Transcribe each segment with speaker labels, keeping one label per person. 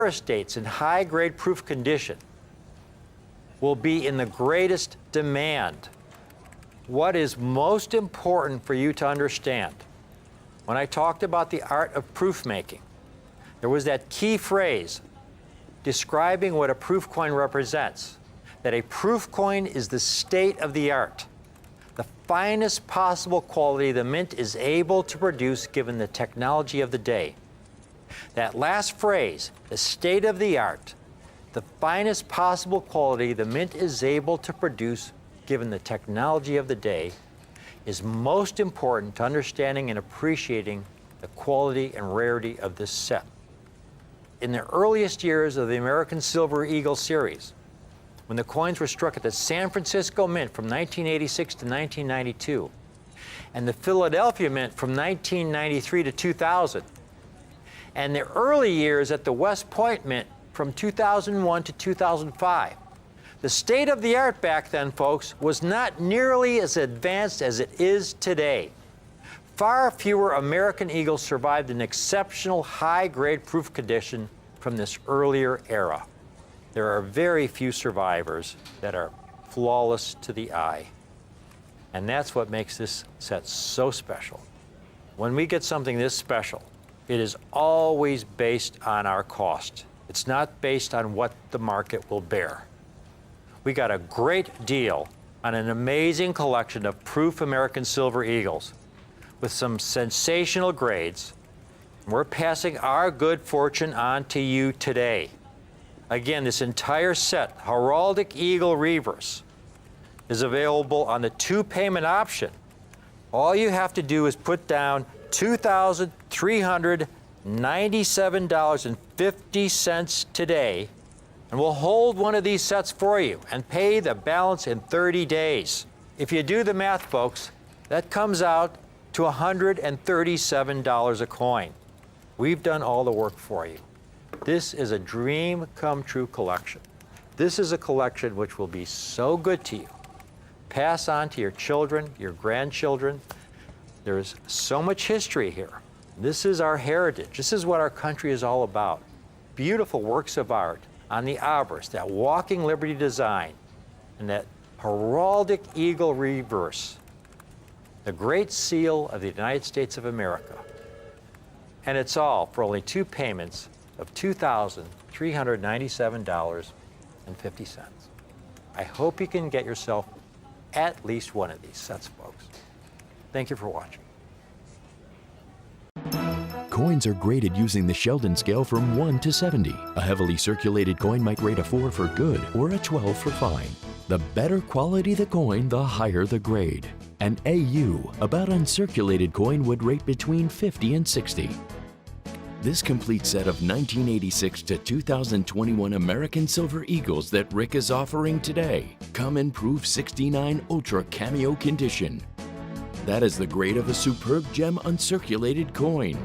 Speaker 1: estates in high-grade proof condition will be in the greatest demand. What is most important for you to understand, when I talked about the art of proof making, there was that key phrase describing what a proof coin represents, that a proof coin is the state of the art, the finest possible quality the mint is able to produce given the technology of the day. That last phrase, the state of the art, the finest possible quality the mint is able to produce given the technology of the day, is most important to understanding and appreciating the quality and rarity of this set. In the earliest years of the American Silver Eagle series, when the coins were struck at the San Francisco Mint from 1986 to 1992, and the Philadelphia Mint from 1993 to 2000, and the early years at the West Point Mint from 2001 to 2005, the state of the art back then, folks, was not nearly as advanced as it is today. Far fewer American Eagles survived an exceptional high-grade proof condition from this earlier era. There are very few survivors that are flawless to the eye. And that's what makes this set so special. When we get something this special, it is always based on our cost. It's not based on what the market will bear. We got a great deal on an amazing collection of proof American Silver Eagles with some sensational grades. We're passing our good fortune on to you today. Again, this entire set, Heraldic Eagle Reverse, is available on the 2-payment option. All you have to do is put down $2,397.50 today, and we'll hold one of these sets for you and pay the balance in 30 days. If you do the math, folks, that comes out to $137 a coin. We've done all the work for you. This is a dream come true collection. This is a collection which will be so good to you. Pass on to your children, your grandchildren. There's so much history here. This is our heritage. This is what our country is all about. Beautiful works of art on the obverse, that walking Liberty design, and that Heraldic Eagle Reverse, the great seal of the United States of America. And it's all for only 2 payments of $2,397.50. I hope you can get yourself at least one of these sets, folks. Thank you for watching.
Speaker 2: Coins are graded using the Sheldon scale from 1 to 70. A heavily circulated coin might rate a 4 for good or a 12 for fine. The better quality the coin, the higher the grade. An AU, about uncirculated coin, would rate between 50 and 60. This complete set of 1986 to 2021 American Silver Eagles that Rick is offering today come in Proof 69 Ultra Cameo condition. That is the grade of a superb gem uncirculated coin.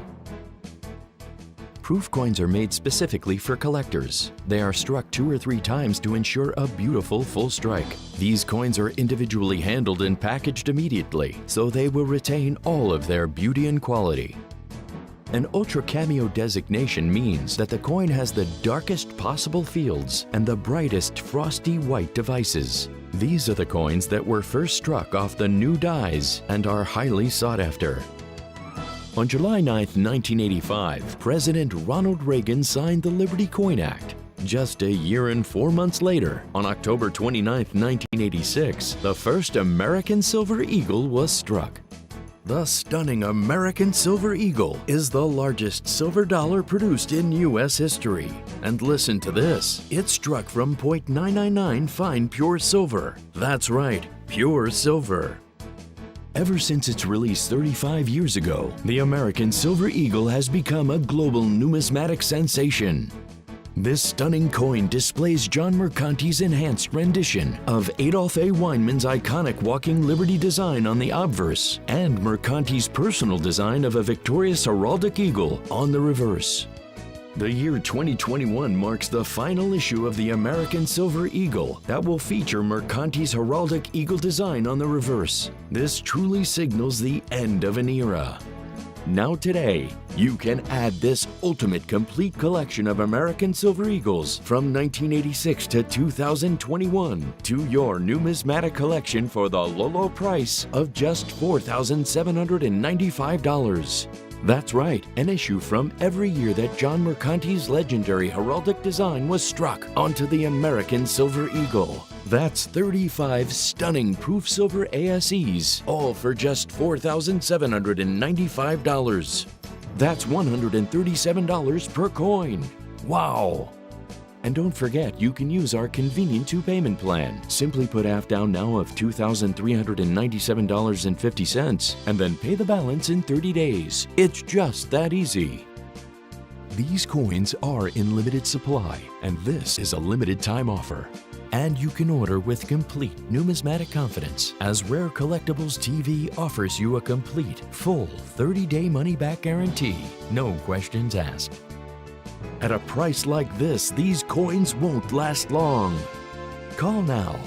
Speaker 2: Proof coins are made specifically for collectors. They are struck 2 or 3 times to ensure a beautiful full strike. These coins are individually handled and packaged immediately, so they will retain all of their beauty and quality. An Ultra Cameo designation means that the coin has the darkest possible fields and the brightest frosty white devices. These are the coins that were first struck off the new dies and are highly sought after. On July 9, 1985, President Ronald Reagan signed the Liberty Coin Act. Just a year and 4 months later, on October 29, 1986, the first American Silver Eagle was struck. The stunning American Silver Eagle is the largest silver dollar produced in U.S. history. And listen to this, it's struck from .999 fine pure silver. That's right, pure silver. Ever since its release 35 years ago, the American Silver Eagle has become a global numismatic sensation. This stunning coin displays John Mercanti's enhanced rendition of Adolph A. Weinman's iconic walking Liberty design on the obverse and Mercanti's personal design of a victorious heraldic eagle on the reverse. The year 2021 marks the final issue of the American Silver Eagle that will feature Mercanti's heraldic eagle design on the reverse. This truly signals the end of an era. Now today, you can add this ultimate complete collection of American Silver Eagles from 1986 to 2021 to your numismatic collection for the low, low price of just $4,795. That's right, an issue from every year that John Mercanti's legendary heraldic design was struck onto the American Silver Eagle. That's 35 stunning proof silver ASEs, all for just $4,795. That's $137 per coin. Wow! And don't forget, you can use our convenient two-payment plan. Simply put half down now of $2,397.50 and then pay the balance in 30 days. It's just that easy. These coins are in limited supply, and this is a limited time offer. And you can order with complete numismatic confidence, as Rare Collectibles TV offers you a complete, full 30-day money-back guarantee. No questions asked. At a price like this, these coins won't last long. Call now.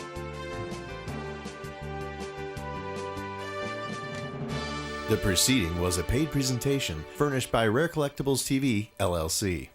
Speaker 3: The preceding was a paid presentation furnished by Rare Collectibles TV, LLC.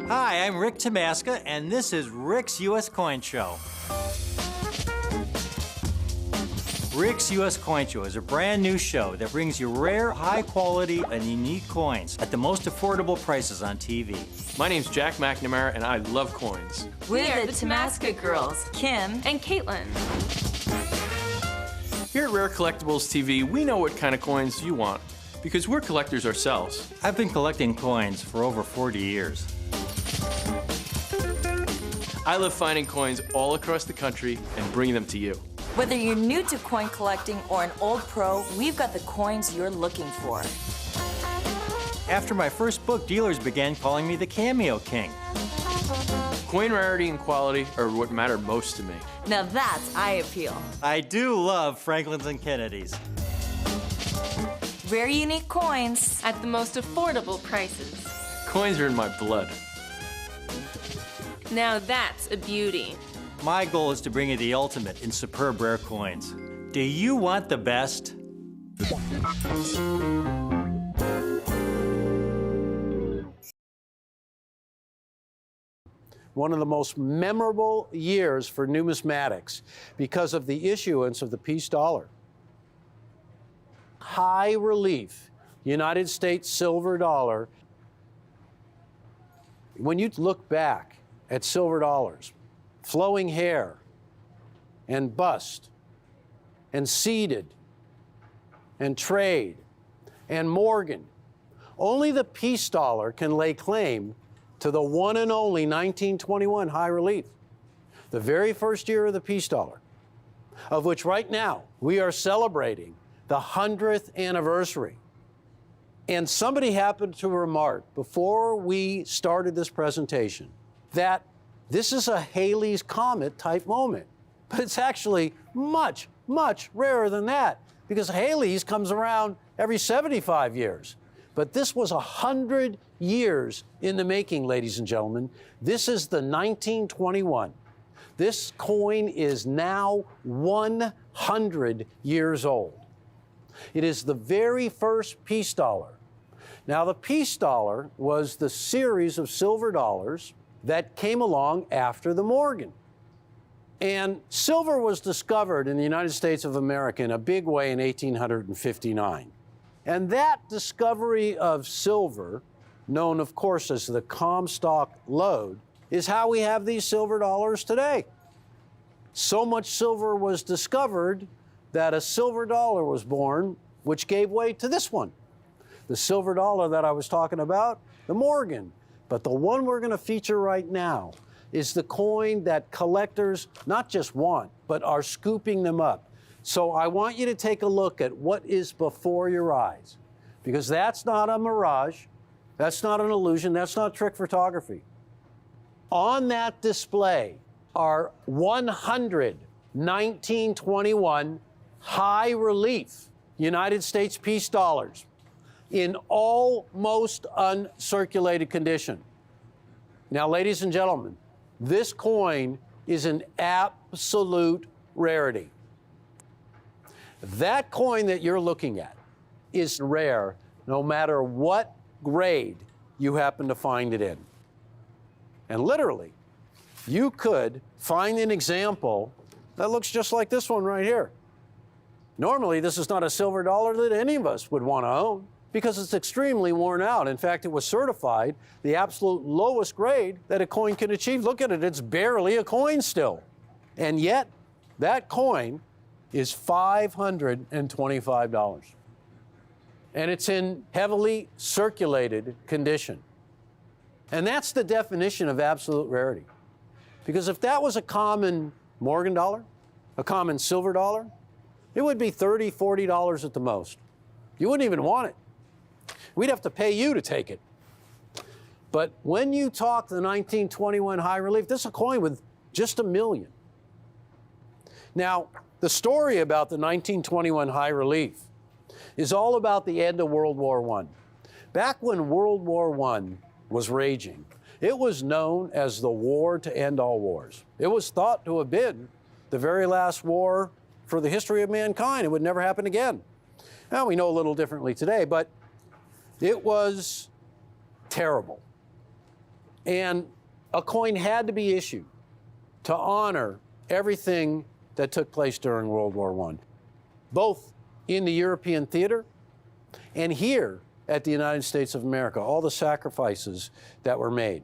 Speaker 1: Hi, I'm Rick Tamaska, and this is Rick's U.S. Coin Show. Rick's U.S. Coin Show is a brand new show that brings you rare, high quality, and unique coins at the most affordable prices on TV.
Speaker 4: My name's Jack McNamara, and I love coins.
Speaker 5: We're the Tamaska girls, Kim
Speaker 6: and Caitlin.
Speaker 4: Here at Rare Collectibles TV, we know what kind of coins you want, because we're collectors ourselves.
Speaker 1: I've been collecting coins for over 40 years.
Speaker 4: I love finding coins all across the country and bringing them to you.
Speaker 5: Whether you're new to coin collecting or an old pro, we've got the coins you're looking for.
Speaker 1: After my first book, dealers began calling me the Cameo King.
Speaker 4: Coin rarity and quality are what matter most to me.
Speaker 5: Now that's eye appeal.
Speaker 1: I do love Franklin's and Kennedy's.
Speaker 5: Rare unique coins
Speaker 6: At the most affordable prices.
Speaker 4: Coins are in my blood.
Speaker 6: Now that's a beauty.
Speaker 1: My goal is to bring you the ultimate in superb rare coins. Do you want the best?
Speaker 7: One of the most memorable years for numismatics because of the issuance of the peace dollar. High relief United States silver dollar. When you look back at silver dollars, flowing hair and bust and seeded and trade and Morgan, only the peace dollar can lay claim to the one and only 1921 high relief, the very first year of the peace dollar, of which right now we are celebrating the 100th anniversary. And somebody happened to remark before we started this presentation that this is a Halley's Comet type moment, but it's actually much, much rarer than that. because Halley's comes around every 75 years. But this was 100 years in the making, ladies and gentlemen. This is the 1921. This coin is now 100 years old. It is the very first peace dollar. Now, the peace dollar was the series of silver dollars that came along after the Morgan. And silver was discovered in the United States of America in a big way in 1859. And that discovery of silver, known of course as the Comstock Lode, is how we have these silver dollars today. So much silver was discovered that a silver dollar was born, which gave way to this one. The silver dollar that I was talking about, the Morgan. But the one we're going to feature right now is the coin that collectors not just want, but are scooping them up. So I want you to take a look at what is before your eyes, because that's not a mirage, that's not an illusion, that's not trick photography. On that display are 100 1921 high relief United States peace dollars in almost uncirculated condition. Now, ladies and gentlemen, this coin is an absolute rarity. That coin that you're looking at is rare no matter what grade you happen to find it in. And literally, you could find an example that looks just like this one right here. Normally, this is not a silver dollar that any of us would want to own because it's extremely worn out. In fact, it was certified the absolute lowest grade that a coin can achieve. Look at it, it's barely a coin still. And yet, that coin is $525. And it's in heavily circulated condition. And that's the definition of absolute rarity. Because if that was a common Morgan dollar, a common silver dollar, it would be $30, $40 at the most. You wouldn't even want it. We'd have to pay you to take it. But when you talk the 1921 high relief, this is a coin with just $1 million. Now, the story about the 1921 high relief is all about the end of World War I. Back when World War I was raging, it was known as the war to end all wars. It was thought to have been the very last war for the history of mankind. It would never happen again. Now, we know a little differently today, but it was terrible. And a coin had to be issued to honor everything that took place during World War I, both in the European theater and here at the United States of America, all the sacrifices that were made.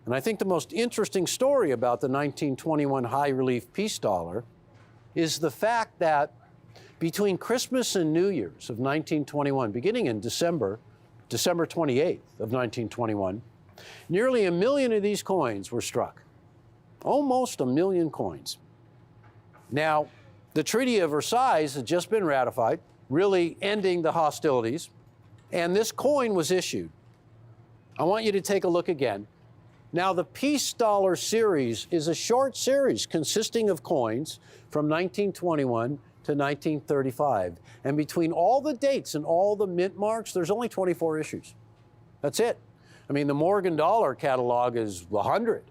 Speaker 7: And I think the most interesting story about the 1921 high relief peace dollar is the fact that between Christmas and New Year's of 1921, beginning in December 28th of 1921, nearly 1 million of these coins were struck. Almost 1 million coins. Now, the Treaty of Versailles had just been ratified, really ending the hostilities, and this coin was issued. I want you to take a look again. Now, the Peace Dollar series is a short series consisting of coins from 1921 to 1935. And between all the dates and all the mint marks, there's only 24 issues. That's it. I mean, the Morgan Dollar catalog is 100.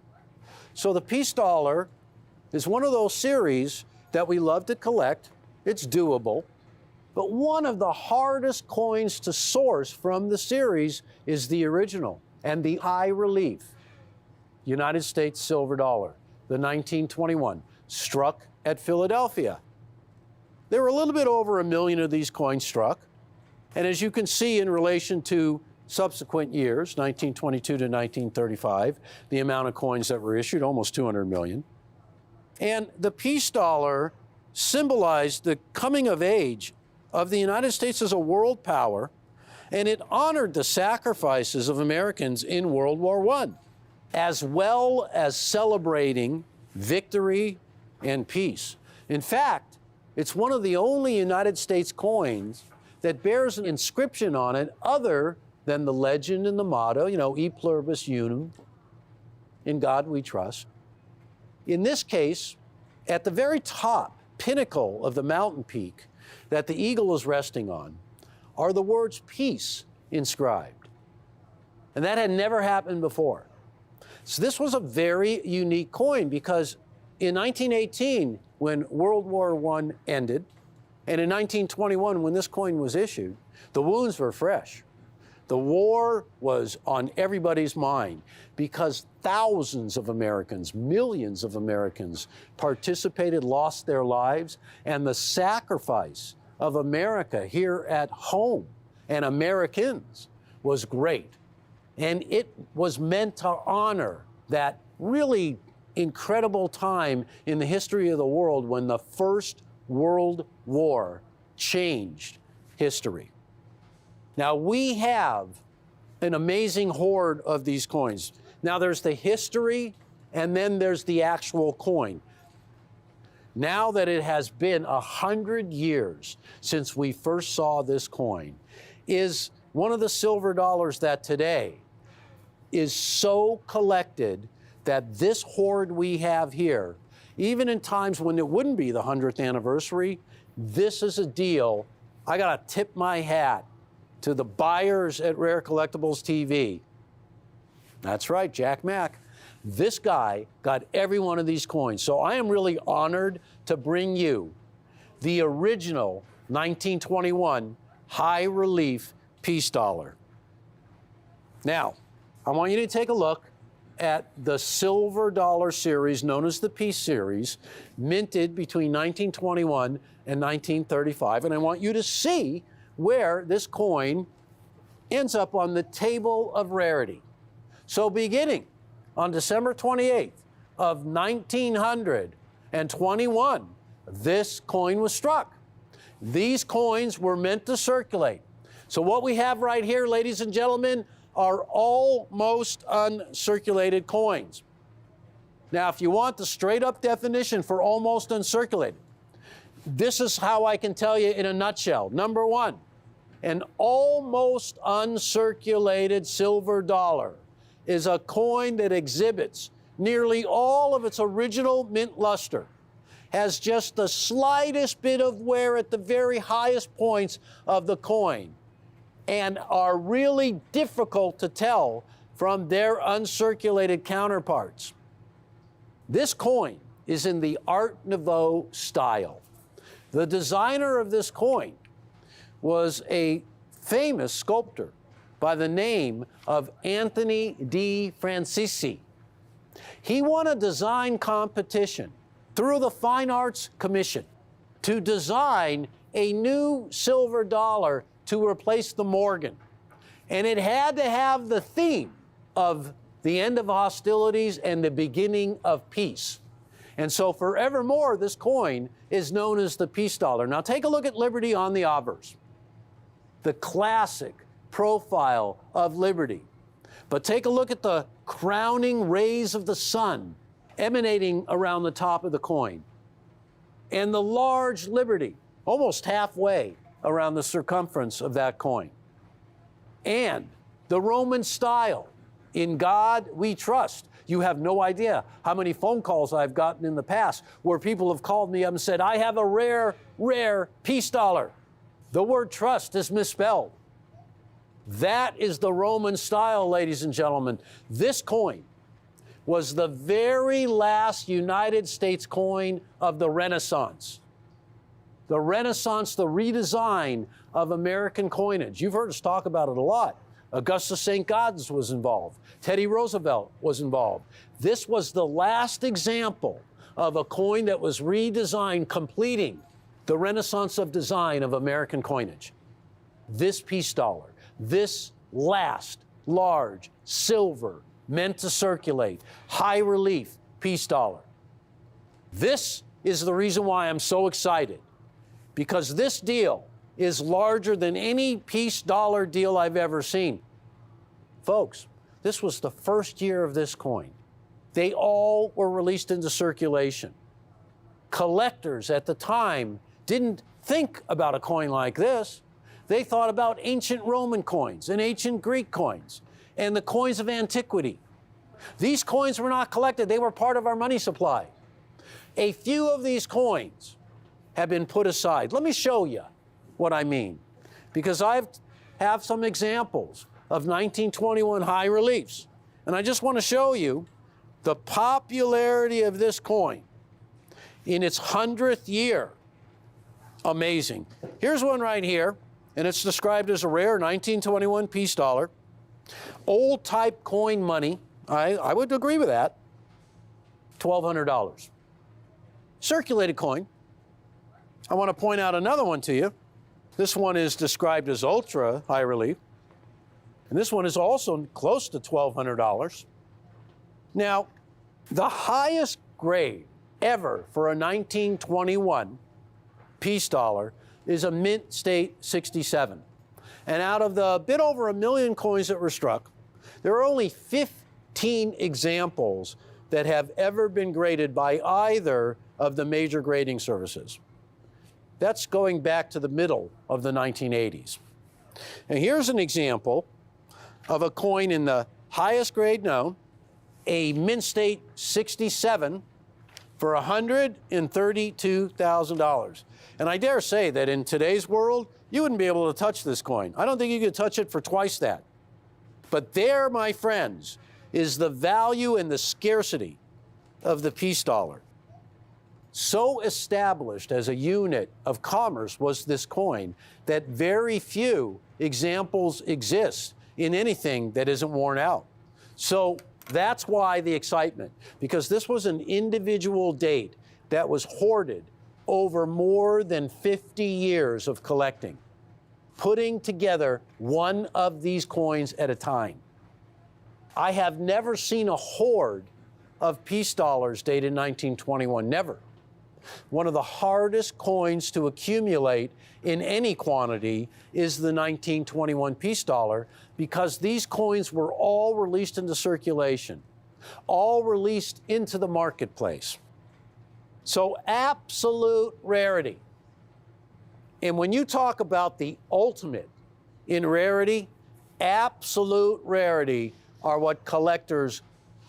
Speaker 7: So the Peace Dollar is one of those series that we love to collect. It's doable. But one of the hardest coins to source from the series is the original and the high relief United States silver dollar, the 1921, struck at Philadelphia. There were a little bit over 1 million of these coins struck. And as you can see in relation to subsequent years, 1922 to 1935, the amount of coins that were issued, almost 200 million. And the peace dollar symbolized the coming of age of the United States as a world power, and it honored the sacrifices of Americans in World War I, as well as celebrating victory and peace. In fact, it's one of the only United States coins that bears an inscription on it other than the legend and the motto, E pluribus unum, in God we trust. In this case, at the very top pinnacle of the mountain peak that the eagle is resting on are the words peace inscribed. And that had never happened before. So this was a very unique coin because in 1918, when World War I ended, and in 1921, when this coin was issued, the wounds were fresh. The war was on everybody's mind because thousands of Americans, millions of Americans participated, lost their lives, and the sacrifice of America here at home and Americans was great. And it was meant to honor that really incredible time in the history of the world when the First World War changed history. Now, we have an amazing hoard of these coins. Now, there's the history, and then there's the actual coin. Now that it has been 100 years since we first saw this coin, is one of the silver dollars that today is so collected that this hoard we have here, even in times when it wouldn't be the 100th anniversary, this is a deal. I gotta tip my hat to the buyers at Rare Collectibles TV. That's right, Jack Mack. This guy got every one of these coins. So I am really honored to bring you the original 1921 high relief peace dollar. Now, I want you to take a look at the silver dollar series known as the Peace Series, minted between 1921 and 1935. And I want you to see where this coin ends up on the table of rarity. So beginning on December 28th of 1921, this coin was struck. These coins were meant to circulate. So what we have right here, ladies and gentlemen, are almost uncirculated coins. Now, if you want the straight up definition for almost uncirculated, this is how I can tell you in a nutshell. Number one, an almost uncirculated silver dollar is a coin that exhibits nearly all of its original mint luster, has just the slightest bit of wear at the very highest points of the coin, and are really difficult to tell from their uncirculated counterparts. This coin is in the Art Nouveau style. The designer of this coin was a famous sculptor by the name of Anthony De Francisci. He won a design competition through the Fine Arts Commission to design a new silver dollar to replace the Morgan. And it had to have the theme of the end of hostilities and the beginning of peace. And so forevermore, this coin is known as the peace dollar. Now take a look at Liberty on the obverse, the classic profile of Liberty. But take a look at the crowning rays of the sun emanating around the top of the coin, and the large Liberty almost halfway around the circumference of that coin, and the Roman style, "In God We Trust." You have no idea how many phone calls I've gotten in the past where people have called me up and said, "I have a rare, rare peace dollar. The word trust is misspelled." That is the Roman style, ladies and gentlemen. This coin was the very last United States coin of the Renaissance. The Renaissance, the redesign of American coinage. You've heard us talk about it a lot. Augustus St. Gaudens was involved. Teddy Roosevelt was involved. This was the last example of a coin that was redesigned, completing the Renaissance of design of American coinage. This peace dollar, this last large silver, meant to circulate, high relief peace dollar. This is the reason why I'm so excited, because this deal is larger than any peace dollar deal I've ever seen. Folks, this was the first year of this coin. They all were released into circulation. Collectors at the time didn't think about a coin like this. They thought about ancient Roman coins and ancient Greek coins and the coins of antiquity. These coins were not collected. They were part of our money supply. A few of these coins have been put aside. Let me show you what I mean, because I have some examples of 1921 high reliefs, and I just want to show you the popularity of this coin in its 100th year. Amazing. Here's one right here, and it's described as a rare 1921 peace dollar. Old type coin money, I would agree with that, $1,200. Circulated coin. I want to point out another one to you. This one is described as ultra high relief, and this one is also close to $1,200. Now, the highest grade ever for a 1921 peace dollar is a Mint State 67. And out of the bit over 1 million coins that were struck, there are only 15 examples that have ever been graded by either of the major grading services. That's going back to the middle of the 1980s. And here's an example of a coin in the highest grade known, a Mint State 67 for $132,000. And I dare say that in today's world, you wouldn't be able to touch this coin. I don't think you could touch it for twice that. But there, my friends, is the value and the scarcity of the peace dollar. So established as a unit of commerce was this coin that very few examples exist in anything that isn't worn out. So that's why the excitement, because this was an individual date that was hoarded over more than 50 years of collecting, putting together one of these coins at a time. I have never seen a hoard of peace dollars dated 1921, never. One of the hardest coins to accumulate in any quantity is the 1921 peace dollar, because these coins were all released into circulation, all released into the marketplace. So absolute rarity. And when you talk about the ultimate in rarity, absolute rarity are what collectors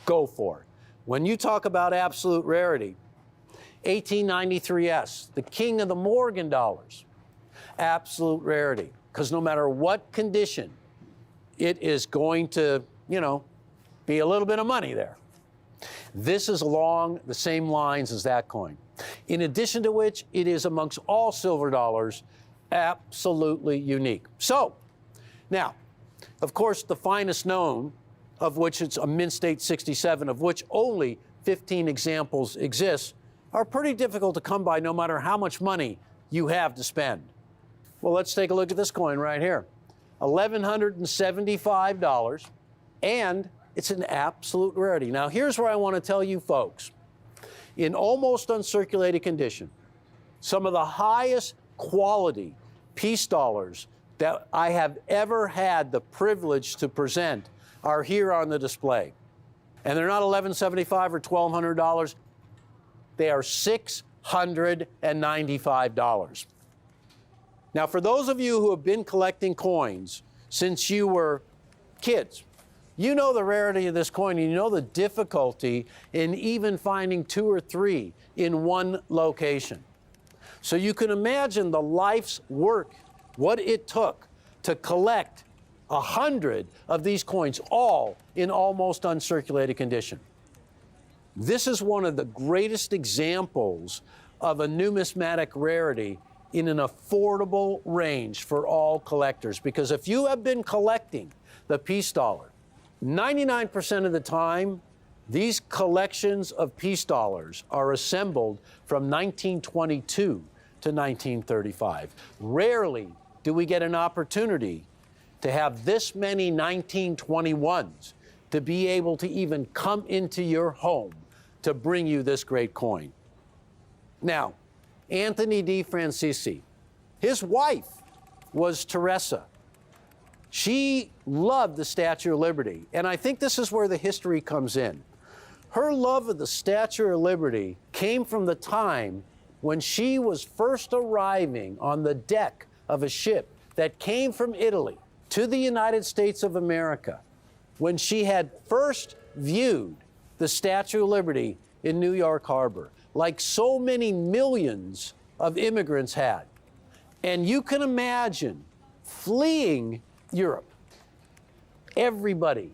Speaker 7: go for. When you talk about absolute rarity, 1893S, the king of the Morgan dollars, absolute rarity, because no matter what condition, it is going to, be a little bit of money there. This is along the same lines as that coin. In addition to which, it is amongst all silver dollars absolutely unique. So, now, of course, the finest known, of which it's a Mint State 67, of which only 15 examples exist, are pretty difficult to come by no matter how much money you have to spend. Well, let's take a look at this coin right here. $1,175, and it's an absolute rarity. Now, here's where I want to tell you folks. In almost uncirculated condition, some of the highest quality peace dollars that I have ever had the privilege to present are here on the display. And they're not $1,175 or $1,200. They are $695. Now, for those of you who have been collecting coins since you were kids, you know the rarity of this coin, and you know the difficulty in even finding 2 or 3 in one location. So you can imagine the life's work, what it took to collect 100 of these coins, all in almost uncirculated condition. This is one of the greatest examples of a numismatic rarity in an affordable range for all collectors. Because if you have been collecting the peace dollar, 99% of the time, these collections of peace dollars are assembled from 1922 to 1935. Rarely do we get an opportunity to have this many 1921s to be able to even come into your home to bring you this great coin. Now, Anthony DeFrancisi, his wife was Teresa. She loved the Statue of Liberty, and I think this is where the history comes in. Her love of the Statue of Liberty came from the time when she was first arriving on the deck of a ship that came from Italy to the United States of America, when she had first viewed the Statue of Liberty in New York Harbor. Like so many millions of immigrants had. And you can imagine fleeing Europe. Everybody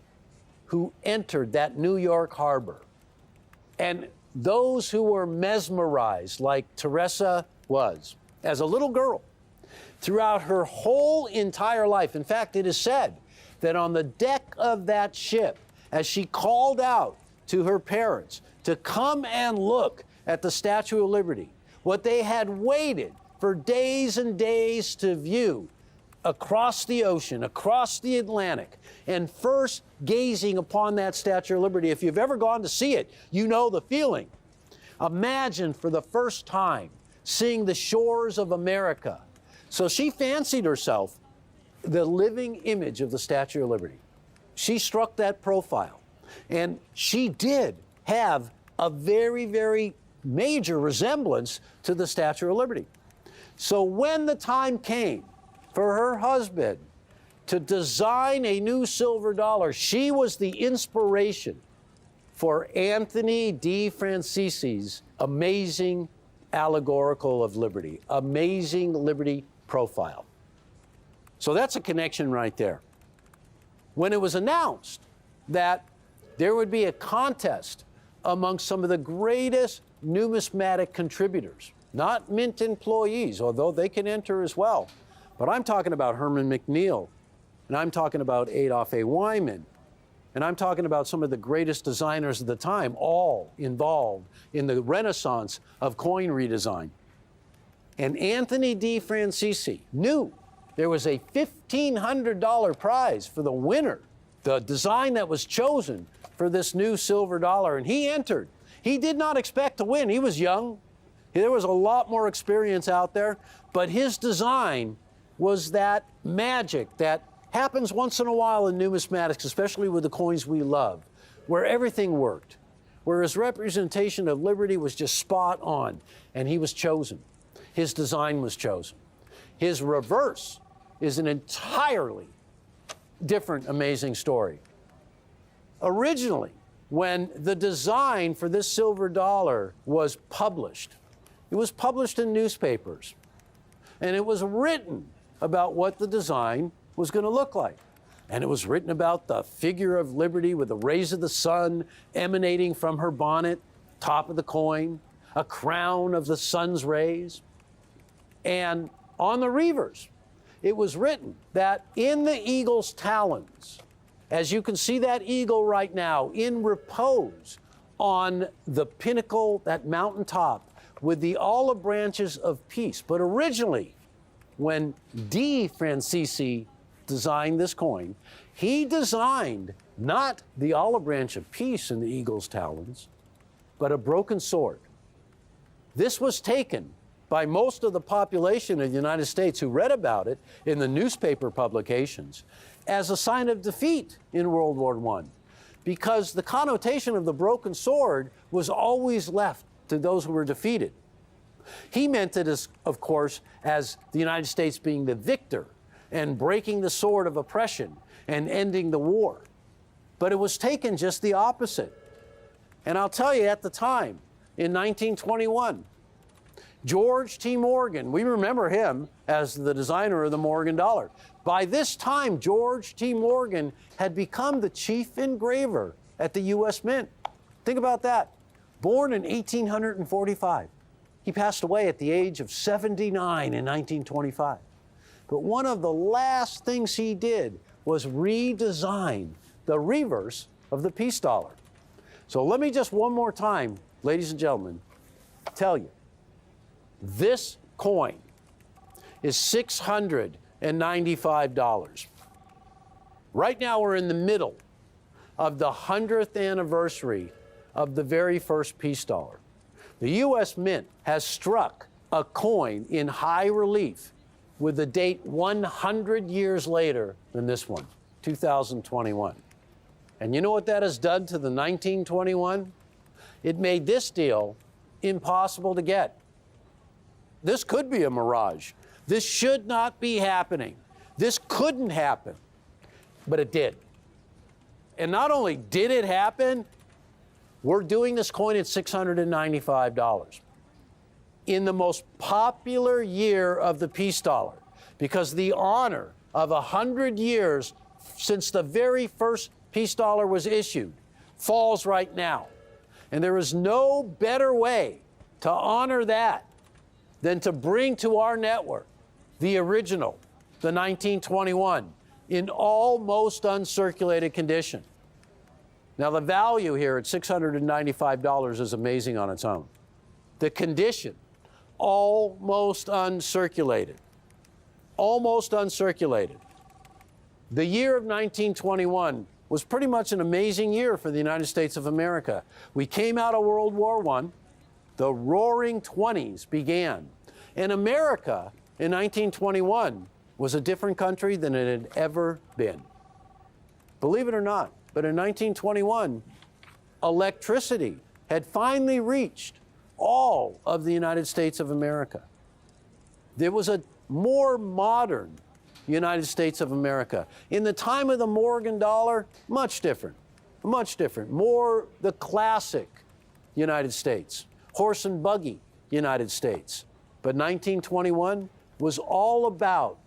Speaker 7: who entered that New York harbor, and those who were mesmerized, like Teresa was, as a little girl, throughout her whole entire life. In fact, it is said that on the deck of that ship, as she called out to her parents to come and look at the Statue of Liberty, what they had waited for days and days to view across the ocean, across the Atlantic, and first gazing upon that Statue of Liberty. If you've ever gone to see it, you know the feeling. Imagine for the first time seeing the shores of America. So she fancied herself the living image of the Statue of Liberty. She struck that profile. And she did have a very, very major resemblance to the Statue of Liberty. So when the time came for her husband to design a new silver dollar, she was the inspiration for Anthony de Francisi's amazing allegorical of liberty, amazing liberty profile. So that's a connection right there. When it was announced that there would be a contest among some of the greatest numismatic contributors, not Mint employees, although they can enter as well, but I'm talking about Herman McNeil, and I'm talking about Adolph A. Wyman, and I'm talking about some of the greatest designers of the time, all involved in the renaissance of coin redesign. And Anthony de Francisi knew there was a $1,500 prize for the winner, the design that was chosen for this new silver dollar, and he entered. He did not expect to win. He was young. There was a lot more experience out there, but his design was that magic that happens once in a while in numismatics, especially with the coins we love, where everything worked, where his representation of liberty was just spot on, and he was chosen. His design was chosen. His reverse is an entirely different, amazing story. Originally, when the design for this silver dollar was published, it was published in newspapers, and it was written about what the design was going to look like. And it was written about the figure of liberty with the rays of the sun emanating from her bonnet, top of the coin, a crown of the sun's rays. And on the reverse, it was written that in the eagle's talons, as you can see that eagle right now in repose on the pinnacle, that mountaintop, with the olive branches of peace. But originally, when de Francisi designed this coin, he designed not the olive branch of peace in the eagle's talons, but a broken sword. This was taken by most of the population of the United States who read about it in the newspaper publications as a sign of defeat in World War I, because the connotation of the broken sword was always left to those who were defeated. He meant it as, of course, as the United States being the victor and breaking the sword of oppression and ending the war. But it was taken just the opposite. And I'll tell you, at the time, in 1921, George T. Morgan, we remember him as the designer of the Morgan dollar. By this time, George T. Morgan had become the chief engraver at the U.S. Mint. Think about that. Born in 1845. He passed away at the age of 79 in 1925. But one of the last things he did was redesign the reverse of the peace dollar. So let me just one more time, ladies and gentlemen, tell you, this coin is $695. Right now we're in the middle of the 100th anniversary of the very first peace dollar. The U.S. Mint has struck a coin in high relief with the date 100 years later than this one, 2021. And you know what that has done to the 1921? It made this deal impossible to get. This could be a mirage. This should not be happening. This couldn't happen, but it did. And not only did it happen, we're doing this coin at $695. in the most popular year of the peace dollar, because the honor of 100 years since the very first peace dollar was issued falls right now. And there is no better way to honor that than to bring to our network the original, the 1921, in almost uncirculated condition. Now, the value here at $695 is amazing on its own. The condition, almost uncirculated. Almost uncirculated. The year of 1921 was pretty much an amazing year for the United States of America. We came out of World War I. The Roaring '20s began. And America in 1921 was a different country than it had ever been. Believe it or not, but in 1921, electricity had finally reached all of the United States of America. There was a more modern United States of America. In the time of the Morgan dollar, much different, much different. More the classic United States, horse and buggy United States. But 1921 was all about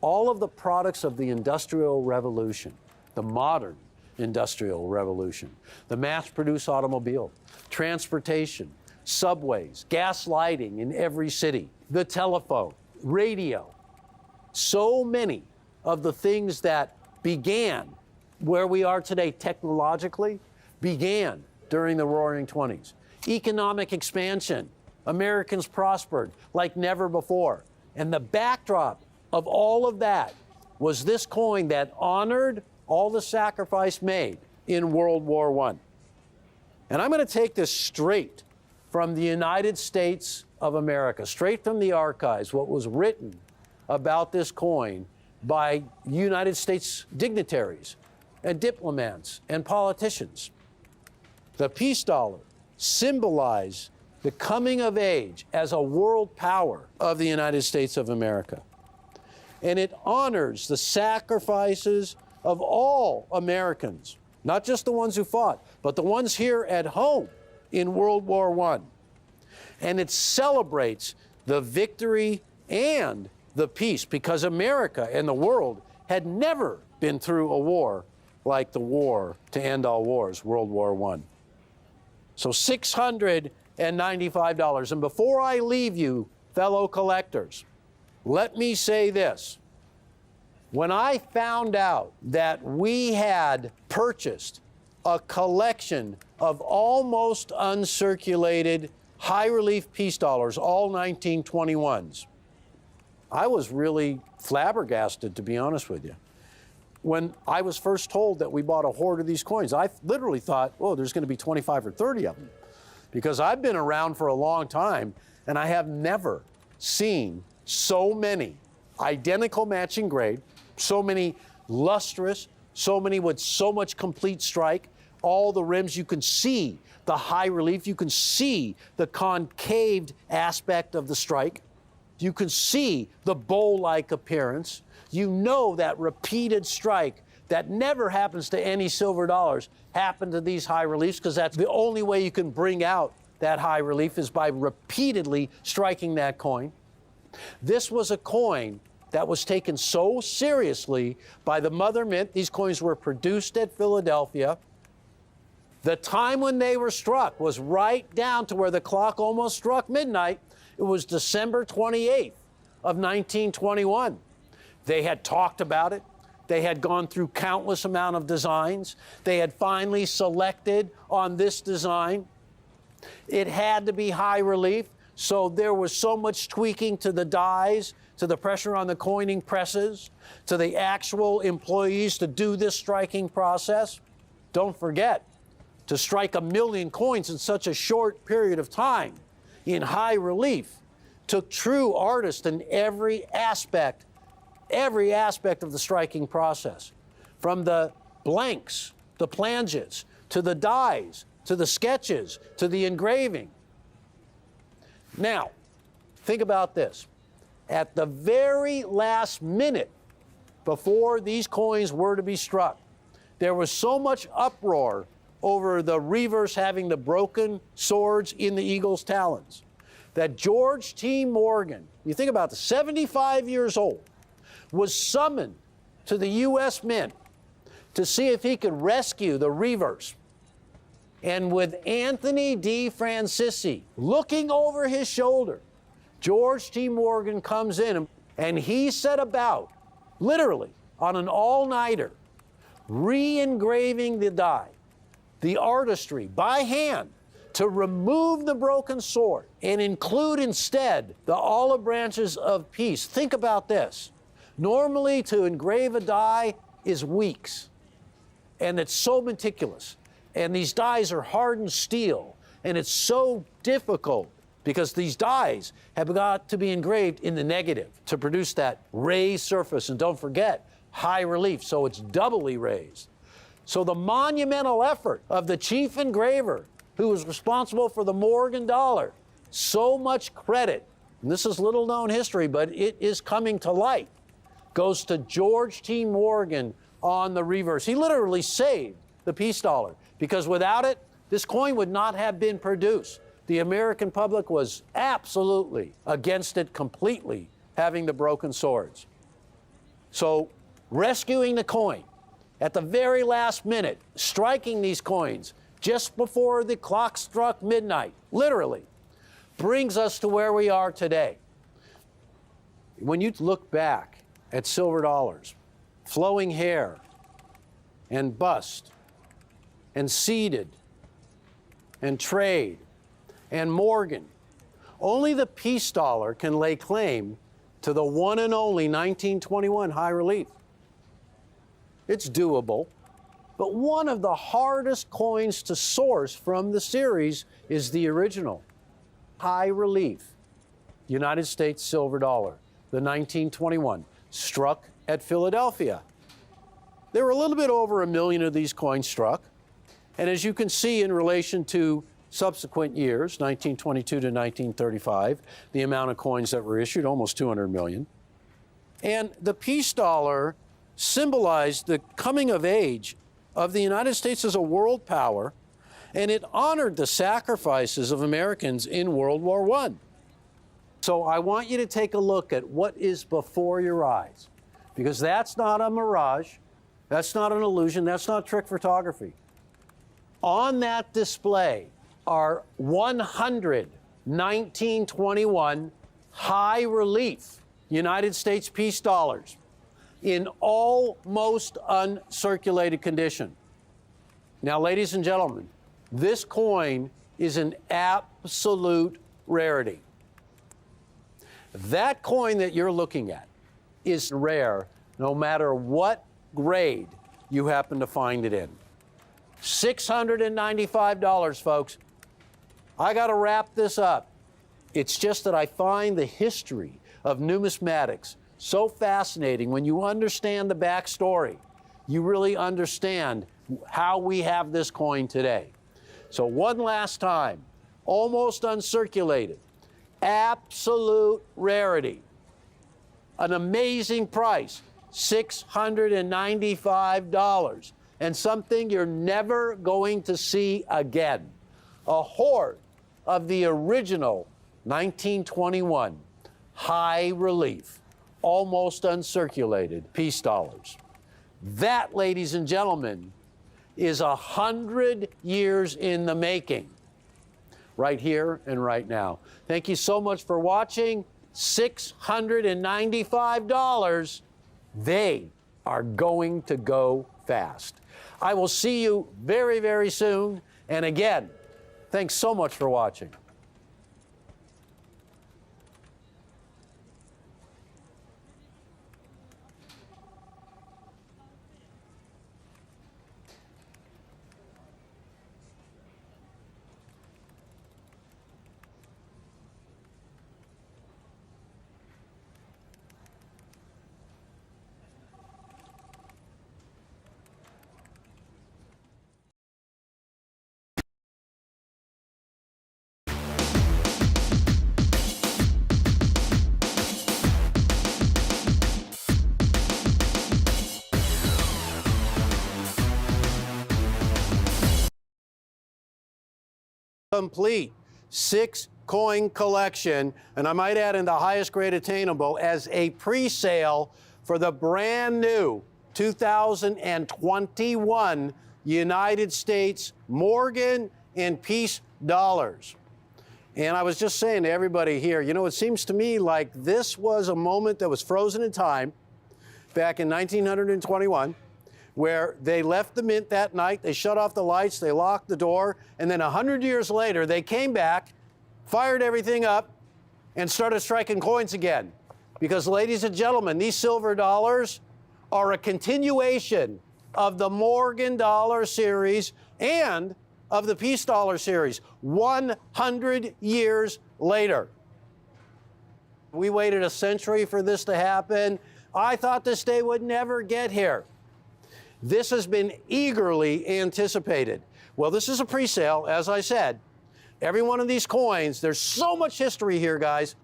Speaker 7: all of the products of the Industrial Revolution, the modern Industrial Revolution, the mass-produced automobile, transportation, subways, gas lighting in every city, the telephone, radio. So many of the things that began where we are today technologically began during the Roaring '20s. Economic expansion. Americans prospered like never before. And the backdrop of all of that was this coin that honored all the sacrifice made in World War I. And I'm going to take this straight from the United States of America, straight from the archives, what was written about this coin by United States dignitaries and diplomats and politicians. The peace dollar symbolized the coming of age as a world power of the United States of America. And it honors the sacrifices of all Americans, not just the ones who fought, but the ones here at home in World War I. And it celebrates the victory and the peace, because America and the world had never been through a war like the war to end all wars, World War I. So $695. And before I leave you, fellow collectors, let me say this. When I found out that we had purchased a collection of almost uncirculated high-relief peace dollars, all 1921s, I was really flabbergasted, to be honest with you. When I was first told that we bought a hoard of these coins, I literally thought, oh, there's going to be 25 or 30 of them. Because I've been around for a long time, and I have never seen so many identical matching grade, so many lustrous, so many with so much complete strike, all the rims. You can see the high relief. You can see the concaved aspect of the strike. You can see the bow-like appearance. You know that repeated strike that never happens to any silver dollars happen to these high reliefs, because that's the only way you can bring out that high relief is by repeatedly striking that coin. This was a coin that was taken so seriously by the Mother Mint. These coins were produced at Philadelphia. The time when they were struck was right down to where the clock almost struck midnight. It was December 28th of 1921. They had talked about it. They had gone through countless amount of designs. They had finally selected on this design. It had to be high relief, so there was so much tweaking to the dies, to the pressure on the coining presses, to the actual employees to do this striking process. Don't forget, to strike 1 million coins in such a short period of time in high relief took true artists in every aspect of the striking process, from the blanks, the planges, to the dies, to the sketches, to the engraving. Now, think about this. At the very last minute before these coins were to be struck, there was so much uproar over the reavers having the broken swords in the eagle's talons that George T. Morgan, you think about this, 75 years old, was summoned to the U.S. Mint to see if he could rescue the reverse. And with Anthony D. Francisci looking over his shoulder, George T. Morgan comes in and he set about, literally, on an all-nighter, re-engraving the die, the artistry, by hand, to remove the broken sword and include instead the olive branches of peace. Think about this. Normally, to engrave a die is weeks, and it's so meticulous. And these dies are hardened steel, and it's so difficult because these dies have got to be engraved in the negative to produce that raised surface. And don't forget, high relief, so it's doubly raised. So the monumental effort of the chief engraver who was responsible for the Morgan dollar, so much credit, and this is little known history, but it is coming to light, goes to George T. Morgan on the reverse. He literally saved the peace dollar, because without it, this coin would not have been produced. The American public was absolutely against it completely, having the broken swords. So rescuing the coin at the very last minute, striking these coins just before the clock struck midnight, literally, brings us to where we are today. When you look back at silver dollars, flowing hair and bust and seeded and trade and Morgan, only the peace dollar can lay claim to the one and only 1921 high relief. It's doable, but one of the hardest coins to source from the series is the original high relief United States silver dollar, the 1921, struck at Philadelphia. There were a little bit over 1 million of these coins struck, and as you can see in relation to subsequent years, 1922 to 1935, the amount of coins that were issued, almost 200 million. And the peace dollar symbolized the coming of age of the United States as a world power, and it honored the sacrifices of Americans in World War I. So I want you to take a look at what is before your eyes, because that's not a mirage, that's not an illusion, that's not trick photography. On that display are 100 1921 high relief United States peace dollars in almost uncirculated condition. Now, ladies and gentlemen, this coin is an absolute rarity. That coin that you're looking at is rare no matter what grade you happen to find it in. $695, folks. I got to wrap this up. It's just that I find the history of numismatics so fascinating. When you understand the backstory, you really understand how we have this coin today. So one last time, almost uncirculated, absolute rarity, an amazing price, $695, and something you're never going to see again. A hoard of the original 1921 high relief, almost uncirculated peace dollars. That, ladies and gentlemen, is 100 years in the making, right here and right now. Thank you so much for watching. $695, they are going to go fast. I will see you very, very soon. And again, thanks so much for watching. Complete 6 coin collection, and I might add in the highest grade attainable, as a pre-sale for the brand new 2021 United States Morgan and Peace dollars. And I was just saying to everybody here, you know, it seems to me like this was a moment that was frozen in time back in 1921, where they left the mint that night, they shut off the lights, they locked the door, and then 100 years later, they came back, fired everything up, and started striking coins again. Because, ladies and gentlemen, these silver dollars are a continuation of the Morgan dollar series and of the Peace dollar series 100 years later. We waited a century for this to happen. I thought this day would never get here. This has been eagerly anticipated. Well, this is a pre-sale, as I said. Every one of these coins, there's so much history here, guys.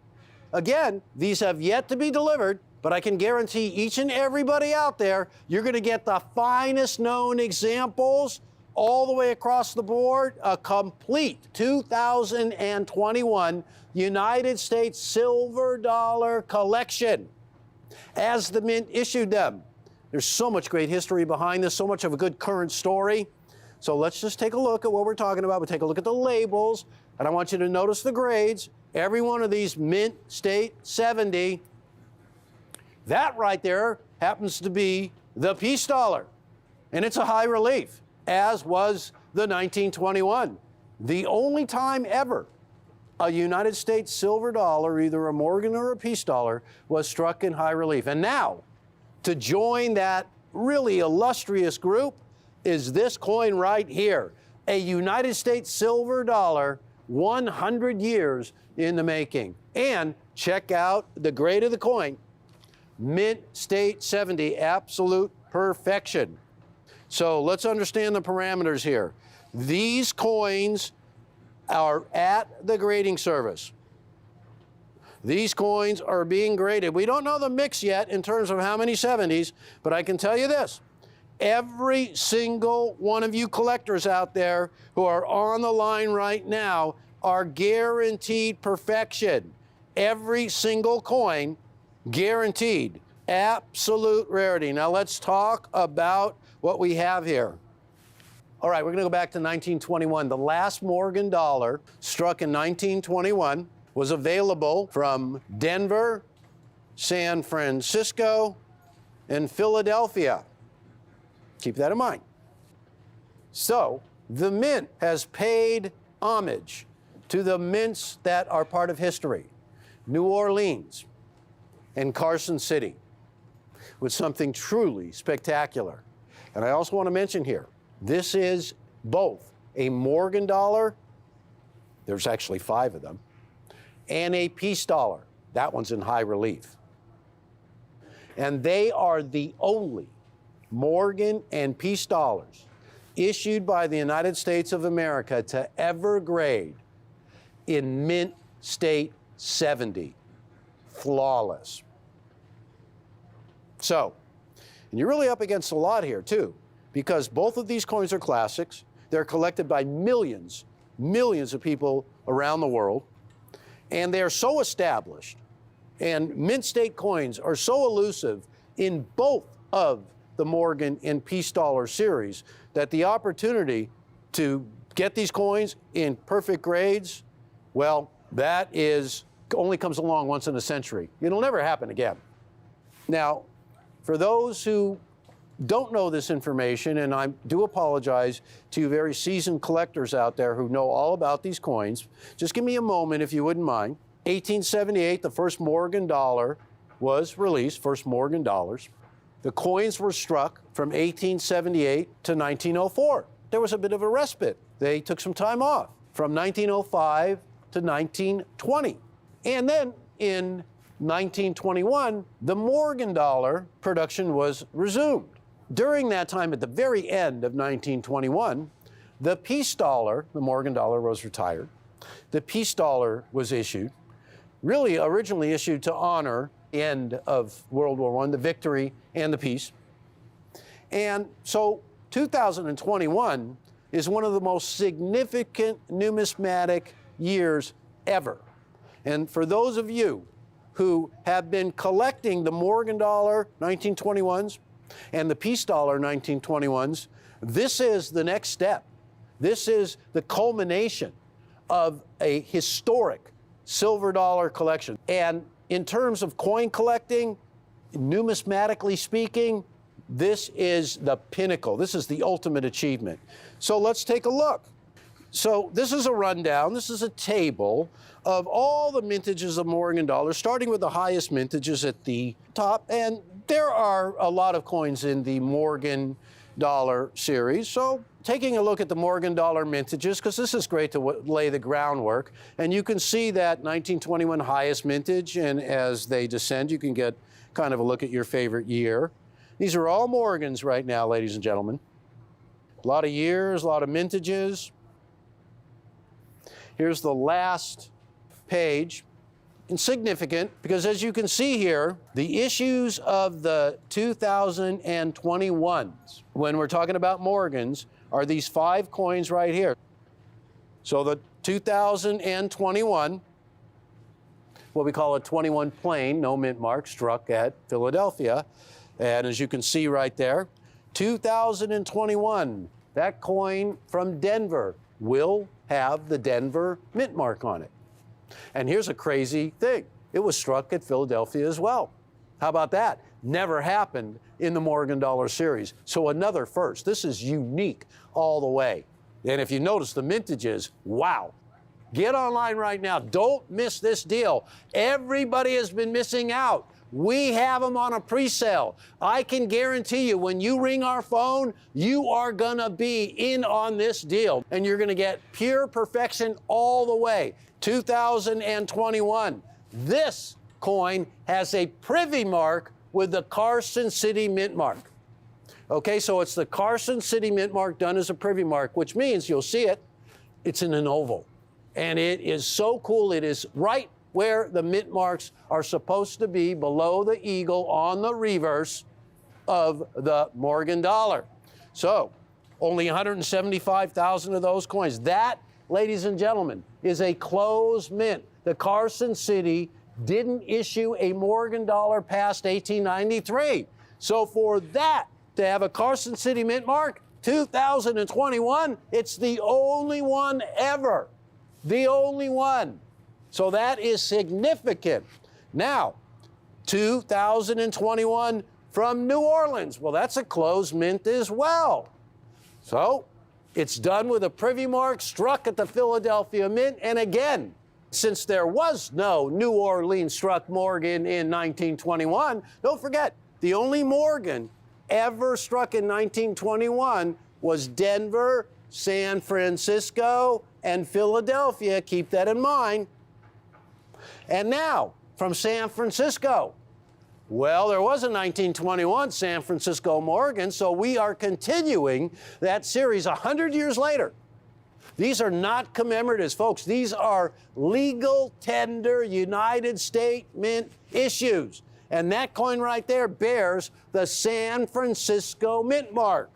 Speaker 7: Again, these have yet to be delivered, but I can guarantee each and everybody out there, you're going to get the finest known examples all the way across the board, a complete 2021 United States silver dollar collection as the mint issued them. There's so much great history behind this, so much of a good current story. So let's just take a look at what we're talking about. We'll take a look at the labels, and I want you to notice the grades. Every one of these Mint State 70, that right there happens to be the Peace dollar, and it's a high relief, as was the 1921. The only time ever a United States silver dollar, either a Morgan or a Peace dollar, was struck in high relief. And now, to join that really illustrious group is this coin right here, a United States silver dollar, 100 years in the making. And check out the grade of the coin, Mint State 70, absolute perfection. So let's understand the parameters here. These coins are at the grading service. These coins are being graded. We don't know the mix yet in terms of how many 70s, but I can tell you this. Every single one of you collectors out there who are on the line right now are guaranteed perfection. Every single coin guaranteed. Absolute rarity. Now let's talk about what we have here. All right, we're going to go back to 1921. The last Morgan dollar, struck in 1921, was available from Denver, San Francisco, and Philadelphia. Keep that in mind. So, the Mint has paid homage to the mints that are part of history, New Orleans and Carson City, with something truly spectacular. And I also want to mention here, this is both a Morgan dollar, there's actually 5 of them, and a Peace dollar. That one's in high relief. And they are the only Morgan and Peace dollars issued by the United States of America to ever grade in Mint State 70. Flawless. So, and you're really up against a lot here too, because both of these coins are classics. They're collected by millions of people around the world, and they're so established, and Mint State coins are so elusive in both of the Morgan and Peace dollar series that the opportunity to get these coins in perfect grades, well, that only comes along once in a century. It'll never happen again. Now, for those who don't know this information, and I do apologize to you very seasoned collectors out there who know all about these coins, just give me a moment if you wouldn't mind. 1878, the first Morgan dollar was released, first Morgan dollars. The coins were struck from 1878 to 1904. There was a bit of a respite. They took some time off from 1905 to 1920. And then in 1921, the Morgan dollar production was resumed. During that time, at the very end of 1921, the Peace dollar, the Morgan dollar was retired. The Peace dollar was issued, really originally issued to honor the end of World War I, the victory and the peace. And so 2021 is one of the most significant numismatic years ever. And for those of you who have been collecting the Morgan dollar 1921s and the Peace dollar 1921s, this is the next step. This is the culmination of a historic silver dollar collection. And in terms of coin collecting, numismatically speaking, this is the pinnacle. This is the ultimate achievement. So let's take a look. So this is a rundown. This is a table of all the mintages of Morgan dollars, starting with the highest mintages at the top. And there are a lot of coins in the Morgan dollar series. So taking a look at the Morgan dollar mintages, because this is great to lay the groundwork. And you can see that 1921 highest mintage, and as they descend, you can get kind of a look at your favorite year. These are all Morgans right now, ladies and gentlemen. A lot of years, a lot of mintages. Here's the last page. Insignificant, because as you can see here, the issues of the 2021s, when we're talking about Morgans, are these 5 coins right here. So the 2021, what we call a 21 plain, no mint mark, struck at Philadelphia. And as you can see right there, 2021, that coin from Denver will have the Denver mint mark on it. And here's a crazy thing. It was struck at Philadelphia as well. How about that? Never happened in the Morgan dollar series. So another first. This is unique all the way. And if you notice the mintages, wow. Get online right now. Don't miss this deal. Everybody has been missing out. We have them on a pre-sale. I can guarantee you when you ring our phone, you are going to be in on this deal. And you're going to get pure perfection all the way. 2021. This coin has a privy mark with the Carson City mint mark. Okay, so it's the Carson City mint mark done as a privy mark, which means you'll see it. It's in an oval. And it is so cool. It is right where the mint marks are supposed to be, below the eagle on the reverse of the Morgan dollar. So only 175,000 of those coins. That, ladies and gentlemen, is a closed mint. The Carson City didn't issue a Morgan dollar past 1893. So for that to have a Carson City mint mark, 2021, it's the only one ever. The only one. So that is significant. Now, 2021 from New Orleans. Well, that's a closed mint as well. So it's done with a privy mark struck at the Philadelphia Mint. And again, since there was no New Orleans struck Morgan in 1921, don't forget, the only Morgan ever struck in 1921 was Denver, San Francisco, and Philadelphia. Keep that in mind. And now, from San Francisco. Well, there was a 1921 San Francisco Morgan, so we are continuing that series 100 years later. These are not commemoratives, folks. These are legal tender United States Mint issues. And that coin right there bears the San Francisco mint mark.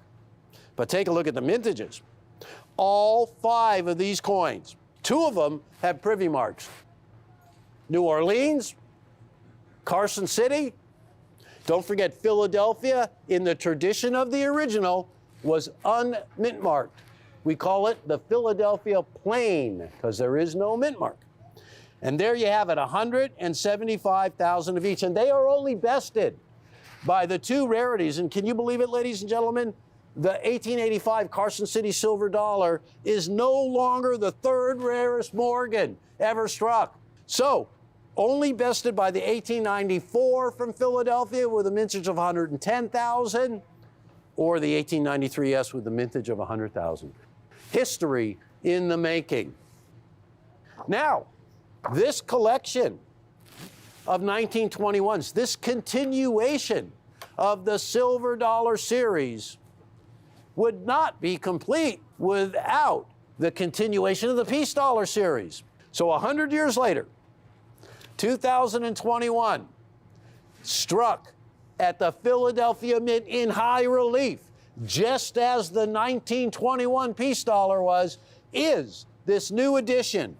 Speaker 7: But take a look at the mintages. All 5 of these coins, 2 of them have privy marks. New Orleans, Carson City, don't forget Philadelphia, in the tradition of the original, was unmint marked. We call it the Philadelphia plain because there is no mint mark. And there you have it, 175,000 of each. And they are only bested by the 2 rarities. And can you believe it, ladies and gentlemen? The 1885 Carson City silver dollar is no longer the 3rd rarest Morgan ever struck. So, only bested by the 1894 from Philadelphia with a mintage of 110,000, or the 1893S with the mintage of 100,000. History in the making. Now, this collection of 1921s, this continuation of the silver dollar series would not be complete without the continuation of the Peace dollar series. So 100 years later, 2021, struck at the Philadelphia Mint in high relief, just as the 1921 Peace dollar was, is this new edition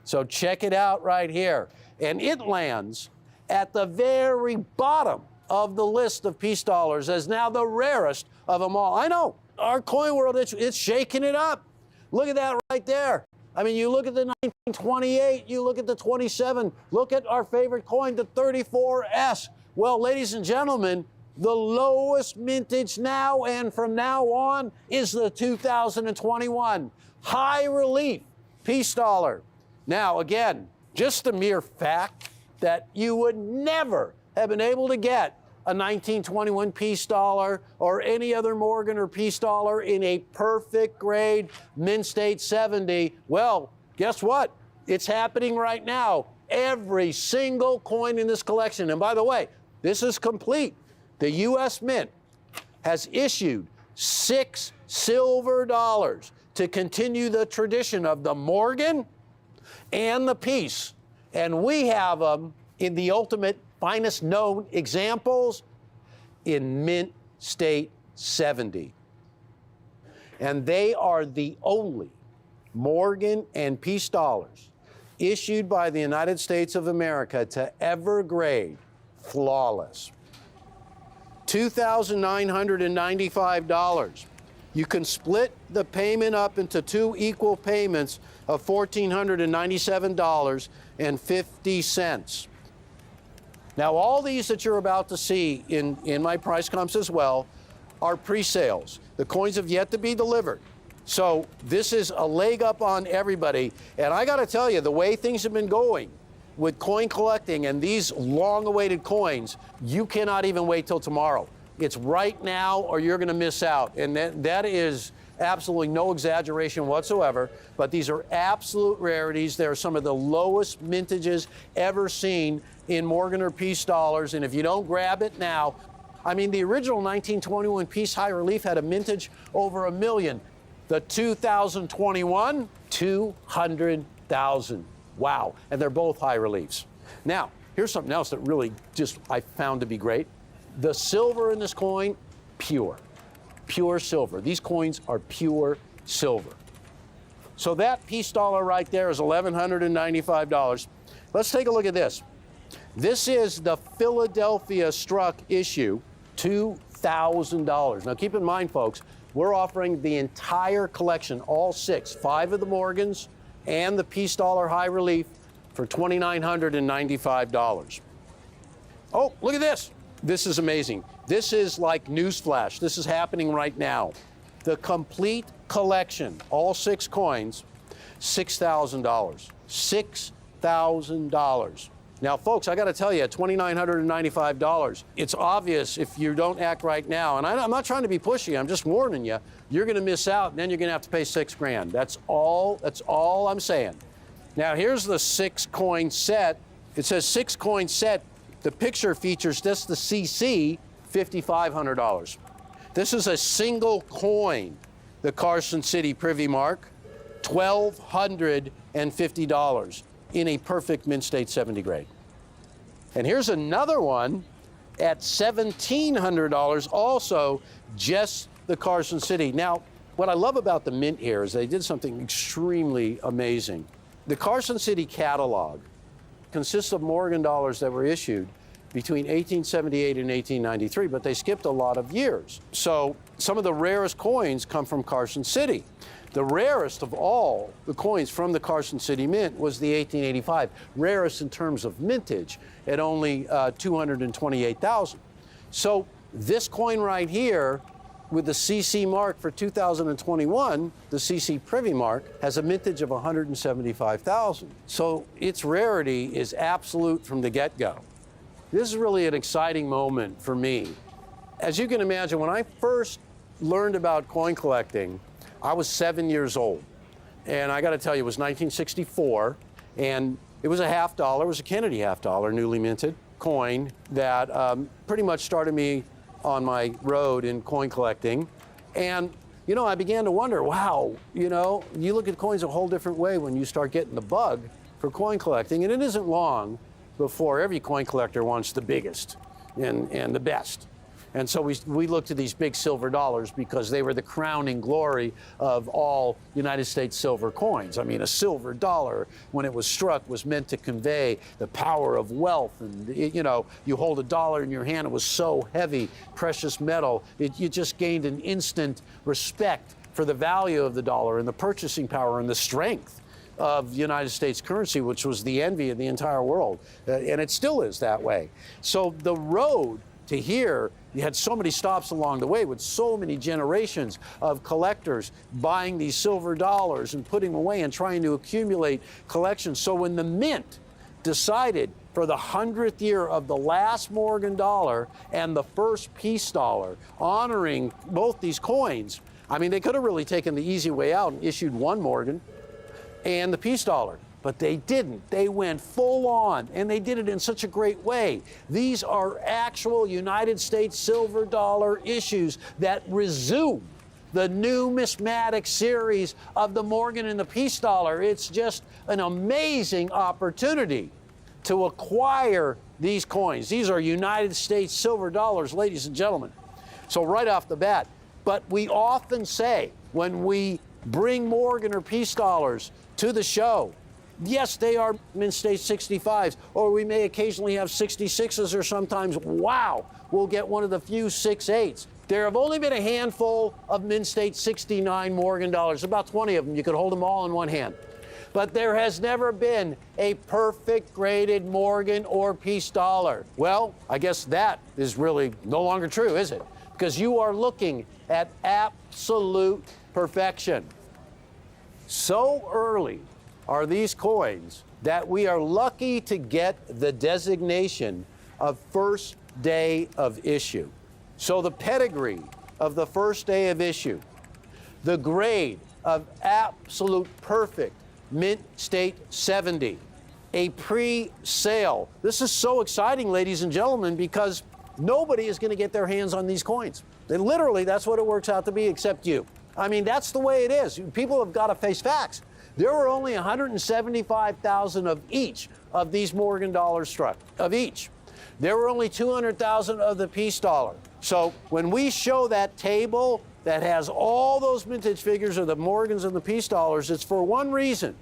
Speaker 7: So check it out right here. And it lands at the very bottom of the list of peace dollars as now the rarest of them all. I know, our coin world, it's shaking it up. Look at that right there. I mean, you look at the 1928, you look at the 27, look at our favorite coin, the 34S. Well, ladies and gentlemen, the lowest mintage now and from now on is the 2021 high relief peace dollar. Now, again, just the mere fact that you would never have been able to get a 1921 peace dollar or any other Morgan or peace dollar in a perfect grade Mint State 70, well, guess what? It's happening right now. Every single coin in this collection, and by the way, this is complete. The U.S. Mint has issued 6 silver dollars to continue the tradition of the Morgan and the peace. And we have them in the ultimate, finest known examples in Mint State 70. And they are the only Morgan and peace dollars issued by the United States of America to ever grade flawless. $2,995. You can split the payment up into 2 equal payments of $1,497.50. Now, all these that you're about to see in my price comps as well are pre-sales. The coins have yet to be delivered. So this is a leg up on everybody. And I got to tell you, the way things have been going with coin collecting and these long-awaited coins, you cannot even wait till tomorrow. It's right now or you're going to miss out. And that is absolutely no exaggeration whatsoever. But these are absolute rarities. They're some of the lowest mintages ever seen in Morgan or peace dollars. And if you don't grab it now, I mean, the original 1921 Peace High Relief had a mintage over 1 million. The 2021, 200,000. Wow. And they're both high reliefs. Now, here's something else that really just I found to be great. The silver in this coin, pure silver. These coins are pure silver. So that peace dollar right there is $1,195. Let's take a look at this. This is the Philadelphia Struck issue, $2,000. Now keep in mind, folks, we're offering the entire collection, all 6, 5 of the Morgans and the peace dollar high relief for $2,995. Oh, look at this. This is amazing. This is like newsflash. This is happening right now. The complete collection, all 6 coins, $6,000. $6,000. Now, folks, I got to tell you, at $2,995, it's obvious if you don't act right now, and I'm not trying to be pushy, I'm just warning you, you're going to miss out, and then you're going to have to pay $6 grand. That's all I'm saying. Now, here's the 6-coin set. It says 6-coin set. The picture features just the CC, $5,500. This is a single coin, the Carson City Privy Mark, $1,250 in a perfect Mint State 70 grade. And here's another one at $1,700, also just the Carson City. Now, what I love about the Mint here is they did something extremely amazing. The Carson City catalog consists of Morgan dollars that were issued between 1878 and 1893, but they skipped a lot of years. So some of the rarest coins come from Carson City. The rarest of all the coins from the Carson City Mint was the 1885, rarest in terms of mintage at only 228,000. So this coin right here with the CC mark for 2021, the CC Privy Mark, has a mintage of 175,000. So its rarity is absolute from the get-go. This is really an exciting moment for me. As you can imagine, when I first learned about coin collecting, I was 7 years old. And I got to tell you, it was 1964, and it was a half dollar. It was a Kennedy half dollar, newly minted coin that pretty much started me on my road in coin collecting. And, you know, I began to wonder, wow, you know, you look at coins a whole different way when you start getting the bug for coin collecting. And it isn't long before every coin collector wants the biggest and the best. And so we looked at these big silver dollars because they were the crowning glory of all United States silver coins. I mean, a silver dollar, when it was struck, was meant to convey the power of wealth. And, you know, you hold a dollar in your hand, it was so heavy, precious metal, you just gained an instant respect for the value of the dollar and the purchasing power and the strength of United States currency, which was the envy of the entire world. And it still is that way. So the road to here, you had so many stops along the way with so many generations of collectors buying these silver dollars and putting them away and trying to accumulate collections. So when the mint decided for the 100th year of the last Morgan dollar and the first peace dollar, honoring both these coins, I mean, they could have really taken the easy way out and issued one Morgan and the peace dollar. But they didn't. They went full on, and they did it in such a great way. These are actual United States silver dollar issues that resume the numismatic series of the Morgan and the peace dollar. It's just an amazing opportunity to acquire these coins. These are United States silver dollars, ladies and gentlemen. So right off the bat, but we often say when we bring Morgan or peace dollars to the show, yes, they are Mint State 65s, or we may occasionally have 66s, or sometimes, wow, we'll get one of the few 68s. There have only been a handful of Mint State 69 Morgan dollars, about 20 of them. You could hold them all in one hand. But there has never been a perfect graded Morgan or peace dollar. Well, I guess that is really no longer true, is it? Because you are looking at absolute perfection. So early are these coins that we are lucky to get the designation of first day of issue. So the pedigree of the first day of issue, the grade of absolute perfect Mint State 70, a pre-sale. This is so exciting, ladies and gentlemen, because nobody is going to get their hands on these coins. And literally, that's what it works out to be, except you. I mean, that's the way it is. People have got to face facts. There were only 175,000 of each of these Morgan dollars struck, of each. There were only 200,000 of the peace dollar. So when we show that table that has all those vintage figures of the Morgans and the peace dollars, it's for one reason.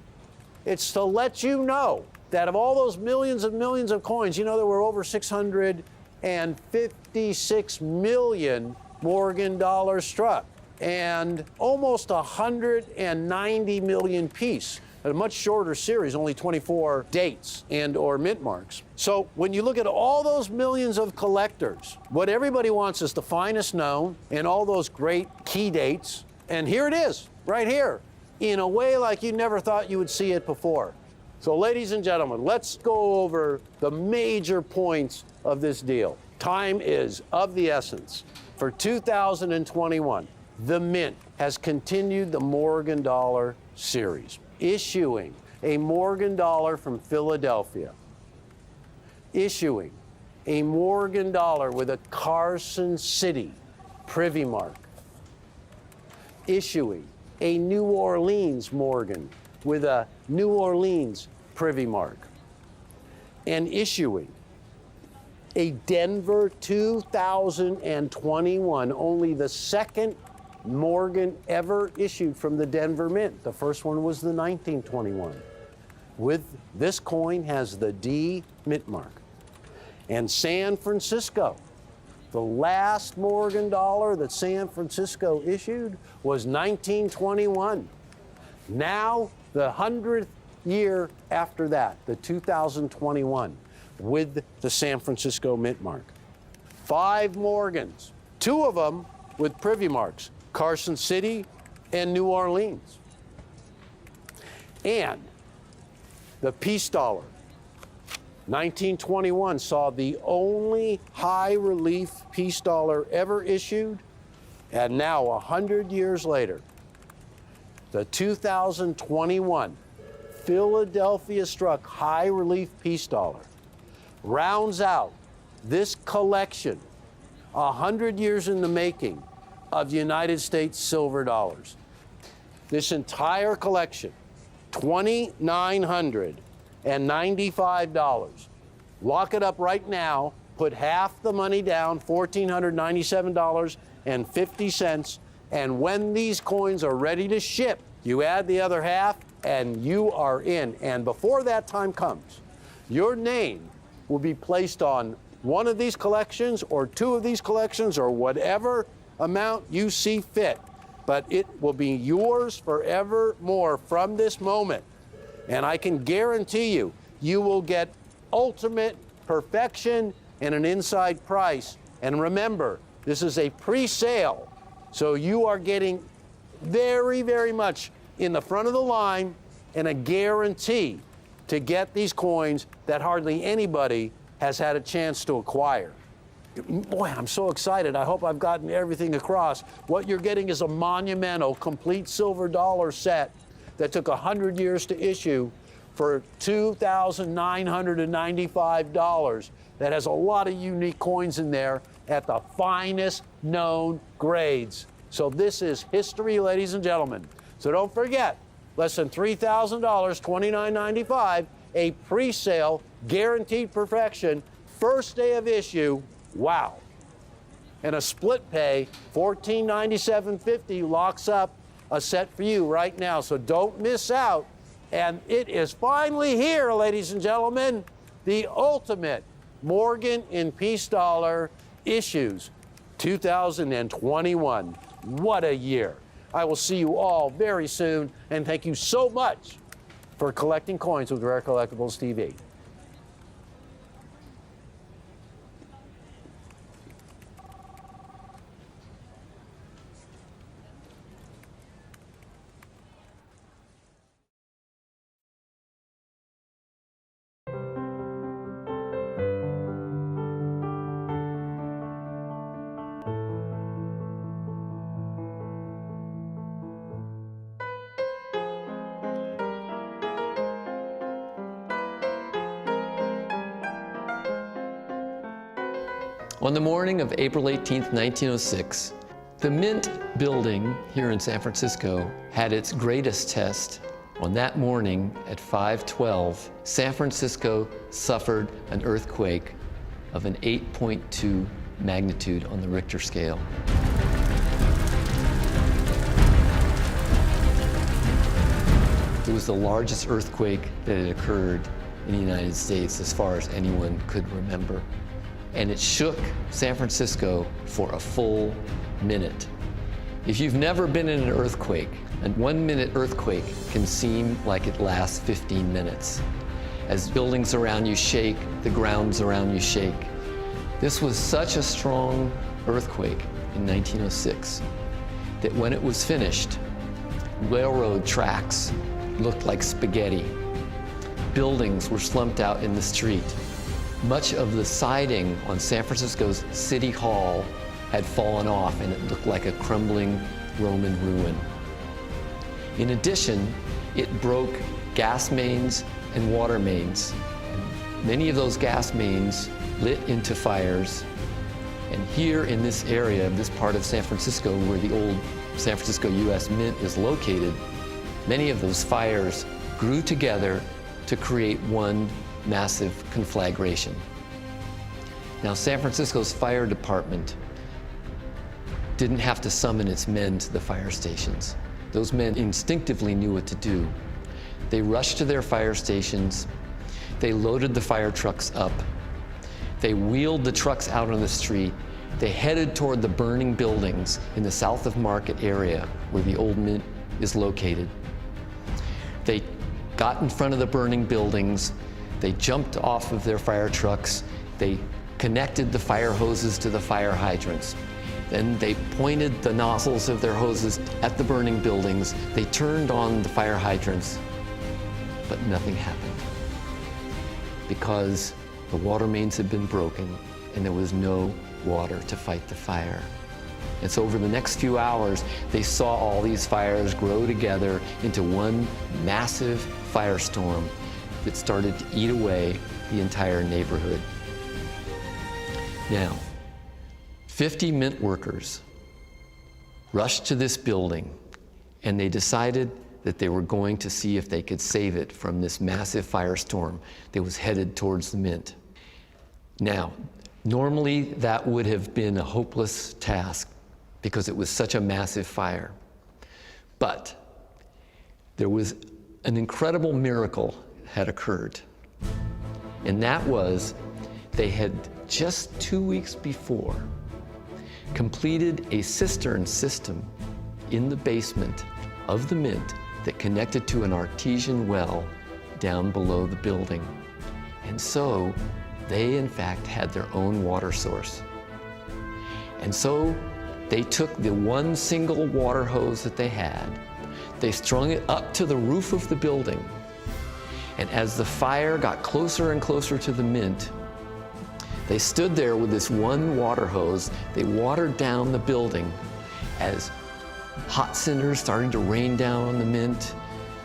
Speaker 7: It's to let you know that of all those millions and millions of coins, you know, there were over 656 million Morgan dollars struck, and almost 190 million piece, a much shorter series, only 24 dates and or mint marks. So when you look at all those millions of collectors, what everybody wants is the finest known and all those great key dates. And here it is, right here, in a way like you never thought you would see it before. So ladies and gentlemen, let's go over the major points of this deal. Time is of the essence. For 2021, the Mint has continued the Morgan dollar series, issuing a Morgan dollar from Philadelphia, issuing a Morgan dollar with a Carson City privy mark, issuing a New Orleans Morgan with a New Orleans privy mark, and issuing a Denver 2021, only the second Morgan ever issued from the Denver Mint. The first one was the 1921. With this coin has the D mint mark. And San Francisco, the last Morgan dollar that San Francisco issued was 1921. Now, the 100th year after that, the 2021, with the San Francisco mint mark. 5 Morgans, 2 of them with privy marks, Carson City and New Orleans. And the peace dollar, 1921, saw the only high relief peace dollar ever issued. And now, 100 years later, the 2021 Philadelphia struck high relief peace dollar rounds out this collection, 100 years in the making, of United States silver dollars. This entire collection, $2,995. Lock it up right now put half the money down, $1,497.50, and when these coins are ready to ship, you add the other half and you are in. And before that time comes, your name will be placed on one of these collections or two of these collections or whatever amount you see fit. But it will be yours forevermore from this moment. And I can guarantee you, you will get ultimate perfection and an inside price. And remember, this is a pre-sale, so you are getting very, very much in the front of the line and a guarantee to get these coins that hardly anybody has had a chance to acquire. Boy, I'm so excited. I hope I've gotten everything across. What you're getting is a monumental, complete silver dollar set that took 100 years to issue for $2,995. That has a lot of unique coins in there at the finest known grades. So this is history, ladies and gentlemen. So don't forget, less than $3,000, $29.95, a pre-sale, guaranteed perfection, first day of issue. Wow. And a split pay, $1497.50, locks up a set for you right now. So don't miss out. And it is finally here, ladies and gentlemen, the ultimate Morgan in Peace Dollar issues 2021. What a year. I will see you all very soon, and thank you so much for collecting coins with Rare Collectibles TV.
Speaker 8: On the morning of April 18, 1906, the Mint building here in San Francisco had its greatest test. On that morning at 5:12, San Francisco suffered an earthquake of an 8.2 magnitude on the Richter scale. It was the largest earthquake that had occurred in the United States as far as anyone could remember. And it shook San Francisco for a full minute. If you've never been in an earthquake, a 1-minute earthquake can seem like it lasts 15 minutes. As buildings around you shake, the grounds around you shake. This was such a strong earthquake in 1906 that when it was finished, railroad tracks looked like spaghetti. Buildings were slumped out in the street. Much of the siding on San Francisco's City Hall had fallen off and it looked like a crumbling Roman ruin. In addition, it broke gas mains and water mains. Many of those gas mains lit into fires. And here in this area, this part of San Francisco where the old San Francisco U.S. Mint is located, many of those fires grew together to create one massive conflagration. Now, San Francisco's fire department didn't have to summon its men to the fire stations. Those men instinctively knew what to do. They rushed to their fire stations. They loaded the fire trucks up. They wheeled the trucks out on the street. They headed toward the burning buildings in the South of Market area where the old Mint is located. They got in front of the burning buildings. They jumped off of their fire trucks. They connected the fire hoses to the fire hydrants. Then they pointed the nozzles of their hoses at the burning buildings. They turned on the fire hydrants, but nothing happened because the water mains had been broken and there was no water to fight the fire. And so over the next few hours, they saw all these fires grow together into one massive firestorm that started to eat away the entire neighborhood. Now, 50 Mint workers rushed to this building and they decided that they were going to see if they could save it from this massive firestorm that was headed towards the Mint. Now, Normally, that would have been a hopeless task because it was such a massive fire. But there was an incredible miracle had occurred. And that was they had just 2 weeks before completed a cistern system in the basement of the Mint that connected to an artesian well down below the building. And so they, in fact, had their own water source. And so they took the one single water hose that they had, they strung it up to the roof of the building, and as the fire got closer and closer to the Mint, they stood there with this one water hose. They watered down the building as hot cinders started to rain down on the Mint.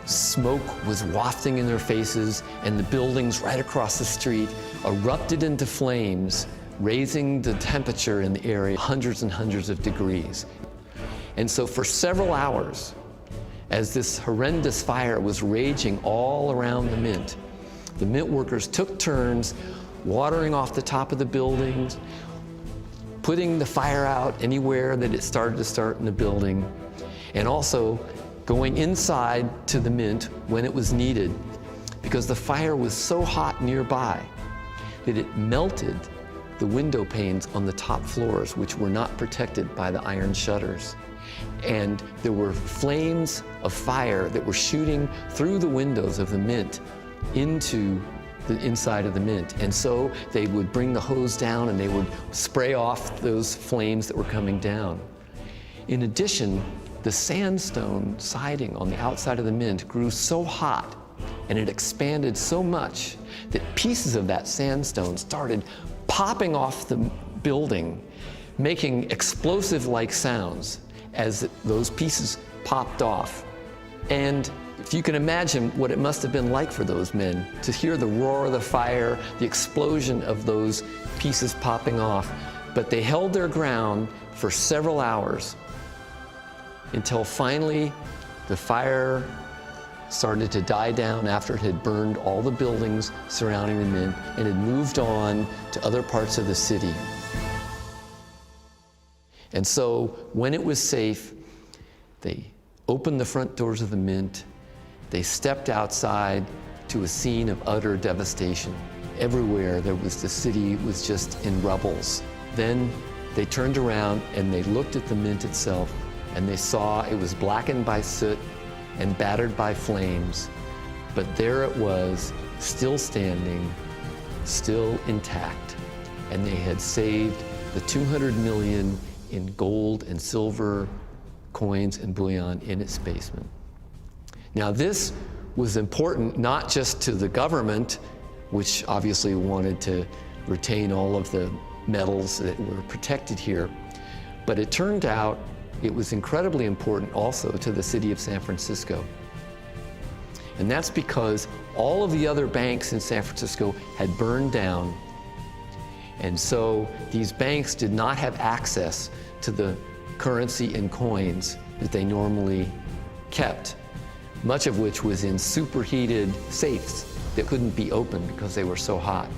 Speaker 8: Smoke was wafting in their faces, and the buildings right across the street erupted into flames, raising the temperature in the area hundreds and hundreds of degrees. And so for several hours, as this horrendous fire was raging all around the Mint workers took turns watering off the top of the buildings, putting the fire out anywhere that it started to start in the building, and also going inside to the Mint when it was needed, because the fire was so hot nearby that it melted the window panes on the top floors, which were not protected by the iron shutters. And there were flames of fire that were shooting through the windows of the Mint into the inside of the Mint. And so they would bring the hose down and they would spray off those flames that were coming down. In addition, the sandstone siding on the outside of the Mint grew so hot and it expanded so much that pieces of that sandstone started popping off the building, making explosive-like sounds as those pieces popped off. And if you can imagine what it must have been like for those men to hear the roar of the fire, the explosion of those pieces popping off. But they held their ground for several hours until finally the fire started to die down after it had burned all the buildings surrounding the Mint and had moved on to other parts of the city. And so when it was safe, they opened the front doors of the Mint. They stepped outside to a scene of utter devastation. Everywhere the city was just in rubbles. Then they turned around and they looked at the Mint itself, and they saw it was blackened by soot and battered by flames, but there it was, still standing, still intact, and they had saved the 200 million in gold and silver coins and bullion in its basement. Now this was important not just to the government, which obviously wanted to retain all of the metals that were protected here, but it turned out it was incredibly important also to the city of San Francisco. And that's because all of the other banks in San Francisco had burned down. And so these banks did not have access to the currency and coins that they normally kept, much of which was in superheated safes that couldn't be opened because they were so hot.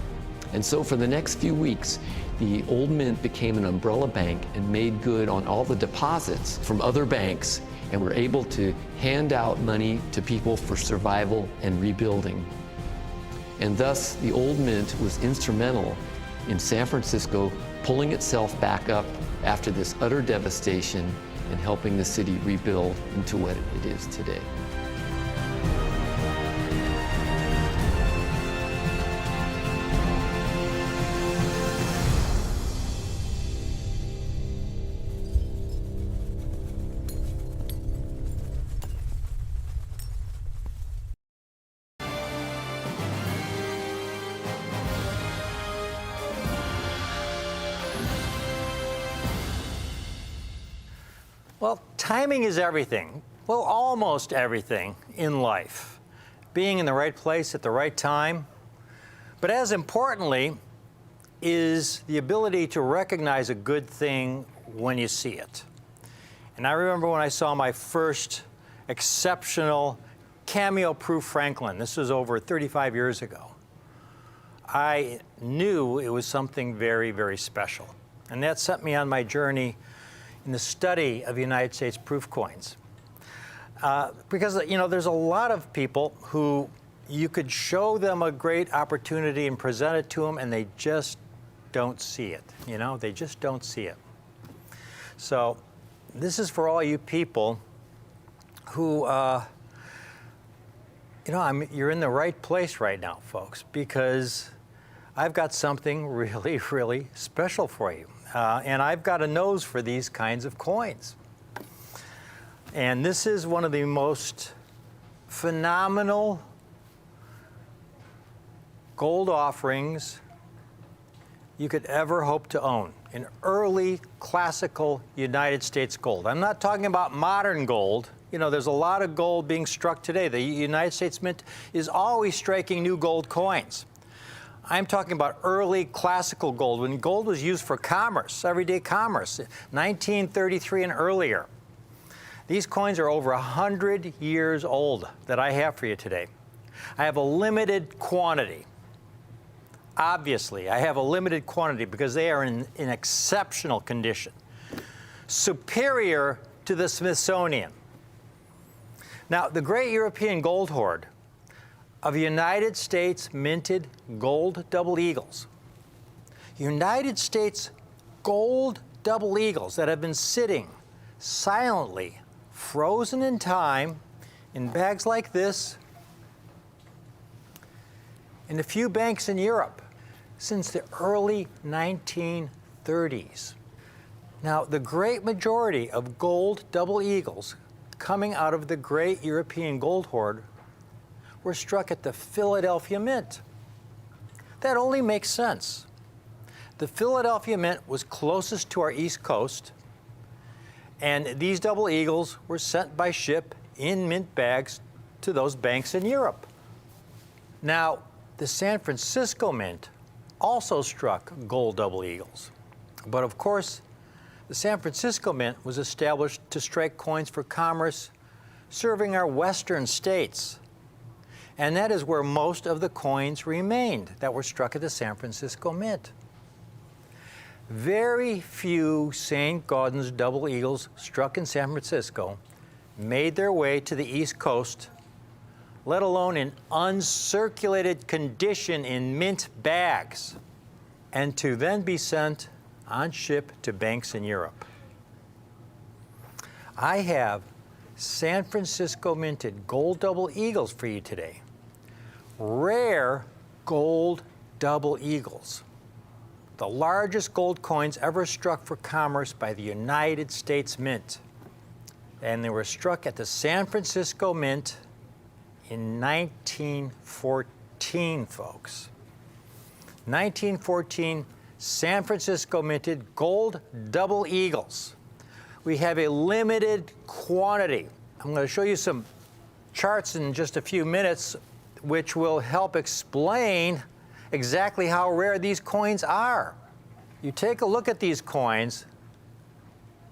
Speaker 8: And so for the next few weeks, the Old Mint became an umbrella bank and made good on all the deposits from other banks and were able to hand out money to people for survival and rebuilding. And thus, the Old Mint was instrumental in San Francisco pulling itself back up after this utter devastation and helping the city rebuild into what it is today.
Speaker 1: Well, timing is everything. Well, almost everything in life. Being in the right place at the right time. But as importantly is the ability to recognize a good thing when you see it. And I remember when I saw my first exceptional cameo-proof Franklin. This was over 35 years ago. I knew it was something very, very special. And that set me on my journey in the study of United States proof coins. Because, you know, there's a lot of people who you could show them a great opportunity and present it to them, and they just don't see it. You know, they just don't see it. So this is for all you people who, you know, you're in the right place right now, folks, because I've got something really, really special for you. And I've got a nose for these kinds of coins. And this is one of the most phenomenal gold offerings you could ever hope to own. An early classical United States gold. I'm not talking about modern gold. You know, there's a lot of gold being struck today. The United States Mint is always striking new gold coins. I'm talking about early classical gold, when gold was used for commerce, everyday commerce, 1933 and earlier. These coins are over 100 years old that I have for you today. I have a limited quantity. Obviously, I have a limited quantity because they are in exceptional condition, superior to the Smithsonian. Now, the great European gold hoard of United States minted gold double eagles, United States gold double eagles that have been sitting silently, frozen in time, in bags like this, in a few banks in Europe since the early 1930s. Now, the great majority of gold double eagles coming out of the great European gold hoard were struck at the Philadelphia Mint. That only makes sense. The Philadelphia Mint was closest to our East Coast, and these double eagles were sent by ship in mint bags to those banks in Europe. Now, the San Francisco Mint also struck gold double eagles. But of course, the San Francisco Mint was established to strike coins for commerce serving our western states. And that is where most of the coins remained that were struck at the San Francisco Mint. Very few St. Gaudens double eagles struck in San Francisco made their way to the East Coast, let alone in uncirculated condition in mint bags, and to then be sent on ship to banks in Europe. I have San Francisco minted gold double eagles for you today. Rare gold double eagles. The largest gold coins ever struck for commerce by the United States Mint. And they were struck at the San Francisco Mint in 1914, folks. 1914, San Francisco minted gold double eagles. We have a limited quantity. I'm going to show you some charts in just a few minutes, which will help explain exactly how rare these coins are. You take a look at these coins,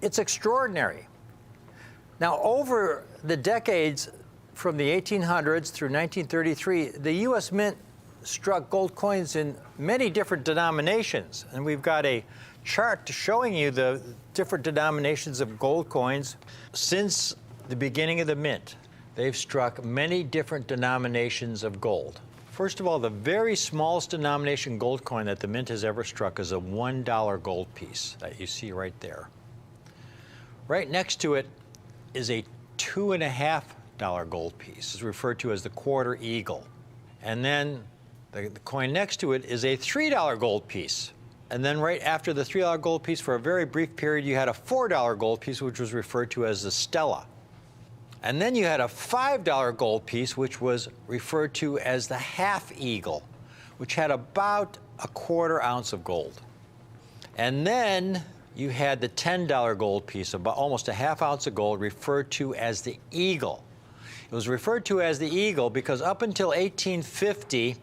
Speaker 1: it's extraordinary. Now, over the decades from the 1800s through 1933, the U.S. Mint struck gold coins in many different denominations. And we've got a chart showing you the different denominations of gold coins since the beginning of the mint. They've struck many different denominations of gold. First of all, the very smallest denomination gold coin that the Mint has ever struck is a $1 gold piece that you see right there. Right next to it is a $2.50 gold piece. It's referred to as the quarter eagle. And then the coin next to it is a $3 gold piece. And then right after the $3 gold piece, for a very brief period, you had a $4 gold piece, which was referred to as the Stella. And then you had a $5 gold piece, which was referred to as the half eagle, which had about a quarter ounce of gold. And then you had the $10 gold piece, about almost a half ounce of gold, referred to as the eagle. It was referred to as the eagle because up until 1850,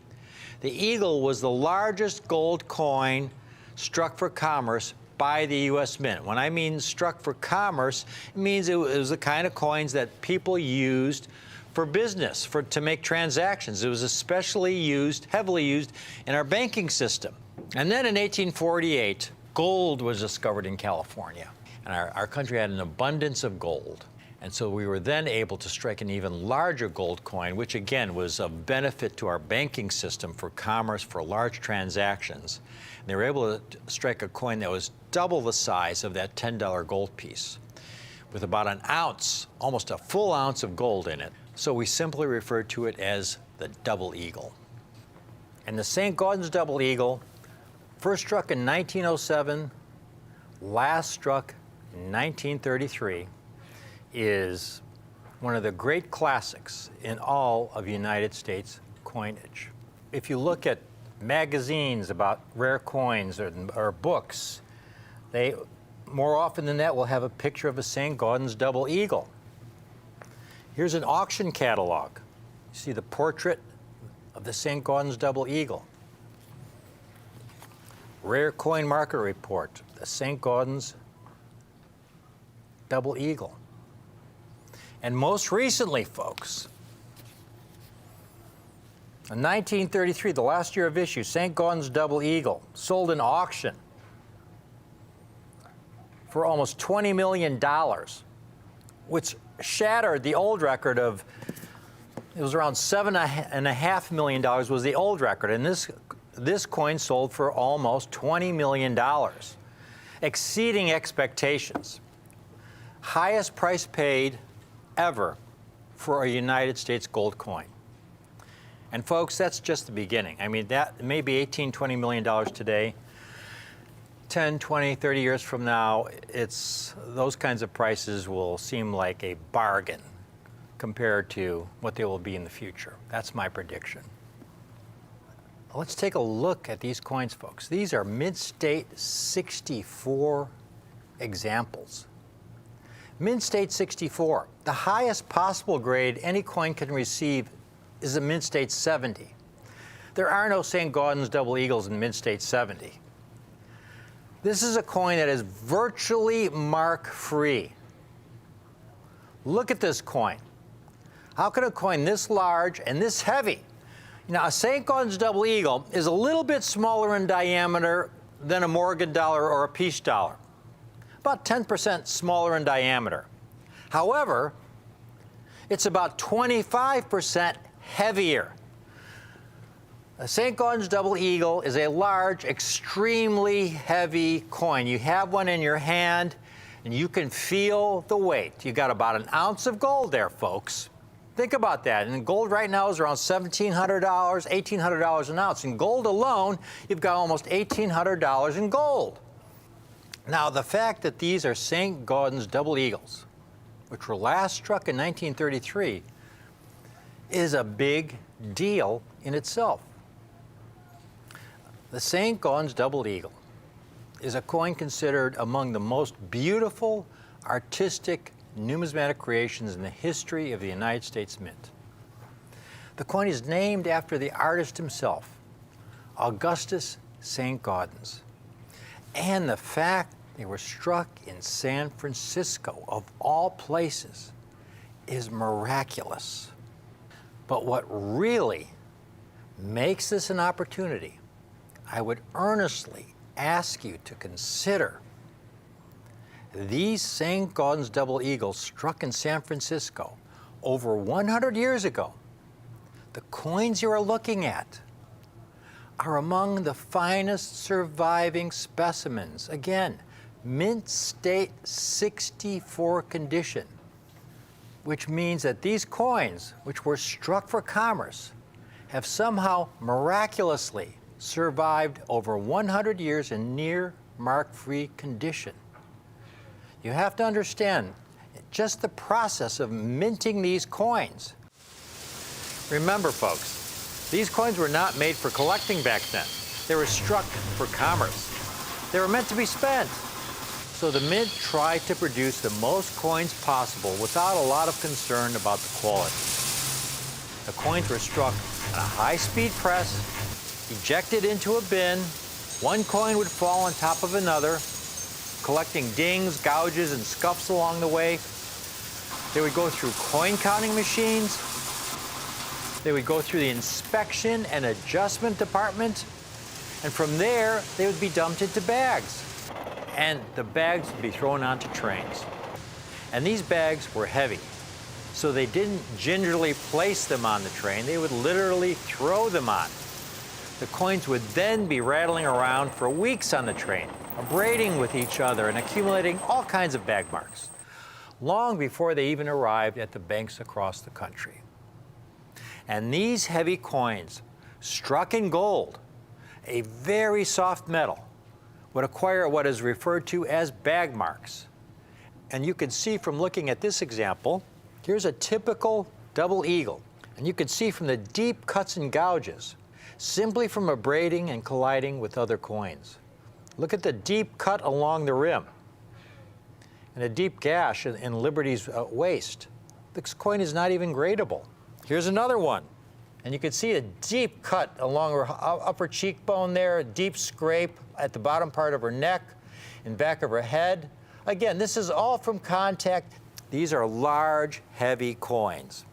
Speaker 1: the eagle was the largest gold coin struck for commerce by the U.S. Mint. When I mean struck for commerce, it means it was the kind of coins that people used for business, to make transactions. It was especially used, heavily used in our banking system. And then in 1848, gold was discovered in California. And our country had an abundance of gold. And so we were then able to strike an even larger gold coin, which again was of benefit to our banking system for commerce, for large transactions. And they were able to strike a coin that was double the size of that $10 gold piece, with about an ounce, almost a full ounce of gold in it. So we simply refer to it as the double eagle. And the St. Gaudens double eagle, first struck in 1907, last struck in 1933, is one of the great classics in all of United States coinage. If you look at magazines about rare coins or books, they more often than that will have a picture of a St. Gaudens double eagle. Here's an auction catalog. You see the portrait of the St. Gaudens double eagle. Rare coin market report, the St. Gaudens double eagle. And most recently, folks, in 1933, the last year of issue, St. Gaudens double eagle sold in auction for almost $20 million, which shattered the old record of, it was around $7.5 million was the old record. And this coin sold for almost $20 million, exceeding expectations. Highest price paid ever for a United States gold coin. And folks, that's just the beginning. I mean, that may be $18, $20 million today. 10, 20, 30 years from now, those kinds of prices will seem like a bargain compared to what they will be in the future. That's my prediction. Let's take a look at these coins, folks. These are Mint State 64 examples. Mint State 64, the highest possible grade any coin can receive is a Mint State 70. There are no St. Gaudens double eagles in Mint State 70. This is a coin that is virtually mark-free. Look at this coin. How can a coin this large and this heavy? Now, a St. Gaudens double eagle is a little bit smaller in diameter than a Morgan dollar or a Peace dollar, about 10% smaller in diameter. However, it's about 25% heavier. A St. Gaudens double eagle is a large, extremely heavy coin. You have one in your hand, and you can feel the weight. You got about an ounce of gold there, folks. Think about that. And gold right now is around $1,700, $1,800 an ounce. In gold alone, you've got almost $1,800 in gold. Now, the fact that these are St. Gaudens double eagles, which were last struck in 1933, is a big deal in itself. The St. Gaudens double eagle is a coin considered among the most beautiful, artistic, numismatic creations in the history of the United States Mint. The coin is named after the artist himself, Augustus St. Gaudens. And the fact they were struck in San Francisco, of all places, is miraculous. But what really makes this an opportunity, I would earnestly ask you to consider these St. Gaudens double eagles struck in San Francisco over 100 years ago. The coins you are looking at are among the finest surviving specimens. Again, Mint State 64 condition, which means that these coins, which were struck for commerce, have somehow miraculously survived over 100 years in near mark-free condition. You have to understand just the process of minting these coins. Remember, folks, these coins were not made for collecting back then. They were struck for commerce. They were meant to be spent. So the Mint tried to produce the most coins possible without a lot of concern about the quality. The coins were struck on a high-speed press, ejected into a bin. One coin would fall on top of another, collecting dings, gouges, and scuffs along the way. They would go through coin counting machines, They would go through the inspection and adjustment department, and from there, they would be dumped into bags. And the bags would be thrown onto trains. And these bags were heavy, so they didn't gingerly place them on the train. They would literally throw them on. The coins would then be rattling around for weeks on the train, abrading with each other and accumulating all kinds of bag marks, long before they even arrived at the banks across the country. And these heavy coins, struck in gold, a very soft metal, would acquire what is referred to as bag marks. And you can see from looking at this example, here's a typical double eagle. And you can see from the deep cuts and gouges, simply from abrading and colliding with other coins. Look at the deep cut along the rim and a deep gash in Liberty's waist. This coin is not even gradable. Here's another one. And you can see a deep cut along her upper cheekbone there, a deep scrape at the bottom part of her neck and back of her head. Again, this is all from contact. These are large, heavy coins.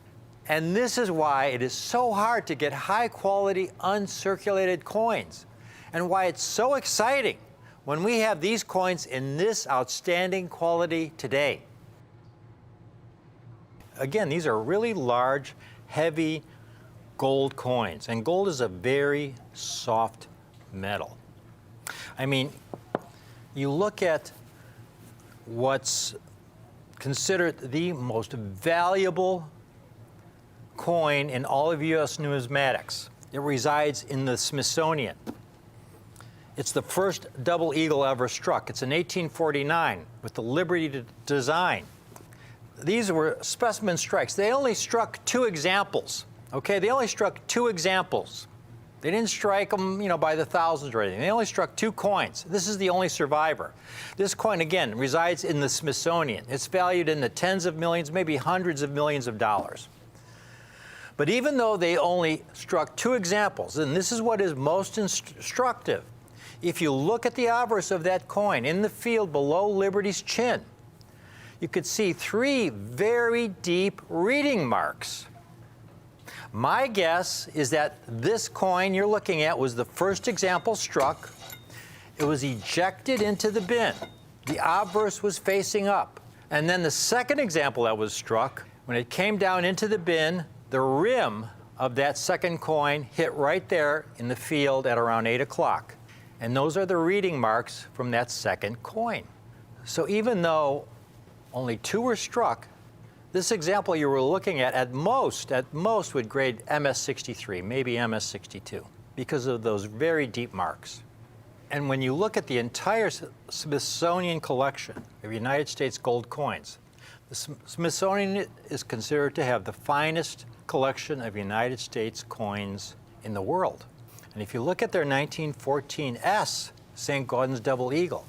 Speaker 1: And this is why it is so hard to get high-quality, uncirculated coins, and why it's so exciting when we have these coins in this outstanding quality today. Again, these are really large, heavy gold coins, and gold is a very soft metal. I mean, you look at what's considered the most valuable coin in all of U.S. numismatics. It resides in the Smithsonian. It's the first double eagle ever struck. It's in 1849 with the Liberty design. These were specimen strikes. They only struck 2 examples. Okay, they only struck 2 examples. They didn't strike them, by the thousands or anything. They only struck 2 coins. This is the only survivor. This coin, again, resides in the Smithsonian. It's valued in the tens of millions, maybe hundreds of millions of dollars. But even though they only struck 2 examples, and this is what is most instructive, if you look at the obverse of that coin in the field below Liberty's chin, you could see 3 very deep reading marks. My guess is that this coin you're looking at was the first example struck. It was ejected into the bin. The obverse was facing up. And then the second example that was struck, when it came down into the bin, the rim of that second coin hit right there in the field at around 8 o'clock. And those are the reading marks from that second coin. So even though only 2 were struck, this example you were looking at most would grade MS-63, maybe MS-62, because of those very deep marks. And when you look at the entire Smithsonian collection of United States gold coins, the Smithsonian is considered to have the finest collection of United States coins in the world. And if you look at their 1914 St. Gaudens Double Eagle,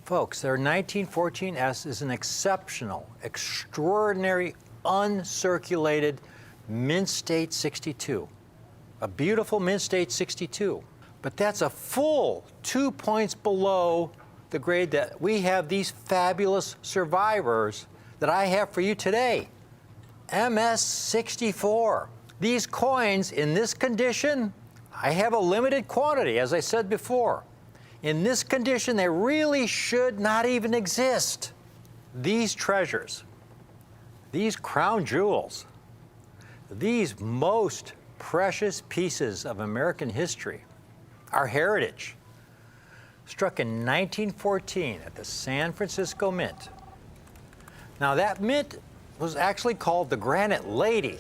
Speaker 1: folks, their 1914 is an exceptional, extraordinary, uncirculated Mint State 62. A beautiful Mint State 62. But that's a full 2 points below the grade that we have these fabulous survivors that I have for you today. MS-64. These coins in this condition, I have a limited quantity, as I said before. In this condition, they really should not even exist. These treasures, these crown jewels, these most precious pieces of American history, our heritage, struck in 1914 at the San Francisco Mint. Now that mint was actually called the Granite Lady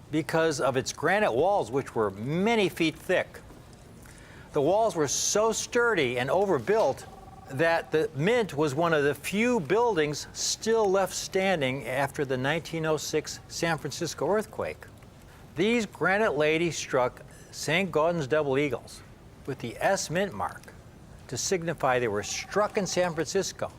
Speaker 1: because of its granite walls, which were many feet thick. The walls were so sturdy and overbuilt that the Mint was one of the few buildings still left standing after the 1906 San Francisco earthquake. These Granite Ladies struck St. Gaudens Double Eagles with the S Mint mark to signify they were struck in San Francisco.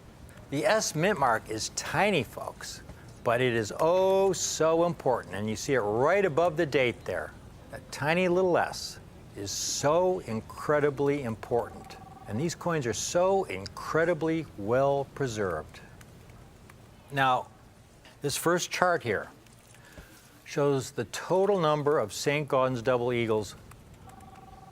Speaker 1: The S Mint mark is tiny, folks, but it is oh so important, and you see it right above the date there. That tiny little S is so incredibly important, and these coins are so incredibly well preserved. Now, this first chart here shows the total number of St. Gaudens double eagles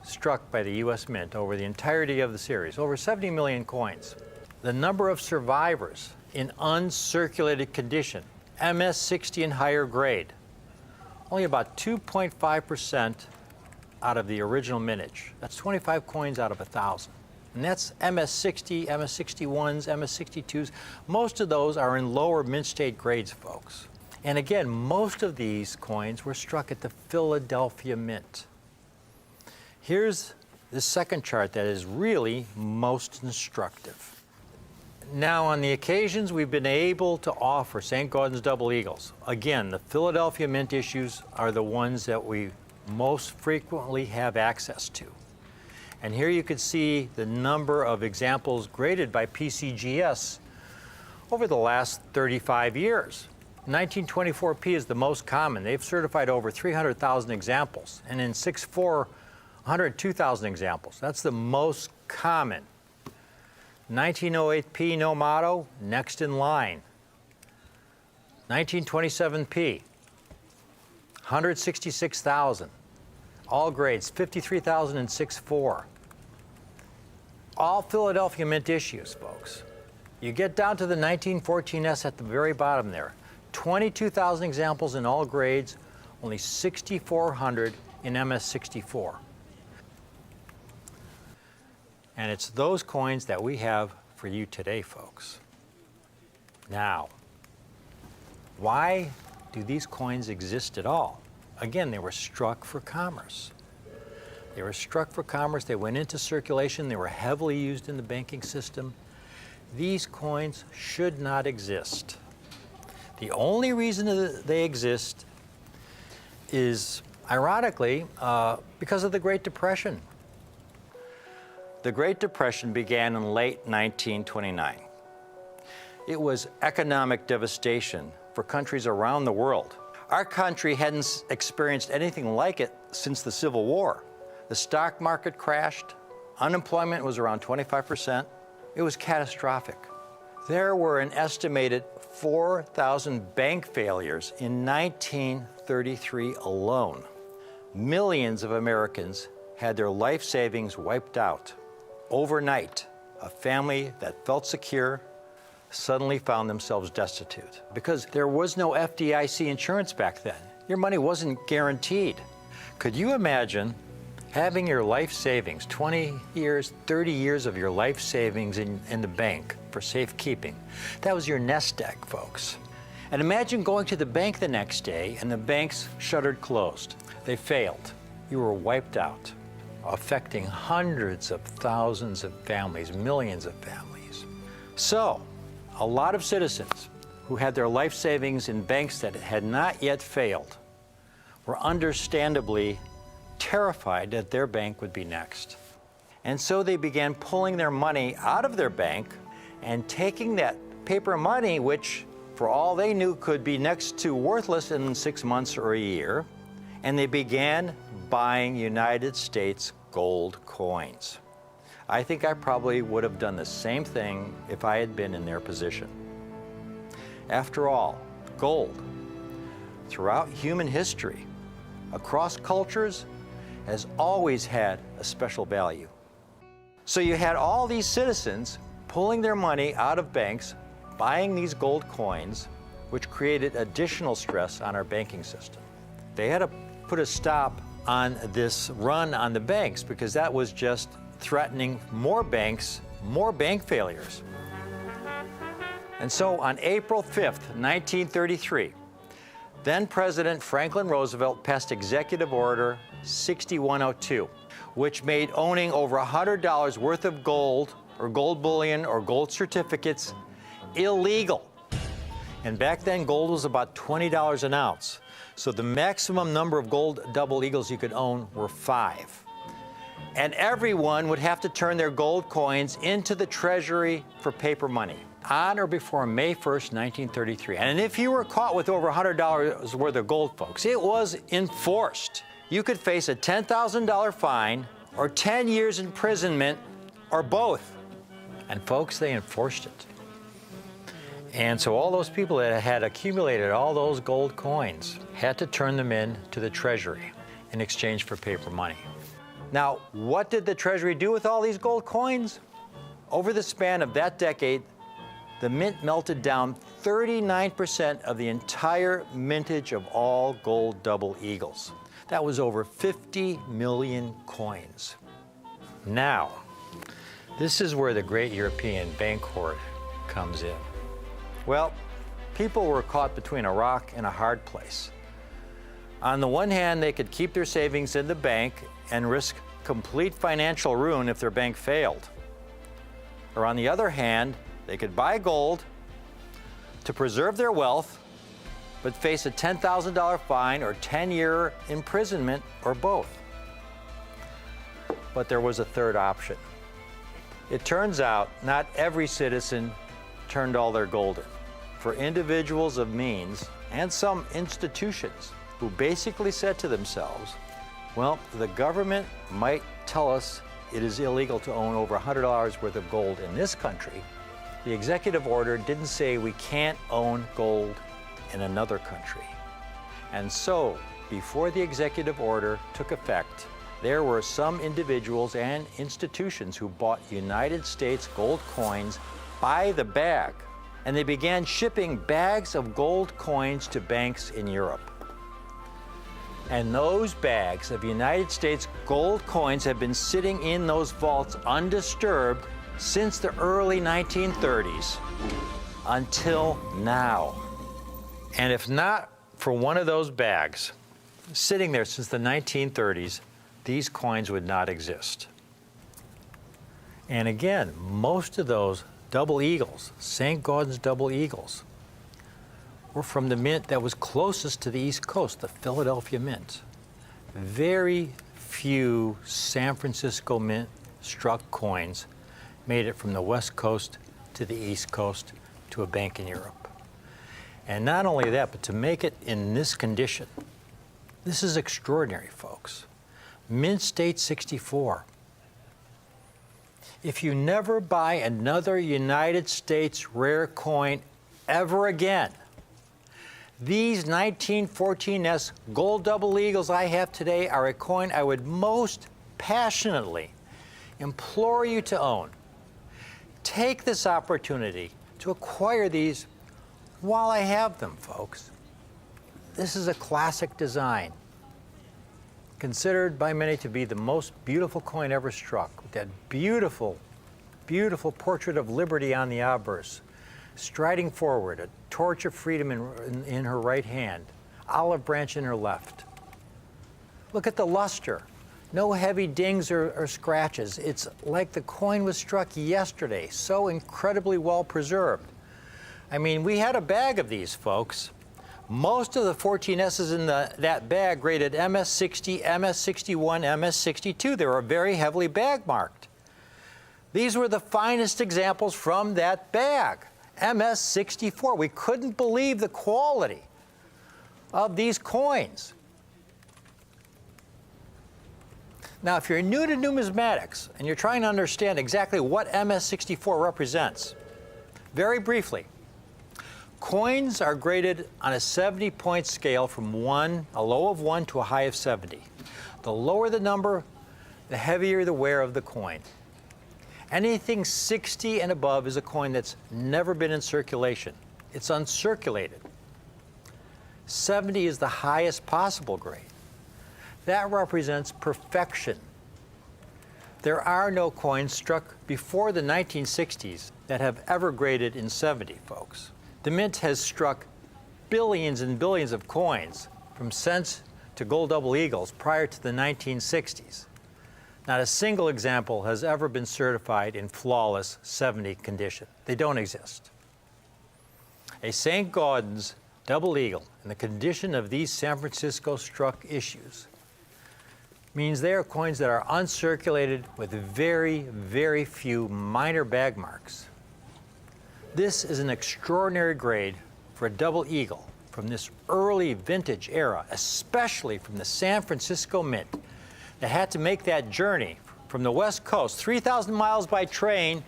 Speaker 1: struck by the U.S. Mint over the entirety of the series, over 70 million coins. The number of survivors in uncirculated condition, MS-60 and higher grade, only about 2.5% out of the original mintage. That's 25 coins out of 1,000. And that's MS-60, MS-61s, MS-62s. Most of those are in lower mint state grades, folks. And again, most of these coins were struck at the Philadelphia Mint. Here's the second chart that is really most instructive. Now, on the occasions we've been able to offer St. Gaudens double eagles, again, the Philadelphia Mint issues are the ones that we most frequently have access to. And here you can see the number of examples graded by PCGS over the last 35 years. 1924P is the most common. They've certified over 300,000 examples, and in 6.4, 102,000 examples. That's the most common. 1908P, no motto, next in line. 1927P, 166,000. All grades, 53,000 in 6.4. All Philadelphia Mint issues, folks. You get down to the 1914S at the very bottom there. 22,000 examples in all grades, only 6,400 in MS-64. And it's those coins that we have for you today, folks. Now, why do these coins exist at all? Again, they were struck for commerce. They were struck for commerce. They went into circulation. They were heavily used in the banking system. These coins should not exist. The only reason that they exist is, ironically, because of the Great Depression. The Great Depression began in late 1929. It was economic devastation for countries around the world. Our country hadn't experienced anything like it since the Civil War. The stock market crashed. Unemployment was around 25%. It was catastrophic. There were an estimated 4,000 bank failures in 1933 alone. Millions of Americans had their life savings wiped out. Overnight, a family that felt secure suddenly found themselves destitute because there was no FDIC insurance back then. Your money wasn't guaranteed. Could you imagine having your life savings, 20 years, 30 years of your life savings in the bank for safekeeping? That was your nest egg, folks. And imagine going to the bank the next day and the banks shuttered closed. They failed. You were wiped out, affecting hundreds of thousands of families, millions of families. So, a lot of citizens who had their life savings in banks that had not yet failed were understandably terrified that their bank would be next. And so they began pulling their money out of their bank and taking that paper money, which for all they knew could be next to worthless in 6 months or a year, and they began buying United States gold coins. I think I probably would have done the same thing if I had been in their position. After all, gold, throughout human history, across cultures, has always had a special value. So you had all these citizens pulling their money out of banks, buying these gold coins, which created additional stress on our banking system. They had to put a stop on this run on the banks because that was just threatening more banks, more bank failures. And so on April 5th, 1933, then President Franklin Roosevelt passed Executive Order 6102, which made owning over $100 worth of gold or gold bullion or gold certificates illegal. And back then, gold was about $20 an ounce. So the maximum number of gold double eagles you could own were 5. And everyone would have to turn their gold coins into the Treasury for paper money on or before May 1st, 1933. And if you were caught with over $100 worth of gold, folks, it was enforced. You could face a $10,000 fine or 10 years imprisonment or both. And folks, they enforced it. And so all those people that had accumulated all those gold coins had to turn them in to the Treasury in exchange for paper money. Now, what did the Treasury do with all these gold coins? Over the span of that decade, the mint melted down 39% of the entire mintage of all gold double eagles. That was over 50 million coins. Now, this is where the great European bank hoard comes in. Well, people were caught between a rock and a hard place. On the one hand, they could keep their savings in the bank and risk complete financial ruin if their bank failed. Or on the other hand, they could buy gold to preserve their wealth, but face a $10,000 fine or 10-year imprisonment or both. But there was a third option. It turns out not every citizen turned all their gold in. For individuals of means and some institutions who basically said to themselves, well, the government might tell us it is illegal to own over $100 worth of gold in this country. The executive order didn't say we can't own gold in another country. And so, before the executive order took effect, there were some individuals and institutions who bought United States gold coins by the bag, and they began shipping bags of gold coins to banks in Europe. And those bags of United States gold coins have been sitting in those vaults undisturbed since the early 1930s until now. And if not for one of those bags sitting there since the 1930s, these coins would not exist. And again, most of those double eagles, St. Gaudens double eagles, were from the mint that was closest to the East Coast, the Philadelphia Mint. Very few San Francisco Mint struck coins made it from the West Coast to the East Coast to a bank in Europe. And not only that, but to make it in this condition, this is extraordinary, folks. Mint State 64. If you never buy another United States rare coin ever again, these 1914S gold double eagles I have today are a coin I would most passionately implore you to own. Take this opportunity to acquire these while I have them, folks. This is a classic design, considered by many to be the most beautiful coin ever struck, with that beautiful, beautiful portrait of liberty on the obverse, striding forward, a torch of freedom in her right hand, olive branch in her left. Look at the luster. No heavy dings or scratches. It's like the coin was struck yesterday, so incredibly well preserved. I mean, we had a bag of these, folks. Most of the 14S's in that bag rated MS60, MS61, MS62. They were very heavily bag marked. These were the finest examples from that bag, MS64. We couldn't believe the quality of these coins. Now, if you're new to numismatics and you're trying to understand exactly what MS64 represents, very briefly, coins are graded on a 70-point scale from a low of 1 to a high of 70. The lower the number, the heavier the wear of the coin. Anything 60 and above is a coin that's never been in circulation. It's uncirculated. 70 is the highest possible grade. That represents perfection. There are no coins struck before the 1960s that have ever graded in 70, folks. The Mint has struck billions and billions of coins, from cents to gold double eagles, prior to the 1960s. Not a single example has ever been certified in flawless 70 condition. They don't exist. A St. Gaudens double eagle in the condition of these San Francisco struck issues means they are coins that are uncirculated with very, very few minor bag marks. This is an extraordinary grade for a double eagle from this early vintage era, especially from the San Francisco Mint, that had to make that journey from the West Coast, 3,000 miles by train,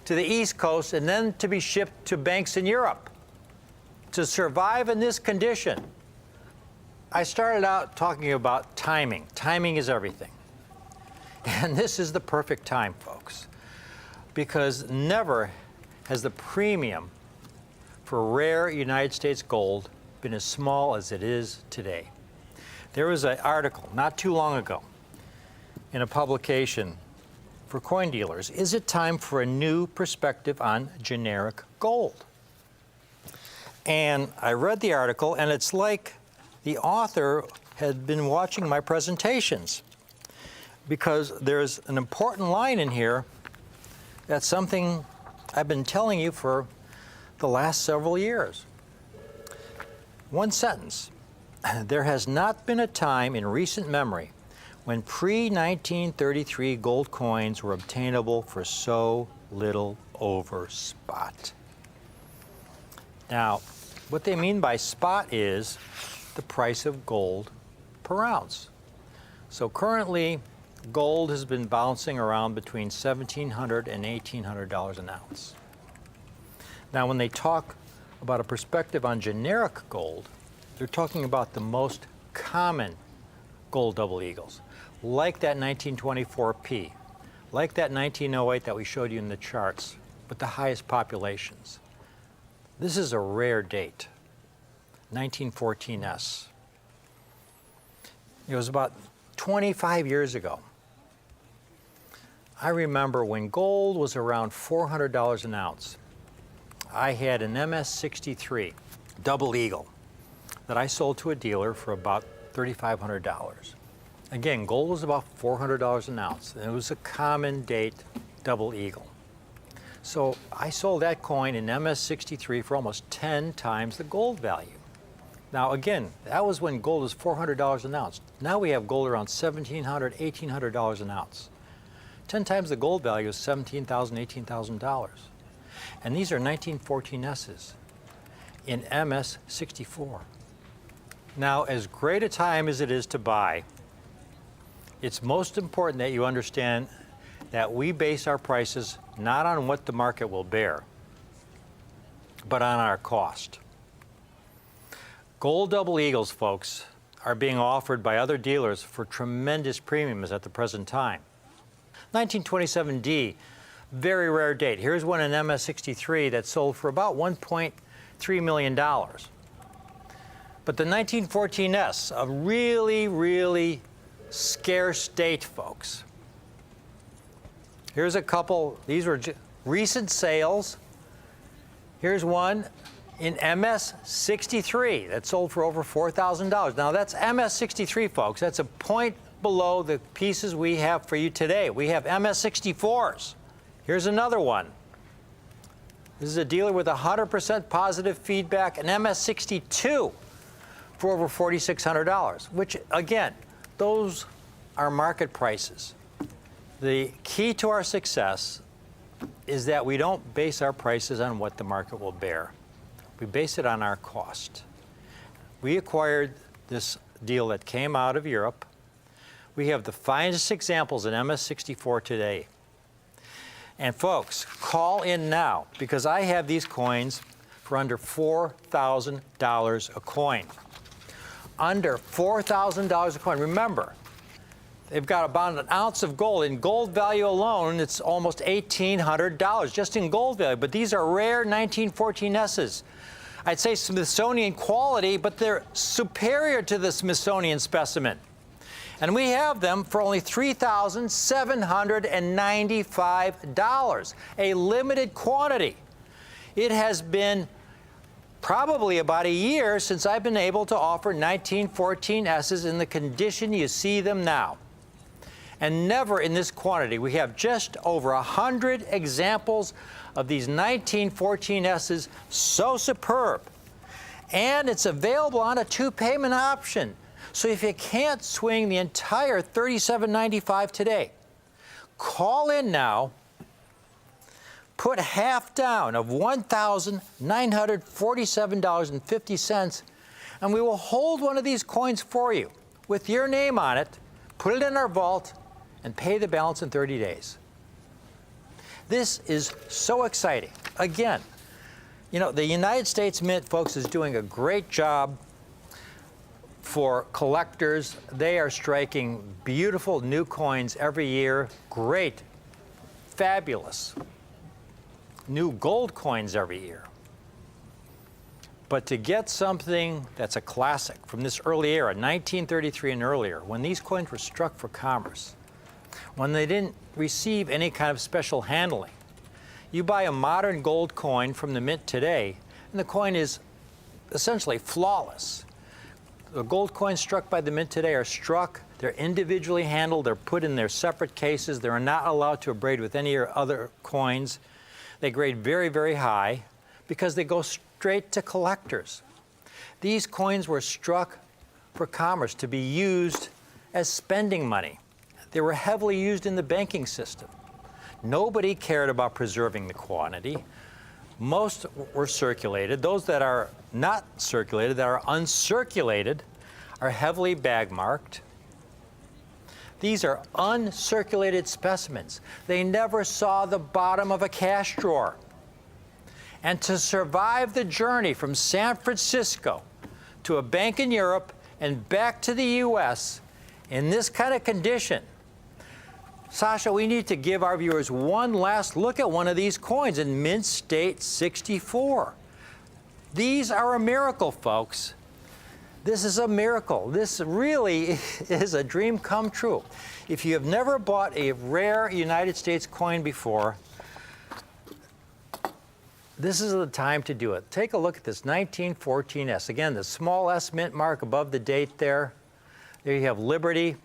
Speaker 1: to the East Coast, and then to be shipped to banks in Europe. To survive in this condition I started out talking about timing. Timing is everything. And this is the perfect time, folks, because never has the premium for rare United States gold been as small as it is today. There was an article not too long ago in a publication for coin dealers. Is it time for a new perspective on generic gold? And I read the article, and it's like the author had been watching my presentations, because there's an important line in here that's something I've been telling you for the last several years. One sentence. There has not been a time in recent memory when pre-1933 gold coins were obtainable for so little over spot. Now, what they mean by spot is the price of gold per ounce. So currently, gold has been bouncing around between $1,700 and $1,800 an ounce. Now, when they talk about a perspective on generic gold, they're talking about the most common gold double eagles, like that 1924P, like that 1908 that we showed you in the charts, with the highest populations. This is a rare date, 1914S. It was about 25 years ago. I remember when gold was around $400 an ounce, I had an MS-63 double eagle that I sold to a dealer for about $3,500. Again, gold was about $400 an ounce, and it was a common date double eagle. So I sold that coin in MS-63 for almost 10 times the gold value. Now again, that was when gold was $400 an ounce. Now we have gold around $1,700, $1,800 an ounce. 10 times the gold value is $17,000, $18,000. And these are 1914S's in MS-64. Now, as great a time as it is to buy, it's most important that you understand that we base our prices not on what the market will bear, but on our cost. Gold double eagles, folks, are being offered by other dealers for tremendous premiums at the present time. 1927D, very rare date. Here's one in MS-63 that sold for about $1.3 million. But the 1914S, a really, really scarce date, folks. Here's a couple. These were recent sales. Here's one in MS-63 that sold for over $4,000. Now that's MS-63, folks. That's a point below the pieces we have for you today. We have MS-64s. Here's another one. This is a dealer with 100% positive feedback, an MS-62 for over $4,600, which again, those are market prices. The key to our success is that we don't base our prices on what the market will bear. We base it on our cost. We acquired this deal that came out of Europe. We have the finest examples in MS-64 today. And folks, call in now, because I have these coins for under $4,000 a coin. Under $4,000 a coin. Remember, they've got about an ounce of gold. In gold value alone, it's almost $1,800 just in gold value. But these are rare 1914S's. I'd say Smithsonian quality, but they're superior to the Smithsonian specimen. And we have them for only $3,795, a limited quantity. It has been probably about a year since I've been able to offer 1914S's in the condition you see them now. And never in this quantity. We have just over 100 examples of these 1914S's, so superb. And it's available on a 2-payment option. So if you can't swing the entire $37.95 today, call in now, put half down of $1,947.50, and we will hold one of these coins for you with your name on it, put it in our vault, and pay the balance in 30 days. This is so exciting. Again, you know, the United States Mint, folks, is doing a great job For collectors, they are striking beautiful new coins every year, great, fabulous new gold coins every year. But to get something that's a classic from this early era, 1933 and earlier, when these coins were struck for commerce, when they didn't receive any kind of special handling, you buy a modern gold coin from the mint today, and the coin is essentially flawless. The gold coins struck by the mint today are struck, they're individually handled, they're put in their separate cases, they're not allowed to abrade with any other coins. They grade very, very high because they go straight to collectors. These coins were struck for commerce to be used as spending money. They were heavily used in the banking system. Nobody cared about preserving the quantity. Most were circulated. Those that are not circulated, that are uncirculated, are heavily bag marked. These are uncirculated specimens. They never saw the bottom of a cash drawer. And to survive the journey from San Francisco to a bank in Europe and back to the US in this kind of condition, Sasha, we need to give our viewers one last look at one of these coins in Mint State 64. These are a miracle, folks. This is a miracle. This really is a dream come true. If you have never bought a rare United States coin before, this is the time to do it. Take a look at this 1914S. Again, the small S mint mark above the date there. There you have Liberty.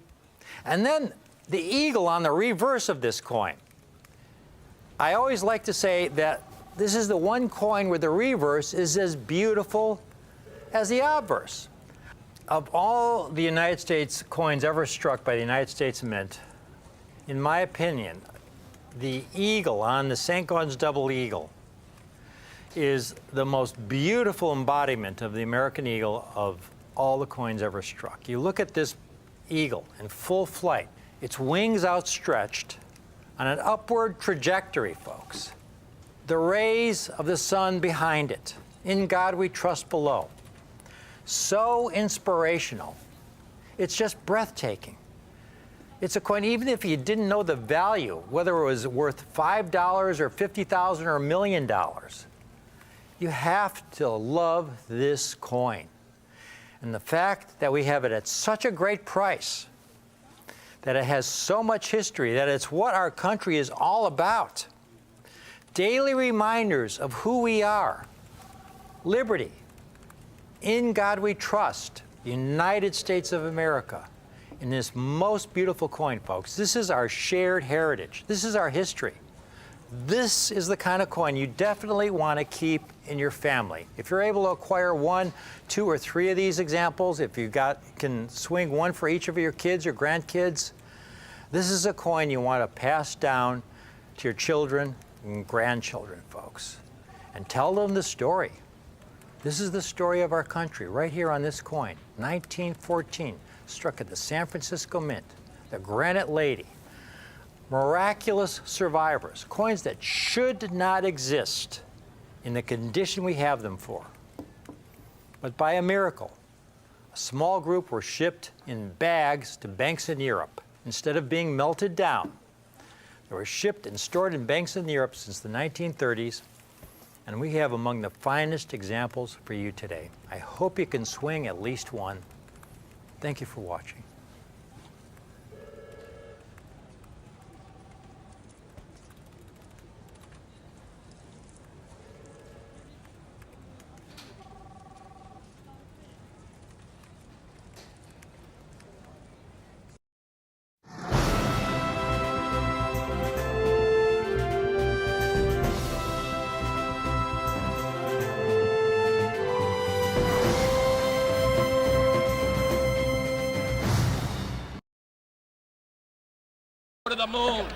Speaker 1: And then the eagle on the reverse of this coin. I always like to say that this is the one coin where the reverse is as beautiful as the obverse. Of all the United States coins ever struck by the United States Mint, in my opinion, the eagle on the St. Gaudens double eagle is the most beautiful embodiment of the American eagle of all the coins ever struck. You look at this eagle in full flight, its wings outstretched on an upward trajectory, folks. The rays of the sun behind it. In God we trust below. So inspirational. It's just breathtaking. It's a coin, even if you didn't know the value, whether it was worth $5 or $50,000 or $1 million, you have to love this coin. And the fact that we have it at such a great price, that it has so much history, that it's what our country is all about. Daily reminders of who we are. Liberty. In God we trust. United States of America. In this most beautiful coin, folks. This is our shared heritage. This is our history. This is the kind of coin you definitely want to keep in your family. If you're able to acquire 1, 2, or 3 of these examples, if you can swing one for each of your kids or grandkids, this is a coin you want to pass down to your children and grandchildren, folks, and tell them the story. This is the story of our country right here on this coin, 1914, struck at the San Francisco Mint, the Granite Lady. Miraculous survivors, coins that should not exist in the condition we have them for. But by a miracle, a small group were shipped in bags to banks in Europe. Instead of being melted down, they were shipped and stored in banks in Europe since the 1930s, and we have among the finest examples for you today. I hope you can swing at least one. Thank you for watching.
Speaker 9: To the moon.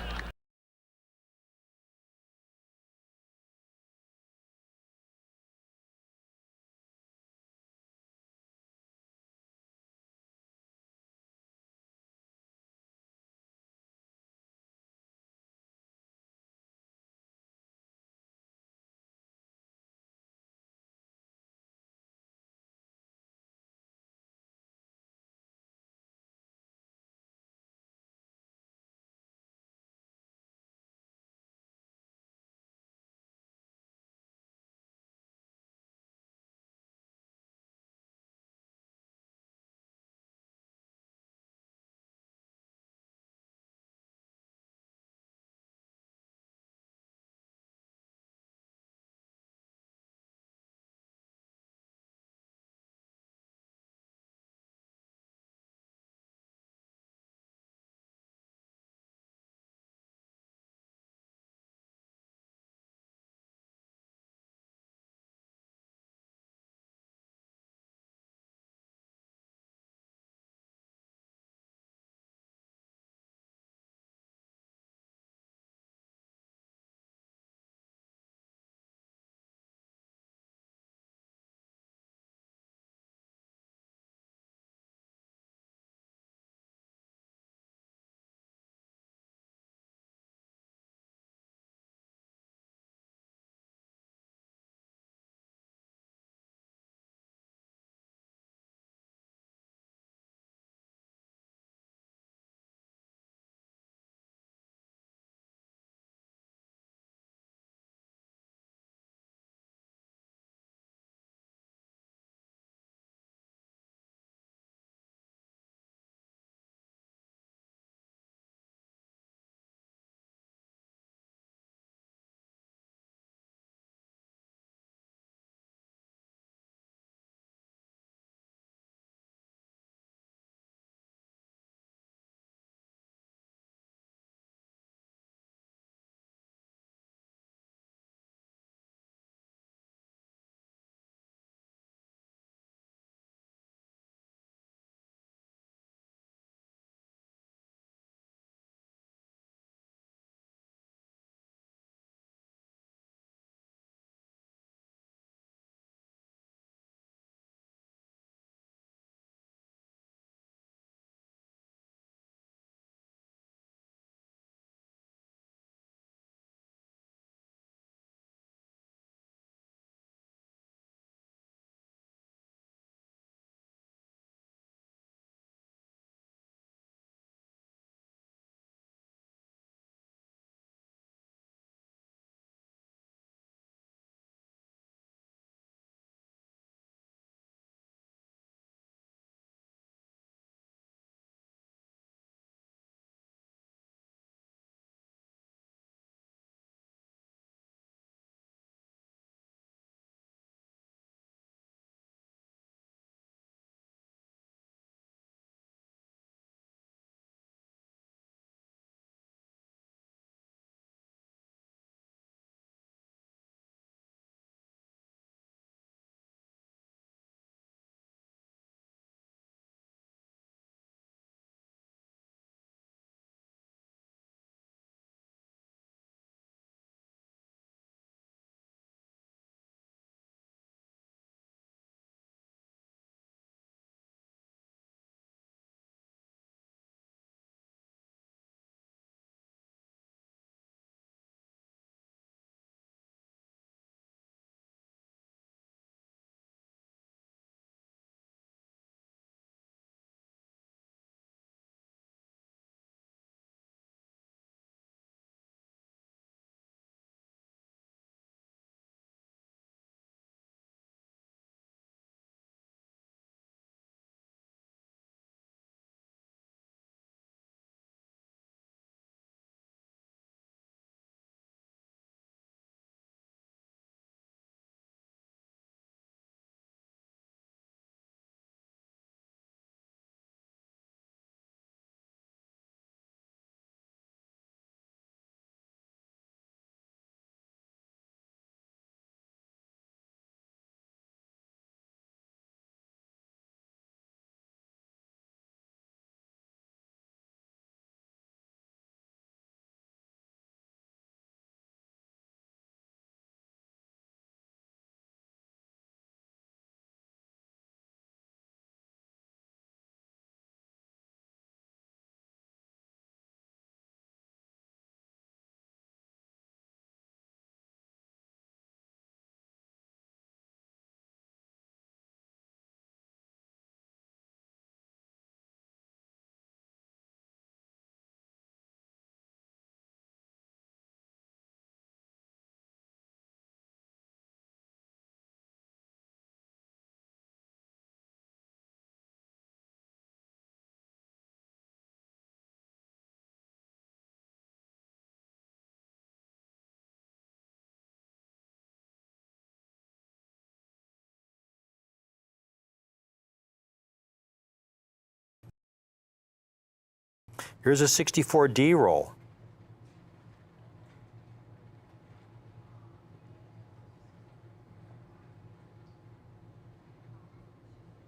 Speaker 1: Here's a 64D roll.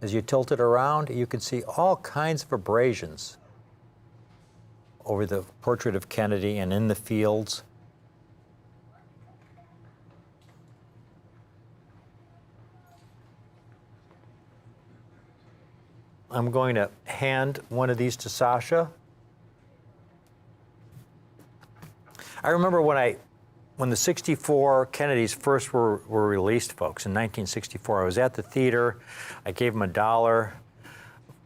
Speaker 1: As you tilt it around, you can see all kinds of abrasions over the portrait of Kennedy and in the fields. I'm going to hand one of these to Sasha. I remember when the 64 Kennedys first were released, folks, in 1964. I was at the theater. I gave them $1,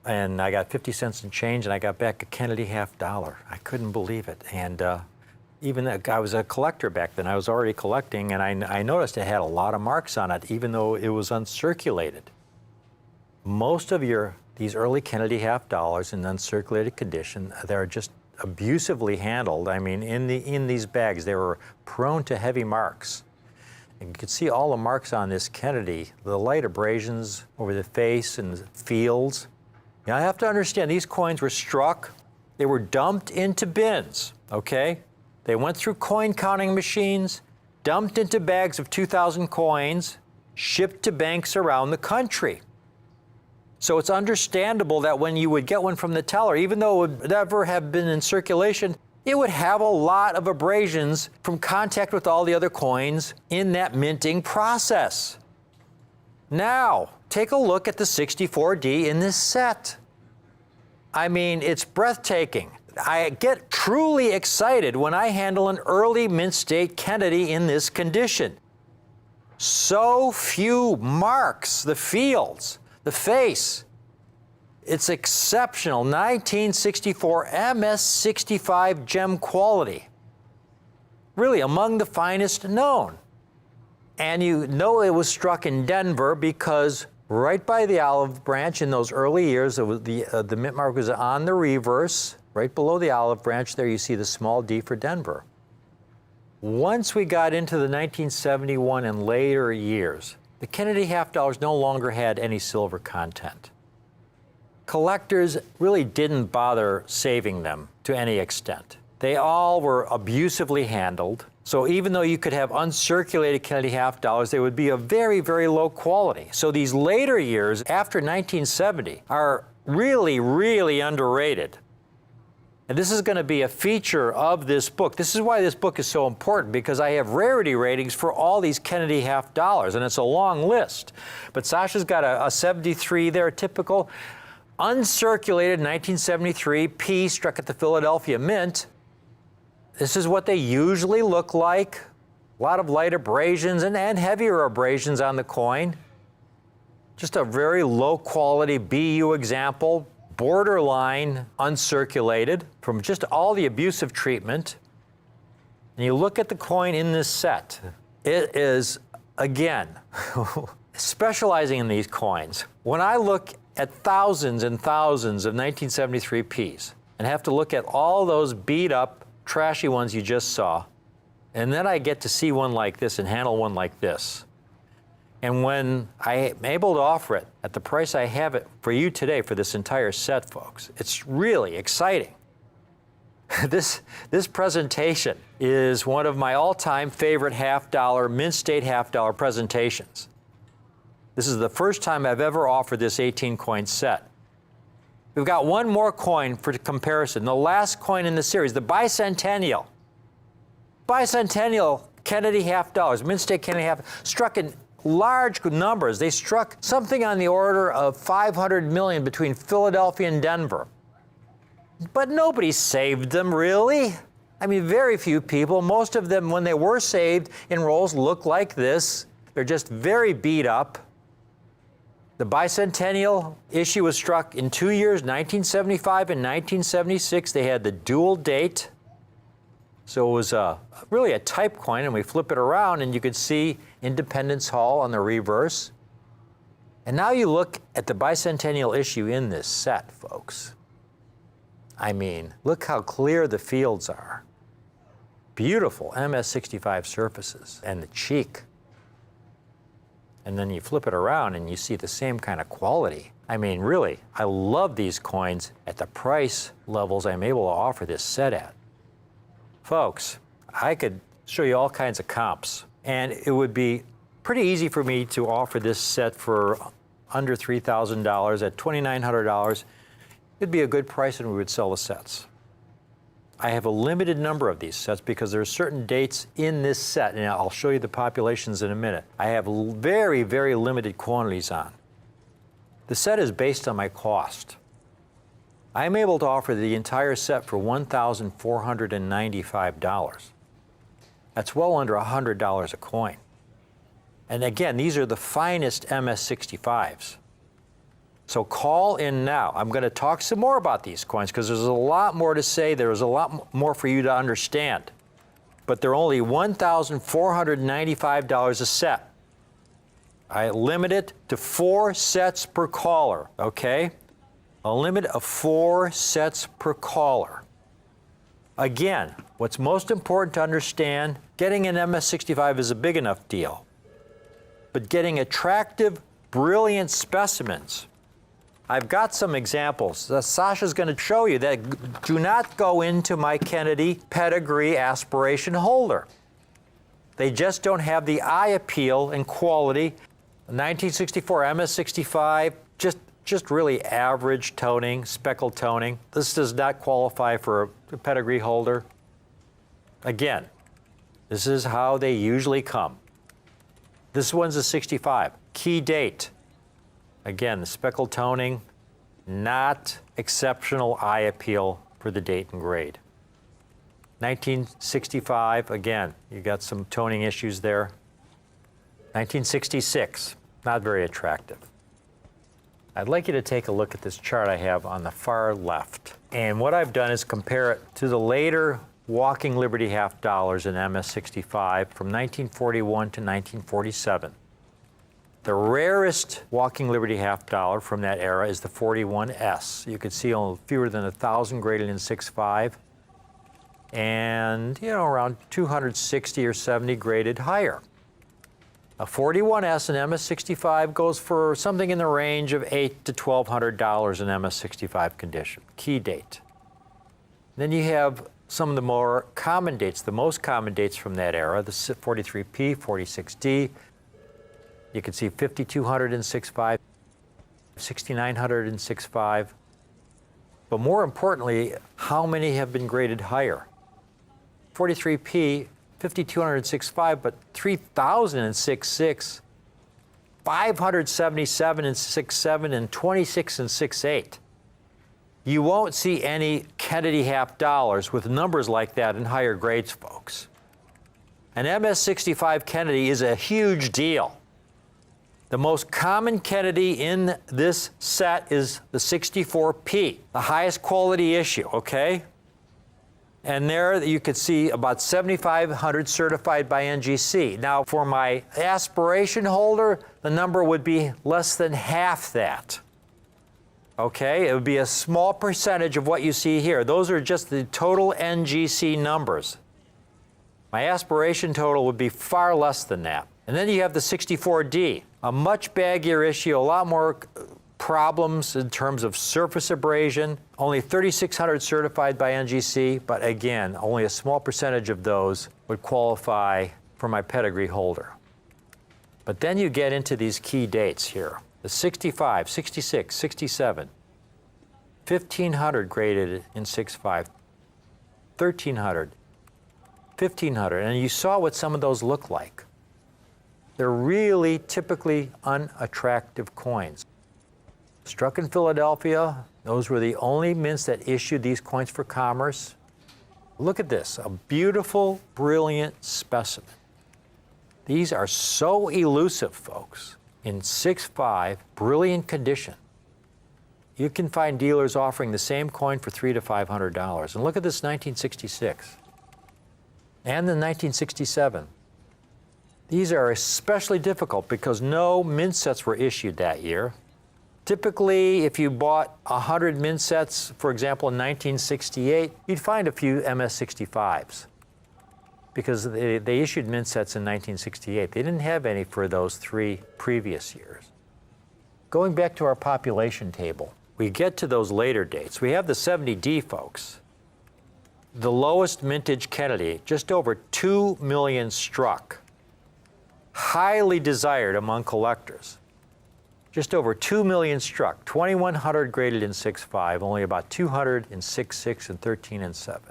Speaker 1: and I got 50 cents in change, and I got back a Kennedy $50. I couldn't believe it. And even that, I was a collector back then. I was already collecting, and I noticed it had a lot of marks on it, even though it was uncirculated. Most of these early Kennedy $50 in uncirculated condition, they're just abusively handled. I mean, in these bags, they were prone to heavy marks. And you can see all the marks on this Kennedy, the light abrasions over the face and the fields. Now, I have to understand, these coins were struck, they were dumped into bins, okay? They went through coin counting machines, dumped into bags of 2,000 coins, shipped to banks around the country. So it's understandable that when you would get one from the teller, even though it would never have been in circulation, it would have a lot of abrasions from contact with all the other coins in that minting process. Now, take a look at the 64D in this set. I mean, it's breathtaking. I get truly excited when I handle an early mint state Kennedy in this condition. So few marks, the fields, the face. It's exceptional. 1964 MS65 gem quality. Really among the finest known. And you know it was struck in Denver because right by the olive branch in those early years, the mint mark was on the reverse. Right below the olive branch there, you see the small D for Denver. Once we got into the 1971 and later years, the Kennedy $50 no longer had any silver content. Collectors really didn't bother saving them to any extent. They all were abusively handled. So even though you could have uncirculated Kennedy $50, they would be of very, very low quality. So these later years after 1970 are really, really underrated. And this is going to be a feature of this book. This is why this book is so important, because I have rarity ratings for all these Kennedy $50, and it's a long list. But Sasha's got a 73 there, typical. Uncirculated 1973 P struck at the Philadelphia Mint. This is what they usually look like. A lot of light abrasions and heavier abrasions on the coin. Just a very low quality BU example. Borderline uncirculated from just all the abusive treatment. And you look at the coin in this set. It is, again, specializing in these coins. When I look at thousands and thousands of 1973 Ps and have to look at all those beat up, trashy ones you just saw, and then I get to see one like this and handle one like this. And when I'm able to offer it at the price I have it for you today for this entire set, folks, it's really exciting. This presentation is one of my all-time favorite $50, mint state $50 presentations. This is the first time I've ever offered this 18-coin set. We've got one more coin for comparison, the last coin in the series, the Bicentennial. Bicentennial Kennedy $50, mint state Kennedy $50, struck in large numbers. They struck something on the order of 500 million between Philadelphia and Denver. But nobody saved them, really. I mean, very few people. Most of them, when they were saved in rolls, look like this. They're just very beat up. The Bicentennial issue was struck in 2 years, 1975 and 1976. They had the dual date. So it was really a type coin, and we flip it around, and you could see Independence Hall on the reverse. And now you look at the Bicentennial issue in this set, folks. I mean, look how clear the fields are. Beautiful MS65 surfaces, and the cheek. And then you flip it around and you see the same kind of quality. I mean, really, I love these coins at the price levels I'm able to offer this set at. Folks, I could show you all kinds of comps, and it would be pretty easy for me to offer this set for under $3,000 at $2,900. It'd be a good price and we would sell the sets. I have a limited number of these sets because there are certain dates in this set, and I'll show you the populations in a minute. I have very, very limited quantities on. The set is based on my cost. I'm able to offer the entire set for $1,495. That's well under $100 a coin. And again, these are the finest MS65s. So call in now. I'm going to talk some more about these coins because there's a lot more to say. There's a lot more for you to understand. But they're only $1,495 a set. I limit it to 4 sets per caller, okay? A limit of 4 sets per caller. Again, what's most important to understand, getting an MS65 is a big enough deal. But getting attractive, brilliant specimens, I've got some examples. Sasha's going to show you that do not go into my Kennedy pedigree aspiration holder. They just don't have the eye appeal and quality. 1964 MS65, just really average toning, speckled toning. This does not qualify for a pedigree holder. Again, this is how they usually come. This one's a 65. Key date. Again, the speckled toning, not exceptional eye appeal for the date and grade. 1965, again, you got some toning issues there. 1966, not very attractive. I'd like you to take a look at this chart I have on the far left. And what I've done is compare it to the later Walking Liberty half dollars in MS65 from 1941 to 1947. The rarest Walking Liberty half dollar from that era is the 41S. You can see only fewer than 1,000 graded in 6.5, and around 260 or 70 graded higher. A 41S in MS65 goes for something in the range of $800 to $1,200 in MS65 condition. Key date. Then you have some of the more common dates, the most common dates from that era, the 43P, 46D. You can see 5,200 in 6.5, 6,900 in 6.5. But more importantly, how many have been graded higher? 43P, 5,200 in 6.5, but 3,000 in 6.6, 577 in 6.7, and 26 in 6.8. You won't see any Kennedy half dollars with numbers like that in higher grades, folks. An MS65 Kennedy is a huge deal. The most common Kennedy in this set is the 64P, the highest quality issue, okay? And there you could see about 7,500 certified by NGC. Now, for my aspiration holder, the number would be less than half that. Okay, it would be a small percentage of what you see here. Those are just the total NGC numbers. My aspiration total would be far less than that. And then you have the 64D, a much baggier issue, a lot more problems in terms of surface abrasion. Only 3,600 certified by NGC, but again, only a small percentage of those would qualify for my pedigree holder. But then you get into these key dates here. The 65, 66, 67, 1,500 graded in 6.5, 1,300, 1,500, and you saw what some of those look like. They're really typically unattractive coins. Struck in Philadelphia, those were the only mints that issued these coins for commerce. Look at this, a beautiful, brilliant specimen. These are so elusive, folks. In 6.5, brilliant condition. You can find dealers offering the same coin for $300 to $500. And look at this 1966 and the 1967. These are especially difficult because no mint sets were issued that year. Typically, if you bought 100 mint sets, for example, in 1968, you'd find a few MS65s. because they issued mint sets in 1968. They didn't have any for those 3 previous years. Going back to our population table, we get to those later dates. We have the 70D, folks. The lowest mintage Kennedy, just over 2 million struck. Highly desired among collectors. Just over 2 million struck, 2,100 graded in 6.5, only about 200 in 6.6 and 13 and 7.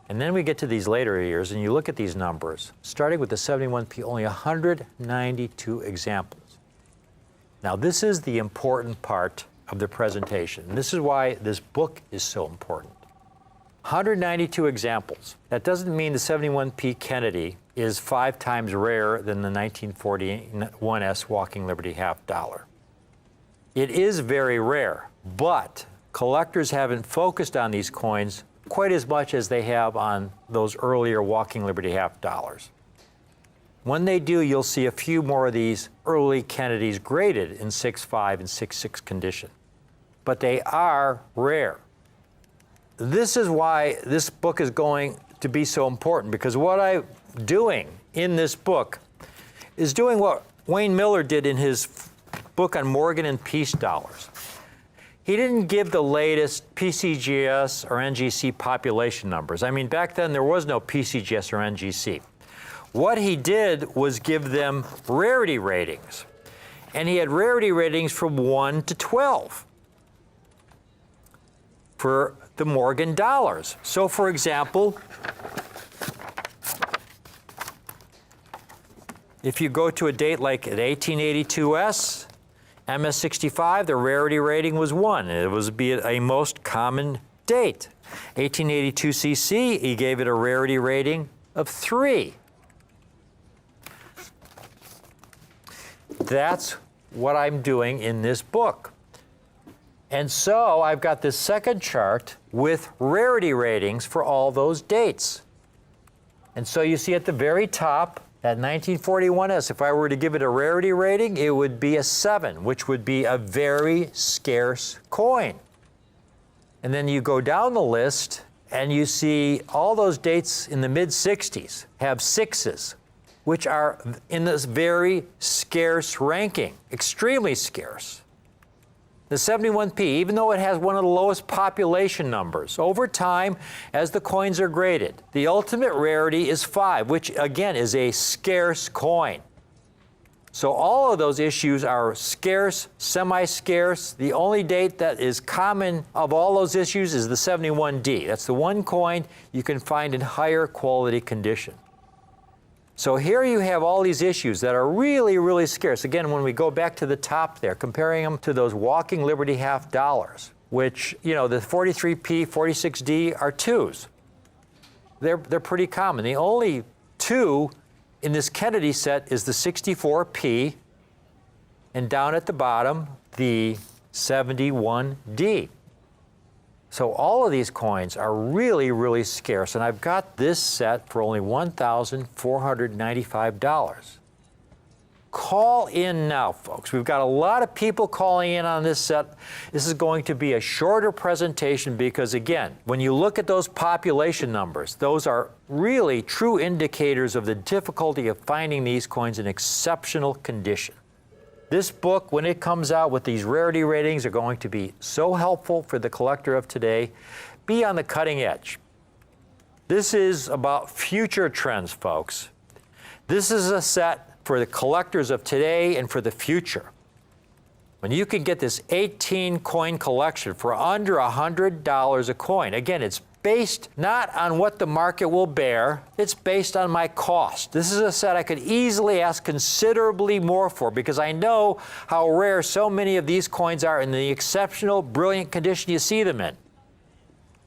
Speaker 1: And then we get to these later years, and you look at these numbers, starting with the 71P, only 192 examples. Now, this is the important part of the presentation. And this is why this book is so important. 192 examples. That doesn't mean the 71P Kennedy is 5 times rarer than the 1941S Walking Liberty half dollar. It is very rare, but collectors haven't focused on these coins quite as much as they have on those earlier Walking Liberty half dollars. When they do, you'll see a few more of these early Kennedys graded in 6.5 and 6.6 condition, but they are rare. This is why this book is going to be so important, because what I'm doing in this book is doing what Wayne Miller did in his book on Morgan and Peace dollars. He didn't give the latest PCGS or NGC population numbers. I mean, back then there was no PCGS or NGC. What he did was give them rarity ratings. And he had rarity ratings from 1 to 12 for the Morgan dollars. So for example, if you go to a date like at 1882S, MS65, the rarity rating was 1. It was a most common date. 1882CC, he gave it a rarity rating of 3. That's what I'm doing in this book. And so I've got this second chart with rarity ratings for all those dates. And so you see at the very top, that 1941S, if I were to give it a rarity rating, it would be a 7, which would be a very scarce coin. And then you go down the list and you see all those dates in the mid-60s have 6s, which are in this very scarce ranking, extremely scarce. The 71P, even though it has one of the lowest population numbers, over time, as the coins are graded, the ultimate rarity is 5, which again is a scarce coin. So all of those issues are scarce, semi-scarce. The only date that is common of all those issues is the 71D. That's the one coin you can find in higher quality condition. So here you have all these issues that are really, really scarce. Again, when we go back to the top there, comparing them to those Walking Liberty half dollars, which, you know, the 43P, 46D are 2s. They're pretty common. The only 2 in this Kennedy set is the 64P, and down at the bottom, the 71D. So all of these coins are really, really scarce, and I've got this set for only $1,495. Call in now, folks. We've got a lot of people calling in on this set. This is going to be a shorter presentation because, again, when you look at those population numbers, those are really true indicators of the difficulty of finding these coins in exceptional condition. This book, when it comes out with these rarity ratings, are going to be so helpful for the collector of today. Be on the cutting edge. This is about future trends, folks. This is a set for the collectors of today and for the future. When you can get this 18 coin collection for under $100 a coin, again, it's based not on what the market will bear, it's based on my cost. This is a set I could easily ask considerably more for because I know how rare so many of these coins are in the exceptional, brilliant condition you see them in.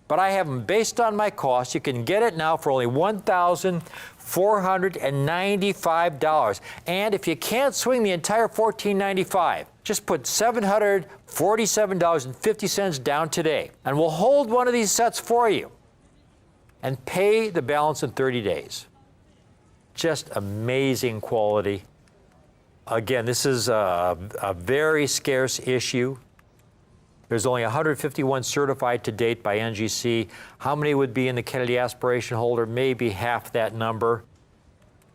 Speaker 1: But I have them based on my cost. You can get it now for only $1,495. And if you can't swing the entire $1,495, just put $747.50 down today, and we'll hold one of these sets for you and pay the balance in 30 days. Just amazing quality. Again, this is a very scarce issue. There's only 151 certified to date by NGC. How many would be in the Kennedy aspiration holder? Maybe half that number.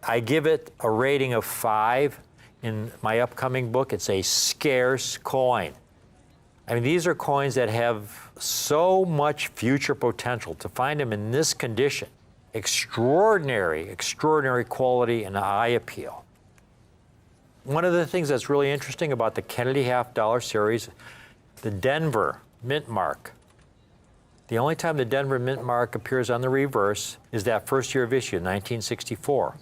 Speaker 1: I give it a rating of 5 in my upcoming book. It's a scarce coin. I mean, these are coins that have so much future potential. To find them in this condition, extraordinary, extraordinary quality and eye appeal. One of the things that's really interesting about the Kennedy half-dollar series, the Denver mint mark. The only time the Denver mint mark appears on the reverse is that first year of issue, 1964.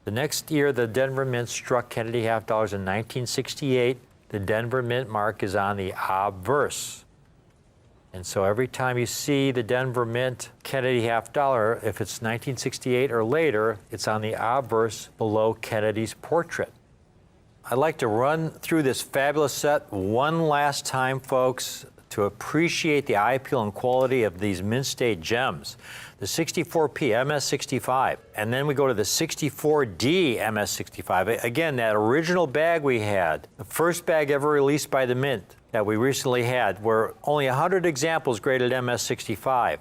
Speaker 1: The next year, the Denver Mint struck Kennedy half dollars in 1968. The Denver Mint mark is on the obverse. And so every time you see the Denver Mint Kennedy half dollar, if it's 1968 or later, it's on the obverse below Kennedy's portrait. I'd like to run through this fabulous set one last time, folks, to appreciate the eye appeal and quality of these mint state gems. The 64P MS65, and then we go to the 64D MS65. Again, that original bag we had, the first bag ever released by the Mint that we recently had, were only 100 examples graded MS65.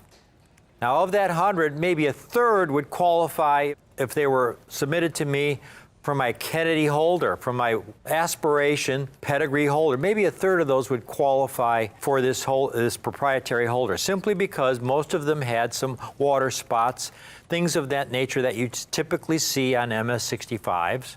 Speaker 1: Now, of that 100, maybe a third would qualify if they were submitted to me for my Kennedy holder, from my aspiration pedigree holder. Maybe a third of those would qualify for this proprietary holder, simply because most of them had some water spots, things of that nature that you typically see on MS65s.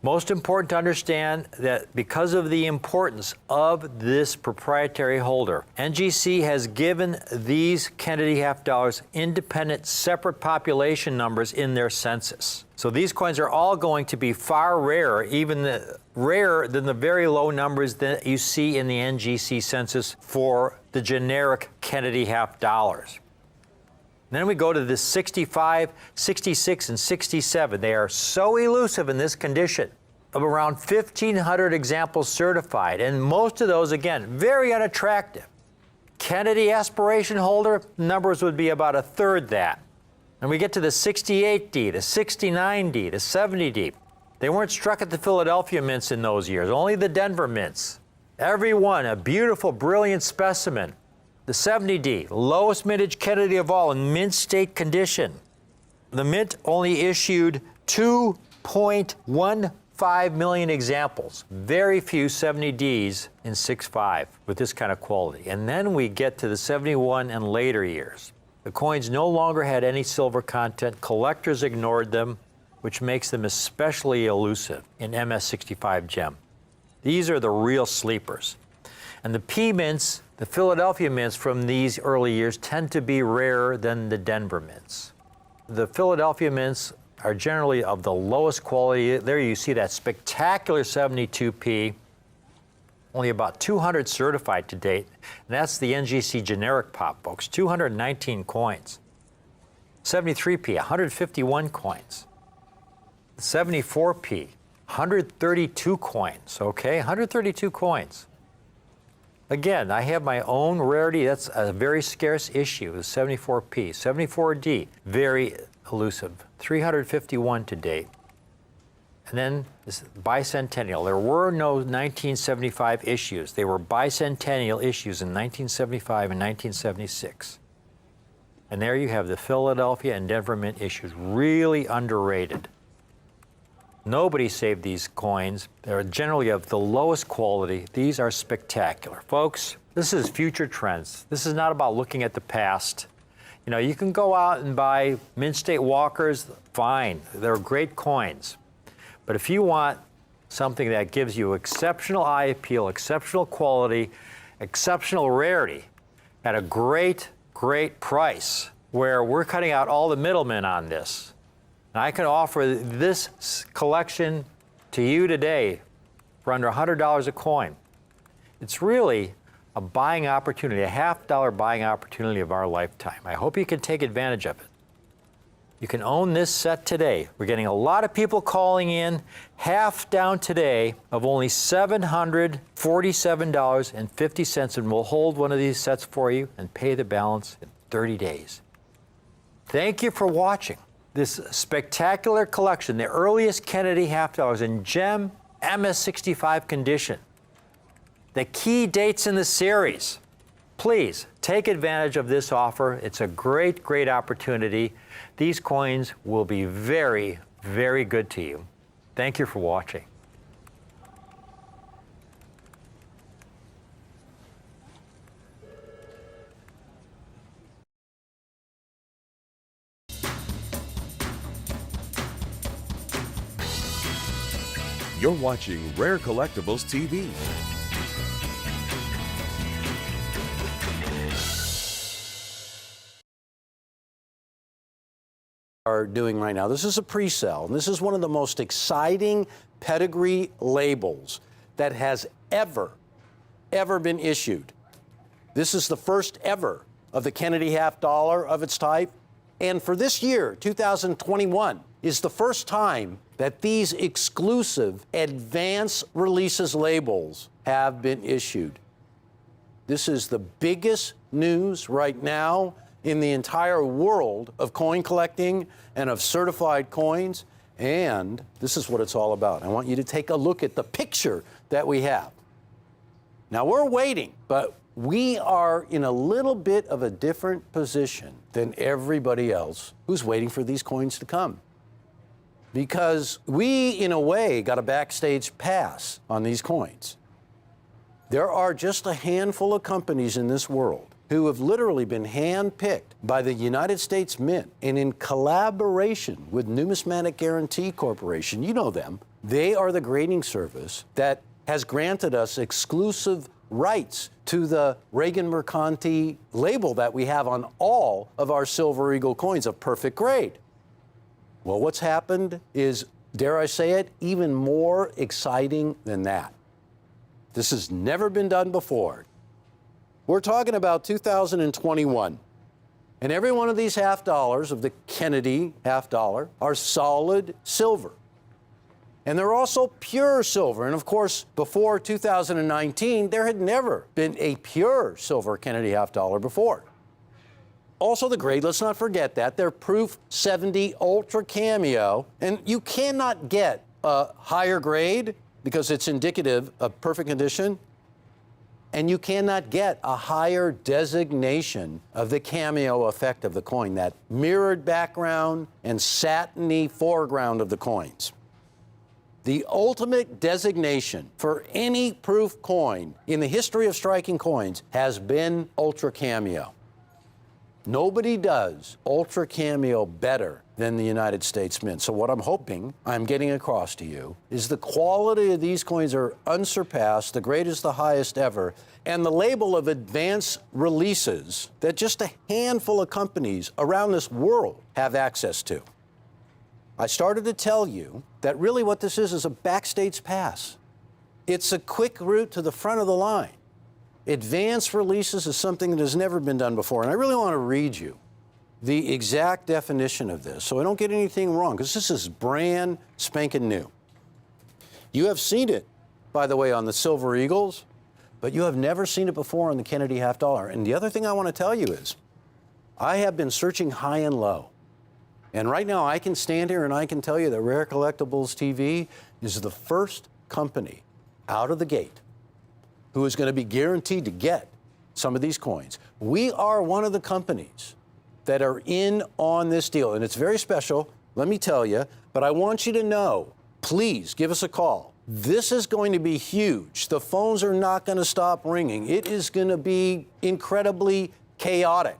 Speaker 1: Most important to understand that because of the importance of this proprietary holder, NGC has given these Kennedy half dollars independent, separate population numbers in their census. So these coins are all going to be far rarer, rarer than the very low numbers that you see in the NGC census for the generic Kennedy half dollars. Then we go to the 65, 66, and 67. They are so elusive in this condition, of around 1,500 examples certified, and most of those, again, very unattractive. Kennedy aspiration holder, numbers would be about a third that. And we get to the 68D, the 69D, the 70D. They weren't struck at the Philadelphia mints in those years, only the Denver mints. Every one a beautiful, brilliant specimen. The 70D, lowest mintage Kennedy of all in mint state condition. The Mint only issued 2.15 million examples. Very few 70Ds in 6.5 with this kind of quality. And then we get to the 71 and later years. The coins no longer had any silver content. Collectors ignored them, which makes them especially elusive in MS65 gem. These are the real sleepers. And the P mints, the Philadelphia mints from these early years, tend to be rarer than the Denver mints. The Philadelphia mints are generally of the lowest quality. There you see that spectacular 72P, only about 200 certified to date. And that's the NGC generic pop, folks, 219 coins. 73P, 151 coins. 74P, 132 coins, okay? 132 coins. Again, I have my own rarity. That's a very scarce issue, the 74P. 74D, very elusive, 351 to date. And then this bicentennial. There were no 1975 issues. They were bicentennial issues in 1975 and 1976. And there you have the Philadelphia and Denver Mint issues, really underrated. Nobody saved these coins. They're generally of the lowest quality. These are spectacular. Folks, this is future trends. This is not about looking at the past. You know, you can go out and buy Mint State Walkers, fine. They're great coins. But if you want something that gives you exceptional eye appeal, exceptional quality, exceptional rarity at a great, great price, where we're cutting out all the middlemen on this, and I can offer this collection to you today for under $100 a coin. It's really a buying opportunity, a $50 buying opportunity of our lifetime. I hope you can take advantage of it. You can own this set today. We're getting a lot of people calling in, half down today of only $747.50, and we'll hold one of these sets for you and pay the balance in 30 days. Thank you for watching this spectacular collection, the earliest Kennedy half dollars in gem MS65 condition. the key dates in the series. Please take advantage of this offer. It's a great, great opportunity. These coins will be very, very good to you. Thank you for watching.
Speaker 10: You're watching Rare Collectibles TV.
Speaker 7: Are doing right now. This is a pre-sale, and this is one of the most exciting pedigree labels that has ever been issued. This is the first ever of the Kennedy half dollar of its type, and for this year, 2021, is the first time that these exclusive advance releases labels have been issued. This is the biggest news right now in the entire world of coin collecting and of certified coins, and this is what it's all about. I want you to take a look at the picture that we have. Now, we're waiting, but we are in a little bit of a different position than everybody else who's waiting for these coins to come. Because we, in a way, got a backstage pass on these coins. There are just a handful of companies in this world who have literally been handpicked by the United States Mint and in collaboration with Numismatic Guarantee Corporation. You know them. They are the grading service that has granted us exclusive rights to the Reagan Mercanti label that we have on all of our Silver Eagle coins of perfect grade. Well, what's happened is, dare I say it, even more exciting than that. This has never been done before. We're talking about 2021. And every one of these half dollars of the Kennedy half dollar are solid silver. And they're also pure silver. And of course, before 2019, there had never been a pure silver Kennedy half dollar before. Also the grade, let's not forget that, they're Proof 70 Ultra Cameo, and you cannot get a higher grade because it's indicative of perfect condition, and you cannot get a higher designation of the cameo effect of the coin, that mirrored background and satiny foreground of the coins. The ultimate designation for any proof coin in the history of striking coins has been Ultra Cameo. Nobody does Ultra Cameo better than the United States Mint. So what I'm hoping I'm getting across to you is the quality of these coins are unsurpassed, the grade is the highest ever, and the label of advanced releases that just a handful of companies around this world have access to. I started to tell you that really what this is a backstage pass. It's a quick route to the front of the line. Advanced releases is something that has never been done before, and I really want to read you the exact definition of this so I don't get anything wrong, because this is brand spanking new. You have seen it, by the way, on the Silver Eagles, but you have never seen it before on the Kennedy half dollar. And the other thing I want to tell you is I have been searching high and low. And right now I can stand here and I can tell you that Rare Collectibles TV is the first company out of the gate who is going to be guaranteed to get some of these coins. We are one of the companies that are in on this deal, and it's very special, let me tell you, but I want you to know, please give us a call. This is going to be huge. The phones are not going to stop ringing. It is going to be incredibly chaotic.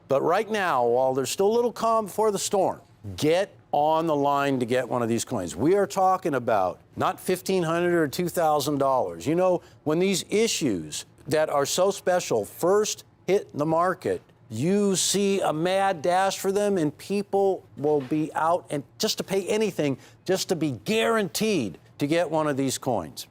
Speaker 7: But right now, while there's still a little calm before the storm, get on the line to get one of these coins. We are talking about not $1,500 or $2,000. You know, when these issues that are so special first hit the market, you see a mad dash for them, and people will be out and just to pay anything just to be guaranteed to get one of these coins.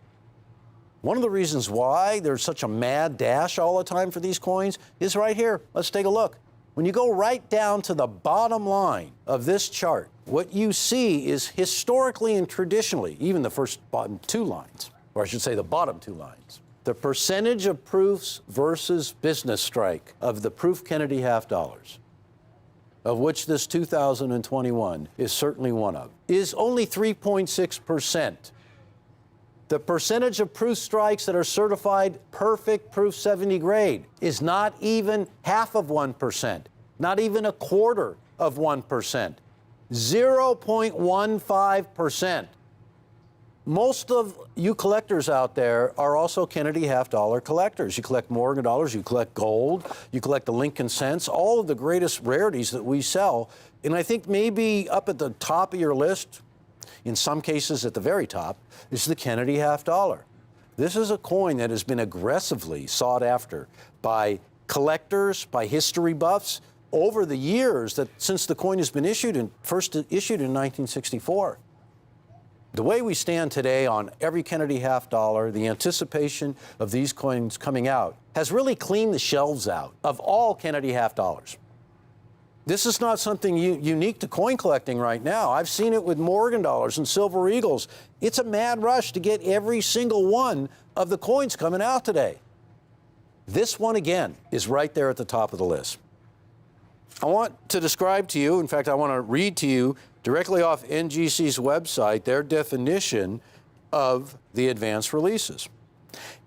Speaker 7: One of the reasons why there's such a mad dash all the time for these coins is right here. Let's take a look. When you go right down to the bottom line of this chart, what you see is historically and traditionally, even the first bottom two lines, or I should say the bottom two lines, the percentage of proofs versus business strike of the proof Kennedy half dollars, of which this 2021 is certainly one of, is only 3.6%. The percentage of proof strikes that are certified perfect proof 70 grade is not even half of 1%, not even a quarter of 1%, 0.15%. Most of you collectors out there are also Kennedy half-dollar collectors. You collect Morgan dollars, you collect gold, you collect the Lincoln cents, all of the greatest rarities that we sell. And I think maybe up at the top of your list, in some cases at the very top, is the Kennedy half-dollar. This is a coin that has been aggressively sought after by collectors, by history buffs, over the years that since the coin has been issued first issued in 1964. The way we stand today on every Kennedy half-dollar, the anticipation of these coins coming out has really cleaned the shelves out of all Kennedy half-dollars. This is not something unique to coin collecting right now. I've seen it with Morgan dollars and Silver Eagles. It's a mad rush to get every single one of the coins coming out today. This one, again, is right there at the top of the list. I want to describe to you, in fact, I want to read to you directly off NGC's website their definition of the advanced releases.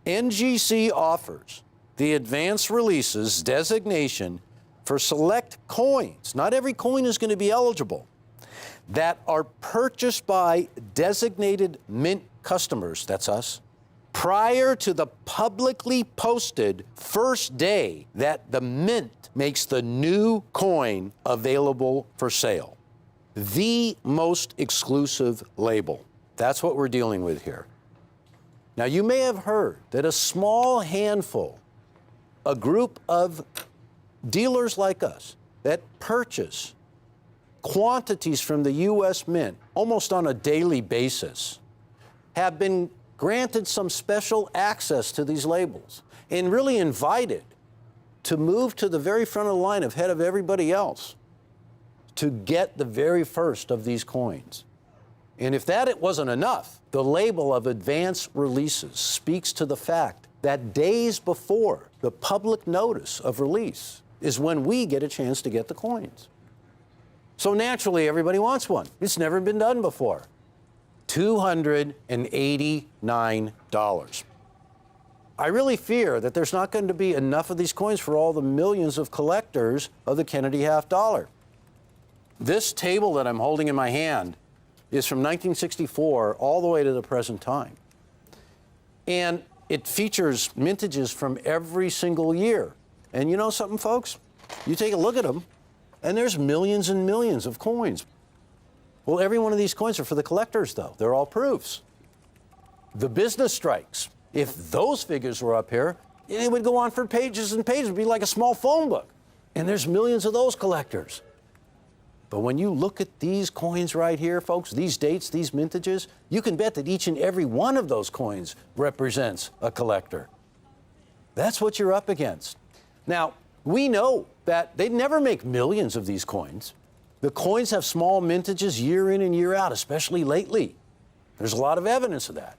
Speaker 7: NGC offers the advanced releases designation for select coins, not every coin is going to be eligible, that are purchased by designated mint customers, that's us, prior to the publicly posted first day that the mint makes the new coin available for sale. The most exclusive label. That's what we're dealing with here. Now, you may have heard that a small handful, a group of dealers like us that purchase quantities from the U.S. Mint almost on a daily basis have been granted some special access to these labels and really invited to move to the very front of the line ahead of everybody else to get the very first of these coins. And if that it wasn't enough, the label of advanced releases speaks to the fact that days before the public notice of release is when we get a chance to get the coins. So naturally, everybody wants one. It's never been done before. $289. I really fear that there's not going to be enough of these coins for all the millions of collectors of the Kennedy half-dollar. This table that I'm holding in my hand is from 1964 all the way to the present time. And it features mintages from every single year. And you know something, folks? You take a look at them, and there's millions and millions of coins. Well, every one of these coins are for the collectors, though. They're all proofs. The business strikes, if those figures were up here, it would go on for pages and pages. It would be like a small phone book. And there's millions of those collectors. But when you look at these coins right here, folks, these dates, these mintages, you can bet that each and every one of those coins represents a collector. That's what you're up against. Now, we know that they never make millions of these coins. The coins have small mintages year in and year out, especially lately. There's a lot of evidence of that.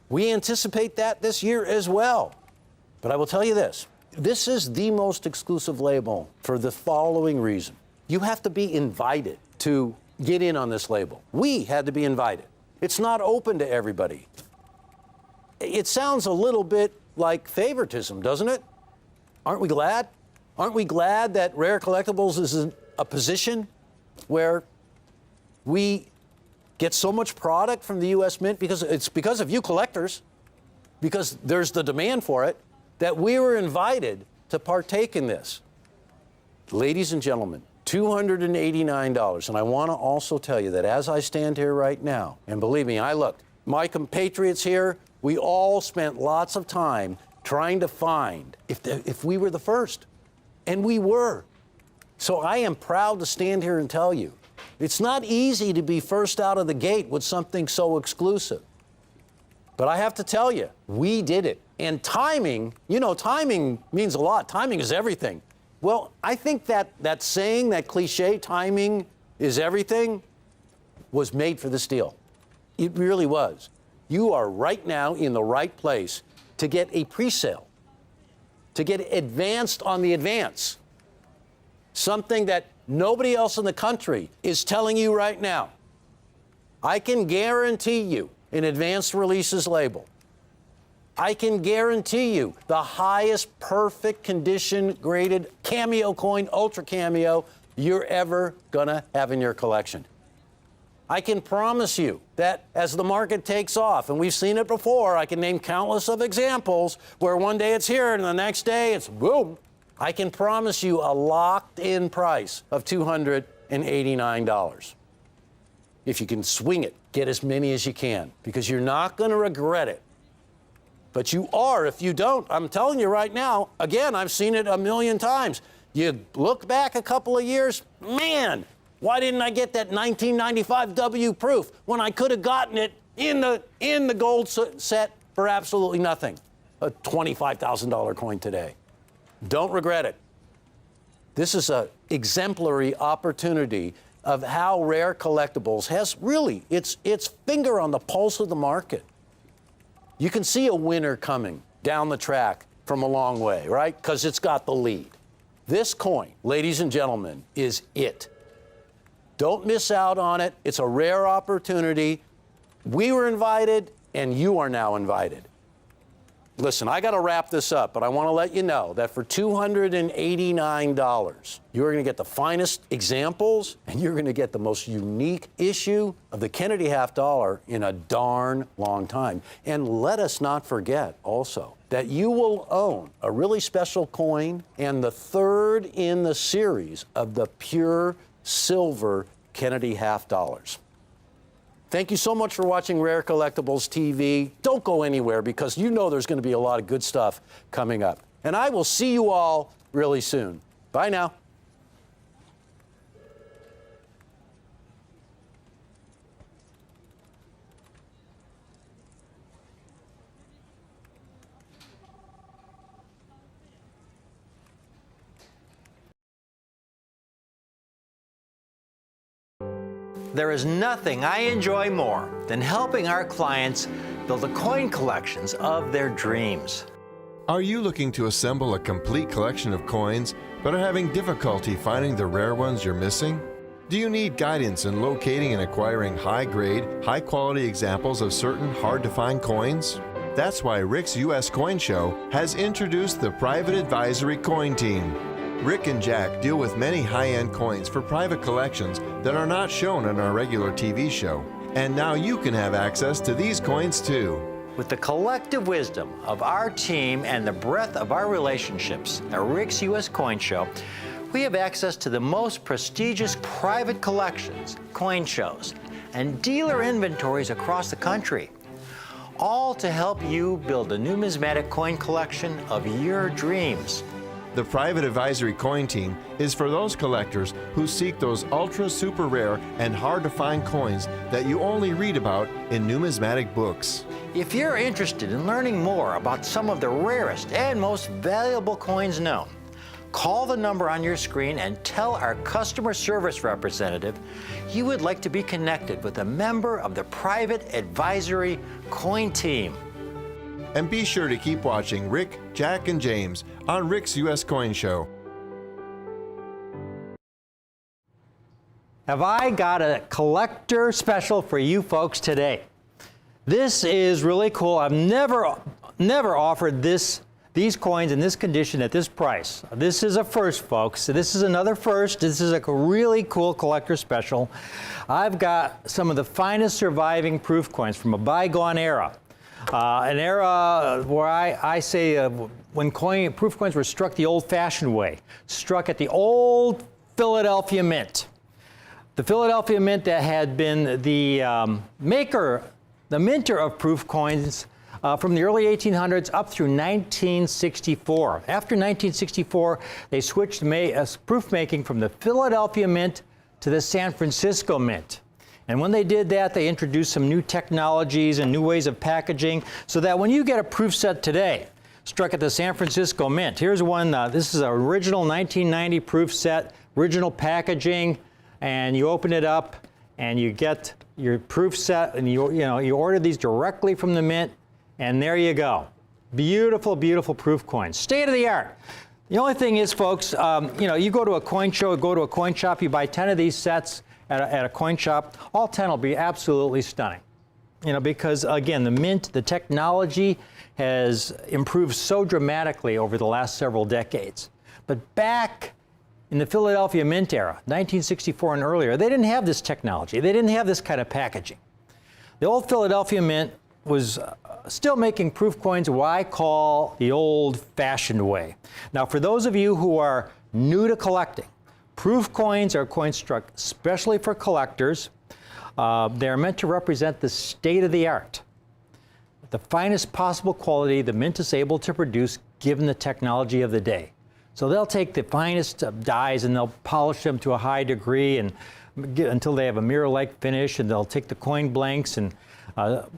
Speaker 7: We anticipate that this year as well. But I will tell you this. This is the most exclusive label for the following reason. You have to be invited to get in on this label. We had to be invited. It's not open to everybody. It sounds a little bit like favoritism, doesn't it? Aren't we glad? Aren't we glad that Rare Collectibles is in a position where we get so much product from the U.S. Mint because it's because of you collectors, because there's the demand for it, that we were invited to partake in this. Ladies and gentlemen, $289. And I want to also tell you that as I stand here right now, and believe me, I looked, my compatriots here, we all spent lots of time trying to find if we were the first. And we were. So I am proud to stand here and tell you, it's not easy to be first out of the gate with something so exclusive. But I have to tell you, we did it. And timing, you know, timing means a lot. Timing is everything. Well, I think that saying, that cliche, timing is everything, was made for this deal. It really was. You are right now in the right place to get a pre-sale, to get advanced on the advance. Something that nobody else in the country is telling you right now. I can guarantee you an advanced releases label. I can guarantee you the highest perfect condition graded Cameo coin, Ultra Cameo, you're ever gonna have in your collection. I can promise you that as the market takes off, and we've seen it before, I can name countless of examples where one day it's here and the next day it's boom. I can promise you a locked-in price of $289. If you can swing it, get as many as you can, because you're not going to regret it. But you are if you don't. I'm telling you right now, again, I've seen it a million times. You look back a couple of years, man, why didn't I get that 1995 W proof when I could have gotten it in the gold set for absolutely nothing? A $25,000 coin today. Don't regret it. This is an exemplary opportunity of how Rare Collectibles has really its finger on the pulse of the market. You can see a winner coming down the track from a long way, right? Because it's got the lead. This coin, ladies and gentlemen, is it. Don't miss out on it. It's a rare opportunity. We were invited, and you are now invited. Listen, I got to wrap this up, but I want to let you know that for $289, you're going to get the finest examples, and you're going to get the most unique issue of the Kennedy half dollar in a darn long time. And let us not forget also that you will own a really special coin and the third in the series of the pure silver Kennedy half dollars. Thank you so much for watching Rare Collectibles TV. Don't go anywhere because you know there's going to be a lot of good stuff coming up. And I will see you all really soon. Bye now.
Speaker 1: There is nothing I enjoy more than helping our clients build the coin collections of their dreams.
Speaker 3: Are you looking to assemble a complete collection of coins but are having difficulty finding the rare ones you're missing? Do you need guidance in locating and acquiring high-grade, high-quality examples of certain hard-to-find coins? That's why Rick's U.S. Coin Show has introduced the Private Advisory Coin Team. Rick and Jack deal with many high-end coins for private collections that are not shown on our regular TV show. And now you can have access to these coins too.
Speaker 1: With the collective wisdom of our team and the breadth of our relationships at Rick's U.S. Coin Show, we have access to the most prestigious private collections, coin shows, and dealer inventories across the country, all to help you build a numismatic coin collection of your dreams.
Speaker 3: The Private Advisory Coin Team is for those collectors who seek those ultra super rare and hard to find coins that you only read about in numismatic books.
Speaker 1: If you're interested in learning more about some of the rarest and most valuable coins known, call the number on your screen and tell our customer service representative you would like to be connected with a member of the Private Advisory Coin Team.
Speaker 3: And be sure to keep watching Rick, Jack, and James on Rick's U.S. Coin Show.
Speaker 1: Have I got a collector special for you folks today? This is really cool. I've never offered these coins in this condition at this price. This is a first, folks. This is another first. This is a really cool collector special. I've got some of the finest surviving proof coins from a bygone era. An era where I say when proof coins were struck the old-fashioned way, struck at the old Philadelphia Mint. The Philadelphia Mint that had been the minter of proof coins from the early 1800s up through 1964. After 1964, they switched proof making from the Philadelphia Mint to the San Francisco Mint. And when they did that, they introduced some new technologies and new ways of packaging so that when you get a proof set today, struck at the San Francisco Mint, here's one, this is an original 1990 proof set, original packaging, and you open it up and you get your proof set and you order these directly from the Mint, and there you go. Beautiful, beautiful proof coins. State of the art. The only thing is, folks, you go to a coin show, go to a coin shop, you buy 10 of these sets, at a coin shop, all 10 will be absolutely stunning. You know, because again, the mint, the technology has improved so dramatically over the last several decades. But back in the Philadelphia Mint era, 1964 and earlier, they didn't have this technology. They didn't have this kind of packaging. The old Philadelphia Mint was still making proof coins what I call the old-fashioned way. Now, for those of you who are new to collecting, proof coins are coins struck specially for collectors. They're meant to represent the state of the art, the finest possible quality the mint is able to produce given the technology of the day. So they'll take the finest dies and they'll polish them to a high degree and until they have a mirror-like finish, and they'll take the coin blanks and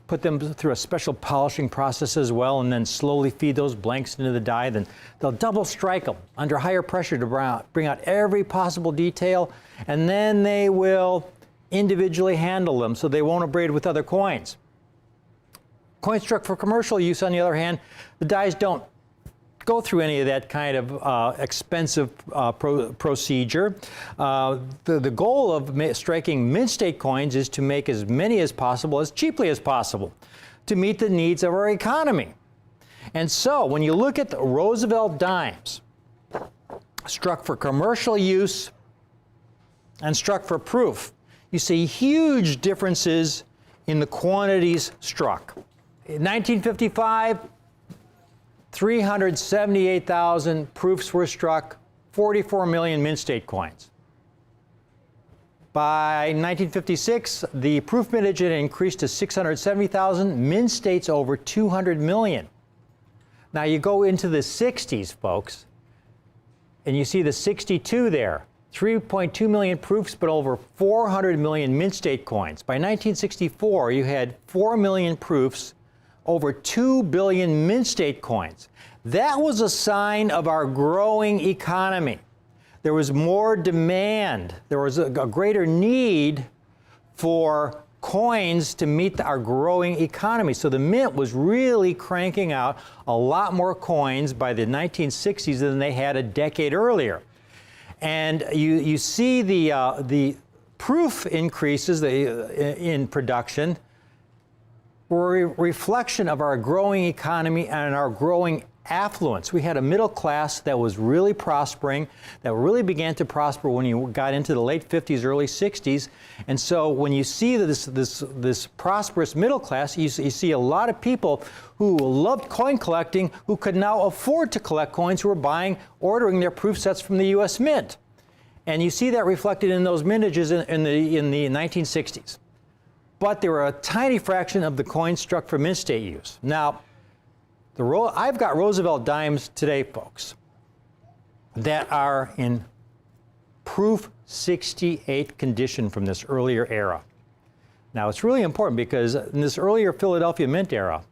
Speaker 1: put them through a special polishing process as well, and then slowly feed those blanks into the die. Then they'll double strike them under higher pressure to bring out every possible detail, and then they will individually handle them so they won't abrade with other coins. Coins struck for commercial use, on the other hand, the dies don't go through any of that kind of expensive procedure. The goal of striking mint state coins is to make as many as possible, as cheaply as possible, to meet the needs of our economy. And so when you look at the Roosevelt dimes, struck for commercial use and struck for proof, you see huge differences in the quantities struck. In 1955, 378,000 proofs were struck, 44 million mint state coins. By 1956, the proof mintage had increased to 670,000, mint states over 200 million. Now you go into the 60s, folks, and you see the 62 there. 3.2 million proofs, but over 400 million mint state coins. By 1964, you had 4 million proofs, over 2 billion mint state coins. That was a sign of our growing economy. There was more demand. There was a greater need for coins to meet our growing economy. So the mint was really cranking out a lot more coins by the 1960s than they had a decade earlier. And you see the proof increases in production were a reflection of our growing economy and our growing affluence. We had a middle class that was really prospering, that really began to prosper when you got into the late 50s, early 60s. And so when you see this prosperous middle class, you see a lot of people who loved coin collecting who could now afford to collect coins, who were ordering their proof sets from the U.S. Mint. And you see that reflected in those mintages in the 1960s. But there were a tiny fraction of the coins struck for mint state use. Now, I've got Roosevelt dimes today, folks, that are in proof 68 condition from this earlier era. Now, it's really important because in this earlier Philadelphia Mint era,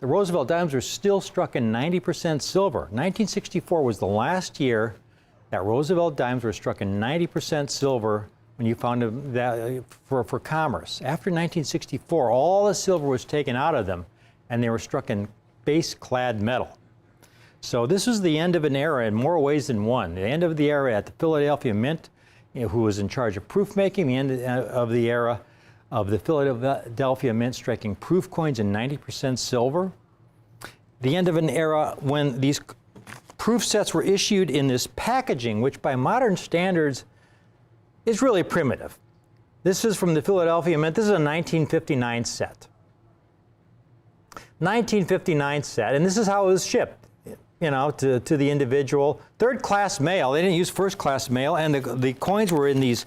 Speaker 1: the Roosevelt dimes were still struck in 90% silver. 1964 was the last year that Roosevelt dimes were struck in 90% silver when you found that for commerce. After 1964, all the silver was taken out of them, and they were struck in base-clad metal. So this was the end of an era in more ways than one. The end of the era at the Philadelphia Mint, who was in charge of proof making, the end of the era of the Philadelphia Mint striking proof coins in 90% silver. The end of an era when these proof sets were issued in this packaging, which by modern standards is really primitive. This is from the Philadelphia Mint. This is a 1959 set. 1959 set, and this is how it was shipped, you know, to the individual. Third-class mail. They didn't use first-class mail, and the coins were in these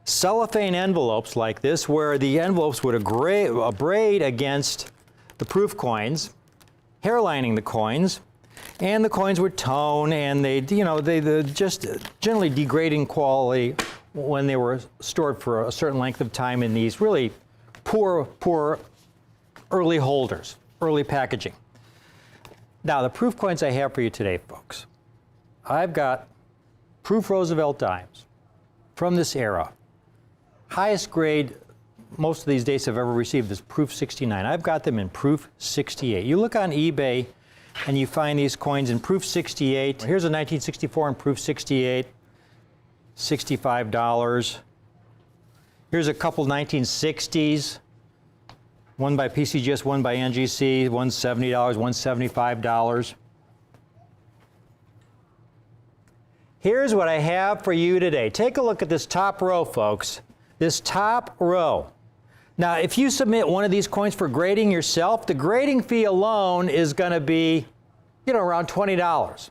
Speaker 1: cellophane envelopes like this, where the envelopes would abrade against the proof coins, hairlining the coins, and the coins would tone, and they just generally degrading quality when they were stored for a certain length of time in these really poor early holders, early packaging. Now, the proof coins I have for you today, folks, I've got proof Roosevelt dimes from this era. Highest grade most of these dates I've ever received is proof 69. I've got them in proof 68. You look on eBay and you find these coins in proof 68. Here's a 1964 in proof 68, $65. Here's a couple 1960s, One by PCGS, one by NGC, one's $70, one's $75. Here's what I have for you today. Take a look at this top row, folks. This top row. Now, if you submit one of these coins for grading yourself, the grading fee alone is going to be, around $20.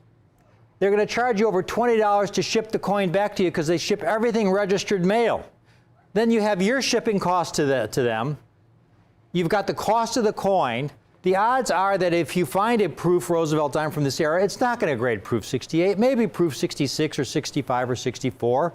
Speaker 1: They're going to charge you over $20 to ship the coin back to you because they ship everything registered mail. Then you have your shipping cost to them. You've got the cost of the coin. The odds are that if you find a proof Roosevelt dime from this era, it's not going to grade proof 68, maybe proof 66 or 65 or 64.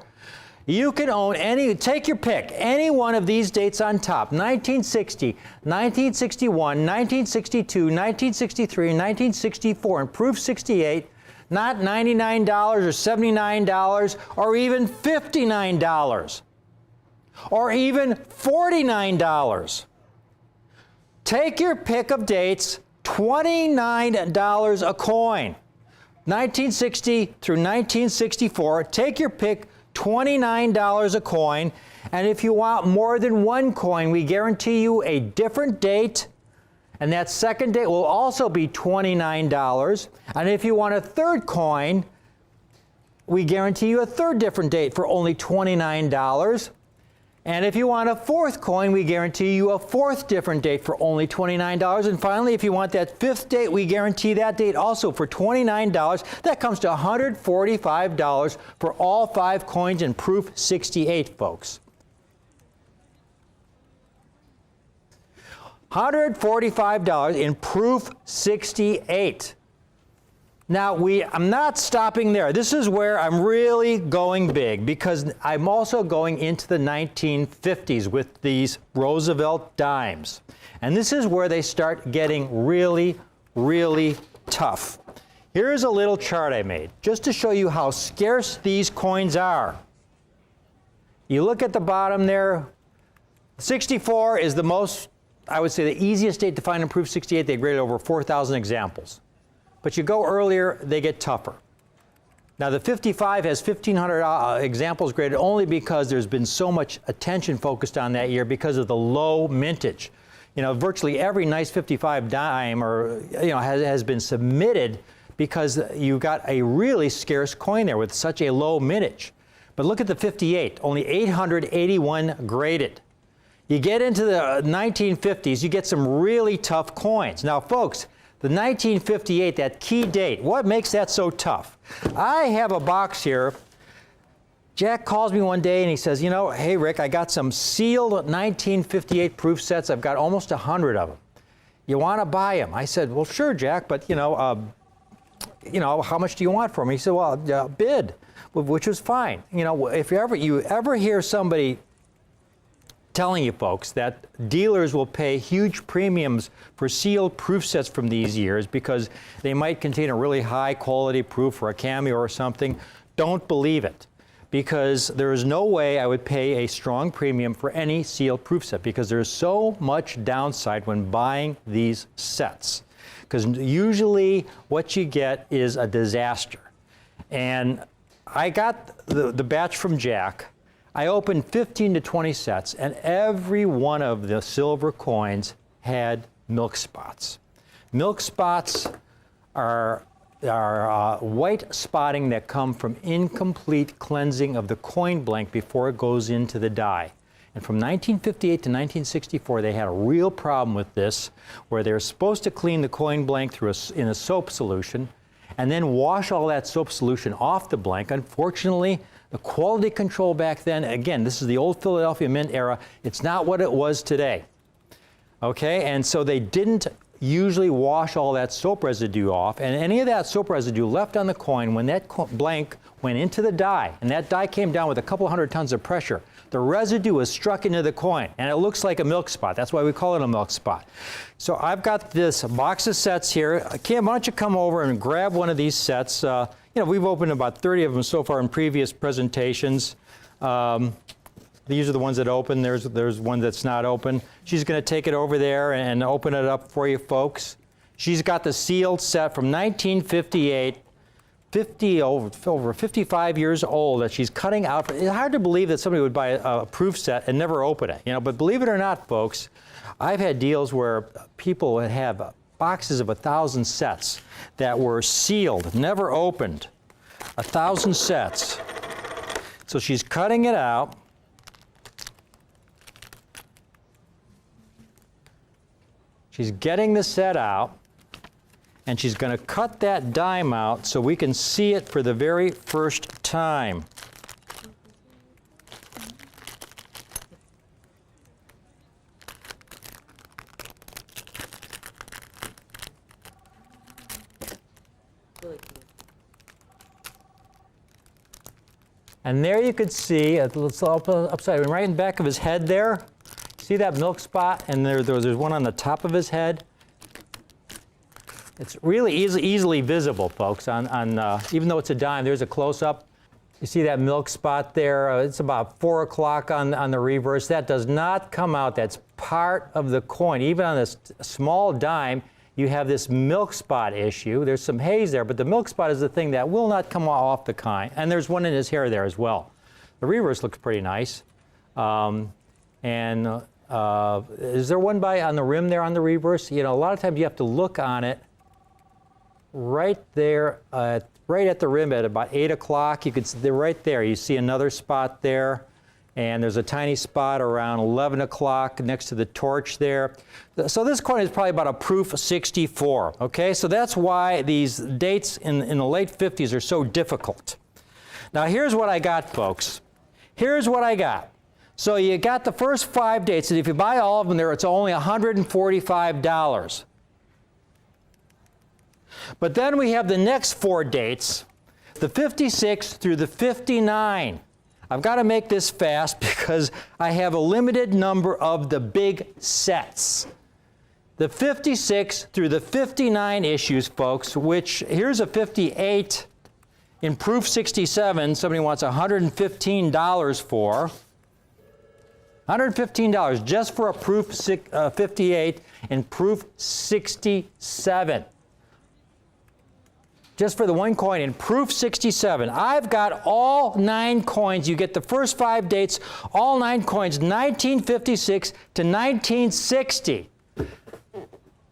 Speaker 1: You can own take your pick, any one of these dates on top, 1960, 1961, 1962, 1963, 1964, and proof 68, not $99 or $79 or even $59 or even $49. Take your pick of dates, $29 a coin. 1960 through 1964, take your pick, $29 a coin. And if you want more than one coin, we guarantee you a different date. And that second date will also be $29. And if you want a third coin, we guarantee you a third different date for only $29. And if you want a fourth coin, we guarantee you a fourth different date for only $29. And finally, if you want that fifth date, we guarantee that date also for $29. That comes to $145 for all 5 coins in proof 68, folks. $145 in proof 68. Now, I'm not stopping there. This is where I'm really going big because I'm also going into the 1950s with these Roosevelt dimes. And this is where they start getting really, really tough. Here's a little chart I made just to show you how scarce these coins are. You look at the bottom there, 64 is the most, I would say, the easiest date to find in proof 68. They graded over 4,000 examples. But you go earlier, they get tougher. Now, the 55 has 1,500 examples graded only because there's been so much attention focused on that year because of the low mintage. Virtually every nice 55 dime has been submitted because you got a really scarce coin there with such a low mintage. But look at the 58, only 881 graded. You get into the 1950s, you get some really tough coins. Now, folks, the 1958, that key date, what makes that so tough? I have a box here. Jack calls me one day and he says, hey, Rick, I got some sealed 1958 proof sets. I've got almost 100 of them. You want to buy them? I said, well, sure, Jack, but, how much do you want for them? He said, well, bid, which was fine. If you ever hear somebody telling you folks that dealers will pay huge premiums for sealed proof sets from these years because they might contain a really high quality proof or a cameo or something, don't believe it. Because there is no way I would pay a strong premium for any sealed proof set because there's so much downside when buying these sets. Because usually what you get is a disaster. And I got the batch from Jack. I opened 15 to 20 sets, and every one of the silver coins had milk spots. Milk spots are white spotting that come from incomplete cleansing of the coin blank before it goes into the die. And from 1958 to 1964, they had a real problem with this, where they were supposed to clean the coin blank in a soap solution, and then wash all that soap solution off the blank. Unfortunately, the quality control back then, again, this is the old Philadelphia Mint era, it's not what it was today. Okay, and so they didn't usually wash all that soap residue off, and any of that soap residue left on the coin when that blank went into the die, and that die came down with a couple hundred tons of pressure, the residue was struck into the coin, and it looks like a milk spot. That's why we call it a milk spot. So I've got this box of sets here. Kim, why don't you come over and grab one of these sets? We've opened about 30 of them so far in previous presentations. These are the ones that open. There's one that's not open. She's going to take it over there and open it up for you folks. She's got the sealed set from 1958 over 55 years old that she's cutting out. It's hard to believe that somebody would buy a proof set and never open it, you know. But believe it or not, folks, I've had deals where people would have boxes of 1,000 sets that were sealed, never opened. 1,000 sets. So she's cutting it out. She's getting the set out. And she's going to cut that dime out so we can see it for the very first time. And there you could see, let's upside, right in the back of his head there. See that milk spot? And there's one on the top of his head. It's really easily visible, folks, even though it's a dime. There's a close-up. You see that milk spot there? It's about 4 o'clock on the reverse. That does not come out. That's part of the coin. Even on this small dime, you have this milk spot issue. There's some haze there, but the milk spot is the thing that will not come off the coin. And there's one in his hair there as well. The reverse looks pretty nice. Is there one on the rim there on the reverse? You know, a lot of times you have to look on it right there, right at the rim at about 8 o'clock. You could see right there. You see another spot there, and there's a tiny spot around 11 o'clock next to the torch there. So this coin is probably about a proof 64. Okay, so that's why these dates in the late 50s are so difficult. Now here's what I got, folks. Here's what I got. So you got the first 5 dates, and if you buy all of them there, it's only $145. But then we have the next 4 dates, the 56 through the 59. I've got to make this fast because I have a limited number of the big sets. The 56 through the 59 issues, folks, which here's a 58 in proof 67. Somebody wants $115 for. $115 just for a proof 58 and proof 67. Just for the one coin in proof 67. I've got all 9 coins. You get the first 5 dates, all 9 coins, 1956 to 1960.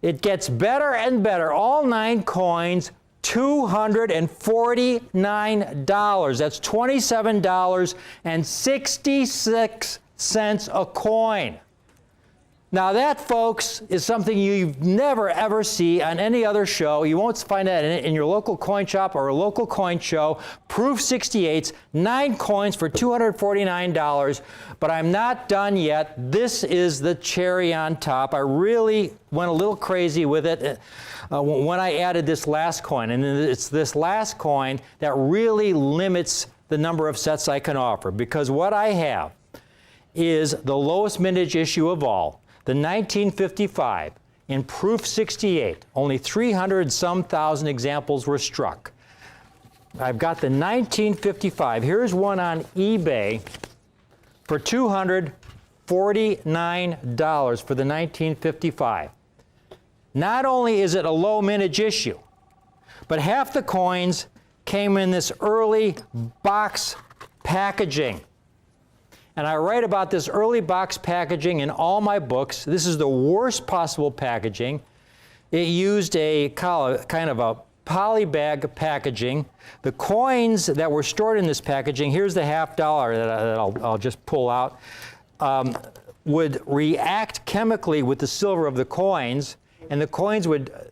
Speaker 1: It gets better and better. All 9 coins, $249. That's $27.66 a coin. Now that, folks, is something you never ever see on any other show. You won't find that in your local coin shop or a local coin show. Proof 68s, 9 coins for $249. But I'm not done yet. This is the cherry on top. I really went a little crazy with it when I added this last coin. And it's this last coin that really limits the number of sets I can offer. Because what I have is the lowest mintage issue of all. The 1955 in proof 68, only 300-some thousand examples were struck. I've got the 1955. Here's one on eBay for $249 for the 1955. Not only is it a low mintage issue, but half the coins came in this early box packaging. And I write about this early box packaging in all my books. This is the worst possible packaging. It used a kind of a poly bag packaging. The coins that were stored in this packaging, here's the $50 that I'll just pull out, would react chemically with the silver of the coins, and the coins would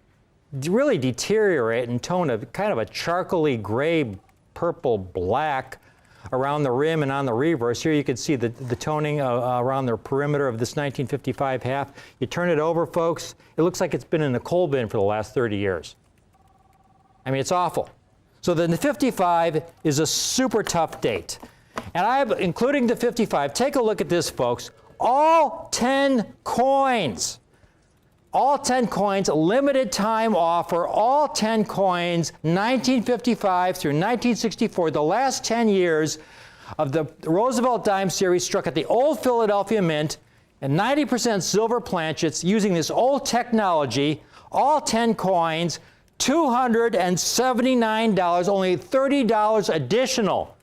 Speaker 1: really deteriorate and tone a kind of a charcoaly gray, purple, black around the rim and on the reverse. Here you can see the toning around the perimeter of this 1955 half. You turn it over, folks, it looks like it's been in the coal bin for the last 30 years. I mean, it's awful. So the 55 is a super tough date. And including the 55, take a look at this, folks. All 10 coins. All 10 coins, limited time offer, all 10 coins, 1955 through 1964, the last 10 years of the Roosevelt Dime Series struck at the old Philadelphia Mint, and 90% silver planchets using this old technology, all 10 coins, $279, only $30 additional.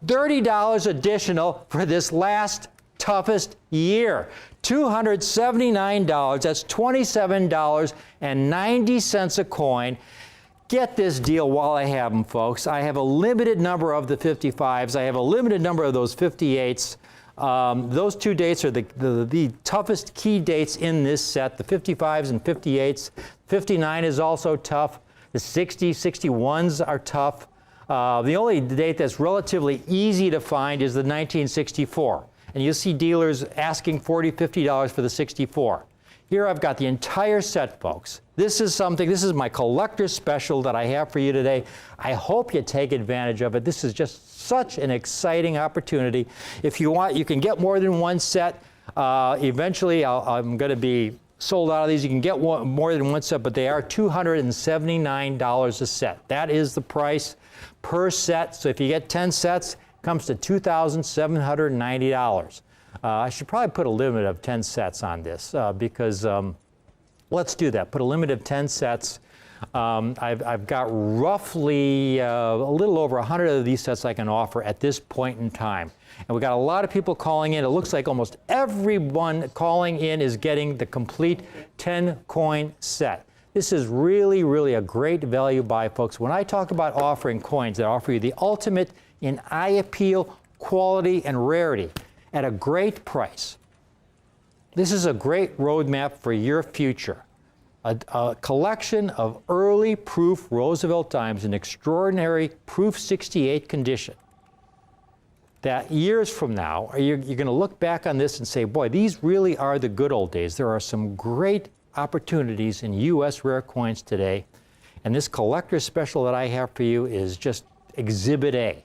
Speaker 1: $30 additional for this last toughest year. $279, that's $27.90 a coin. Get this deal while I have them, folks. I have a limited number of the 55s. I have a limited number of those 58s. Those two dates are the toughest key dates in this set, the 55s and 58s. 59 is also tough. The 60s, 61s are tough. The only date that's relatively easy to find is the 1964. And you'll see dealers asking $40, $50 for the 64. Here I've got the entire set, folks. This is my collector's special that I have for you today. I hope you take advantage of it. This is just such an exciting opportunity. If you want, you can get more than one set. Eventually, I'm going to be sold out of these. You can get more than one set, but they are $279 a set. That is the price per set. So if you get 10 sets, it comes to $2,790. I should probably put a limit of 10 sets on this because let's do that. Put a limit of 10 sets. I've got roughly a little over 100 of these sets I can offer at this point in time. And we've got a lot of people calling in. It looks like almost everyone calling in is getting the complete 10-coin set. This is really, really a great value buy, folks. When I talk about offering coins that offer you the ultimate in eye appeal, quality, and rarity at a great price, this is a great roadmap for your future. A collection of early proof Roosevelt dimes in extraordinary proof 68 condition that years from now, you're going to look back on this and say, boy, these really are the good old days. There are some great opportunities in U.S. rare coins today. And this collector's special that I have for you is just Exhibit A.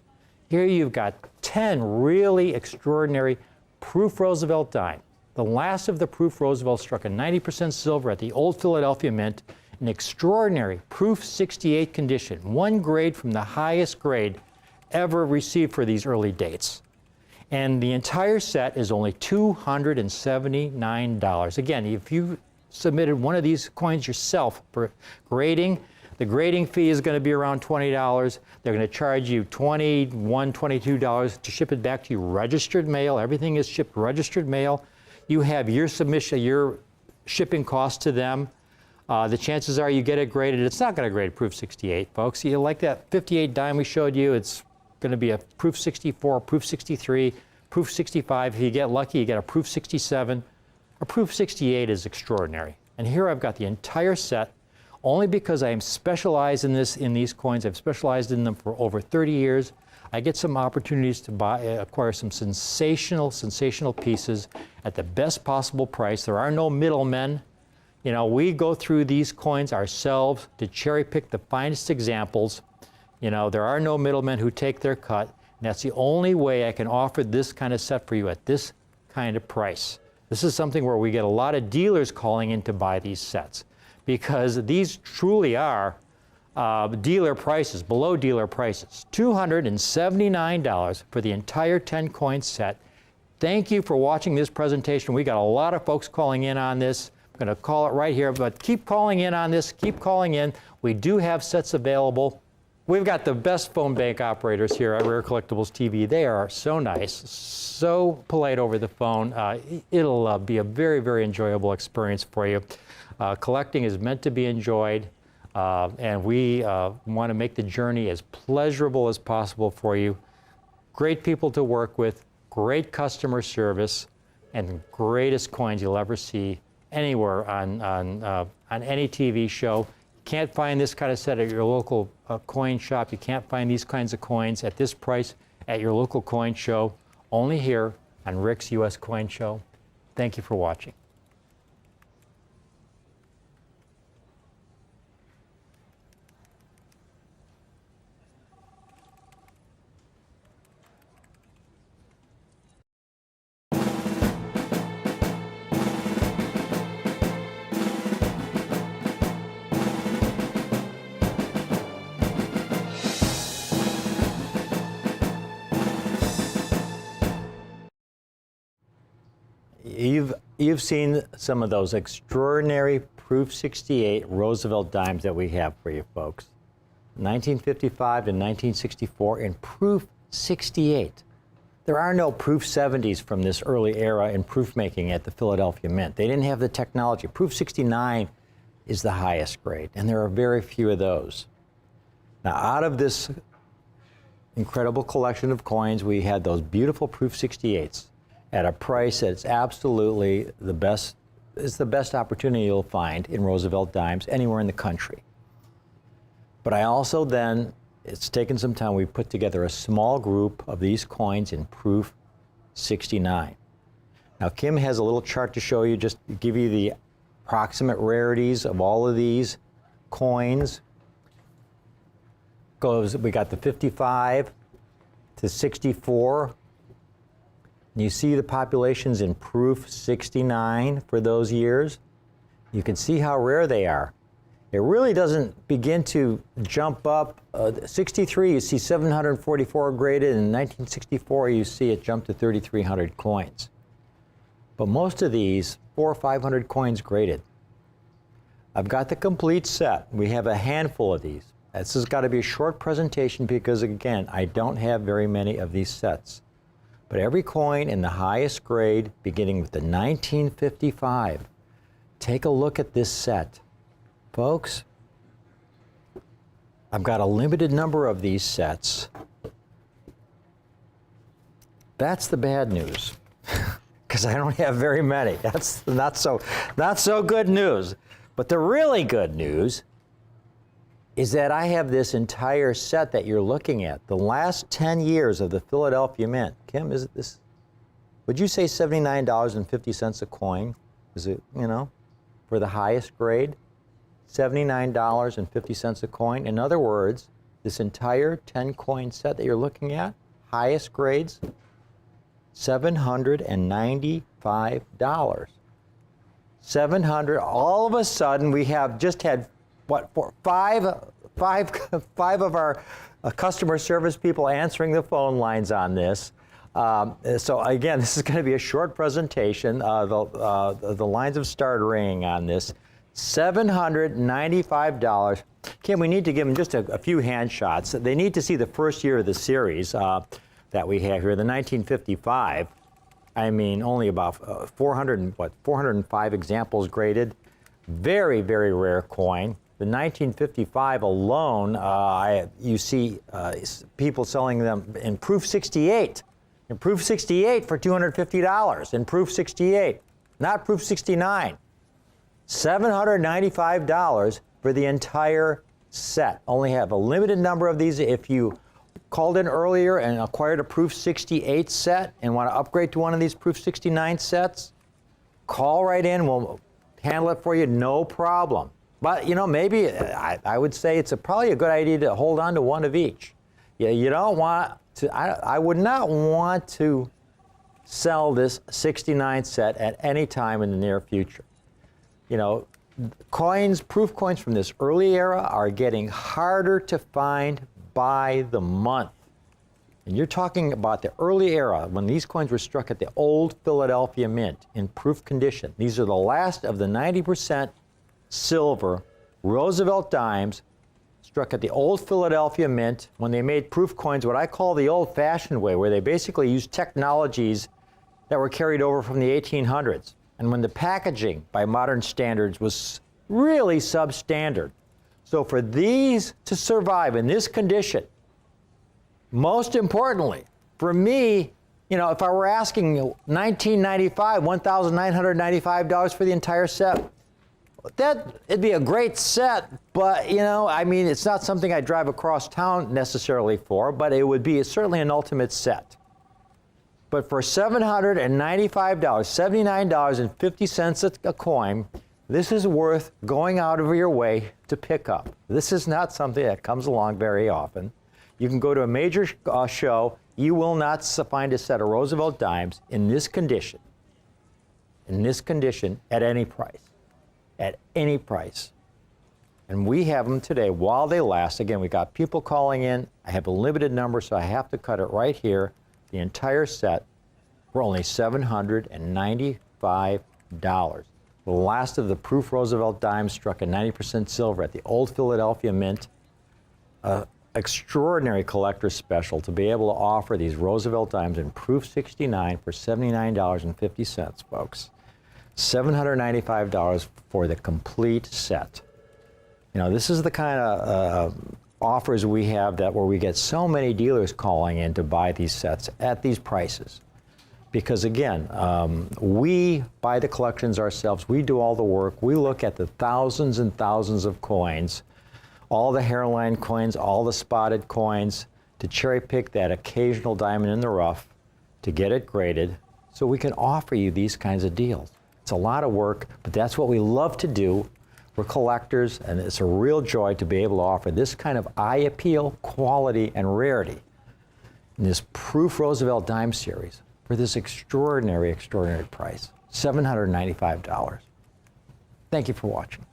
Speaker 1: Here you've got 10 really extraordinary proof Roosevelt dime. The last of the proof Roosevelt struck a 90% silver at the Old Philadelphia Mint in extraordinary proof 68 condition, one grade from the highest grade ever received for these early dates. And the entire set is only $279. Again, if you submitted one of these coins yourself for grading, the grading fee is going to be around $20. They're going to charge you $21, $22 to ship it back to you registered mail. Everything is shipped registered mail. You have your submission, your shipping cost to them. The chances are you get it graded. It's not going to grade proof 68, folks. You like that 58 dime we showed you, it's going to be a proof 64, proof 63, proof 65. If you get lucky, you get a proof 67. A proof 68 is extraordinary. And here I've got the entire set, only because I am specialized in these coins. I've specialized in them for over 30 years. I get some opportunities to acquire some sensational pieces at the best possible price. There are no middlemen. You know, we go through these coins ourselves to cherry pick the finest examples. You know, there are no middlemen who take their cut. And that's the only way I can offer this kind of set for you at this kind of price. This is something where we get a lot of dealers calling in to buy these sets because these truly are dealer prices, below dealer prices. $279 for the entire 10-coin set. Thank you for watching this presentation. We got a lot of folks calling in on this. I'm going to call it right here, but keep calling in on this. Keep calling in. We do have sets available. We've got the best phone bank operators here at Rare Collectibles TV. They are so nice, so polite over the phone. It'll be a very, very enjoyable experience for you. Collecting is meant to be enjoyed, and we want to make the journey as pleasurable as possible for you. Great people to work with, great customer service, and the greatest coins you'll ever see anywhere on any TV show. Can't find this kind of set at your local coin shop. You can't find these kinds of coins at this price at your local coin show. Only here on Rick's U.S. Coin Show. Thank you for watching. You've seen some of those extraordinary Proof 68 Roosevelt dimes that we have for you folks. 1955 to 1964 in Proof 68. There are no Proof 70s from this early era in proof making at the Philadelphia Mint. They didn't have the technology. Proof 69 is the highest grade, and there are very few of those. Now, out of this incredible collection of coins, we had those beautiful Proof 68s at a price that's absolutely the best. It's the best opportunity you'll find in Roosevelt dimes anywhere in the country. But I also then, it's taken some time, we put together a small group of these coins in Proof 69. Now, Kim has a little chart to show you, just to give you the approximate rarities of all of these coins. We got the 55 to 64. And you see the populations in Proof 69 for those years. You can see how rare they are. It really doesn't begin to jump up. 63, you see 744 graded. In 1964, you see it jump to 3,300 coins. But most of these, 400 or 500 coins graded. I've got the complete set. We have a handful of these. This has got to be a short presentation because, again, I don't have very many of these sets. But every coin in the highest grade, beginning with the 1955, take a look at this set. Folks, I've got a limited number of these sets. That's the bad news, because I don't have very many. That's not so good news. But the really good news is that I have this entire set that you're looking at. The last 10 years of the Philadelphia Mint. Kim, is it this? Would you say $79.50 a coin? Is it, for the highest grade? $79.50 a coin. In other words, this entire 10-coin set that you're looking at, highest grades, $795. $700. All of a sudden, we have just had five of our customer service people answering the phone lines on this. So again, this is going to be a short presentation. The lines have started ringing on this. $795. Kim, we need to give them just a few hand shots. They need to see the first year of the series that we have here, the 1955. I mean, only about 405 examples graded. Very, very rare coin. The 1955 alone, you see people selling them in Proof 68. In Proof 68 for $250. In Proof 68, not Proof 69. $795 for the entire set. Only have a limited number of these. If you called in earlier and acquired a Proof 68 set and want to upgrade to one of these Proof 69 sets, call right in. We'll handle it for you, no problem. But, maybe I would say it's probably a good idea to hold on to one of each. You don't want to, I would not want to sell this 69 set at any time in the near future. Coins, proof coins from this early era are getting harder to find by the month. And you're talking about the early era when these coins were struck at the old Philadelphia Mint in proof condition. These are the last of the 90% silver Roosevelt dimes struck at the old Philadelphia Mint when they made proof coins what I call the old-fashioned way, where they basically used technologies that were carried over from the 1800s. And when the packaging by modern standards was really substandard. So for these to survive in this condition, most importantly, for me, if I were asking $1,995, $1,995 for the entire set, it'd be a great set, but it's not something I drive across town necessarily for, but it would be certainly an ultimate set. But for $795, $79.50 a coin, this is worth going out of your way to pick up. This is not something that comes along very often. You can go to a major show, you will not find a set of Roosevelt dimes in this condition at any price. At any price. And we have them today while they last. Again, we got people calling in. I have a limited number, so I have to cut it right here. The entire set for only $795. the last of the proof Roosevelt dimes struck at 90% silver at the Old Philadelphia Mint. Extraordinary collector's special to be able to offer these Roosevelt dimes in proof 69 for $79.50, folks. $795 for the complete set. You know, this is the kind of offers we have where we get so many dealers calling in to buy these sets at these prices. Because again, we buy the collections ourselves, we do all the work, we look at the thousands and thousands of coins, all the hairline coins, all the spotted coins, to cherry pick that occasional diamond in the rough, to get it graded, so we can offer you these kinds of deals. It's a lot of work, but that's what we love to do. We're collectors, and it's a real joy to be able to offer this kind of eye appeal, quality, and rarity in this Proof Roosevelt Dime Series for this extraordinary, extraordinary price, $795. Thank you for watching.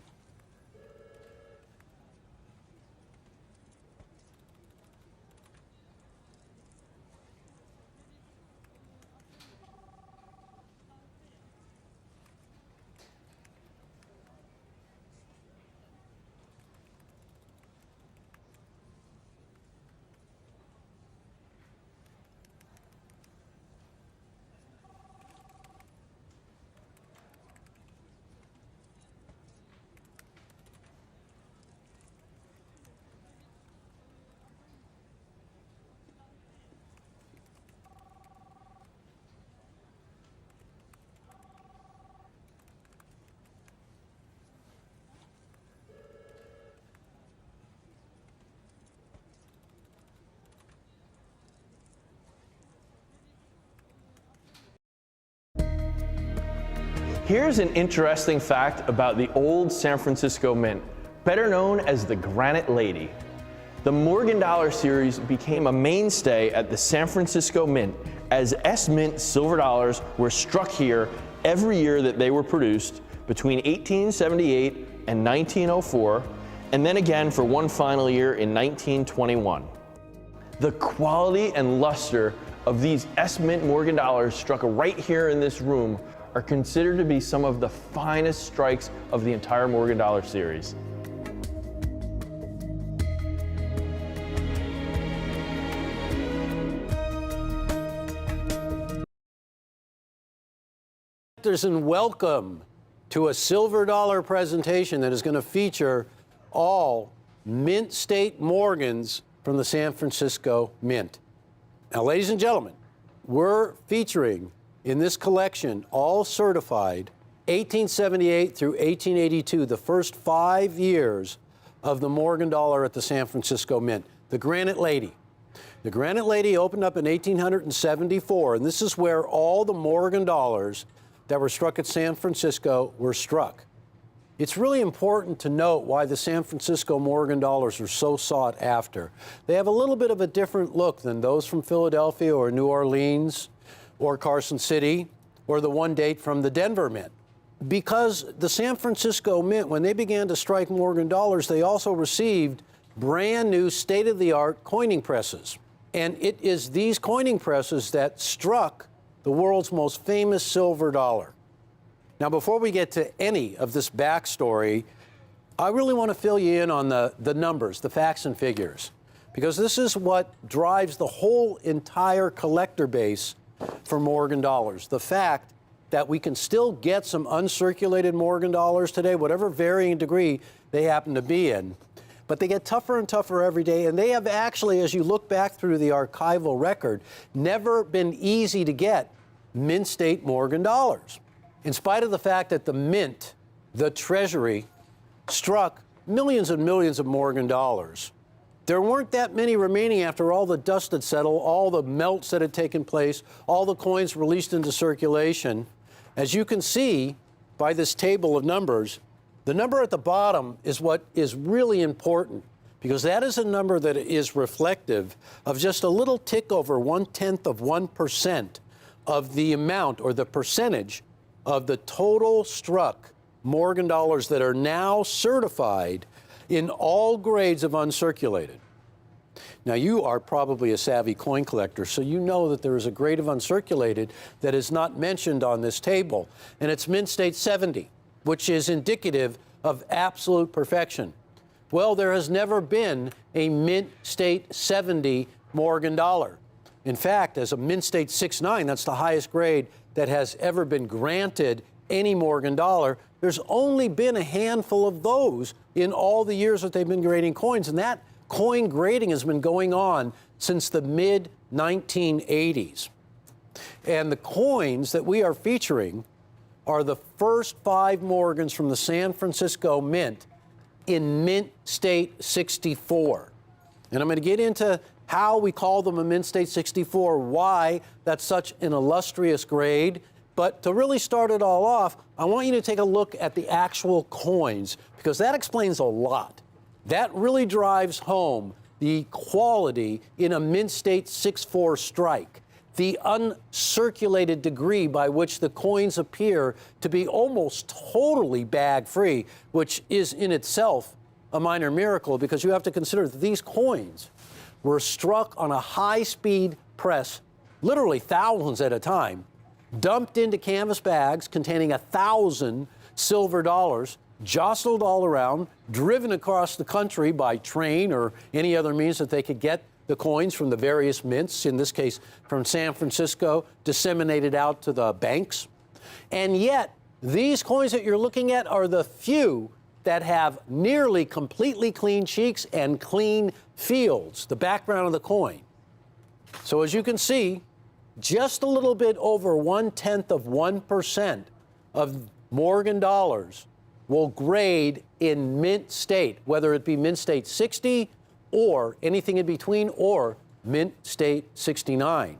Speaker 4: Here's an interesting fact about the old San Francisco Mint, better known as the Granite Lady. The Morgan Dollar series became a mainstay at the San Francisco Mint as S-Mint silver dollars were struck here every year that they were produced between 1878 and 1904, and then again for one final year in 1921. The quality and luster of these S-Mint Morgan dollars struck right here in this room are considered to be some of the finest strikes of the entire Morgan Dollar series.
Speaker 7: And welcome to a silver dollar presentation that is going to feature all Mint State Morgans from the San Francisco Mint. Now, ladies and gentlemen, we're featuring in this collection all certified 1878 through 1882, the first 5 years of the Morgan Dollar at the San Francisco Mint, the Granite Lady. The Granite Lady opened up in 1874, and this is where all the Morgan Dollars that were struck at San Francisco were struck. It's really important to note why the San Francisco Morgan Dollars are so sought after. They have a little bit of a different look than those from Philadelphia or New Orleans or Carson City or the one date from the Denver Mint. Because the San Francisco Mint, when they began to strike Morgan Dollars, they also received brand new state-of-the-art coining presses. And it is these coining presses that struck the world's most famous silver dollar. Now, before we get to any of this backstory, I really want to fill you in on the numbers, the facts and figures, because this is what drives the whole entire collector base for Morgan Dollars. The fact that we can still get some uncirculated Morgan Dollars today, whatever varying degree they happen to be in, but they get tougher and tougher every day, and they have actually, as you look back through the archival record, never been easy to get Mint State Morgan Dollars. In spite of the fact that the Mint, the Treasury, struck millions and millions of Morgan Dollars, there weren't that many remaining after all the dust had settled, all the melts that had taken place, all the coins released into circulation. As you can see by this table of numbers, the number at the bottom is what is really important, because that is a number that is reflective of just a little tick over 0.1% of the amount or the percentage of the total struck Morgan Dollars that are now certified in all grades of uncirculated. Now, you are probably a savvy coin collector, so you know that there is a grade of uncirculated that is not mentioned on this table, and it's Mint State 70. which is indicative of absolute perfection. Well, there has never been a Mint State 70 Morgan dollar. In fact, as a Mint State 69, that's the highest grade that has ever been granted any Morgan dollar. There's only been a handful of those in all the years that they've been grading coins, and that coin grading has been going on since the mid-1980s. And the coins that we are featuring are the first 5 Morgans from the San Francisco Mint in Mint State 64. And I'm going to get into how we call them a Mint State 64, why that's such an illustrious grade. But to really start it all off, I want you to take a look at the actual coins, because that explains a lot. That really drives home the quality in a Mint State 64 strike, the uncirculated degree by which the coins appear to be almost totally bag-free, which is in itself a minor miracle, because you have to consider that these coins were struck on a high-speed press, literally thousands at a time, dumped into canvas bags containing 1,000 silver dollars, jostled all around, driven across the country by train or any other means that they could get the coins from the various mints, in this case from San Francisco, disseminated out to the banks. And yet, these coins that you're looking at are the few that have nearly completely clean cheeks and clean fields, the background of the coin. So as you can see, just a little bit over 0.1% of Morgan dollars will grade in Mint State, whether it be Mint State 60 or anything in between, or Mint State 69.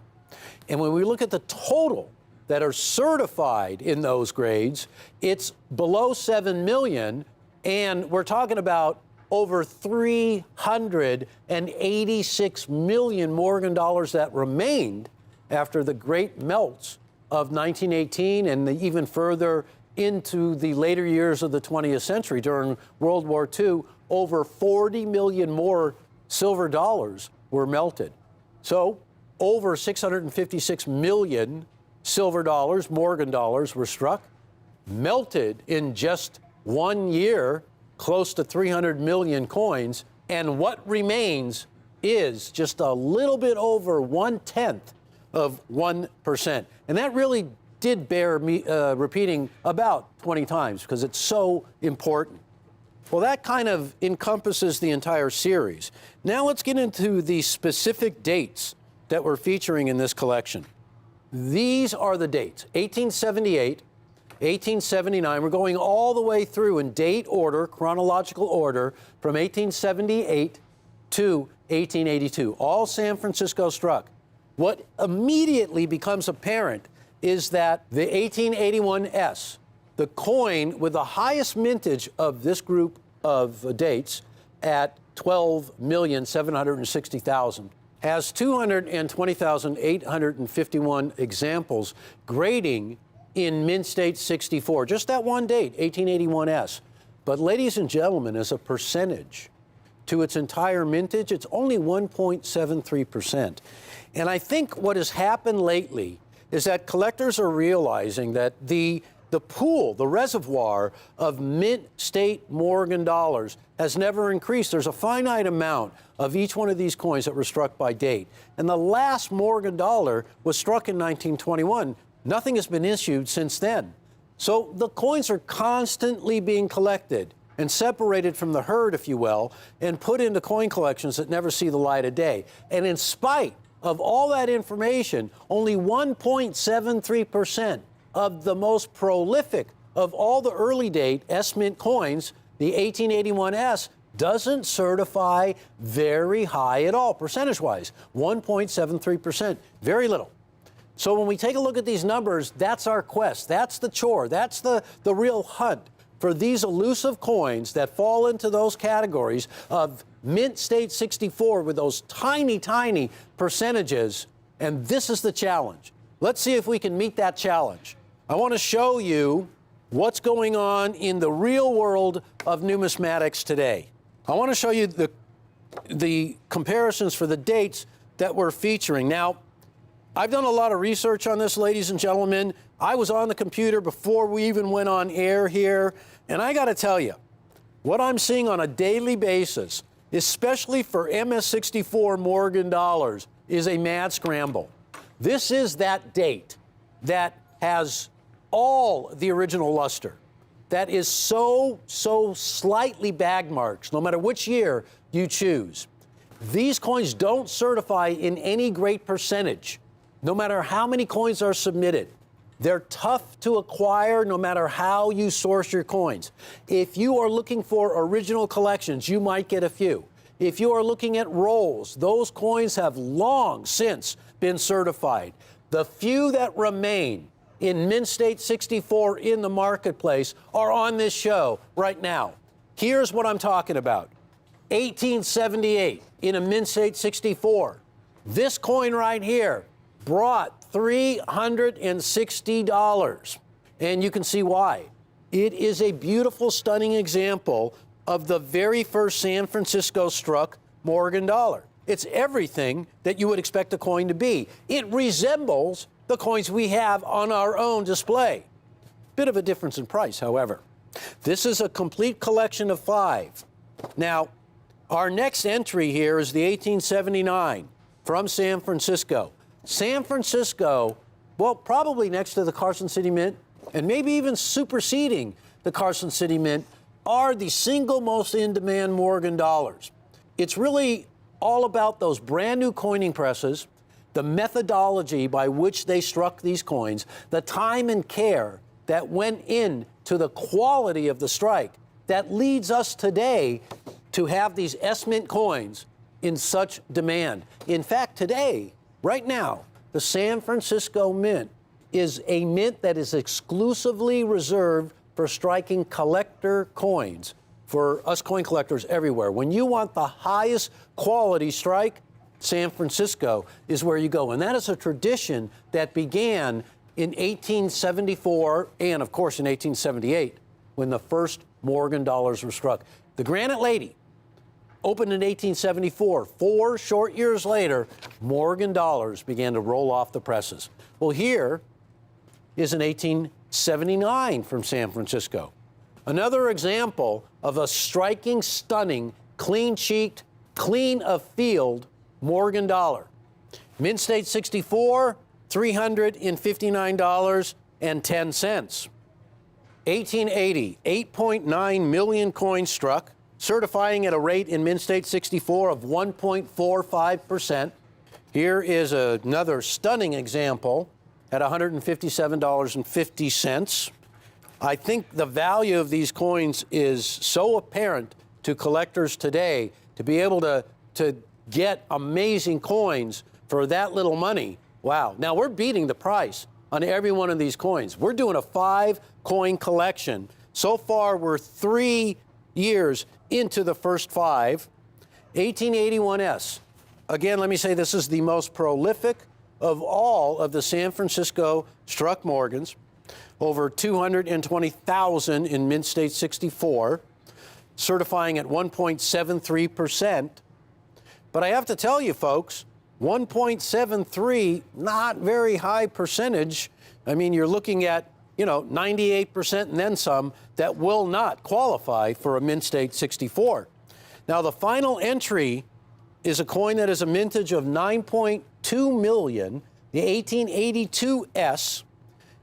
Speaker 7: And when we look at the total that are certified in those grades, it's below 7 million, and we're talking about over 386 million Morgan dollars that remained after the great melts of 1918 and even further into the later years of the 20th century. During World War II, over 40 million more silver dollars were melted. So over 656 million silver dollars, Morgan dollars, were struck, melted in just 1 year, close to 300 million coins, and what remains is just a little bit over 1/10 of 1%. And that really did bear me repeating about 20 times, because it's so important. Well, that kind of encompasses the entire series. Now let's get into the specific dates that we're featuring in this collection. These are the dates: 1878, 1879. We're going all the way through in date order, chronological order, from 1878 to 1882. All San Francisco struck. What immediately becomes apparent is that the 1881S, the coin with the highest mintage of this group of dates at 12,760,000, has 220,851 examples grading in Mint State 64. Just that one date, 1881S. But ladies and gentlemen, as a percentage to its entire mintage, it's only 1.73%. And I think what has happened lately is that collectors are realizing that the pool, the reservoir of Mint State Morgan dollars has never increased. There's a finite amount of each one of these coins that were struck by date. And the last Morgan dollar was struck in 1921. Nothing has been issued since then. So the coins are constantly being collected and separated from the herd, if you will, and put into coin collections that never see the light of day. And in spite of all that information, only 1.73% of the most prolific of all the early date S-Mint coins, the 1881S, doesn't certify very high at all, percentage-wise. 1.73%, very little. So when we take a look at these numbers, that's our quest, that's the chore, that's the real hunt for these elusive coins that fall into those categories of Mint State 64 with those tiny, tiny percentages. And this is the challenge. Let's see if we can meet that challenge. I want to show you what's going on in the real world of numismatics today. I want to show you the comparisons for the dates that we're featuring. Now, I've done a lot of research on this, ladies and gentlemen. I was on the computer before we even went on air here, and I got to tell you, what I'm seeing on a daily basis, especially for MS64 Morgan dollars, is a mad scramble. This is that date that has all the original luster, that is so slightly bag marks, no matter which year you choose. These coins don't certify in any great percentage, no matter how many coins are submitted. They're tough to acquire no matter how you source your coins. If you are looking for original collections, you might get a few. If you are looking at rolls, those coins have long since been certified. The few that remain in Mint State 64 in the marketplace are on this show right now. Here's what I'm talking about. 1878 in a Mint State 64. This coin right here brought $360, and you can see why. It is a beautiful, stunning example of the very first San Francisco struck Morgan dollar. It's everything that you would expect a coin to be. It resembles the coins we have on our own display. Bit of a difference in price, however. This is a complete collection of 5. Now, our next entry here is the 1879 from San Francisco. San Francisco, well, probably next to the Carson City Mint, and maybe even superseding the Carson City Mint, are the single most in-demand Morgan dollars. It's really all about those brand new coining presses, the methodology by which they struck these coins, the time and care that went into the quality of the strike that leads us today to have these S-Mint coins in such demand. In fact, today, right now, the San Francisco Mint is a mint that is exclusively reserved for striking collector coins for us coin collectors everywhere. When you want the highest quality strike, San Francisco is where you go. And that is a tradition that began in 1874 and, of course, in 1878 when the first Morgan dollars were struck. The Granite Lady opened in 1874. 4 short years later, Morgan dollars began to roll off the presses. Well, here is an 1879 from San Francisco. Another example of a striking, stunning, clean-cheeked, clean-of-field Morgan dollar. Mint State 64, $359.10. 1880, 8.9 million coins struck, certifying at a rate in Mint State 64 of 1.45%. Here is another stunning example at $157.50. I think the value of these coins is so apparent to collectors today to be able to get amazing coins for that little money. Wow. Now we're beating the price on every one of these coins. We're doing a 5-coin collection. So far, we're 3 years into the first 5. 1881S. Again, let me say this is the most prolific of all of the San Francisco struck Morgans. Over 220,000 in Mint State 64, certifying at 1.73%. But I have to tell you, folks, 1.73, not very high percentage. I mean, you're looking at, 98% and then some that will not qualify for a Mint State 64. Now, the final entry is a coin that is a mintage of 9.2 million, the 1882S.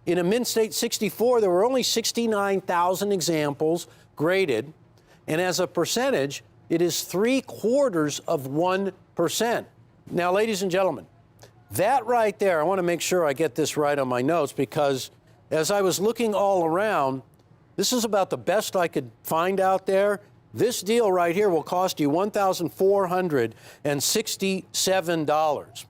Speaker 7: In a Mint State 64, there were only 69,000 examples graded, and as a percentage, it is 0.75%. Now, ladies and gentlemen, that right there, I want to make sure I get this right on my notes, because as I was looking all around, this is about the best I could find out there. This deal right here will cost you $1,467.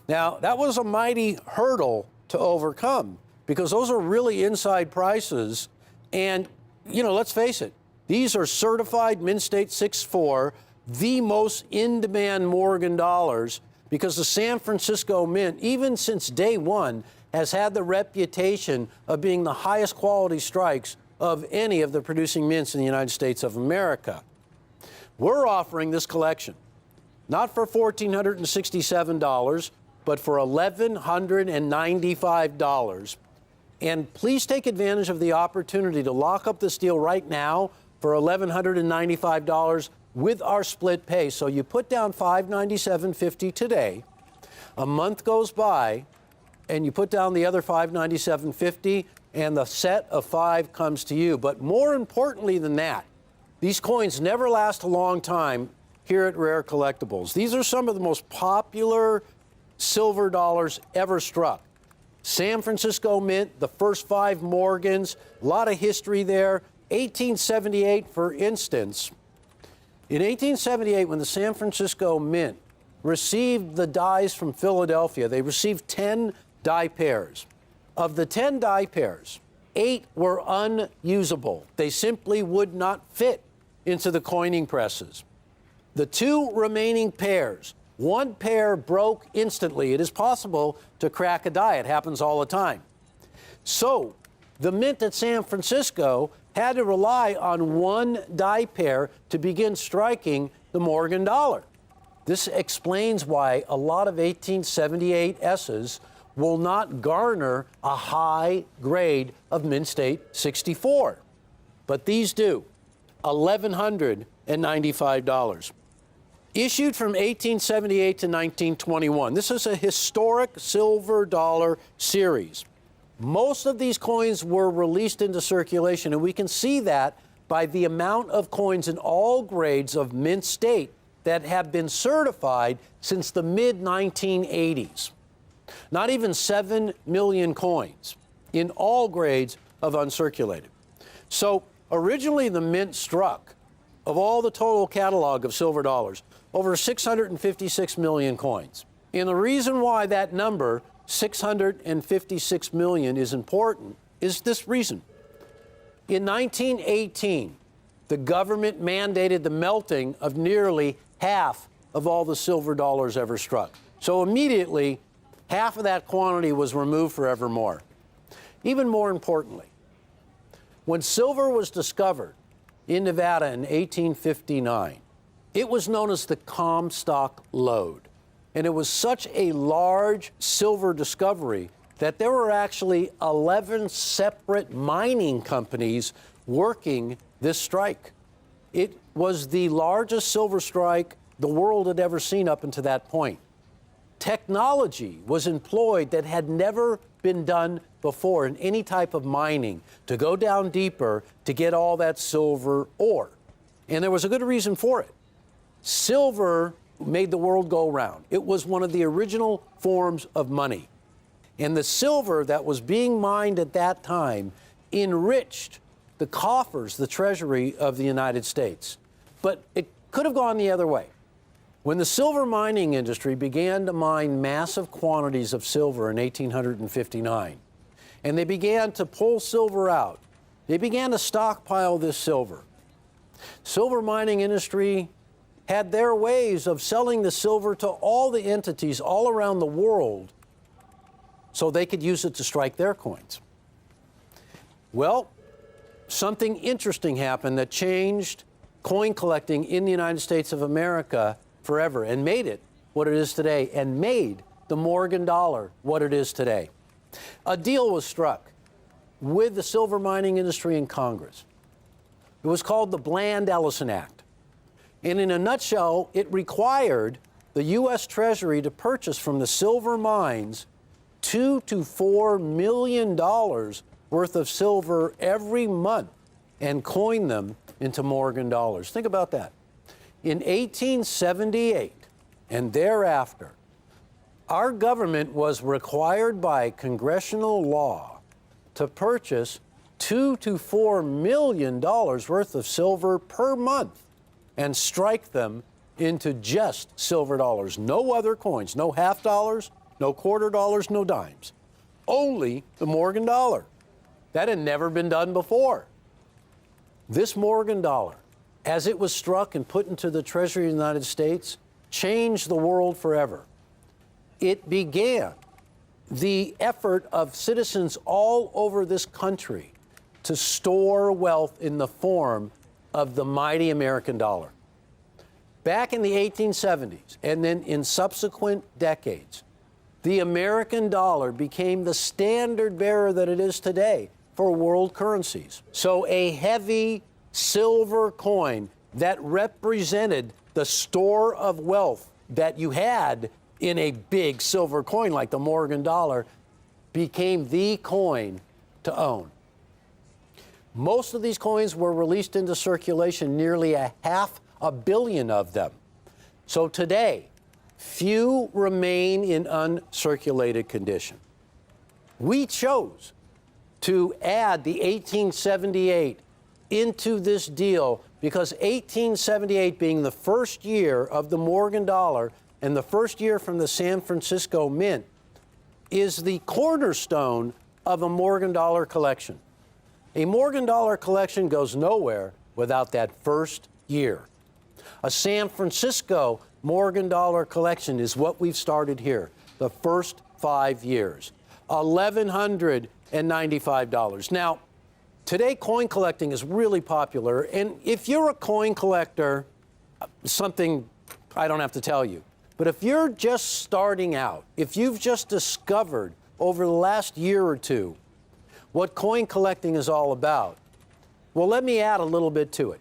Speaker 7: Now, that was a mighty hurdle to overcome, because those are really inside prices. And, let's face it, these are certified Mint State 64, the most in-demand Morgan dollars, because the San Francisco Mint, even since day one, has had the reputation of being the highest quality strikes of any of the producing mints in the United States of America. We're offering this collection not for $1,467, but for $1,195. And please take advantage of the opportunity to lock up this deal right now for $1,195 with our split pay. So you put down $597.50 today, a month goes by, and you put down the other $597.50, and the set of 5 comes to you. But more importantly than that, these coins never last a long time here at Rare Collectibles. These are some of the most popular silver dollars ever struck. San Francisco Mint, the first 5 Morgans, a lot of history there. 1878, for instance. In 1878, when the San Francisco Mint received the dies from Philadelphia, they received 10 die pairs. Of the 10 die pairs, 8 were unusable. They simply would not fit into the coining presses. The 2 remaining pairs, one pair broke instantly. It is possible to crack a die. It happens all the time. So the Mint at San Francisco had to rely on one die pair to begin striking the Morgan dollar. This explains why a lot of 1878 S's will not garner a high grade of Mint State 64. But these do, $1,195. Issued from 1878 to 1921. This is a historic silver dollar series. Most of these coins were released into circulation, and we can see that by the amount of coins in all grades of Mint State that have been certified since the mid-1980s. Not even 7 million coins in all grades of uncirculated. So originally the Mint struck, of all the total catalog of silver dollars, over 656 million coins. And the reason why that number, 656 million, is important is this reason. In 1918, the government mandated the melting of nearly half of all the silver dollars ever struck. So immediately, half of that quantity was removed forevermore. Even more importantly, when silver was discovered in Nevada in 1859, it was known as the Comstock Lode. And it was such a large silver discovery that there were actually 11 separate mining companies working this strike. It was the largest silver strike the world had ever seen up until that point. Technology was employed that had never been done before in any type of mining to go down deeper to get all that silver ore. And there was a good reason for it. Silver made the world go round. It was one of the original forms of money. And the silver that was being mined at that time enriched the coffers, the treasury of the United States. But it could have gone the other way. When the silver mining industry began to mine massive quantities of silver in 1859, and they began to pull silver out, they began to stockpile this silver. Silver mining industry had their ways of selling the silver to all the entities all around the world so they could use it to strike their coins. Well, something interesting happened that changed coin collecting in the United States of America forever and made it what it is today and made the Morgan dollar what it is today. A deal was struck with the silver mining industry in Congress. It was called the Bland-Ellison Act. And in a nutshell, it required the U.S. Treasury to purchase from the silver mines $2 to $4 million worth of silver every month and coin them into Morgan dollars. Think about that. In 1878 and thereafter, our government was required by congressional law to purchase $2 to $4 million worth of silver per month and strike them into just silver dollars. No other coins, no half dollars, no quarter dollars, no dimes. Only the Morgan dollar. That had never been done before. This Morgan dollar, as it was struck and put into the Treasury of the United States, changed the world forever. It began the effort of citizens all over this country to store wealth in the form of the mighty American dollar. Back in the 1870s, and then in subsequent decades, the American dollar became the standard bearer that it is today for world currencies. So a heavy silver coin that represented the store of wealth that you had in a big silver coin like the Morgan dollar became the coin to own. Most of these coins were released into circulation, nearly 500 million of them. So today, few remain in uncirculated condition. We chose to add the 1878 into this deal because 1878 being the first year of the Morgan dollar and the first year from the San Francisco Mint is the cornerstone of a Morgan dollar collection. A Morgan dollar collection goes nowhere without that first year. A San Francisco Morgan dollar collection is what we've started here, the first 5 years, $1,195. Now, today coin collecting is really popular, and if you're a coin collector, something I don't have to tell you, but if you're just starting out, if you've just discovered over the last year or two what coin collecting is all about, well, let me add a little bit to it.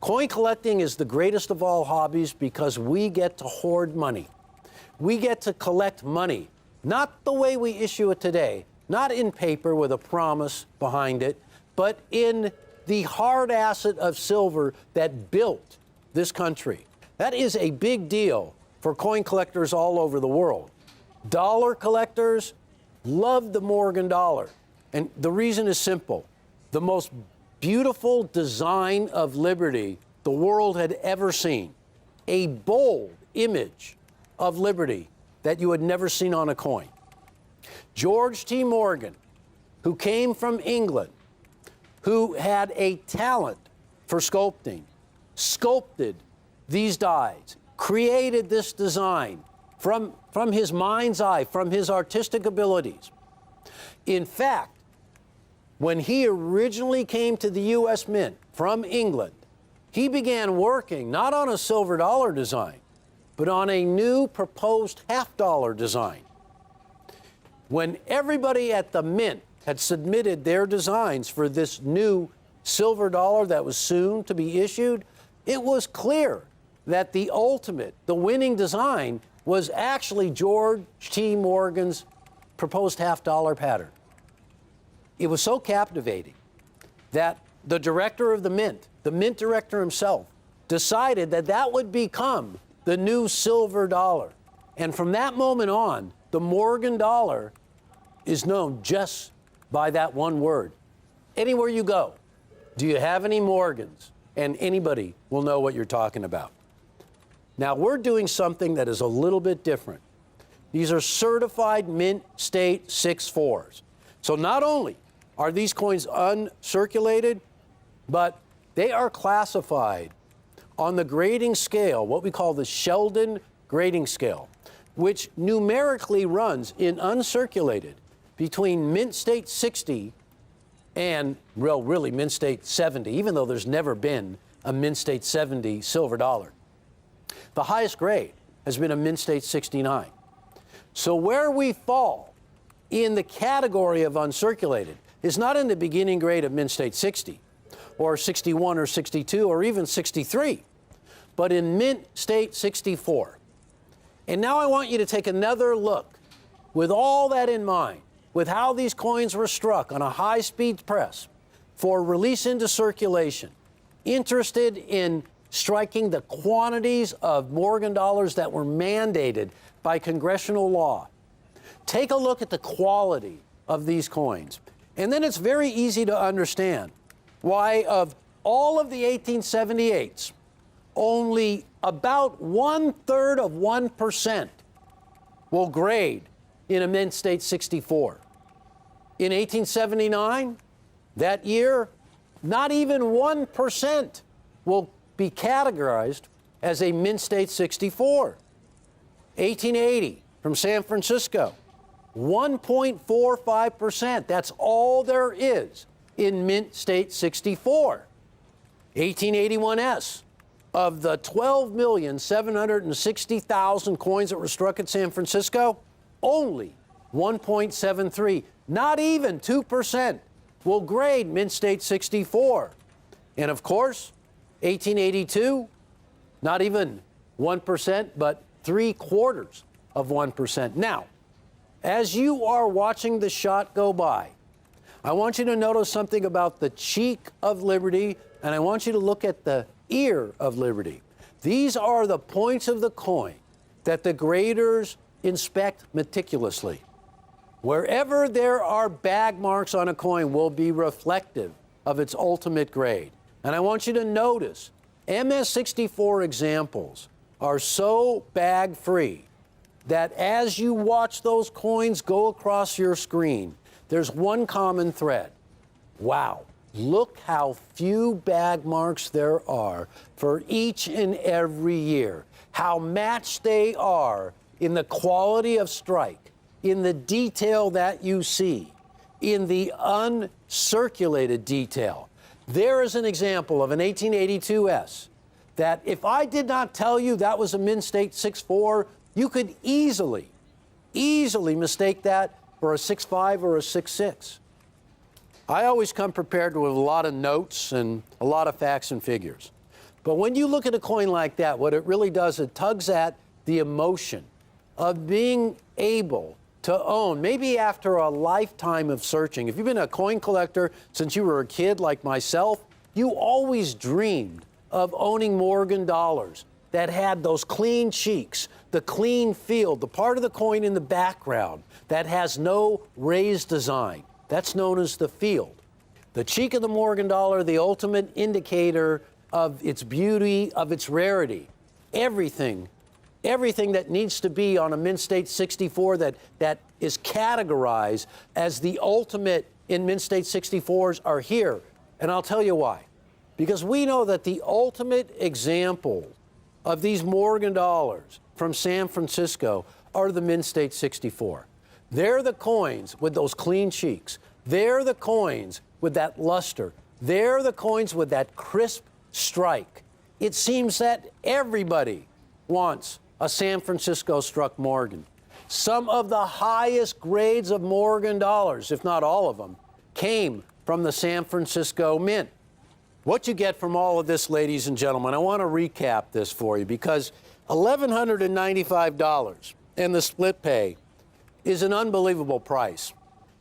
Speaker 7: Coin collecting is the greatest of all hobbies because we get to hoard money. We get to collect money, not the way we issue it today, not in paper with a promise behind it, but in the hard asset of silver that built this country. That is a big deal for coin collectors all over the world. Dollar collectors love the Morgan dollar, and the reason is simple. The most beautiful design of liberty the world had ever seen. A bold image of liberty that you had never seen on a coin. George T. Morgan, who came from England, who had a talent for sculpting, sculpted these dies, created this design from his mind's eye, from his artistic abilities. In fact, when he originally came to the U.S. Mint from England, he began working not on a silver dollar design, but on a new proposed half-dollar design. When everybody at the Mint had submitted their designs for this new silver dollar that was soon to be issued, it was clear that the ultimate, the winning design, was actually George T. Morgan's proposed half-dollar pattern. It was so captivating that the director of the Mint director himself, decided that that would become the new silver dollar. And from that moment on, the Morgan dollar is known just by that one word. Anywhere you go, do you have any Morgans? And anybody will know what you're talking about. Now, we're doing something that is a little bit different. These are certified Mint State 6.4s. So not only are these coins uncirculated, but they are classified on the grading scale, what we call the Sheldon grading scale, which numerically runs in uncirculated between Mint State 60 and, well, really Mint State 70, even though there's never been a Mint State 70 silver dollar. The highest grade has been a Mint State 69. So where we fall in the category of uncirculated is not in the beginning grade of Mint State 60 or 61 or 62 or even 63, but in Mint State 64. And now I want you to take another look with all that in mind, with how these coins were struck on a high-speed press for release into circulation, interested in striking the quantities of Morgan dollars that were mandated by congressional law. Take a look at the quality of these coins. And then it's very easy to understand why of all of the 1878s, only about 1/3 of 1% will grade in a Mint State 64. In 1879, that year, not even 1% will be categorized as a Mint State 64. 1880, from San Francisco, 1.45%. That's all there is in Mint State 64. 1881S, of the 12,760,000 coins that were struck at San Francisco, only 1.73, not even 2%, will grade Mint State 64. And of course, 1882, not even 1%, but 0.75%. Now, as you are watching the shot go by, I want you to notice something about the cheek of Liberty, and I want you to look at the ear of Liberty. These are the points of the coin that the graders inspect meticulously. Wherever there are bag marks on a coin will be reflective of its ultimate grade. And I want you to notice, MS-64 examples are so bag-free that as you watch those coins go across your screen, there's one common thread. Wow, look how few bag marks there are for each and every year. How matched they are in the quality of strike, in the detail that you see, in the uncirculated detail. There is an example of an 1882S that if I did not tell you that was a Mint State 6.4, you could easily mistake that for a 6.5 or a 6.6. I always come prepared with a lot of notes and a lot of facts and figures. But when you look at a coin like that, what it really does, it tugs at the emotion of being able to own, maybe after a lifetime of searching. If you've been a coin collector since you were a kid like myself, you always dreamed of owning Morgan dollars that had those clean cheeks, the clean field, the part of the coin in the background that has no raised design. That's known as the field. The cheek of the Morgan dollar, the ultimate indicator of its beauty, of its rarity. Everything that needs to be on a Mint State 64 that is categorized as the ultimate in Mint State 64s are here. And I'll tell you why. Because we know that the ultimate example of these Morgan dollars from San Francisco are the Mint State 64. They're the coins with those clean cheeks. They're the coins with that luster. They're the coins with that crisp strike. It seems that everybody wants a San Francisco struck Morgan. Some of the highest grades of Morgan dollars, if not all of them, came from the San Francisco Mint. What you get from all of this, ladies and gentlemen, I want to recap this for you because $1,195 and the split pay is an unbelievable price.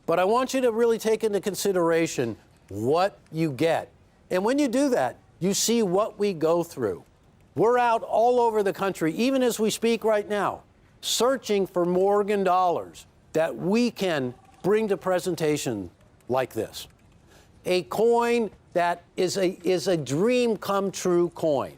Speaker 7: But I want you to really take into consideration what you get. And when you do that, you see what we go through. We're out all over the country, even as we speak right now, searching for Morgan dollars that we can bring to presentation like this. A coin that is a dream come true coin.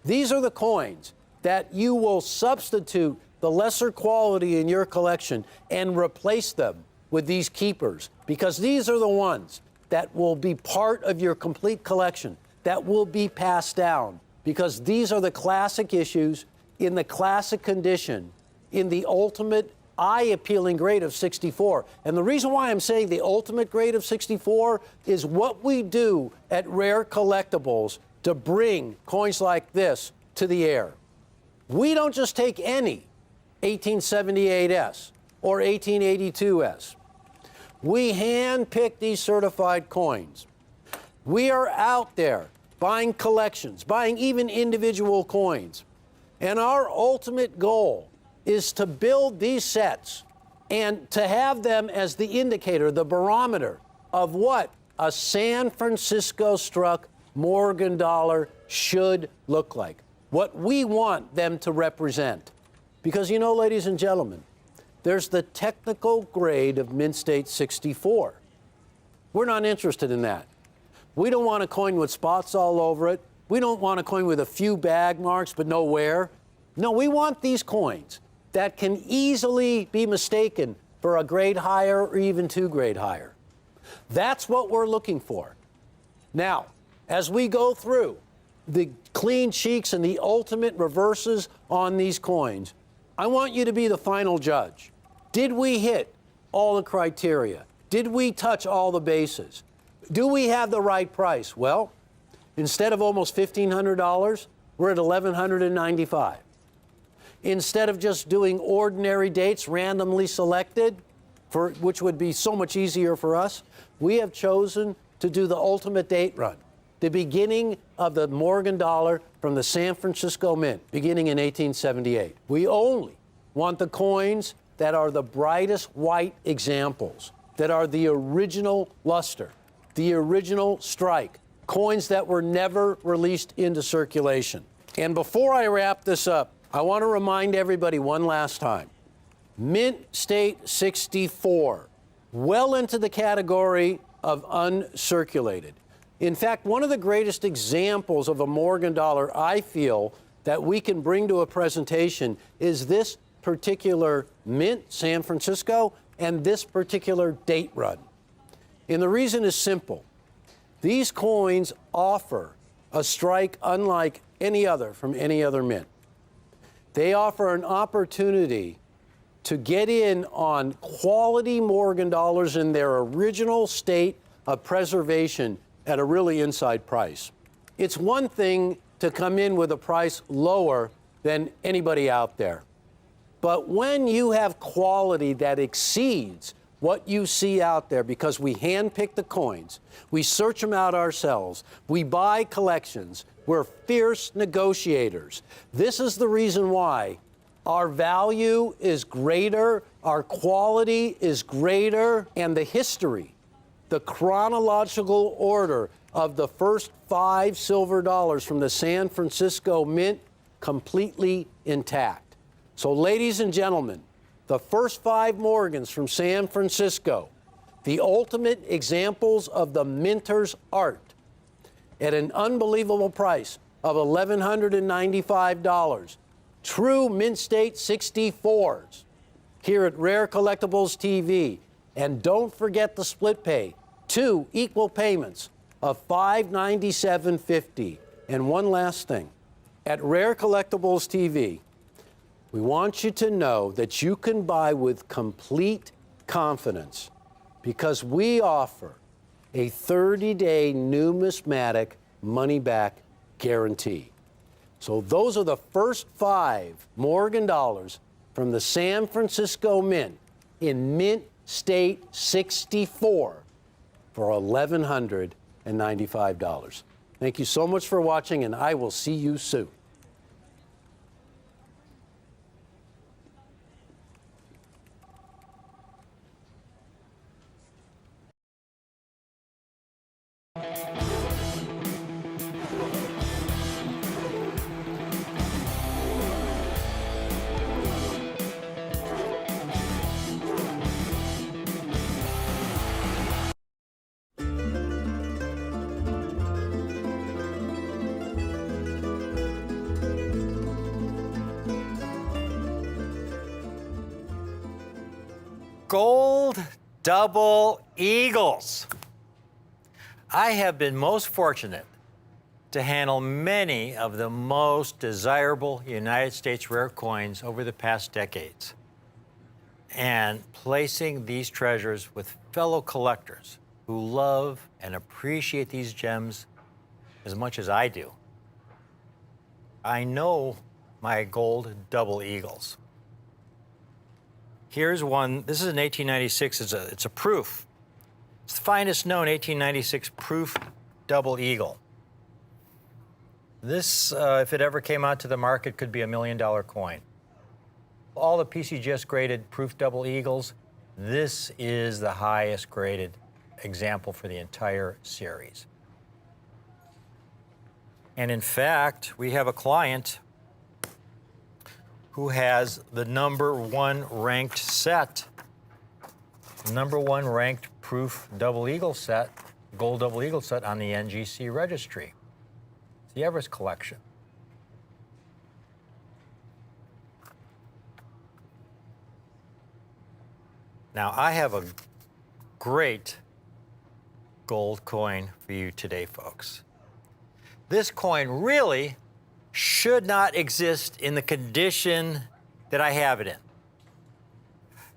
Speaker 7: These are the coins that you will substitute the lesser quality in your collection and replace them with these keepers, because these are the ones that will be part of your complete collection, that will be passed down, because these are the classic issues in the classic condition, in the ultimate eye-appealing grade of 64. And the reason why I'm saying the ultimate grade of 64 is what we do at Rare Collectibles to bring coins like this to the air. We don't just take any 1878S or 1882S. We hand-pick these certified coins. We are out there buying collections, buying even individual coins. And our ultimate goal is to build these sets and to have them as the indicator, the barometer of what a San Francisco struck Morgan dollar should look like, what we want them to represent. Because you know, ladies and gentlemen, there's the technical grade of Mint State 64. We're not interested in that. We don't want a coin with spots all over it. We don't want a coin with a few bag marks but no wear. No, we want these coins that can easily be mistaken for a grade higher or even 2 grade higher. That's what we're looking for. Now, as we go through the clean cheeks and the ultimate reverses on these coins, I want you to be the final judge. Did we hit all the criteria? Did we touch all the bases? Do we have the right price? Well, instead of almost $1,500, we're at $1,195. instead of just doing ordinary dates randomly selected, which would be so much easier for us, we have chosen to do the ultimate date run, the beginning of the Morgan dollar from the San Francisco Mint, beginning in 1878. We only want the coins that are the brightest white examples, that are the original luster, the original strike, coins that were never released into circulation. And before I wrap this up, I want to remind everybody one last time, Mint State 64, well into the category of uncirculated. In fact, one of the greatest examples of a Morgan dollar, I feel, that we can bring to a presentation is this particular Mint, San Francisco, and this particular date run. And the reason is simple. These coins offer a strike unlike any other from any other mint. They offer an opportunity to get in on quality Morgan dollars in their original state of preservation at a really inside price. It's one thing to come in with a price lower than anybody out there. But when you have quality that exceeds what you see out there, because we handpick the coins, we search them out ourselves, we buy collections, we're fierce negotiators. This is the reason why our value is greater, our quality is greater, and the history, the chronological order of the first 5 silver dollars from the San Francisco Mint completely intact. So, ladies and gentlemen, the first 5 Morgans from San Francisco, the ultimate examples of the minter's art, at an unbelievable price of $1,195. True Mint State 64s here at Rare Collectibles TV. And don't forget the split pay, 2 equal payments of $597.50. And one last thing, at Rare Collectibles TV, we want you to know that you can buy with complete confidence because we offer a 30-day numismatic money-back guarantee. So those are the first 5 Morgan dollars from the San Francisco Mint in Mint State 64 for $1,195. Thank you so much for watching, and I will see you soon.
Speaker 1: Gold double eagles. I have been most fortunate to handle many of the most desirable United States rare coins over the past decades. And placing these treasures with fellow collectors who love and appreciate these gems as much as I do. I know my gold double eagles. Here's one. This is an 1896. It's a proof. It's the finest known 1896 proof double eagle. This, if it ever came out to the market, could be $1 million coin. All the PCGS graded proof double eagles, this is the highest graded example for the entire series. And in fact, we have a client who has the #1 ranked set, #1 ranked proof double eagle set, gold double eagle set on the NGC registry. It's the Everest collection. Now, I have a great gold coin for you today, folks. This coin really should not exist in the condition that I have it in.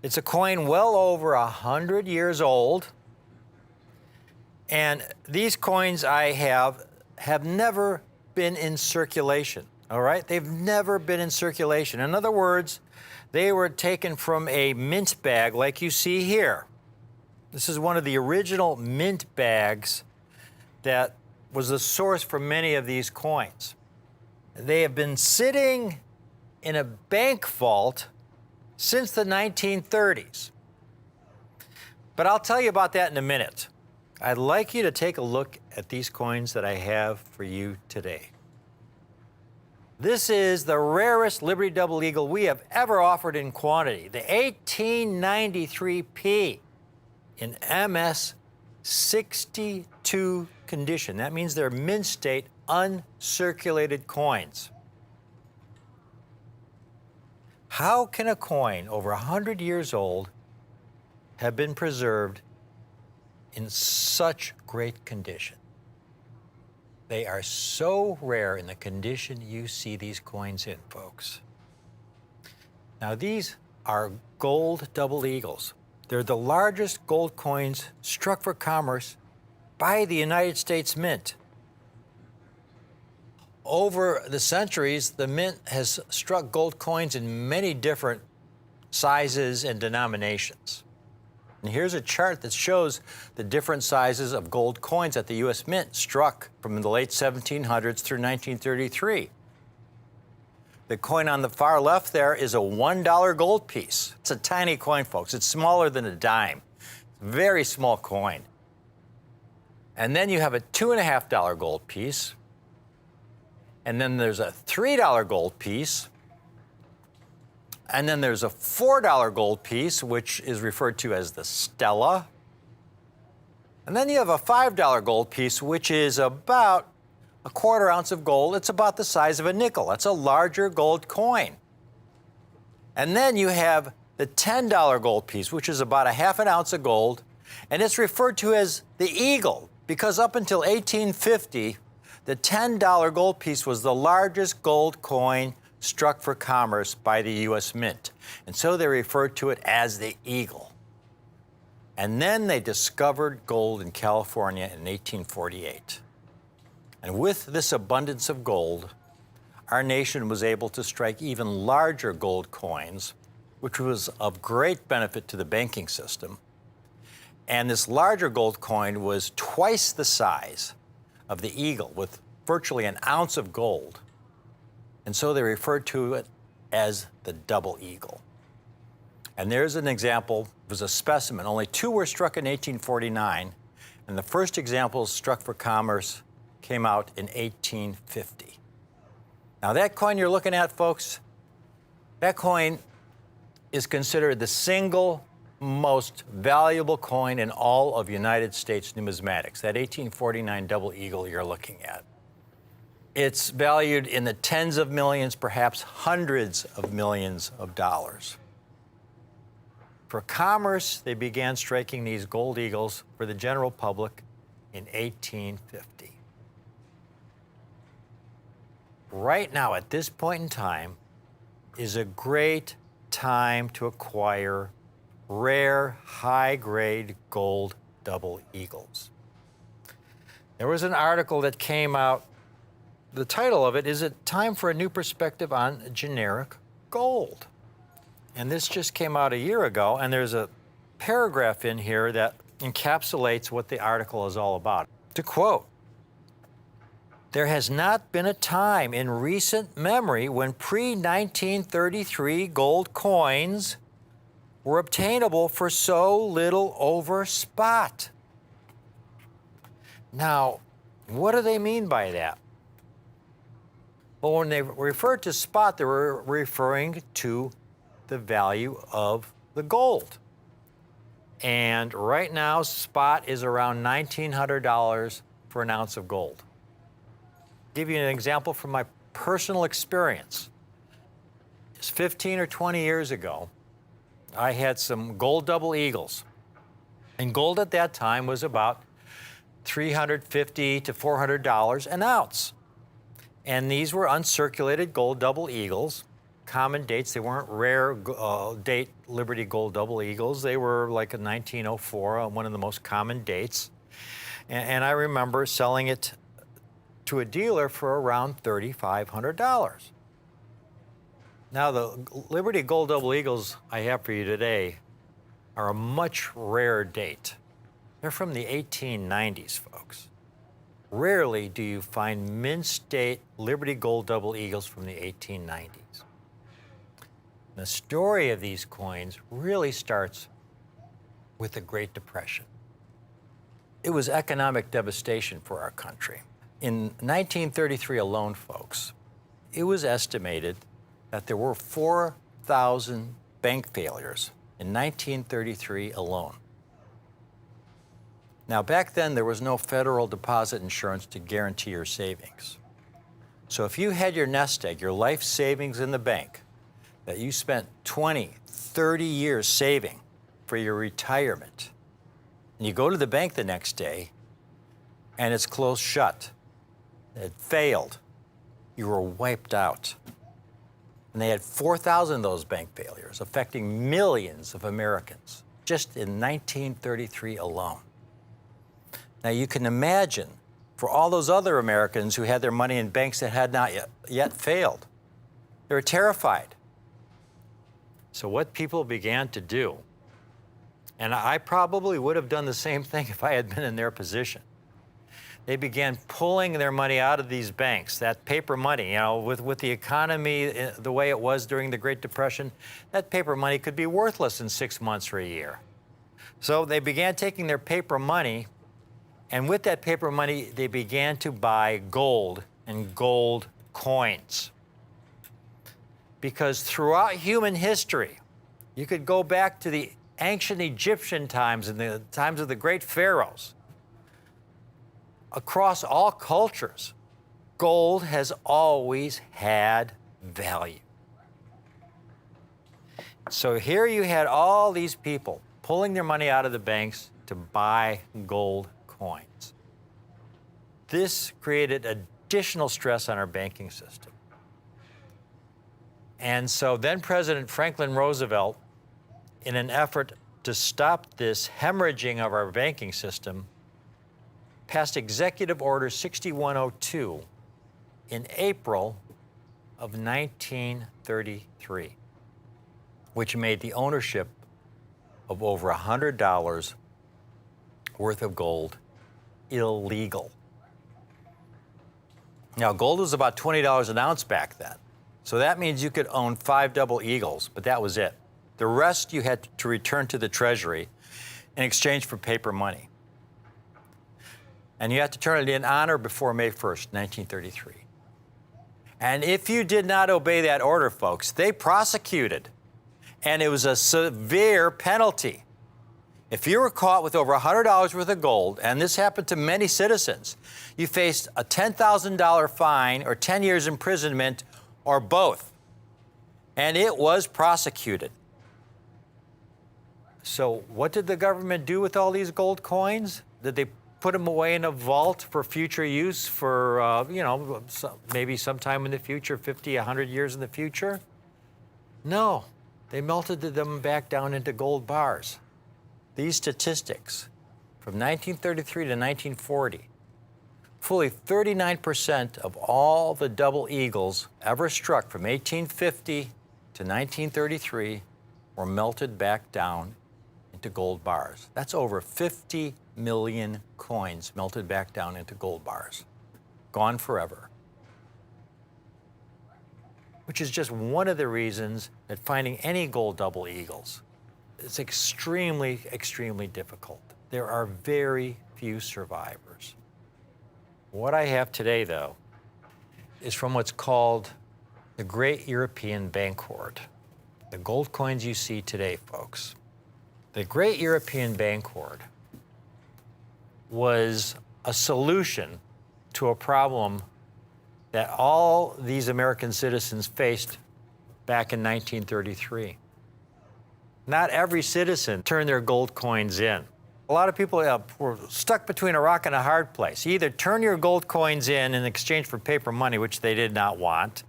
Speaker 1: It's a coin well over 100 years old, and these coins I have never been in circulation. All right? They've never been in circulation. In other words, they were taken from a mint bag like you see here. This is one of the original mint bags that was the source for many of these coins. They have been sitting in a bank vault since the 1930s. But I'll tell you about that in a minute. I'd like you to take a look at these coins that I have for you today. This is the rarest Liberty Double Eagle we have ever offered in quantity, the 1893P in MS 62 condition. That means they're mint state, uncirculated coins. How can a coin over 100 years old have been preserved in such great condition? They are so rare in the condition you see these coins in, folks. Now, these are gold double eagles. They're the largest gold coins struck for commerce by the United States Mint. Over the centuries, the Mint has struck gold coins in many different sizes and denominations. And here's a chart that shows the different sizes of gold coins that the U.S. Mint struck from the late 1700s through 1933. The coin on the far left there is a $1 gold piece. It's a tiny coin, folks. It's smaller than a dime. Very small coin. And then you have a $2.50 gold piece. And then there's a $3 gold piece. And then there's a $4 gold piece, which is referred to as the Stella. And then you have a $5 gold piece, which is about a 1/4 ounce of gold. It's about the size of a nickel. That's a larger gold coin. And then you have the $10 gold piece, which is about a 1/2 ounce of gold. And it's referred to as the Eagle, because up until 1850, the $10 gold piece was the largest gold coin struck for commerce by the U.S. Mint. And so they referred to it as the Eagle. And then they discovered gold in California in 1848. And with this abundance of gold, our nation was able to strike even larger gold coins, which was of great benefit to the banking system. And this larger gold coin was twice the size of the Eagle, with virtually an ounce of gold. And so they referred to it as the Double Eagle. And there's an example. It was a specimen. Only 2 were struck in 1849, and the first examples struck for commerce came out in 1850. Now, that coin you're looking at, folks, that coin is considered the single most valuable coin in all of United States numismatics, that 1849 Double Eagle you're looking at. It's valued in the tens of millions, perhaps hundreds of millions of dollars. For commerce, they began striking these gold eagles for the general public in 1850. Right now, at this point in time, is a great time to acquire rare, high-grade gold double eagles. There was an article that came out. The title of it is "It Time for a New Perspective on Generic Gold?" And this just came out a year ago, and there's a paragraph in here that encapsulates what the article is all about. To quote, "There has not been a time in recent memory when pre-1933 gold coins were obtainable for so little over spot." Now, what do they mean by that? Well, when they referred to spot, they were referring to the value of the gold. And right now, spot is around $1,900 for an ounce of gold. I'll give you an example from my personal experience. It's 15 or 20 years ago, I had some gold double eagles. And gold at that time was about $350 to $400 an ounce. And these were uncirculated gold double eagles, common dates. They weren't rare date Liberty gold double eagles. They were like a 1904, one of the most common dates. And I remember selling it to a dealer for around $3,500. Now, the Liberty Gold Double Eagles I have for you today are a much rarer date. They're from the 1890s, folks. Rarely do you find mint state Liberty Gold Double Eagles from the 1890s. The story of these coins really starts with the Great Depression. It was economic devastation for our country. In 1933 alone, folks, it was estimated that there were 4,000 bank failures in 1933 alone. Now, back then, there was no federal deposit insurance to guarantee your savings. So if you had your nest egg, your life savings in the bank, that you spent 20, 30 years saving for your retirement, and you go to the bank the next day, and it's closed shut, it failed, you were wiped out. And they had 4,000 of those bank failures, affecting millions of Americans, just in 1933 alone. Now you can imagine, for all those other Americans who had their money in banks that had not yet failed, they were terrified. So what people began to do, and I probably would have done the same thing if I had been in their position, they began pulling their money out of these banks, that paper money. You know, with the economy the way it was during the Great Depression, that paper money could be worthless in 6 months or a year. So they began taking their paper money, and with that paper money, they began to buy gold and gold coins. Because throughout human history, you could go back to the ancient Egyptian times and the times of the great pharaohs. Across all cultures, gold has always had value. So here you had all these people pulling their money out of the banks to buy gold coins. This created additional stress on our banking system. And so then President Franklin Roosevelt, in an effort to stop this hemorrhaging of our banking system, passed Executive Order 6102 in April of 1933, which made the ownership of over $100 worth of gold illegal. Now, gold was about $20 an ounce back then. So that means you could own 5 double eagles, but that was it. The rest you had to return to the Treasury in exchange for paper money. And you had to turn it in on or before May 1st, 1933. And if you did not obey that order, folks, they prosecuted. And it was a severe penalty. If you were caught with over $100 worth of gold, and this happened to many citizens, you faced a $10,000 fine or 10 years imprisonment or both. And it was prosecuted. So what did the government do with all these gold coins? Did they put them away in a vault for future use for, maybe sometime in the future, 50, 100 years in the future? No, they melted them back down into gold bars. These statistics from 1933 to 1940, fully 39% of all the double eagles ever struck from 1850 to 1933 were melted back down into gold bars. That's over 50 million coins melted back down into gold bars, gone forever. Which is just one of the reasons that finding any gold double eagles is extremely, extremely difficult. There are very few survivors. What I have today, though, is from what's called the Great European Bank Hoard. The gold coins you see today, folks. The Great European Bank Hoard was a solution to a problem that all these American citizens faced back in 1933. Not every citizen turned their gold coins in. A lot of people were stuck between a rock and a hard place. You either turn your gold coins in exchange for paper money, which they did not want,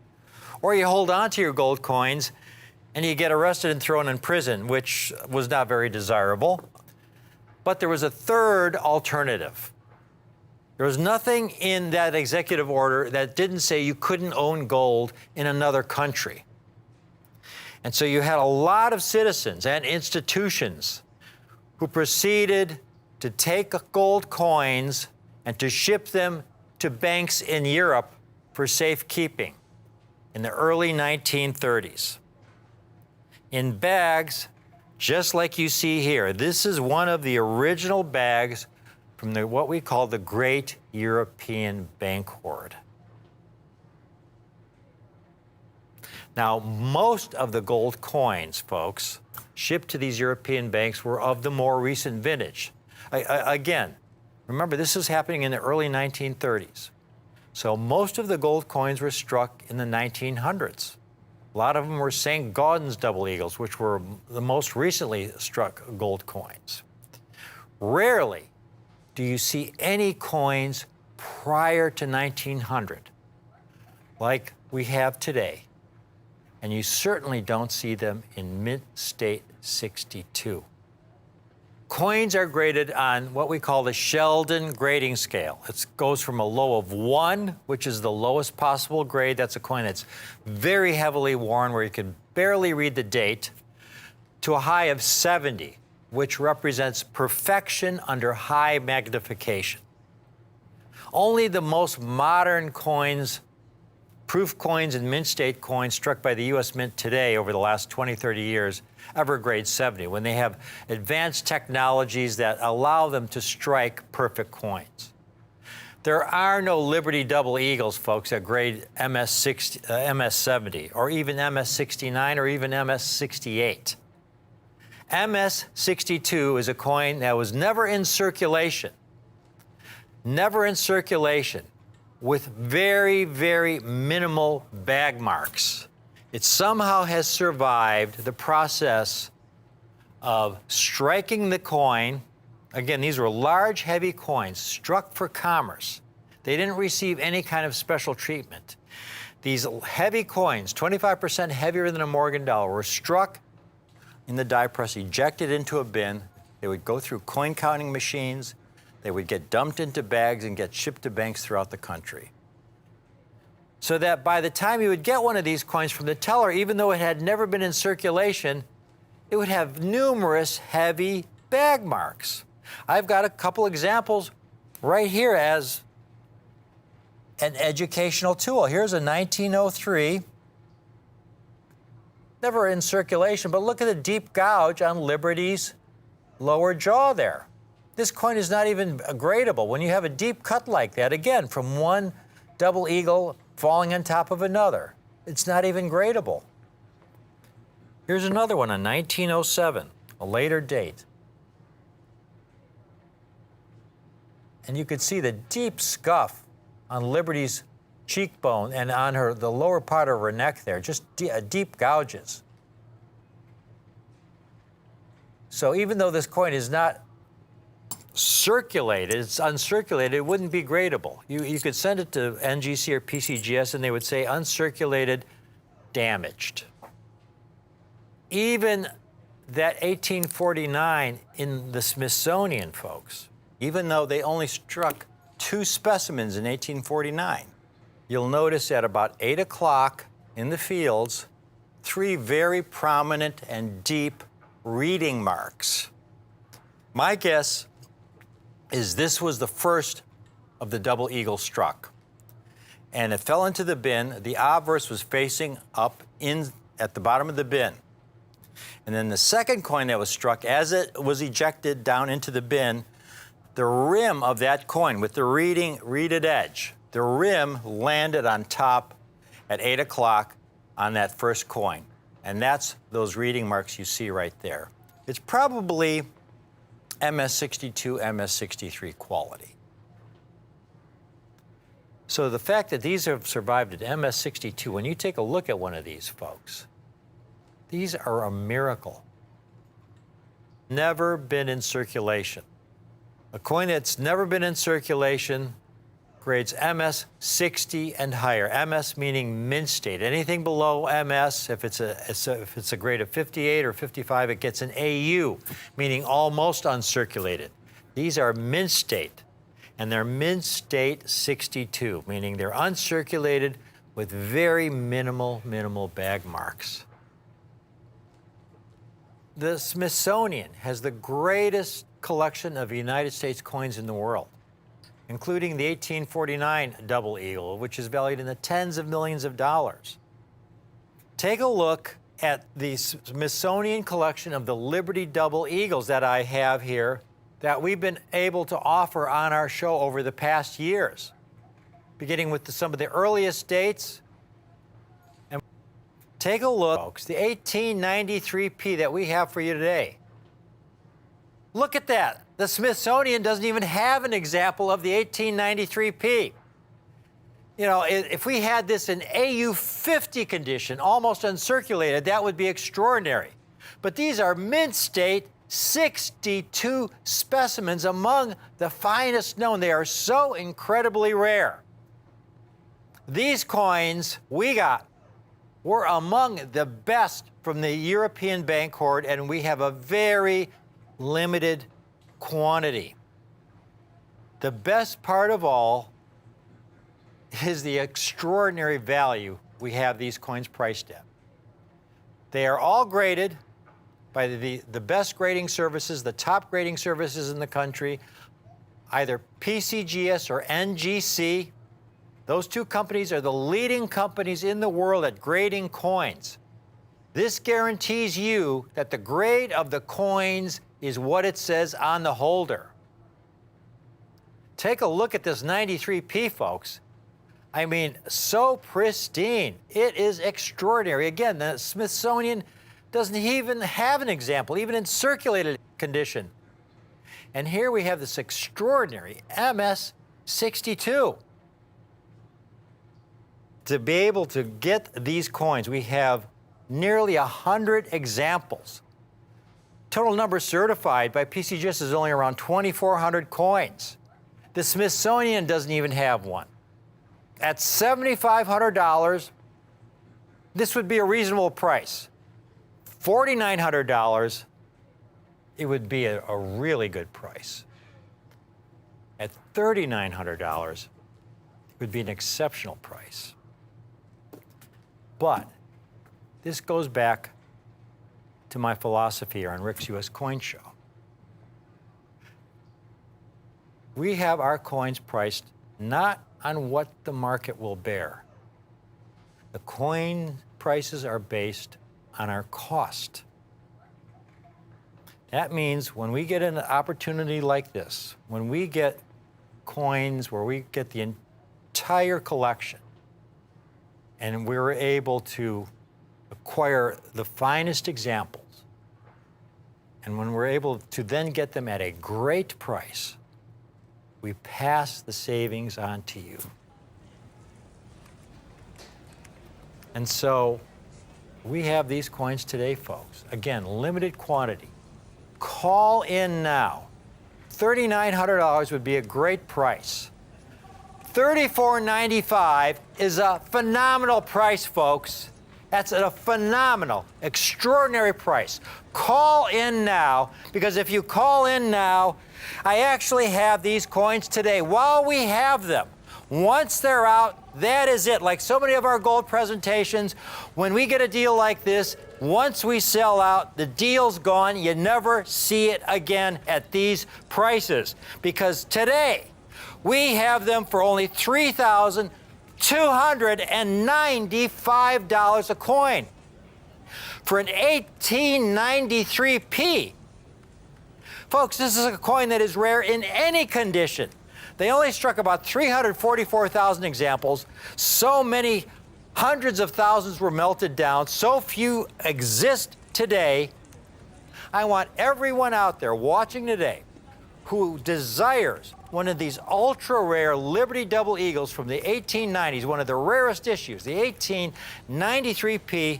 Speaker 1: or you hold on to your gold coins and you get arrested and thrown in prison, which was not very desirable. But there was a third alternative. There was nothing in that executive order that didn't say you couldn't own gold in another country. And so you had a lot of citizens and institutions who proceeded to take gold coins and to ship them to banks in Europe for safekeeping in the early 1930s. In bags, just like you see here. This is one of the original bags from what we call the Great European Bank Hoard. Now, most of the gold coins, folks, shipped to these European banks were of the more recent vintage. Again, remember, this is happening in the early 1930s. So most of the gold coins were struck in the 1900s. A lot of them were St. Gaudens double eagles, which were the most recently struck gold coins. Rarely do you see any coins prior to 1900, like we have today. And you certainly don't see them in Mint State 62. Coins are graded on what we call the Sheldon grading scale. It goes from a low of 1, which is the lowest possible grade. That's a coin that's very heavily worn, where you can barely read the date, to a high of 70, which represents perfection under high magnification. Only the most modern coins, proof coins and mint state coins struck by the U.S. Mint today over the last 20, 30 years ever grade 70, when they have advanced technologies that allow them to strike perfect coins. There are no Liberty double eagles, folks, that grade MS-70 or even MS-69 or even MS-68. MS-62 is a coin that was never in circulation, with very, very minimal bag marks. It somehow has survived the process of striking the coin. Again, these were large, heavy coins struck for commerce. They didn't receive any kind of special treatment. These heavy coins, 25% heavier than a Morgan dollar, were struck in the die press, ejected into a bin. They would go through coin counting machines. They would get dumped into bags and get shipped to banks throughout the country. So that by the time you would get one of these coins from the teller, even though it had never been in circulation, it would have numerous heavy bag marks. I've got a couple examples right here as an educational tool. Here's a 1903, never in circulation, but look at the deep gouge on Liberty's lower jaw there. This coin is not even gradable. When you have a deep cut like that, again, from one double eagle falling on top of another, it's not even gradable. Here's another one, a 1907, a later date. And you could see the deep scuff on Liberty's cheekbone and on the lower part of her neck there, just deep gouges. So even though this coin is not circulated, it's uncirculated, it wouldn't be gradable. You could send it to NGC or PCGS and they would say uncirculated, damaged. Even that 1849 in the Smithsonian, folks, even though they only struck 2 specimens in 1849, you'll notice at about 8 o'clock in the fields, 3 very prominent and deep reading marks. My guess is this was the first of the double eagle struck. And it fell into the bin. The obverse was facing up at the bottom of the bin. And then the second coin that was struck, as it was ejected down into the bin, the rim of that coin with the reeded edge, the rim landed on top at 8 o'clock on that first coin. And that's those reading marks you see right there. It's probably MS-62, MS-63 quality. So the fact that these have survived at MS-62, when you take a look at one of these, folks, these are a miracle. Never been in circulation. A coin that's never been in circulation grades MS-60 and higher. MS meaning mint state. Anything below MS, if it's a grade of 58 or 55, it gets an AU, meaning almost uncirculated. These are mint state. And they're mint state 62, meaning they're uncirculated with very minimal bag marks. The Smithsonian has the greatest collection of United States coins in the world, including the 1849 double eagle, which is valued in the tens of millions of dollars. Take a look at the Smithsonian collection of the Liberty double eagles that I have here that we've been able to offer on our show over the past years, beginning with some of the earliest dates. And take a look, folks, the 1893P that we have for you today. Look at that. The Smithsonian doesn't even have an example of the 1893P. You know, if we had this in AU50 condition, almost uncirculated, that would be extraordinary. But these are mint state 62 specimens, among the finest known. They are so incredibly rare. These coins we got were among the best from the European bank hoard, and we have a very limited quantity. The best part of all is the extraordinary value we have these coins priced at. They are all graded by the best grading services, the top grading services in the country, either PCGS or NGC. Those two companies are the leading companies in the world at grading coins. This guarantees you that the grade of the coins is what it says on the holder. Take a look at this 93P, folks. I mean, so pristine. It is extraordinary. Again, the Smithsonian doesn't even have an example, even in circulated condition. And here we have this extraordinary MS62. To be able to get these coins, we have nearly 100 examples. Total number certified by PCGS is only around 2,400 coins. The Smithsonian doesn't even have one. At $7,500, this would be a reasonable price. $4,900, it would be a really good price. At $3,900, it would be an exceptional price. But this goes back to my philosophy here on Rick's U.S. Coin Show. We have our coins priced not on what the market will bear. The coin prices are based on our cost. That means when we get an opportunity like this, when we get coins where we get the entire collection, and we're able to acquire the finest examples, and when we're able to then get them at a great price, we pass the savings on to you. And so we have these coins today, folks. Again, limited quantity. Call in now. $3,900 would be a great price. $34.95 is a phenomenal price, folks. That's a phenomenal, extraordinary price. Call in now, because if you call in now, I actually have these coins today while we have them. Once they're out, that is it. Like so many of our gold presentations, when we get a deal like this, once we sell out, the deal's gone. You never see it again at these prices. Because today, we have them for only $3,295 a coin. For an 1893P. Folks, this is a coin that is rare in any condition. They only struck about 344,000 examples. So many hundreds of thousands were melted down. So few exist today. I want everyone out there watching today who desires one of these ultra-rare Liberty Double Eagles from the 1890s, one of the rarest issues, the 1893P.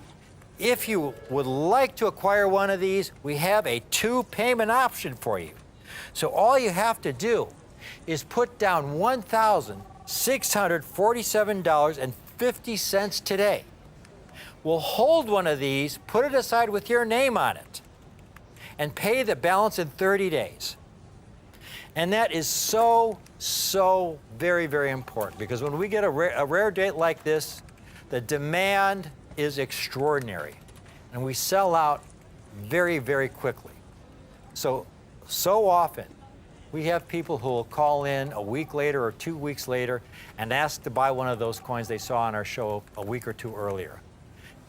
Speaker 1: If you would like to acquire one of these, we have a 2-payment option for you. So all you have to do is put down $1,647.50 today. We'll hold one of these, put it aside with your name on it, and pay the balance in 30 days. And that is so so very, very important because when we get a rare date like this, the demand is extraordinary and we sell out very, very quickly. So often we have people who will call in a week later or 2 weeks later and ask to buy one of those coins they saw on our show a week or two earlier.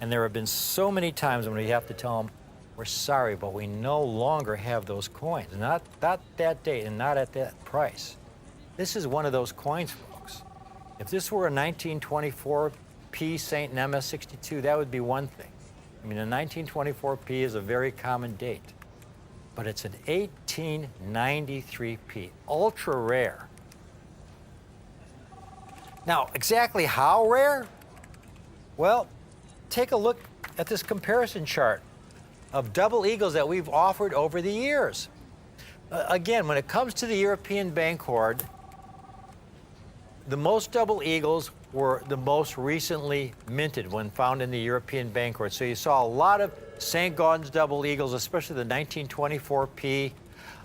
Speaker 1: And there have been so many times when we have to tell them, we're sorry, but we no longer have those coins. Not that date and not at that price. This is one of those coins, folks. If this were a 1924P Saint and MS62, that would be one thing. I mean, a 1924P is a very common date, but it's an 1893P, ultra rare. Now, exactly how rare? Well, take a look at this comparison chart of double eagles that we've offered over the years. Again, when it comes to the European bank hoard, the most double eagles were the most recently minted when found in the European bank hoard. So you saw a lot of St. Gaudens double eagles, especially the 1924P.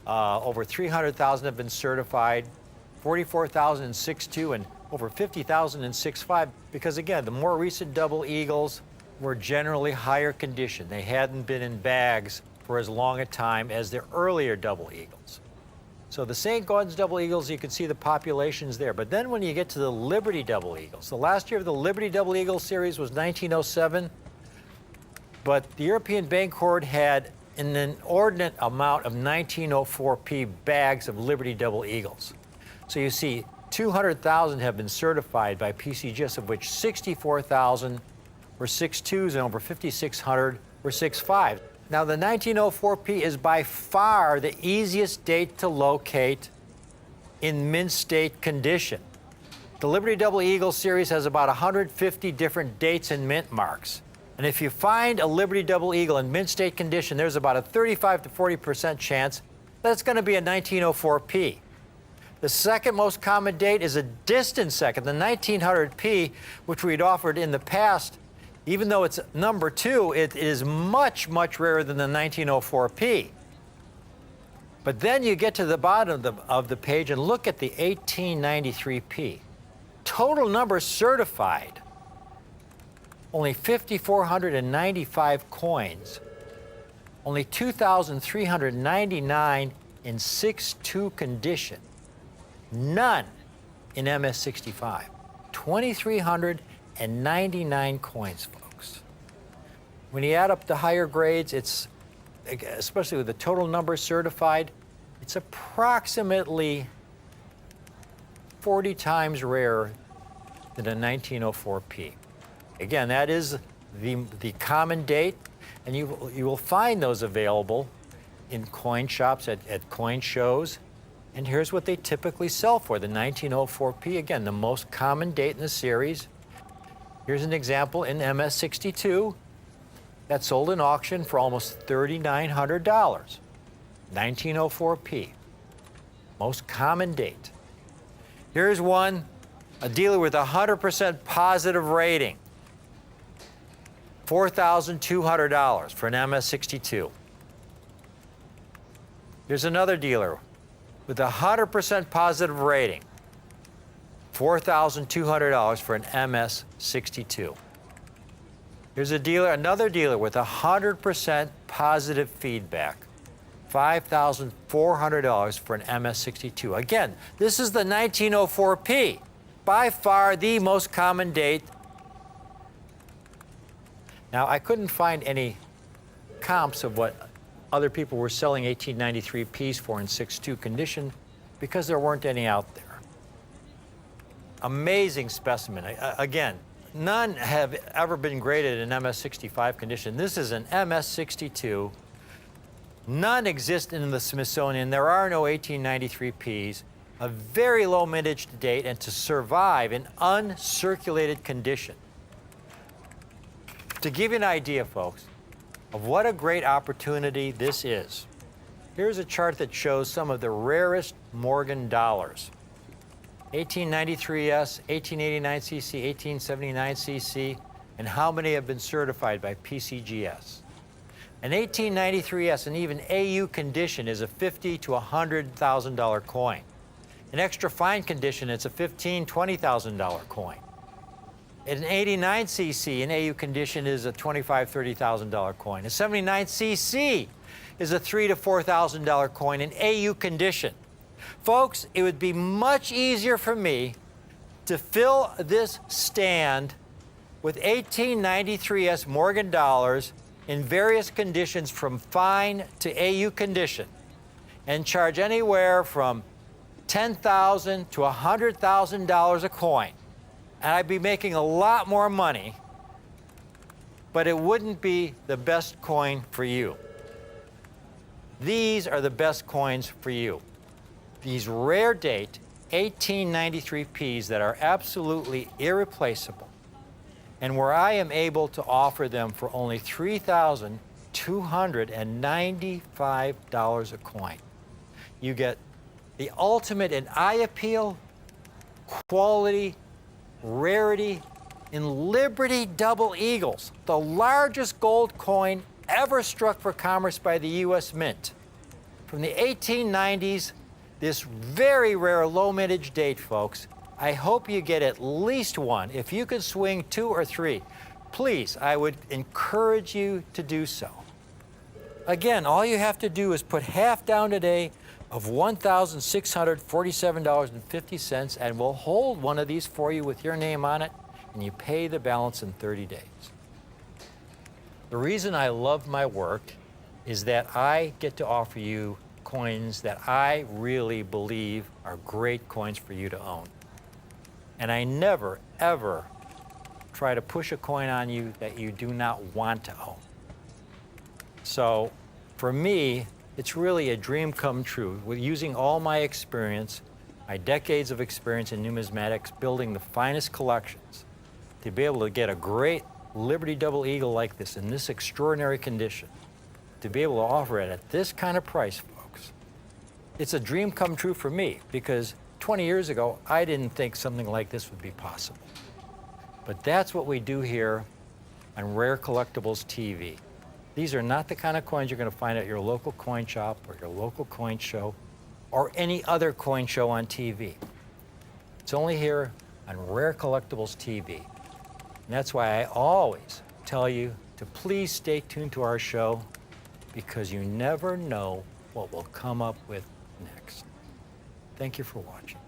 Speaker 1: Over 300,000 have been certified, 44,000 in 6.2 and over 50,000 in 6.5. Because again, the more recent double eagles were generally higher condition. They hadn't been in bags for as long a time as the earlier double eagles. So the St. Gaudens double eagles, you can see the populations there. But then when you get to the Liberty double eagles, the last year of the Liberty double eagle series was 1907, but the European bank hoard had an inordinate amount of 1904P bags of Liberty double eagles. So you see 200,000 have been certified by PCGS, of which 64,000 were 6.2s and over 5,600 were 6.5s. Now, the 1904P is by far the easiest date to locate in mint state condition. The Liberty Double Eagle series has about 150 different dates and mint marks. And if you find a Liberty Double Eagle in mint state condition, there's about a 35 to 40% chance that it's going to be a 1904P. The second most common date is a distant second, the 1900P, which we'd offered in the past. Even though it's number 2, it is much, much rarer than the 1904P. But then you get to the bottom of the page and look at the 1893P. Total number certified, only 5,495 coins, only 2,399 in 6.2 condition, none in MS65, 2,399 coins, folks. When you add up the higher grades, it's, especially with the total number certified, it's approximately 40 times rarer than a 1904P. Again, that is the common date, and you will find those available in coin shops at coin shows. And here's what they typically sell for, the 1904P, again, the most common date in the series. Here's an example in MS62 that sold in auction for almost $3,900. 1904P, most common date. Here's one, a dealer with 100% positive rating, $4,200 for an MS62. Here's another dealer with 100% positive rating, $4,200 for an MS62. Here's another dealer with 100% positive feedback, $5,400 for an MS62. Again, this is the 1904P, by far the most common date. Now, I couldn't find any comps of what other people were selling 1893Ps for in 6.2 condition because there weren't any out there. Amazing specimen. Again, none have ever been graded in MS65 condition. This is an MS62. None exist in the Smithsonian. There are no 1893Ps. A very low mintage to date and to survive in uncirculated condition. To give you an idea, folks, of what a great opportunity this is, here's a chart that shows some of the rarest Morgan dollars. 1893S, 1889cc, 1879cc, and how many have been certified by PCGS. An 1893S, and even AU condition, is a $50,000 to $100,000 coin. In extra fine condition, it's a $15,000, $20,000 coin. An 89cc in AU condition is a $25,000, $30,000 coin. A 79cc is a $3,000 to $4,000 coin in AU condition. Folks, it would be much easier for me to fill this stand with 1893S Morgan dollars in various conditions from fine to AU condition and charge anywhere from $10,000 to $100,000 a coin. And I'd be making a lot more money, but it wouldn't be the best coin for you. These are the best coins for you. These rare date 1893Ps that are absolutely irreplaceable, and where I am able to offer them for only $3,295 a coin. You get the ultimate in eye appeal, quality, rarity in Liberty Double Eagles, the largest gold coin ever struck for commerce by the U.S. Mint. From the 1890s, this very rare low mintage date, folks. I hope you get at least one. If you could swing 2 or 3, please, I would encourage you to do so. Again, all you have to do is put half down today of $1,647.50, and we'll hold one of these for you with your name on it, and you pay the balance in 30 days. The reason I love my work is that I get to offer you coins that I really believe are great coins for you to own. And I never, ever try to push a coin on you that you do not want to own. So for me, it's really a dream come true with using all my experience, my decades of experience in numismatics, building the finest collections, to be able to get a great Liberty Double Eagle like this in this extraordinary condition, to be able to offer it at this kind of price, folks. It's a dream come true for me, because 20 years ago, I didn't think something like this would be possible. But that's what we do here on Rare Collectibles TV. These are not the kind of coins you're going to find at your local coin shop or your local coin show or any other coin show on TV. It's only here on Rare Collectibles TV. And that's why I always tell you to please stay tuned to our show, because you never know what we'll come up with next. Thank you for watching.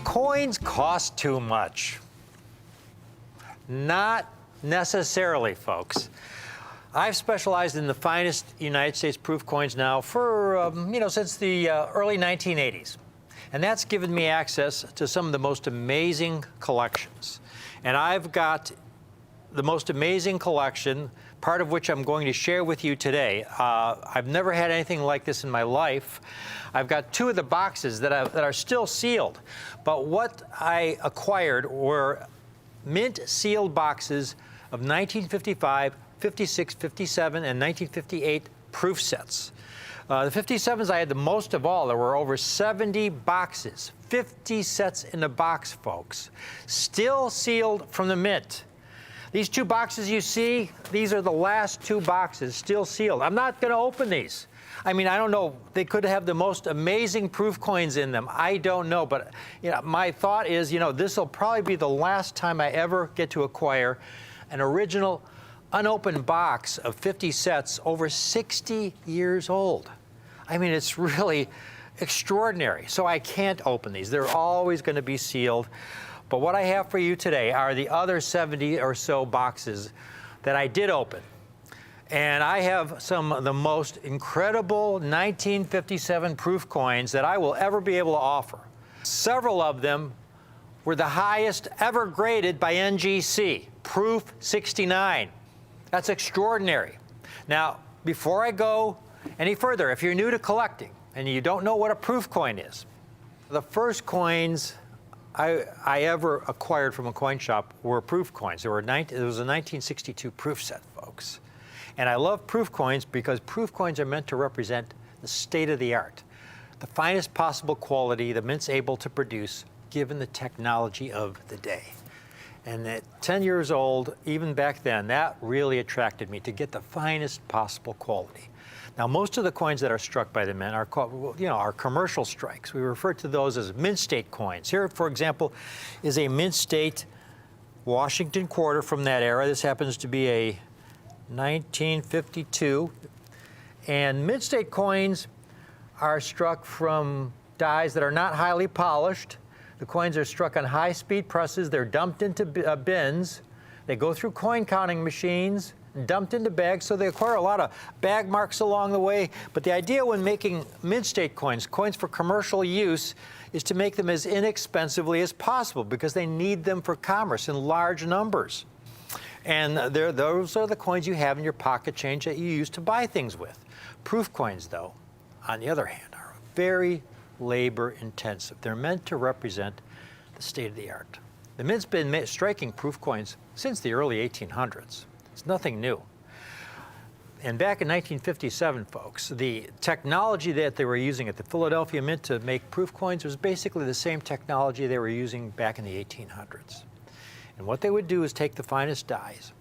Speaker 1: Coins cost too much. Not necessarily, folks. I've specialized in the finest United States proof coins now for, since the early 1980s. And that's given me access to some of the most amazing collections. And I've got the most amazing collection, part of which I'm going to share with you today. I've never had anything like this in my life. I've got 2 of the boxes that are still sealed. But what I acquired were mint sealed boxes of 1955, 56, 57, and 1958 proof sets. The 57s I had the most of all. There were over 70 boxes, 50 sets in a box, folks, still sealed from the mint. These 2 boxes you see, these are the last 2 boxes still sealed. I'm not going to open these. I mean, I don't know. They could have the most amazing proof coins in them. I don't know. But my thought is, this will probably be the last time I ever get to acquire an original unopened box of 50 sets over 60 years old. I mean, it's really extraordinary. So I can't open these. They're always going to be sealed. But what I have for you today are the other 70 or so boxes that I did open. And I have some of the most incredible 1957 proof coins that I will ever be able to offer. Several of them were the highest ever graded by NGC, proof 69. That's extraordinary. Now, before I go any further, if you're new to collecting and you don't know what a proof coin is, the first coins I ever acquired from a coin shop were proof coins. It was a 1962 proof set, folks. And I love proof coins because proof coins are meant to represent the state of the art, the finest possible quality the Mint's able to produce given the technology of the day. And at 10 years old, even back then, that really attracted me to get the finest possible quality. Now, most of the coins that are struck by the Mint are called, are commercial strikes. We refer to those as Mint State coins. Here, for example, is a Mint State Washington quarter from that era. This happens to be a 1952. And Mint State coins are struck from dies that are not highly polished. The coins are struck on high-speed presses. They're dumped into bins. They go through coin counting machines, dumped into bags, so they acquire a lot of bag marks along the way. But the idea when making Mint State coins, coins for commercial use, is to make them as inexpensively as possible because they need them for commerce in large numbers. And those are the coins you have in your pocket change that you use to buy things with. Proof coins, though, on the other hand, are very labor intensive. They're meant to represent the state of the art. The Mint's been striking proof coins since the early 1800s. It's nothing new. And back in 1957, folks, the technology that they were using at the Philadelphia Mint to make proof coins was basically the same technology they were using back in the 1800s. And what they would do is take the finest dies,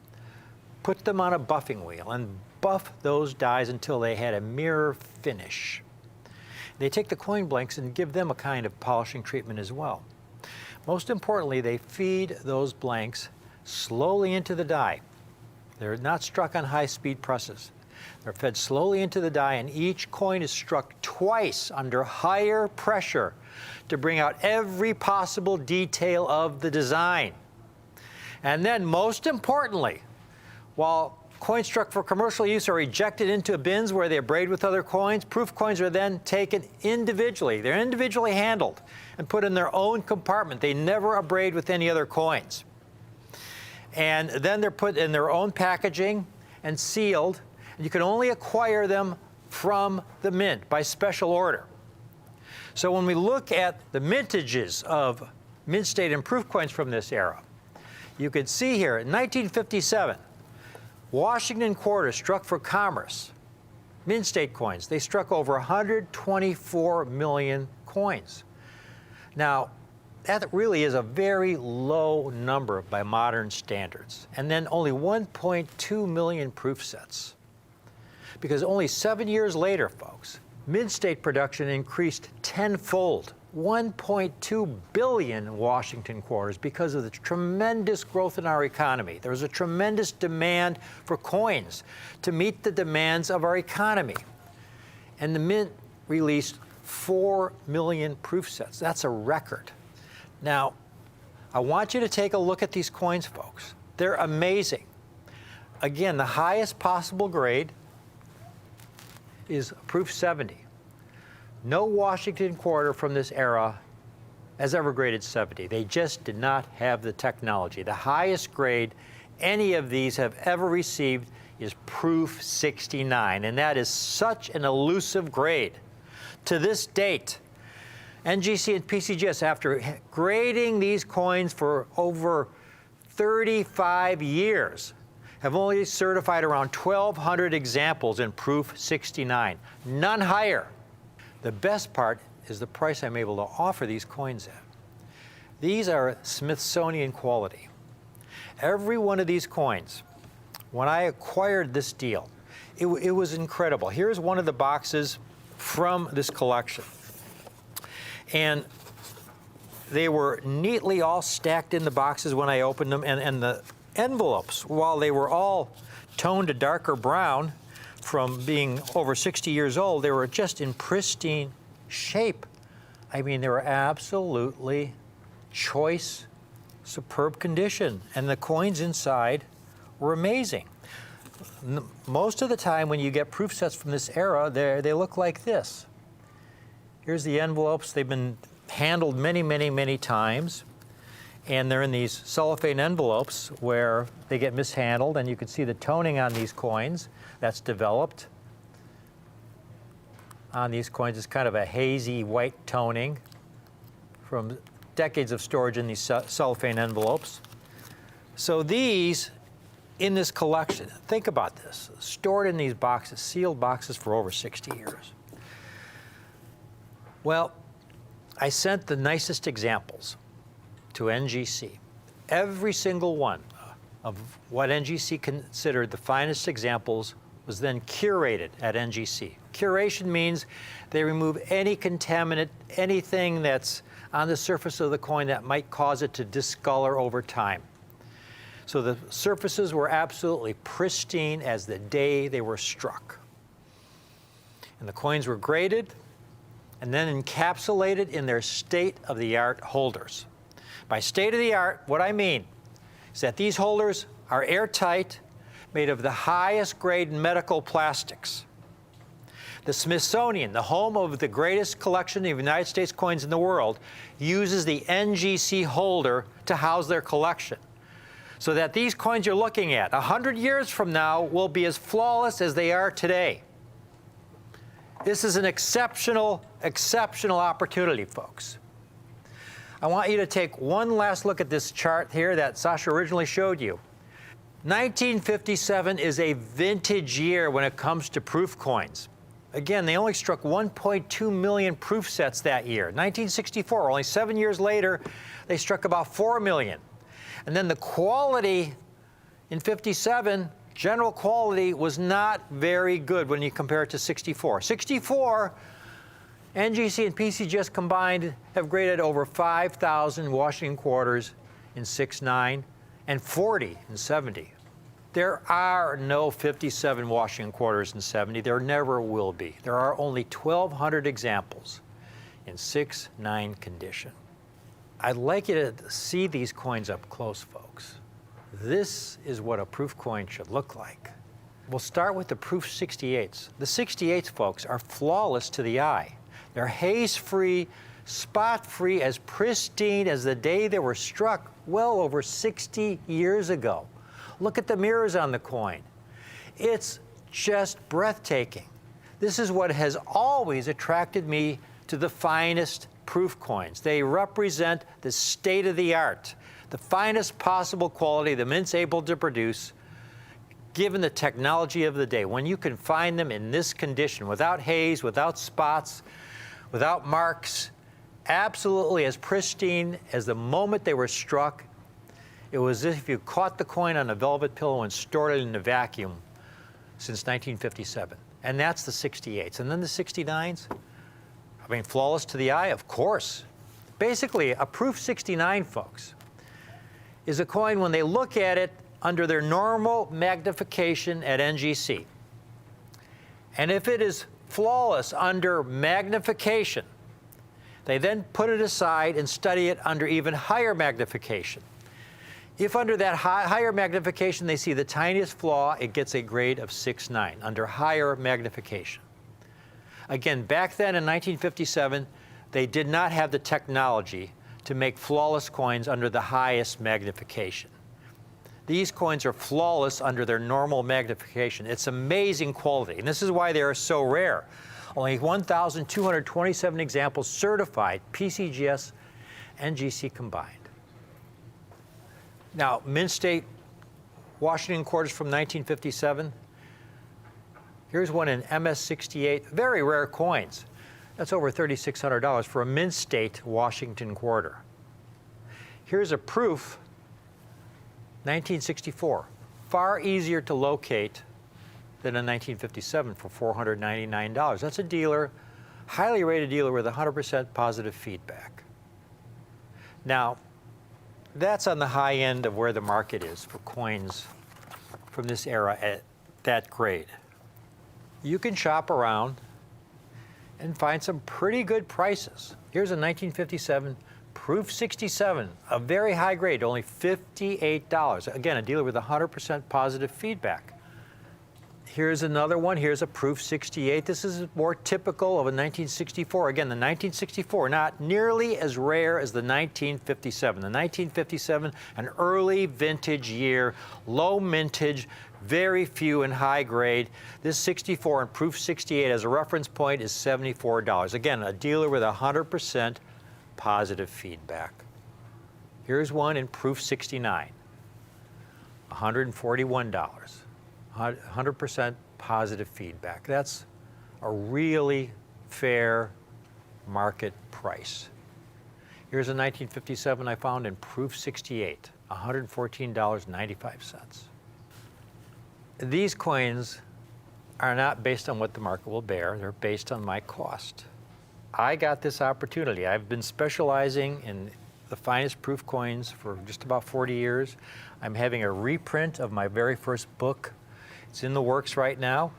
Speaker 1: put them on a buffing wheel, and buff those dies until they had a mirror finish. They take the coin blanks and give them a kind of polishing treatment as well. Most importantly, they feed those blanks slowly into the die. They're not struck on high-speed presses. They're fed slowly into the die, and each coin is struck twice under higher pressure to bring out every possible detail of the design. And then, most importantly, while coins struck for commercial use are ejected into bins where they braid with other coins, proof coins are then taken individually. They're individually handled and put in their own compartment. They never abrade with any other coins. And then they're put in their own packaging and sealed. And you can only acquire them from the Mint by special order. So when we look at the mintages of Mint State and proof coins from this era, you can see here in 1957, Washington quarter struck for commerce. Mint State coins, they struck over 124 million coins. Now, that really is a very low number by modern standards. And then only 1.2 million proof sets. Because only 7 years later, folks, Mint State production increased tenfold, 1.2 billion Washington quarters because of the tremendous growth in our economy. There was a tremendous demand for coins to meet the demands of our economy. And the Mint released 4 million proof sets. That's a record. Now, I want you to take a look at these coins, folks. They're amazing. Again, the highest possible grade is proof 70. No Washington quarter from this era has ever graded 70. They just did not have the technology. The highest grade any of these have ever received is proof 69, and that is such an elusive grade. To this date, NGC and PCGS, after grading these coins for over 35 years, have only certified around 1,200 examples in proof 69, none higher. The best part is the price I'm able to offer these coins at. These are Smithsonian quality. Every one of these coins, when I acquired this deal, it was incredible. Here's one of the boxes from this collection. And they were neatly all stacked in the boxes when I opened them, and the envelopes, while they were all toned to darker brown from being over 60 years old, they were just in pristine shape. I mean, they were absolutely choice, superb condition, and the coins inside were amazing. Most of the time when you get proof sets from this era, they look like this. Here's the envelopes. They've been handled many, many, many times. And they're in these cellophane envelopes where they get mishandled, and you can see the toning on these coins that's developed. On these coins is kind of a hazy white toning from decades of storage in these cellophane envelopes. So these, in this collection, think about this, stored in these boxes, sealed boxes for over 60 years. Well, I sent the nicest examples to NGC. Every single one of what NGC considered the finest examples was then curated at NGC. Curation means they remove any contaminant, anything that's on the surface of the coin that might cause it to discolor over time. So the surfaces were absolutely pristine as the day they were struck. And the coins were graded and then encapsulated in their state-of-the-art holders. By state-of-the-art, what I mean is that these holders are airtight, made of the highest grade medical plastics. The Smithsonian, the home of the greatest collection of United States coins in the world, uses the NGC holder to house their collection, so that these coins you're looking at 100 years from now will be as flawless as they are today. This is an exceptional, exceptional opportunity, folks. I want you to take one last look at this chart here that Sasha originally showed you. 1957 is a vintage year when it comes to proof coins. Again, they only struck 1.2 million proof sets that year. 1964, only 7 years later, they struck about 4 million. And then the quality in 57, general quality, was not very good when you compare it to 64. 64, NGC and PCGS combined have graded over 5,000 Washington quarters in 6.9 and 40 in 70. There are no 57 Washington quarters in 70. There never will be. There are only 1,200 examples in 6.9 condition. I'd like you to see these coins up close, folks. This is what a proof coin should look like. We'll start with the proof 68s. The 68s, folks, are flawless to the eye. They're haze-free, spot-free, as pristine as the day they were struck well over 60 years ago. Look at the mirrors on the coin. It's just breathtaking. This is what has always attracted me to the finest proof coins. They represent the state-of-the-art, the finest possible quality the Mint's able to produce, given the technology of the day. When you can find them in this condition, without haze, without spots, without marks, absolutely as pristine as the moment they were struck, it was as if you caught the coin on a velvet pillow and stored it in a vacuum since 1957. And that's the 68s. And then the 69s, I mean, flawless to the eye, of course. Basically, a proof 69, folks, is a coin when they look at it under their normal magnification at NGC. And if it is flawless under magnification, they then put it aside and study it under even higher magnification. If under that higher magnification they see the tiniest flaw, it gets a grade of 6.9 under higher magnification. Again, back then in 1957, they did not have the technology to make flawless coins under the highest magnification. These coins are flawless under their normal magnification. It's amazing quality, and this is why they are so rare. Only 1,227 examples certified, PCGS and NGC combined. Now, Mint State Washington quarters from 1957. Here's one in MS68, very rare coins. That's over $3,600 for a Mint State Washington quarter. Here's a proof, 1964. Far easier to locate than a 1957 for $499. That's a dealer, highly rated dealer with 100% positive feedback. Now, that's on the high end of where the market is for coins from this era at that grade. You can shop around and find some pretty good prices. Here's a 1957 Proof 67, a very high grade, only $58. Again, a dealer with 100% positive feedback. Here's another one. Here's a Proof 68. This is more typical of a 1964. Again, the 1964, not nearly as rare as the 1957. The 1957, an early vintage year, low mintage, very few in high grade. This 64 and Proof 68 as a reference point is $74. Again, a dealer with 100% positive feedback. Here's one in Proof 69, $141. 100% positive feedback. That's a really fair market price. Here's a 1957 I found in Proof 68, $114.95. These coins are not based on what the market will bear, they're based on my cost. I got this opportunity. I've been specializing in the finest proof coins for just about 40 years. I'm having a reprint of my very first book. It's in the works right now.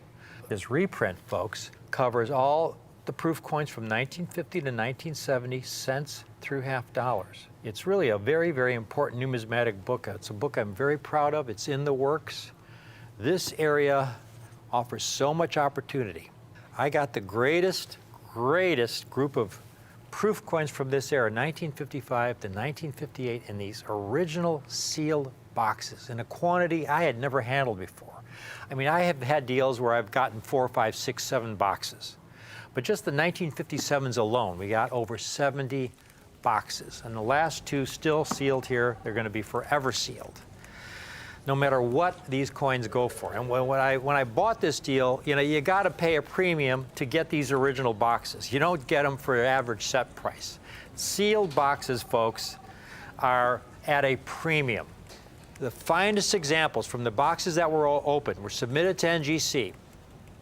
Speaker 1: This reprint, folks, covers all the proof coins from 1950 to 1970, cents through $50. It's really a very, very important numismatic book. It's a book I'm very proud of. It's in the works. This area offers so much opportunity. I got the greatest group of proof coins from this era, 1955 to 1958, in these original sealed boxes in a quantity I had never handled before. I mean, I have had deals where I've gotten 4, 5, 6, 7 boxes. But just the 1957s alone, we got over 70 boxes. And the last two still sealed here. They're going to be forever sealed, no matter what these coins go for. And when I bought this deal, you know, you got to pay a premium to get these original boxes. You don't get them for your average set price. Sealed boxes, folks, are at a premium. The finest examples from the boxes that were all open were submitted to NGC.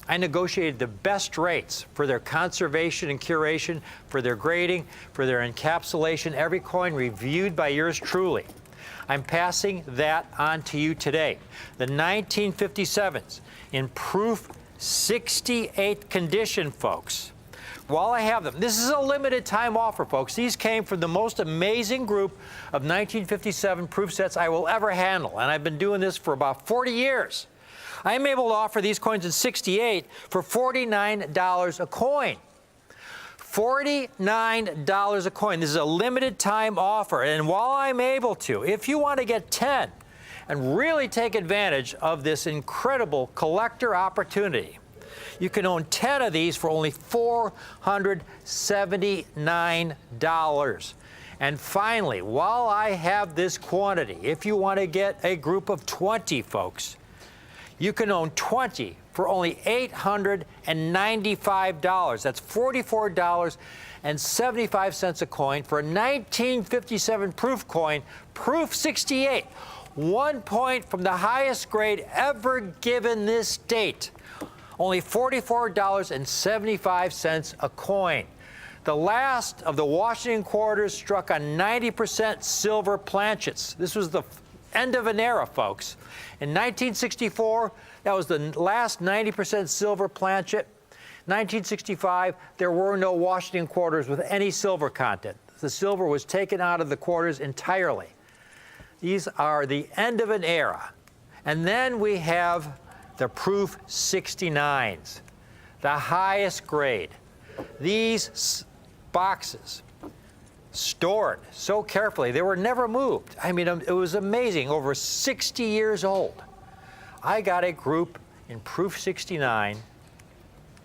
Speaker 1: I negotiated the best rates for their conservation and curation, for their grading, for their encapsulation, every coin reviewed by yours truly. I'm passing that on to you today. The 1957s in Proof 68 condition, folks. While I have them, this is a limited time offer, folks. These came from the most amazing group of 1957 proof sets I will ever handle, and I've been doing this for about 40 years. I am able to offer these coins in 68 for $49 a coin. $49 a coin. This is a limited time offer, and while I'm able to, if you want to get 10 and really take advantage of this incredible collector opportunity, you can own 10 of these for only $479. And finally, while I have this quantity, if you want to get a group of 20 folks, you can own 20 for only $895. That's $44.75 a coin for a 1957 proof coin, Proof 68. 1 point from the highest grade ever given this date. Only $44.75 a coin. The last of the Washington quarters struck on 90% silver planchets. This was the end of an era, folks. In 1964, that was the last 90% silver planchet. 1965, there were no Washington quarters with any silver content. The silver was taken out of the quarters entirely. These are the end of an era. And then we have the Proof 69s, the highest grade. These boxes, stored so carefully, they were never moved. I mean, it was amazing, over 60 years old. I got a group in Proof 69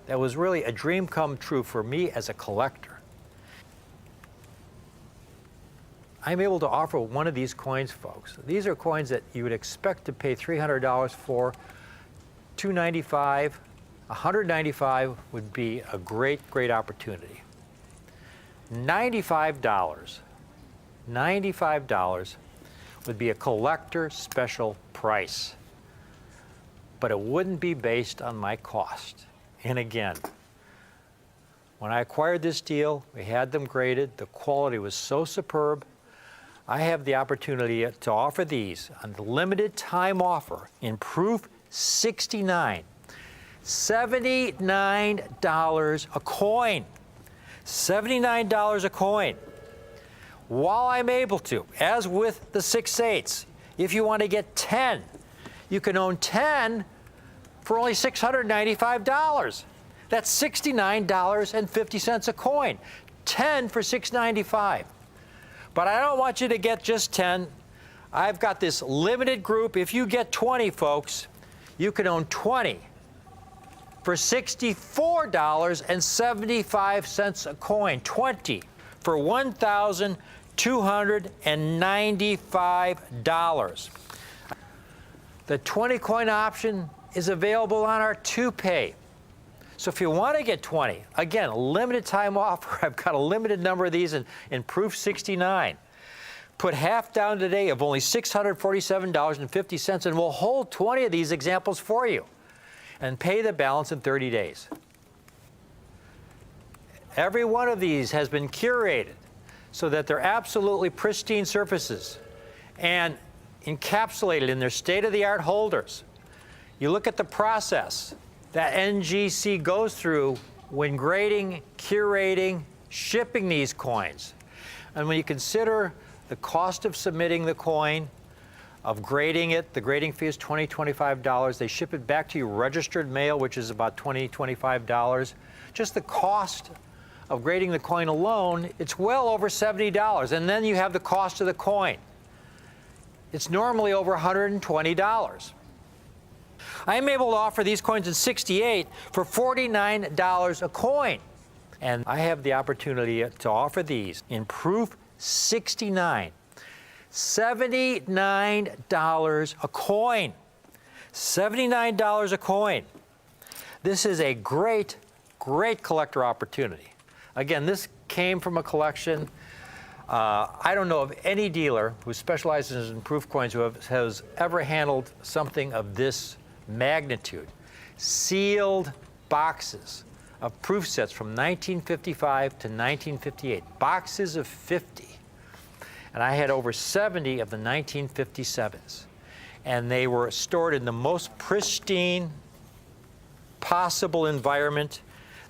Speaker 1: that was really a dream come true for me as a collector. I'm able to offer one of these coins, folks. These are coins that you would expect to pay $300 for. $295, $195 would be a great opportunity. $95 would be a collector special price, but it wouldn't be based on my cost. And again, when I acquired this deal, we had them graded, the quality was so superb. I have the opportunity to offer these on the limited time offer in Proof 69, $79 a coin. $79 a coin. While I'm able to, as with the 6/8, if you want to get 10, you can own 10 for only $695. That's $69.50 a coin. 10 for $695. But I don't want you to get just 10. I've got this limited group. If you get 20, folks, you can own 20 for $64.75 a coin. 20 for $1,295. The 20 coin option is available on our 2Pay. So if you want to get 20, again, a limited time offer. I've got a limited number of these in Proof 69. Put half down today of only $647.50, and we'll hold 20 of these examples for you and pay the balance in 30 days. Every one of these has been curated so that they're absolutely pristine surfaces and encapsulated in their state-of-the-art holders. You look at the process that NGC goes through when grading, curating, shipping these coins. And when you consider the cost of submitting the coin, of grading it, the grading fee is $20, $25. They ship it back to you registered mail, which is about $20, $25. Just the cost of grading the coin alone, it's well over $70. And then you have the cost of the coin. It's normally over $120. I am able to offer these coins in 68 for $49 a coin. And I have the opportunity to offer these in Proof 69. $79 a coin. $79 a coin. This is a great, great collector opportunity. Again, this came from a collection. I don't know of any dealer who specializes in proof coins who has ever handled something of this magnitude. Sealed boxes of proof sets from 1955 to 1958. Boxes of 50. And I had over 70 of the 1957s. And they were stored in the most pristine possible environment.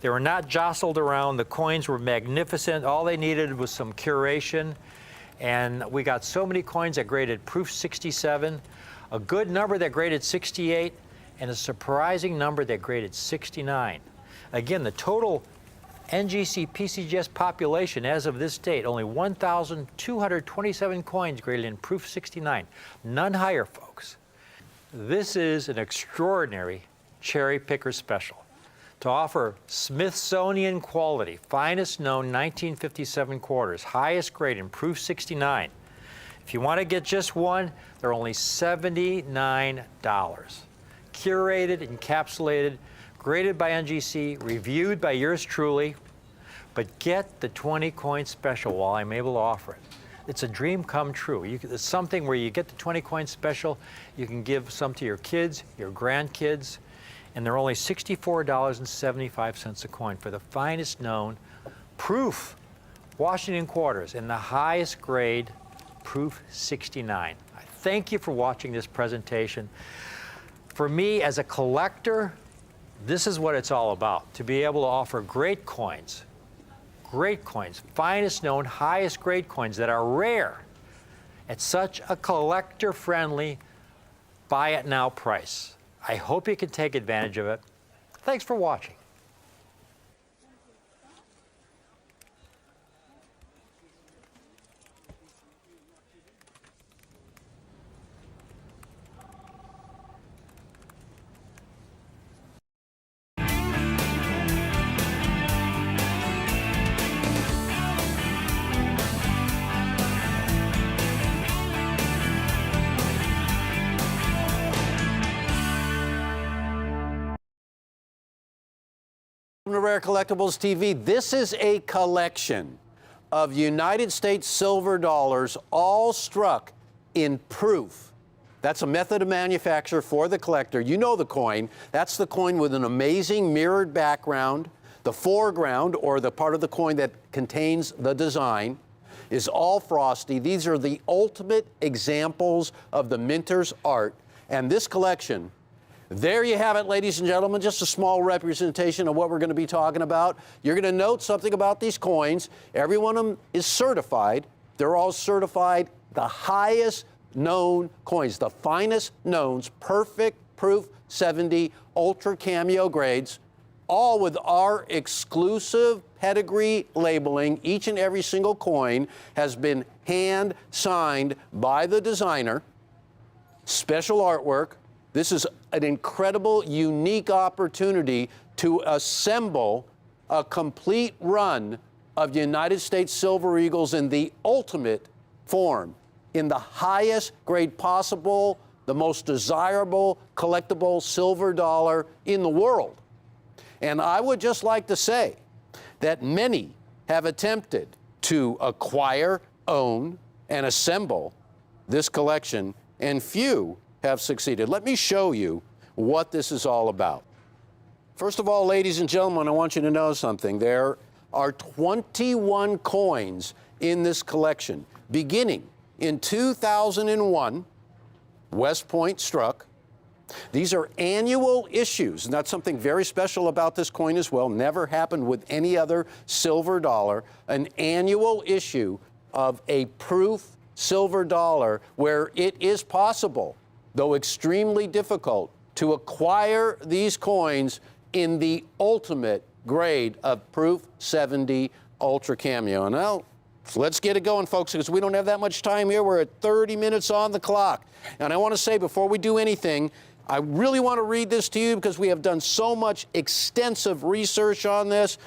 Speaker 1: They were not jostled around. The coins were magnificent. All they needed was some curation. And we got so many coins that graded Proof 67, a good number that graded 68, and a surprising number that graded 69. Again, the total NGC PCGS population as of this date, only 1,227 coins graded in Proof 69. None higher, folks. This is an extraordinary cherry picker special to offer Smithsonian quality, finest known 1957 quarters, highest grade in Proof 69. If you want to get just one, they're only $79. Curated, encapsulated, graded by NGC, reviewed by yours truly, but get the 20 coin special while I'm able to offer it. It's a dream come true. It's something where you get the 20 coin special, you can give some to your kids, your grandkids, and they're only $64.75 a coin for the finest known Proof Washington quarters in the highest grade Proof 69. I thank you for watching this presentation. For me, as a collector, this is what it's all about, to be able to offer great coins, finest known, highest grade coins that are rare at such a collector-friendly buy it now price. I hope you can take advantage of it. Thanks for watching.
Speaker 7: Welcome to Rare Collectibles TV. This is a collection of United States silver dollars, all struck in proof. That's a method of manufacture for the collector. You know the coin. That's the coin with an amazing mirrored background. The foreground, or the part of the coin that contains the design, is all frosty. These are the ultimate examples of the minter's art. And this collection, there you have it, ladies and gentlemen, just a small representation of what we're going to be talking about. You're going to note something about these coins. Every one of them is certified. They're all certified the highest known coins, the finest knowns, perfect Proof 70 Ultra Cameo grades, all with our exclusive pedigree labeling. Each and every single coin has been hand signed by the designer. Special artwork. This is an incredible, unique opportunity to assemble a complete run of United States Silver Eagles in the ultimate form, in the highest grade possible, the most desirable collectible silver dollar in the world. And I would just like to say that many have attempted to acquire, own, and assemble this collection, and few have succeeded. Let me show you what this is all about. First of all, ladies and gentlemen, I want you to know something. There are 21 coins in this collection. Beginning in 2001, West Point struck. These are annual issues, and that's something very special about this coin as well. Never happened with any other silver dollar. An annual issue of a proof silver dollar where it is possible, though extremely difficult, to acquire these coins in the ultimate grade of Proof 70 Ultra Cameo. Now, let's get it going, folks, because we don't have that much time here. We're at 30 minutes on the clock. And I want to say, before we do anything, I really want to read this to you because we have done so much extensive research on this.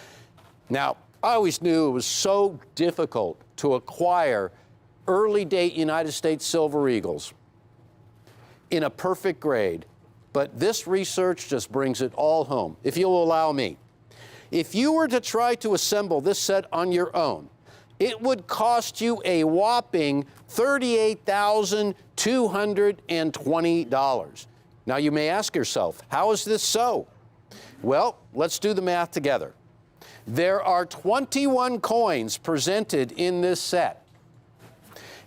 Speaker 7: Now, I always knew it was so difficult to acquire early date United States Silver Eagles in a perfect grade, but this research just brings it all home. If you'll allow me, if you were to try to assemble this set on your own, it would cost you a whopping $38,220. Now you may ask yourself, how is this so? Well, let's do the math together. There are 21 coins presented in this set.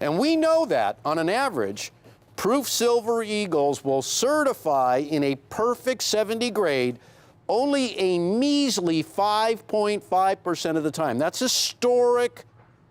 Speaker 7: And we know that, on an average, Proof Silver Eagles will certify in a perfect 70 grade only a measly 5.5% of the time. That's historic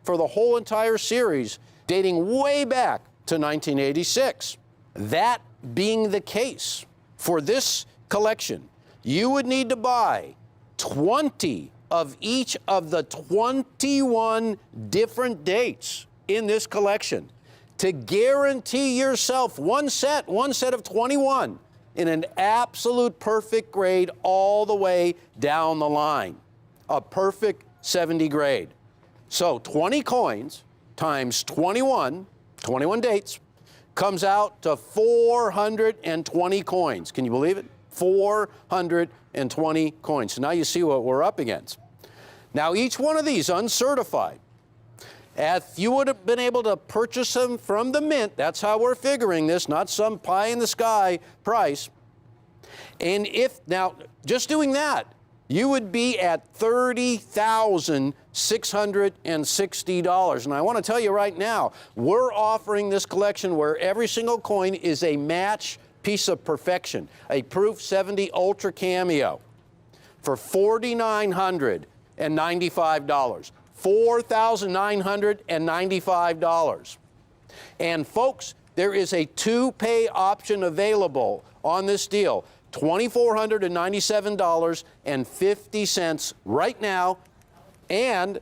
Speaker 7: for the whole entire series, dating way back to 1986. That being the case, for this collection, you would need to buy 20 of each of the 21 different dates in this collection to guarantee yourself one set of 21 in an absolute perfect grade all the way down the line. A perfect 70 grade. So 20 coins times 21 dates, comes out to 420 coins. Can you believe it? 420 coins. So now you see what we're up against. Now each one of these uncertified, if you would have been able to purchase them from the mint, that's how we're figuring this, not some pie in the sky price. And if, now, just doing that, you would be at $30,660. And I want to tell you right now, we're offering this collection where every single coin is a match piece of perfection, a Proof 70 Ultra Cameo for $4,995. $4,995. And folks, there is a two-pay option available on this deal. $2,497.50 right now. And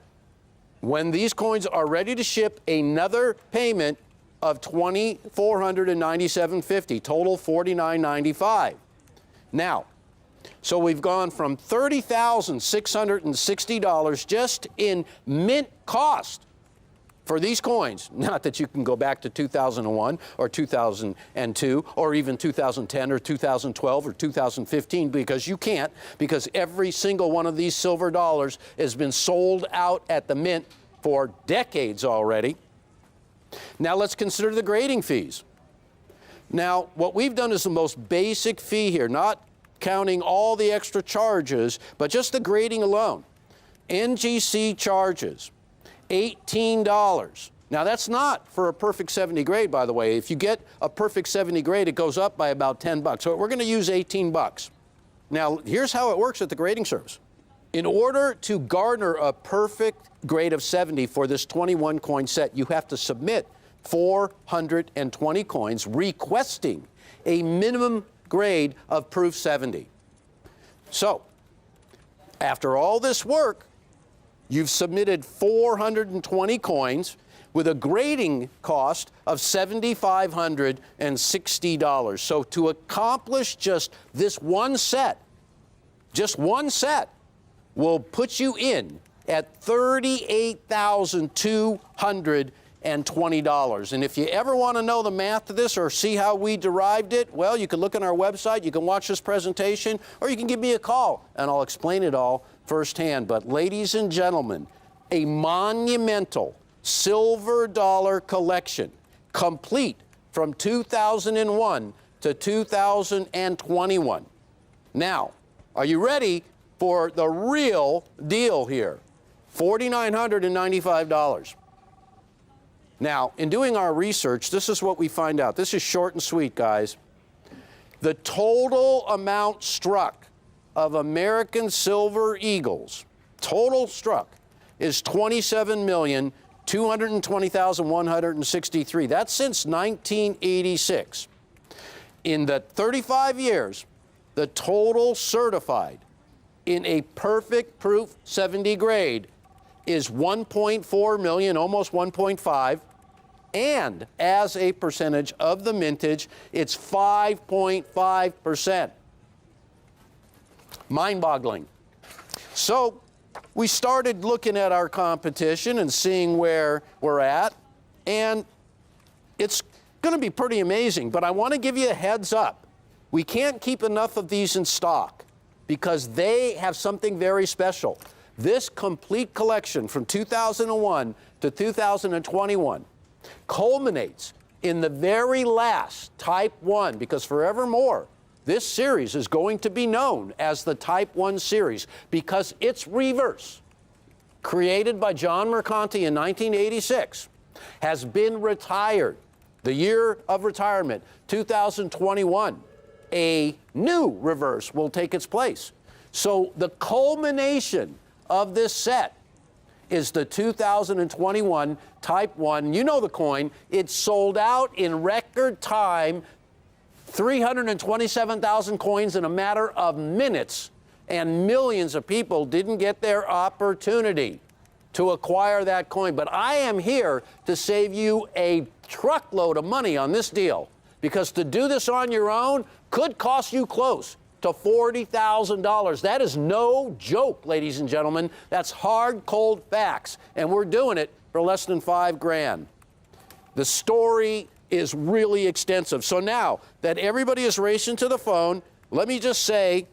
Speaker 7: when these coins are ready to ship, another payment of $2,497.50, total $49.95. Now, so we've gone from $30,660 just in mint cost for these coins. Not that you can go back to 2001 or 2002 or even 2010 or 2012 or 2015, because you can't, because every single one of these silver dollars has been sold out at the mint for decades already. Now let's consider the grading fees. Now, what we've done is the most basic fee here, not counting all the extra charges, but just the grading alone. NGC charges $18. Now that's not for a perfect 70 grade, by the way. If you get a perfect 70 grade, it goes up by about $10. So we're going to use $18. Now here's how it works at the grading service. In order to garner a perfect grade of 70 for this 21 coin set, you have to submit 420 coins requesting a minimum grade of Proof 70. So, after all this work, you've submitted 420 coins with a grading cost of $7,560. So to accomplish just this one set, will put you in at $38,220. And if you ever want to know the math of this or see how we derived it, well, you can look on our website, you can watch this presentation, or you can give me a call, and I'll explain it all firsthand. But ladies and gentlemen, a monumental silver dollar collection, complete from 2001 to 2021. Now, are you ready for the real deal here? $4,995. Now, in doing our research, this is what we find out. This is short and sweet, guys. The total amount struck of American Silver Eagles, total struck, is $27,220,163. That's since 1986. In the 35 years, the total certified in a perfect Proof 70 grade is 1.4 million, almost 1.5, and as a percentage of the mintage, it's 5.5%. Mind-boggling. So we started looking at our competition and seeing where we're at, and it's going to be pretty amazing, but I want to give you a heads up. We can't keep enough of these in stock because they have something very special. This complete collection from 2001 to 2021 culminates in the very last Type 1, because forevermore, this series is going to be known as the Type 1 series because its reverse, created by John Mercanti in 1986, has been retired. The year of retirement, 2021, a new reverse will take its place. So the culmination of this set is the 2021 Type 1. You know the coin. It sold out in record time, 327,000 coins in a matter of minutes, and millions of people didn't get their opportunity to acquire that coin. But I am here to save you a truckload of money on this deal, because to do this on your own could cost you close to $40,000. That is no joke, ladies and gentlemen. That's hard, cold facts, and we're doing it for less than $5,000. The story is really extensive. So now that everybody is racing to the phone, let me just say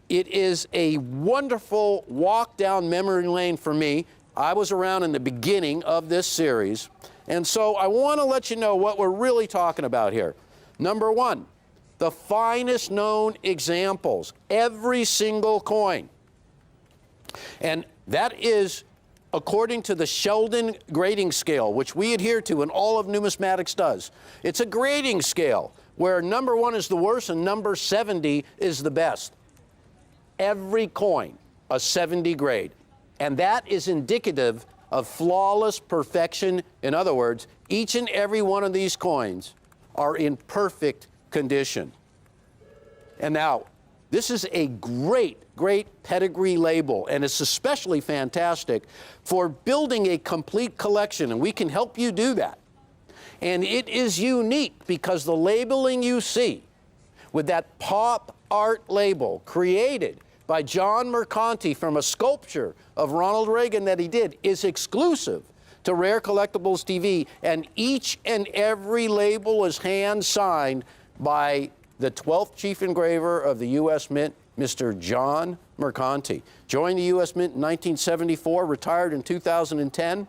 Speaker 7: it is a wonderful walk down memory lane for me. I was around in the beginning of this series, and so I want to let you know what we're really talking about here. Number one, the finest known examples, every single coin. And that is according to the Sheldon grading scale, which we adhere to and all of numismatics does. It's a grading scale where number 1 is the worst and number 70 is the best. Every coin, a 70 grade. And that is indicative of flawless perfection. In other words, each and every one of these coins are in perfect condition. And now, this is a great pedigree label, and it's especially fantastic for building a complete collection, and we can help you do that. And it is unique because the labeling you see with that pop art label created by John Mercanti from a sculpture of Ronald Reagan that he did is exclusive to Rare Collectibles TV, and each and every label is hand-signed by the 12th Chief Engraver of the U.S. Mint, Mr. John Mercanti. Joined the U.S. Mint in 1974, retired in 2010,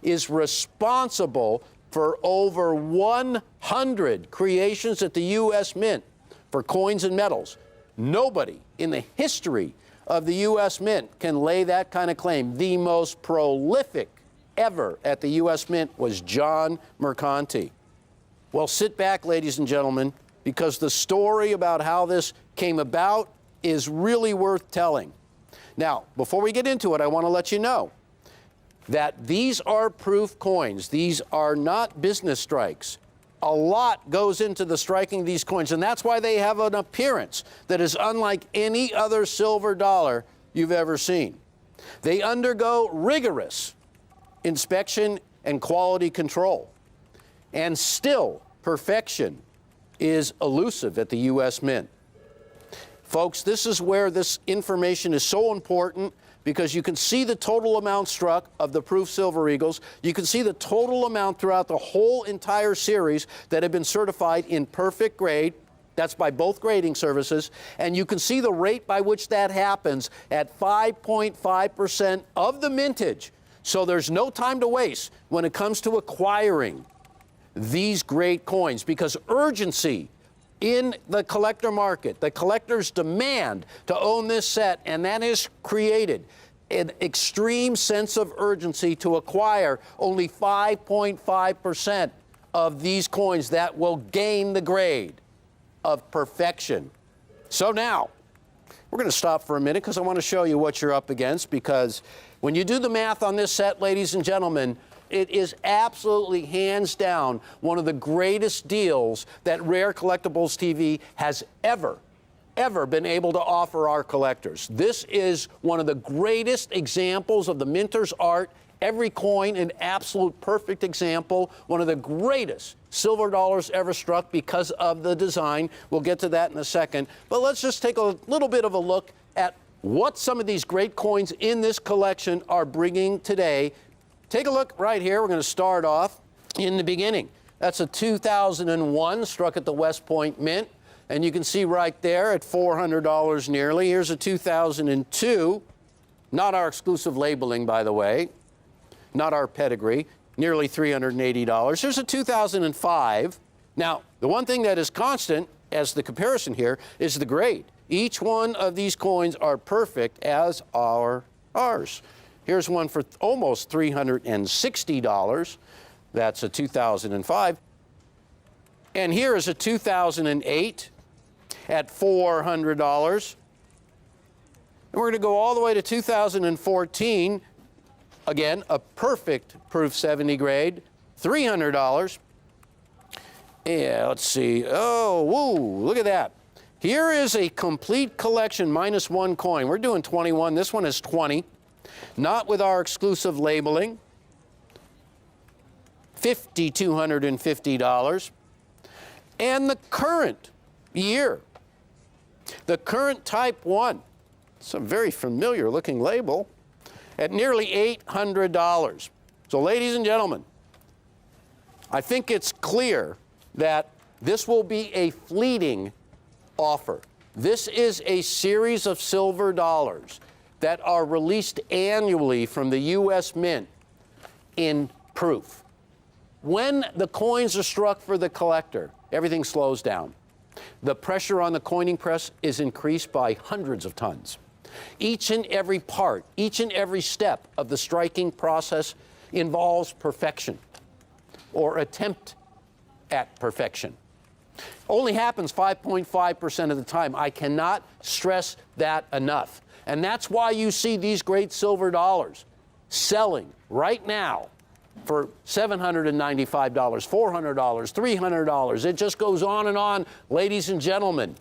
Speaker 7: is responsible for over 100 creations at the U.S. Mint for coins and medals. Nobody in the history of the U.S. Mint can lay that kind of claim. The most prolific ever at the U.S. Mint was John Mercanti. Well, sit back, ladies and gentlemen, because the story about how this came about is really worth telling. Now, before we get into it, I want to let you know that these are proof coins. These are not business strikes. A lot goes into the striking these coins, and that's why they have an appearance that is unlike any other silver dollar you've ever seen. They undergo rigorous inspection and quality control, and still perfection is elusive at the U.S. Mint. Folks, this is where this information is so important, because you can see the total amount struck of the Proof Silver Eagles. You can see the total amount throughout the whole entire series that have been certified in perfect grade. That's by both grading services. And you can see the rate by which that happens at 5.5% of the mintage. So there's no time to waste when it comes to acquiring these great coins, because urgency in the collector market, the collector's demand to own this set, and that has created an extreme sense of urgency to acquire only 5.5% of these coins that will gain the grade of perfection. So now, we're going to stop for a minute because I want to show you what you're up against, because when you do the math on this set, ladies and gentlemen, it is absolutely hands down one of the greatest deals that Rare Collectibles TV has ever been able to offer our collectors. This is one of the greatest examples of the minter's art. Every coin an absolute perfect example. One of the greatest silver dollars ever struck because of the design. We'll get to that in a second. But let's just take a little bit of a look at what some of these great coins in this collection are bringing today. Take a look right here. We're going to start off in the beginning. That's a 2001 struck at the West Point Mint. And you can see right there at $400 nearly. Here's a 2002. Not our exclusive labeling, by the way. Not our pedigree. Nearly $380. Here's a 2005. Now, the one thing that is constant as the comparison here is the grade. Each one of these coins are perfect, as are ours. Here's one for almost $360. That's a 2005. And here is a 2008 at $400. And we're going to go all the way to 2014. Again, a perfect Proof 70 grade, $300. Yeah, let's see. Oh, woo, look at that. Here is a complete collection minus one coin. We're doing 21. This one is 20. Not with our exclusive labeling. $5,250. And the current year, the current Type 1, it's a very familiar looking label, at nearly $800. So ladies and gentlemen, I think it's clear that this will be a fleeting offer. This is a series of silver dollars that are released annually from the U.S. Mint in proof. When the coins are struck for the collector, everything slows down. The pressure on the coining press is increased by hundreds of tons. Each and every part, each and every step of the striking process involves perfection or attempt at perfection. Only happens 5.5% of the time. I cannot stress that enough. And that's why you see these great silver dollars selling right now for $795, $400, $300. It just goes on and on, ladies and gentlemen.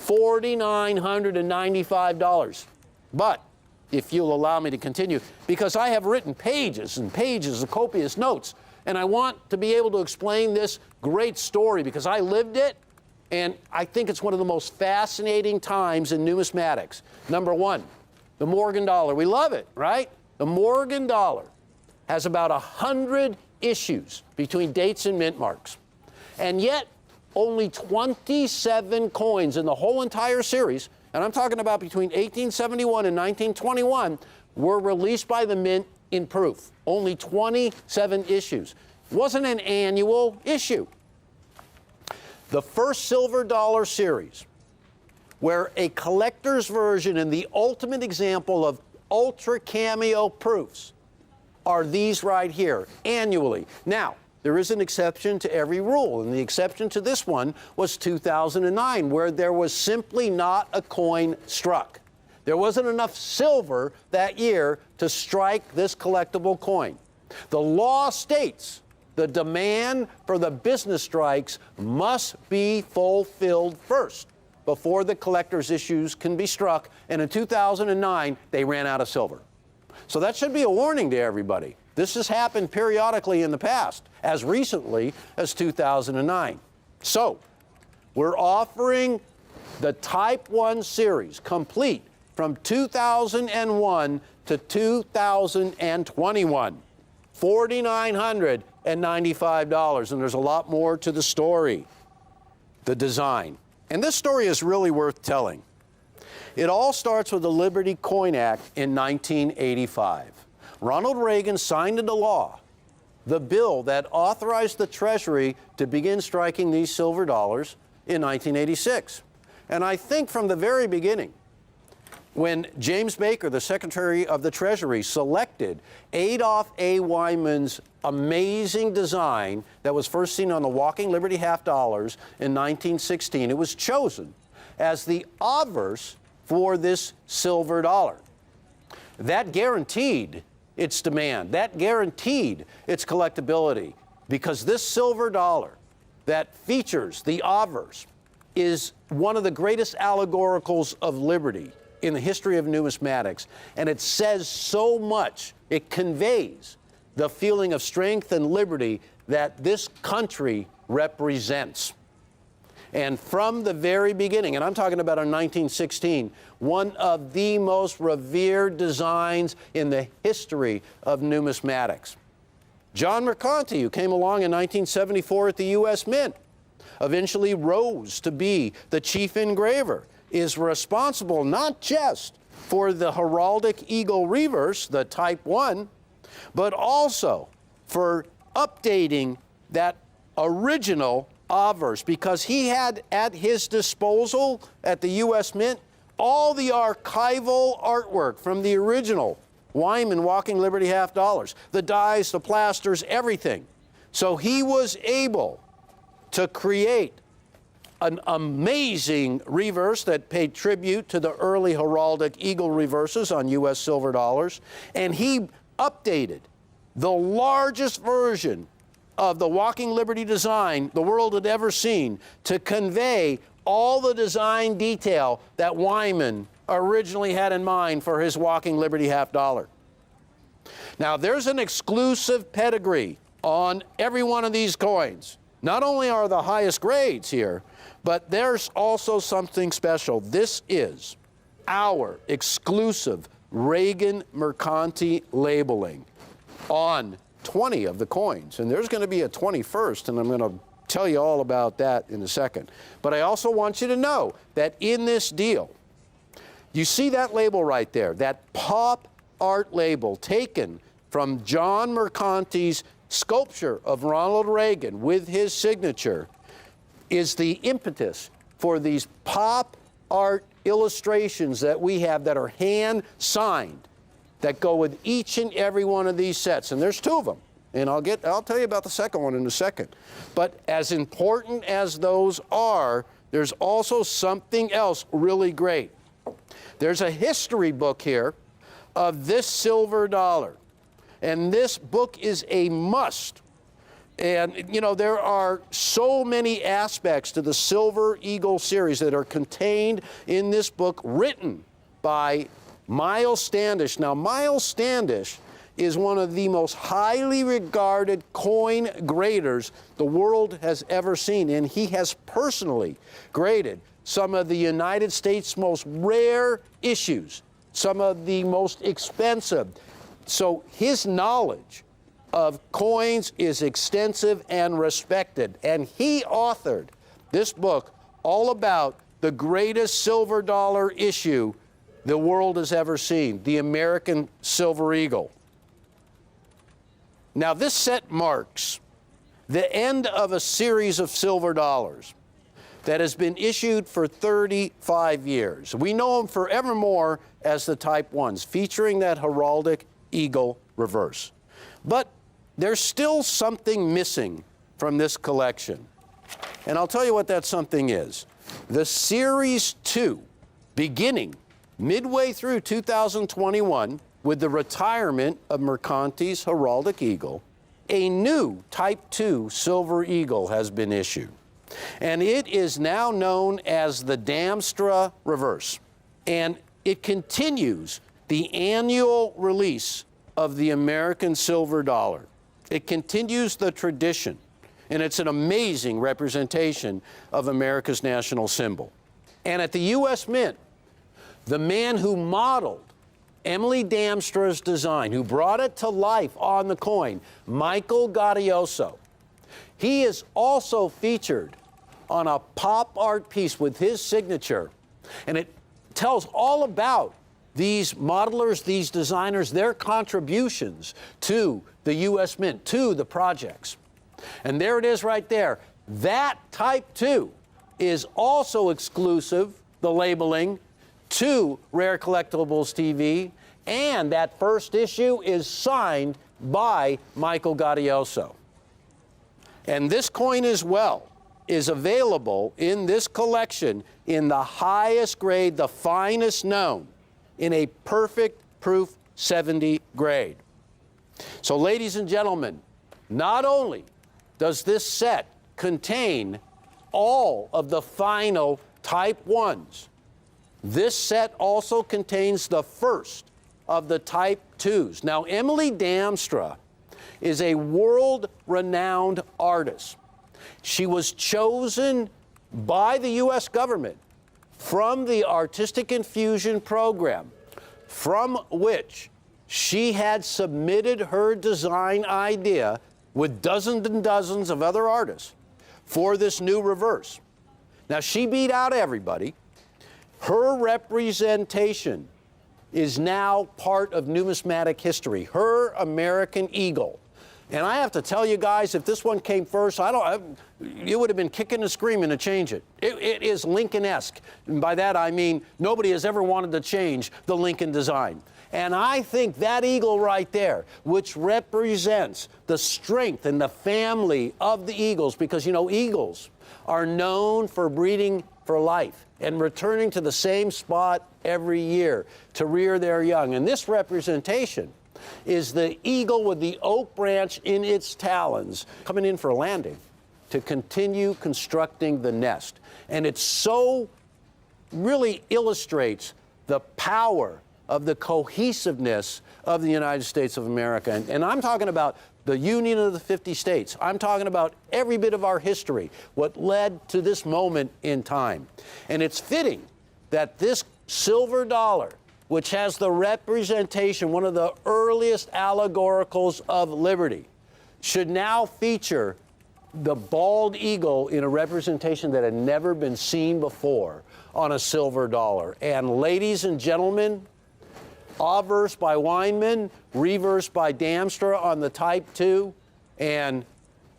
Speaker 7: $4,995. But if you'll allow me to continue, because I have written pages and pages of copious notes, and I want to be able to explain this great story because I lived it, and I think it's one of the most fascinating times in numismatics. Number one, the Morgan dollar. We love it, right? The Morgan dollar has about 100 issues between dates and mint marks. And yet, only 27 coins in the whole entire series, and I'm talking about between 1871 and 1921, were released by the Mint in proof. Only 27 issues. It wasn't an annual issue. The first silver dollar series, where a collector's version and the ultimate example of ultra cameo proofs are these right here, annually. Now, there is an exception to every rule, and the exception to this one was 2009, where there was simply not a coin struck. There wasn't enough silver that year to strike this collectible coin. The law states The demand for the business strikes must be fulfilled first before the collector's issues can be struck. And in 2009, they ran out of silver. So that should be a warning to everybody. This has happened periodically in the past, as recently as 2009. So we're offering the Type 1 series complete from 2001 to 2021, $4,995. And there's a lot more to the story, the design. And this story is really worth telling. It all starts with the Liberty Coin Act in 1985. Ronald Reagan signed into law the bill that authorized the Treasury to begin striking these silver dollars in 1986. And I think from the very beginning, when James Baker, the Secretary of the Treasury, selected Adolph A. Wyman's amazing design that was first seen on the Walking Liberty half dollars in 1916, it was chosen as the obverse for this silver dollar. That guaranteed its demand. That guaranteed its collectability, because this silver dollar that features the obverse is one of the greatest allegoricals of liberty in the history of numismatics, and it says so much. It conveys the feeling of strength and liberty that this country represents. And from the very beginning, and I'm talking about in 1916, one of the most revered designs in the history of numismatics. John Mercanti, who came along in 1974 at the U.S. Mint, eventually rose to be the chief engraver, is responsible not just for the heraldic eagle reverse, the Type 1, but also for updating that original obverse, because he had at his disposal at the U.S. Mint all the archival artwork from the original Wyman Walking Liberty half dollars, the dies, the plasters, everything. So he was able to create an amazing reverse that paid tribute to the early heraldic eagle reverses on U.S. silver dollars, and he updated the largest version of the Walking Liberty design the world had ever seen to convey all the design detail that Wyman originally had in mind for his Walking Liberty half dollar. Now, there's an exclusive pedigree on every one of these coins. Not only are the highest grades here, but there's also something special. This is our exclusive Reagan Mercanti labeling on 20 of the coins. And there's going to be a 21st, and I'm going to tell you all about that in a second. But I also want you to know that in this deal, you see that label right there, that pop art label taken from John Mercanti's sculpture of Ronald Reagan with his signature, is the impetus for these pop art illustrations that we have that are hand signed, that go with each and every one of these sets. And there's two of them. And I'll tell you about the second one in a second. But as important as those are, there's also something else really great. There's a history book here of this silver dollar. And this book is a must. And, you know, there are so many aspects to the Silver Eagle series that are contained in this book, written by Miles Standish. Now, Miles Standish is one of the most highly regarded coin graders the world has ever seen. And he has personally graded some of the United States' most rare issues, some of the most expensive. So his knowledge of coins is extensive and respected. And he authored this book all about the greatest silver dollar issue the world has ever seen, the American Silver Eagle. Now, this set marks the end of a series of silver dollars that has been issued for 35 years. We know them forevermore as the Type 1s, featuring that heraldic eagle reverse. But there's still something missing from this collection. And I'll tell you what that something is. The Series 2, beginning midway through 2021 with the retirement of Mercanti's heraldic eagle, a new Type 2 Silver Eagle has been issued, and it is now known as the Damstra Reverse. And it continues the annual release of the American silver dollar. It continues the tradition, and it's an amazing representation of America's national symbol. And at the U.S. Mint, the man who modeled Emily Damstra's design, who brought it to life on the coin, Michael Gaudioso, he is also featured on a pop art piece with his signature, and it tells all about these modelers, these designers, their contributions to the U.S. Mint, to the projects. And there it is right there. That Type 2 is also exclusive, the labeling, to Rare Collectibles TV, and that first issue is signed by Michael Gaudioso. And this coin as well is available in this collection in the highest grade, the finest known, in a perfect proof 70 grade. So ladies and gentlemen, not only does this set contain all of the final Type 1s, this set also contains the first of the Type 2s. Now, Emily Damstra is a world-renowned artist. She was chosen by the U.S. government from the Artistic Infusion program, from which she had submitted her design idea with dozens and dozens of other artists for this new reverse. Now, she beat out everybody. Her representation is now part of numismatic history, her American Eagle. And I have to tell you guys, if this one came first, you would have been kicking and screaming to change it. It is Lincoln-esque. And by that I mean nobody has ever wanted to change the Lincoln design. And I think that eagle right there, which represents the strength and the family of the eagles, because, you know, eagles are known for breeding for life and returning to the same spot every year to rear their young. And this representation is the eagle with the oak branch in its talons coming in for a landing to continue constructing the nest. And it so really illustrates the power of the cohesiveness of the United States of America. And I'm talking about the Union of the 50 States. I'm talking about every bit of our history, what led to this moment in time. And it's fitting that this silver dollar, which has the representation, one of the earliest allegoricals of liberty, should now feature the bald eagle in a representation that had never been seen before on a silver dollar. And ladies and gentlemen, obverse by Weinman, reverse by Damstra on the Type 2, and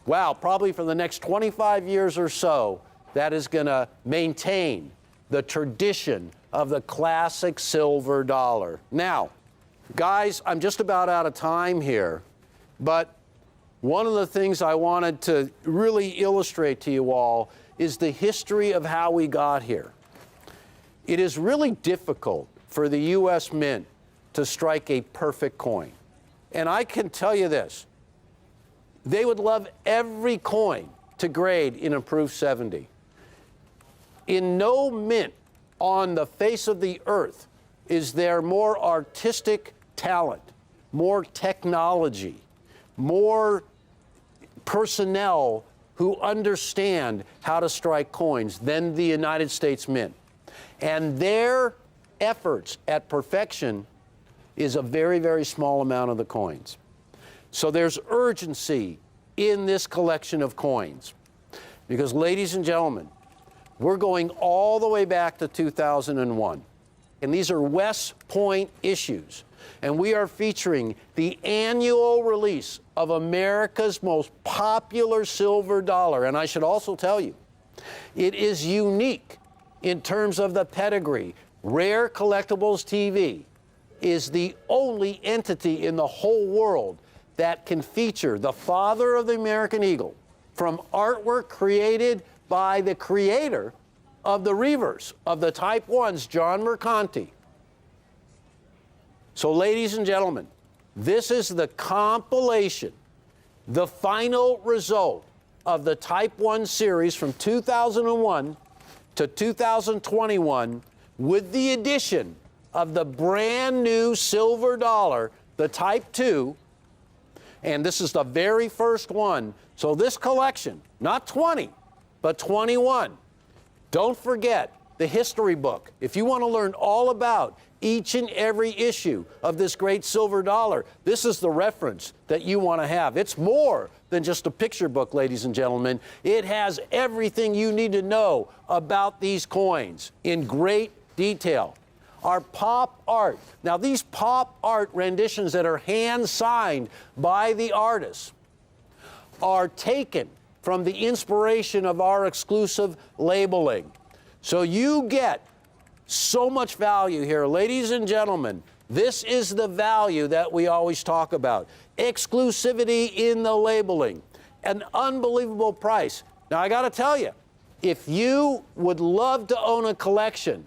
Speaker 7: wow, probably for the next 25 years or so, that is going to maintain the tradition of the classic silver dollar. Now, guys, I'm just about out of time here, but one of the things I wanted to really illustrate to you all is the history of how we got here. It is really difficult for the U.S. Mint to strike a perfect coin. And I can tell you this, they would love every coin to grade in a proof 70. In no mint on the face of the earth is there more artistic talent, more technology, more personnel who understand how to strike coins than the United States Mint. And their efforts at perfection is a very, very small amount of the coins. So there's urgency in this collection of coins. Because, ladies and gentlemen, we're going all the way back to 2001. And these are West Point issues. And we are featuring the annual release of America's most popular silver dollar. And I should also tell you, it is unique in terms of the pedigree. Rare Collectibles TV is the only entity in the whole world that can feature the father of the American Eagle from artwork created by the creator of the reverse of the Type 1s, John Mercanti. So, ladies and gentlemen, this is the compilation the final result of the Type 1 series from 2001 to 2021, with the addition of the brand new silver dollar, the Type 2, and this is the very first one. So this collection, not 20, but 21. Don't forget the history book. If you want to learn all about each and every issue of this great silver dollar, this is the reference that you want to have. It's more than just a picture book, ladies and gentlemen. It has everything you need to know about these coins in great detail. Our pop art. Now, these pop art renditions that are hand-signed by the artists are taken from the inspiration of our exclusive labeling. So you get so much value here. Ladies and gentlemen, this is the value that we always talk about. Exclusivity in the labeling. An unbelievable price. Now, I got to tell you, if you would love to own a collection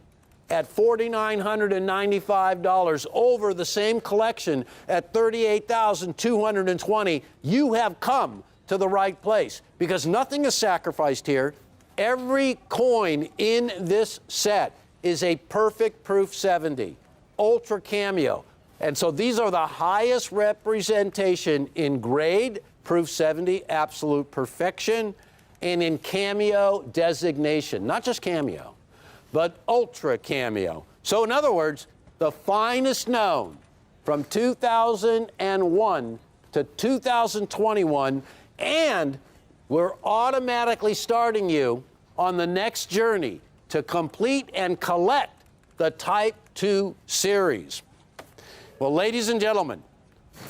Speaker 7: at $4,995 over the same collection at $38,220, you have come to the right place, because nothing is sacrificed here. Every coin in this set is a perfect proof 70, ultra cameo. And so these are the highest representation in grade, proof 70, absolute perfection, and in cameo designation, not just cameo, but ultra cameo. So in other words, the finest known from 2001 to 2021, and we're automatically starting you on the next journey to complete and collect the Type 2 series. Well, ladies and gentlemen,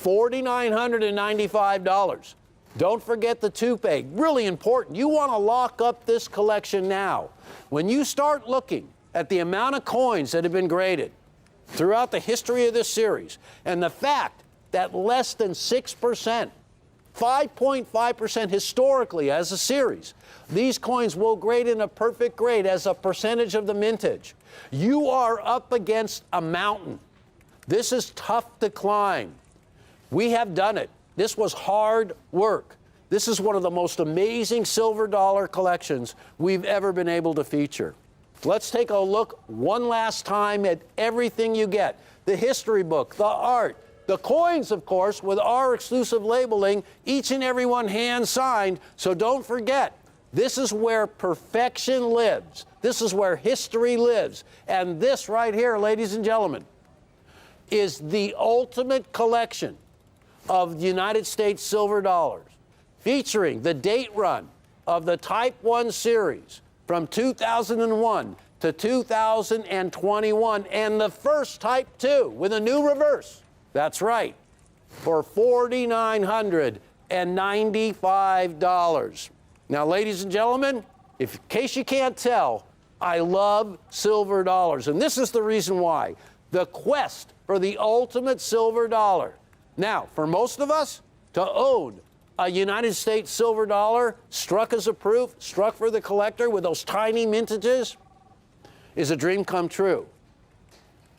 Speaker 7: $4,995. Don't forget the toupee. Really important. You want to lock up this collection now. When you start looking at the amount of coins that have been graded throughout the history of this series, and the fact that less than 6%, 5.5% historically as a series, these coins will grade in a perfect grade as a percentage of the mintage. You are up against a mountain. This is tough to climb. We have done it. This was hard work. This is one of the most amazing silver dollar collections we've ever been able to feature. Let's take a look one last time at everything you get. The history book, the art, the coins, of course, with our exclusive labeling, each and every one hand-signed. So don't forget, this is where perfection lives. This is where history lives. And this right here, ladies and gentlemen, is the ultimate collection of United States silver dollars, featuring the date run of the Type 1 series from 2001 to 2021, and the first Type 2 with a new reverse. That's right, for $4,995. Now, ladies and gentlemen, in case you can't tell, I love silver dollars, and this is the reason why. The quest for the ultimate silver dollar. Now, for most of us, to own a United States silver dollar struck as a proof, struck for the collector with those tiny mintages, is a dream come true.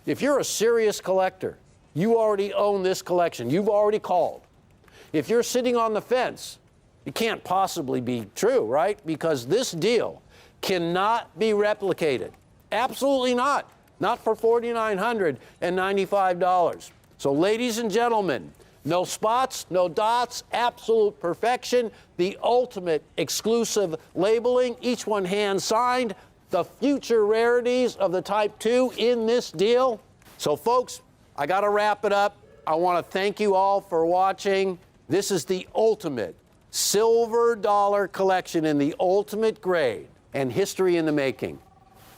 Speaker 7: If you're a serious collector, you already own this collection. You've already called. If you're sitting on the fence, it can't possibly be true, right? Because this deal cannot be replicated. Absolutely not. Not for $4,995. So, ladies and gentlemen, no spots, no dots, absolute perfection, the ultimate exclusive labeling, each one hand-signed, the future rarities of the Type 2 in this deal. So, folks, I got to wrap it up. I want to thank you all for watching. This is the ultimate silver dollar collection in the ultimate grade and history in the making.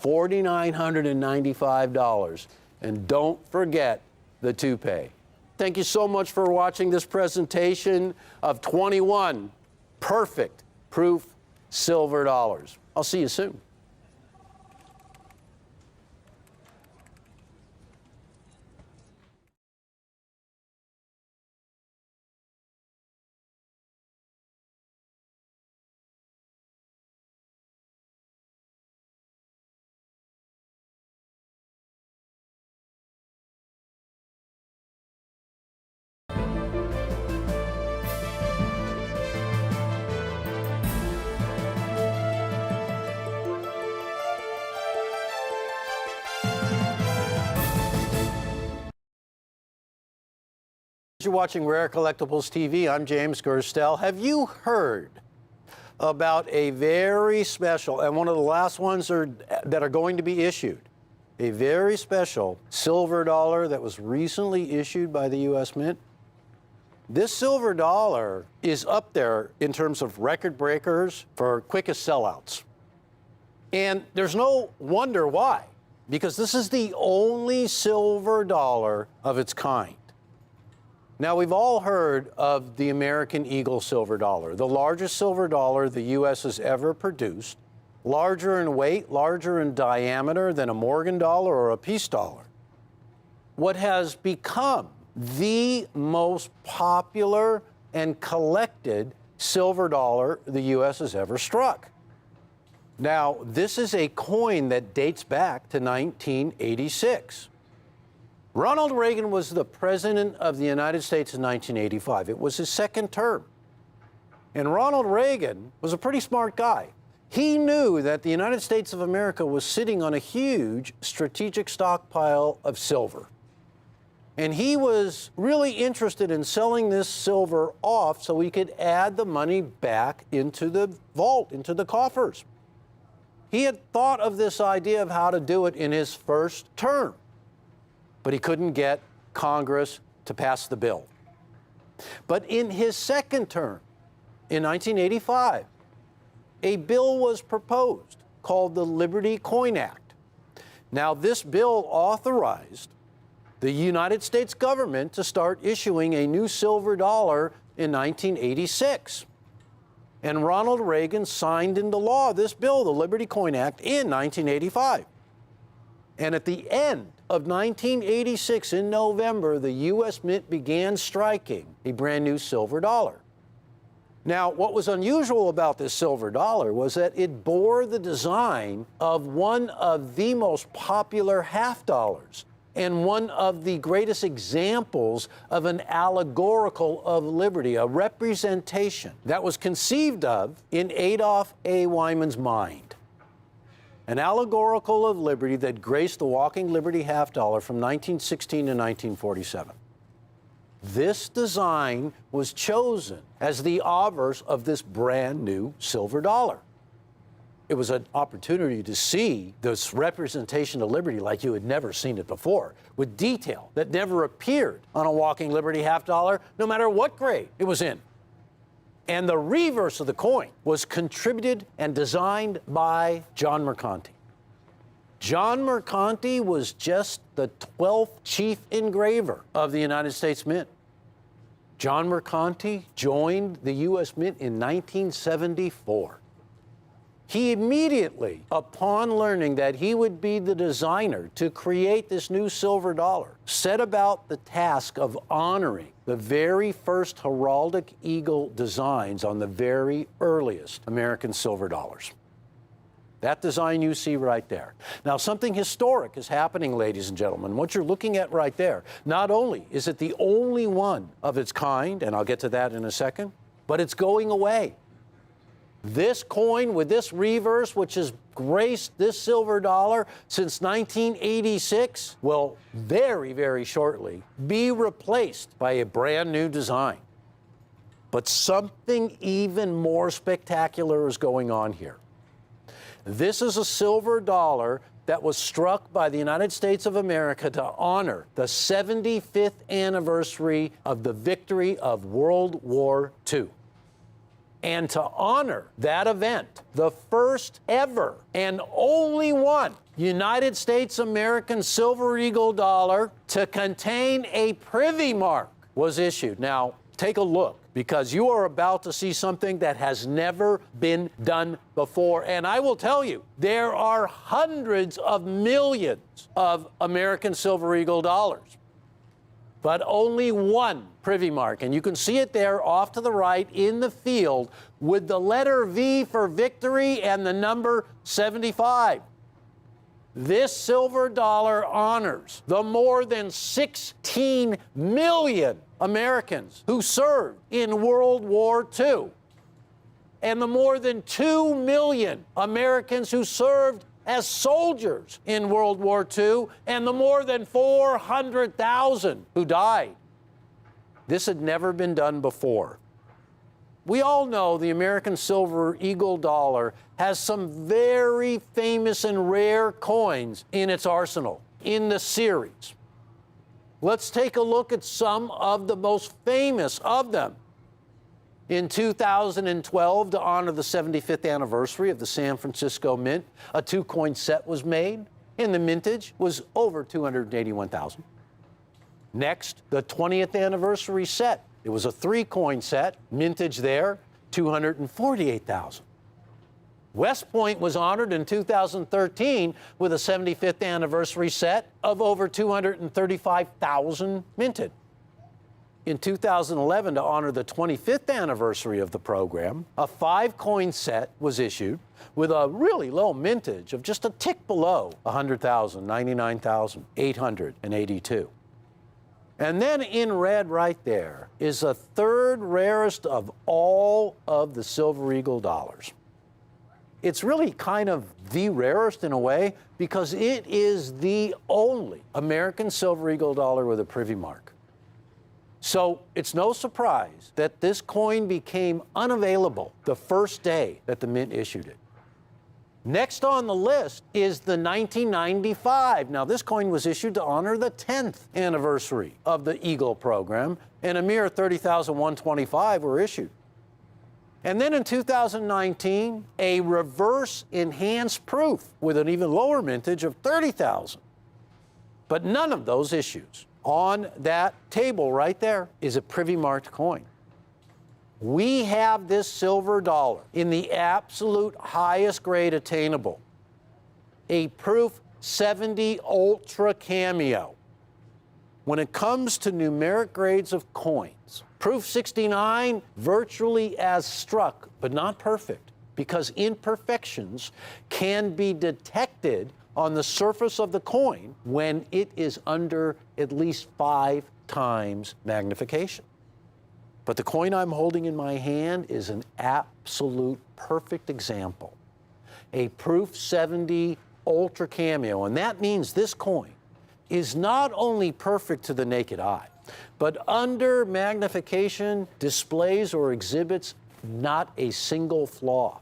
Speaker 7: $4,995. And don't forget the toupee. Thank you so much for watching this presentation of 21 perfect proof silver dollars. I'll see you soon. You're watching Rare Collectibles TV. I'm James Gerstel. Have you heard about a very special, and one of the last ones that are going to be issued, a very special silver dollar that was recently issued by the U.S. Mint? This silver dollar is up there in terms of record breakers for quickest sellouts. And there's no wonder why, because this is the only silver dollar of its kind. Now, we've all heard of the American Eagle silver dollar, the largest silver dollar the U.S. has ever produced, larger in weight, larger in diameter than a Morgan dollar or a peace dollar. What has become the most popular and collected silver dollar the U.S. has ever struck. Now, this is a coin that dates back to 1986. Ronald Reagan was the President of the United States in 1985. It was his second term. And Ronald Reagan was a pretty smart guy. He knew that the United States of America was sitting on a huge strategic stockpile of silver. And he was really interested in selling this silver off so he could add the money back into the vault, into the coffers. He had thought of this idea of how to do it in his first term, but he couldn't get Congress to pass the bill. But in his second term, in 1985, a bill was proposed called the Liberty Coin Act. Now, this bill authorized the United States government to start issuing a new silver dollar in 1986. And Ronald Reagan signed into law this bill, the Liberty Coin Act, in 1985. And at the end of 1986, in November, the U.S. Mint began striking a brand new silver dollar. Now, what was unusual about this silver dollar was that it bore the design of one of the most popular half dollars and one of the greatest examples of an allegorical of liberty, a representation that was conceived of in Adolph A. Wyman's mind. An allegorical of liberty that graced the walking liberty half dollar from 1916 to 1947. This design was chosen as the obverse of this brand new silver dollar. It was an opportunity to see this representation of liberty like you had never seen it before, with detail that never appeared on a walking liberty half dollar, no matter what grade it was in. And the reverse of the coin was contributed and designed by John Mercanti. John Mercanti was just the 12th chief engraver of the United States Mint. John Mercanti joined the U.S. Mint in 1974. He immediately, upon learning that he would be the designer to create this new silver dollar, set about the task of honoring the very first heraldic eagle designs on the very earliest American silver dollars. That design you see right there. Now, something historic is happening, ladies and gentlemen. What you're looking at right there, not only is it the only one of its kind, and I'll get to that in a second, but it's going away. This coin with this reverse, which has graced this silver dollar since 1986, will very, very shortly be replaced by a brand new design. But something even more spectacular is going on here. This is a silver dollar that was struck by the United States of America to honor the 75th anniversary of the victory of World War II. And to honor that event, the first ever and only one United States American Silver Eagle dollar to contain a privy mark was issued. Now, take a look, because you are about to see something that has never been done before. And I will tell you, there are hundreds of millions of American Silver Eagle dollars, but only one privy mark. And you can see it there off to the right in the field with the letter V for victory and the number 75. This silver dollar honors the more than 16 million Americans who served in World War II, and the more than 2 million Americans who served as soldiers in World War II, and the more than 400,000 who died. This had never been done before. We all know the American Silver Eagle dollar has some very famous and rare coins in its arsenal, in the series. Let's take a look at some of the most famous of them. In 2012, to honor the 75th anniversary of the San Francisco Mint, a 2-coin set was made, and the mintage was over 281,000. Next, the 20th anniversary set. It was a 3-coin set, mintage there, 248,000. West Point was honored in 2013 with a 75th anniversary set of over 235,000 minted. In 2011, to honor the 25th anniversary of the program, a 5-coin set was issued with a really low mintage of just a tick below 100,000, 99,882. And then in red right there is the 3rd rarest of all of the Silver Eagle dollars. It's really kind of the rarest in a way because it is the only American Silver Eagle dollar with a privy mark. So it's no surprise that this coin became unavailable the first day that the Mint issued it. Next on the list is the 1995. Now, this coin was issued to honor the 10th anniversary of the Eagle program, and a mere 30,125 were issued. And then in 2019, a reverse enhanced proof with an even lower mintage of 30,000. But none of those issues on that table right there is a privy marked coin. We have this silver dollar in the absolute highest grade attainable, a Proof 70 Ultra Cameo. When it comes to numeric grades of coins, Proof 69 virtually as struck, but not perfect, because imperfections can be detected on the surface of the coin when it is under at least 5 times magnification. But the coin I'm holding in my hand is an absolute perfect example. A Proof 70 Ultra Cameo, and that means this coin is not only perfect to the naked eye, but under magnification displays or exhibits not a single flaw.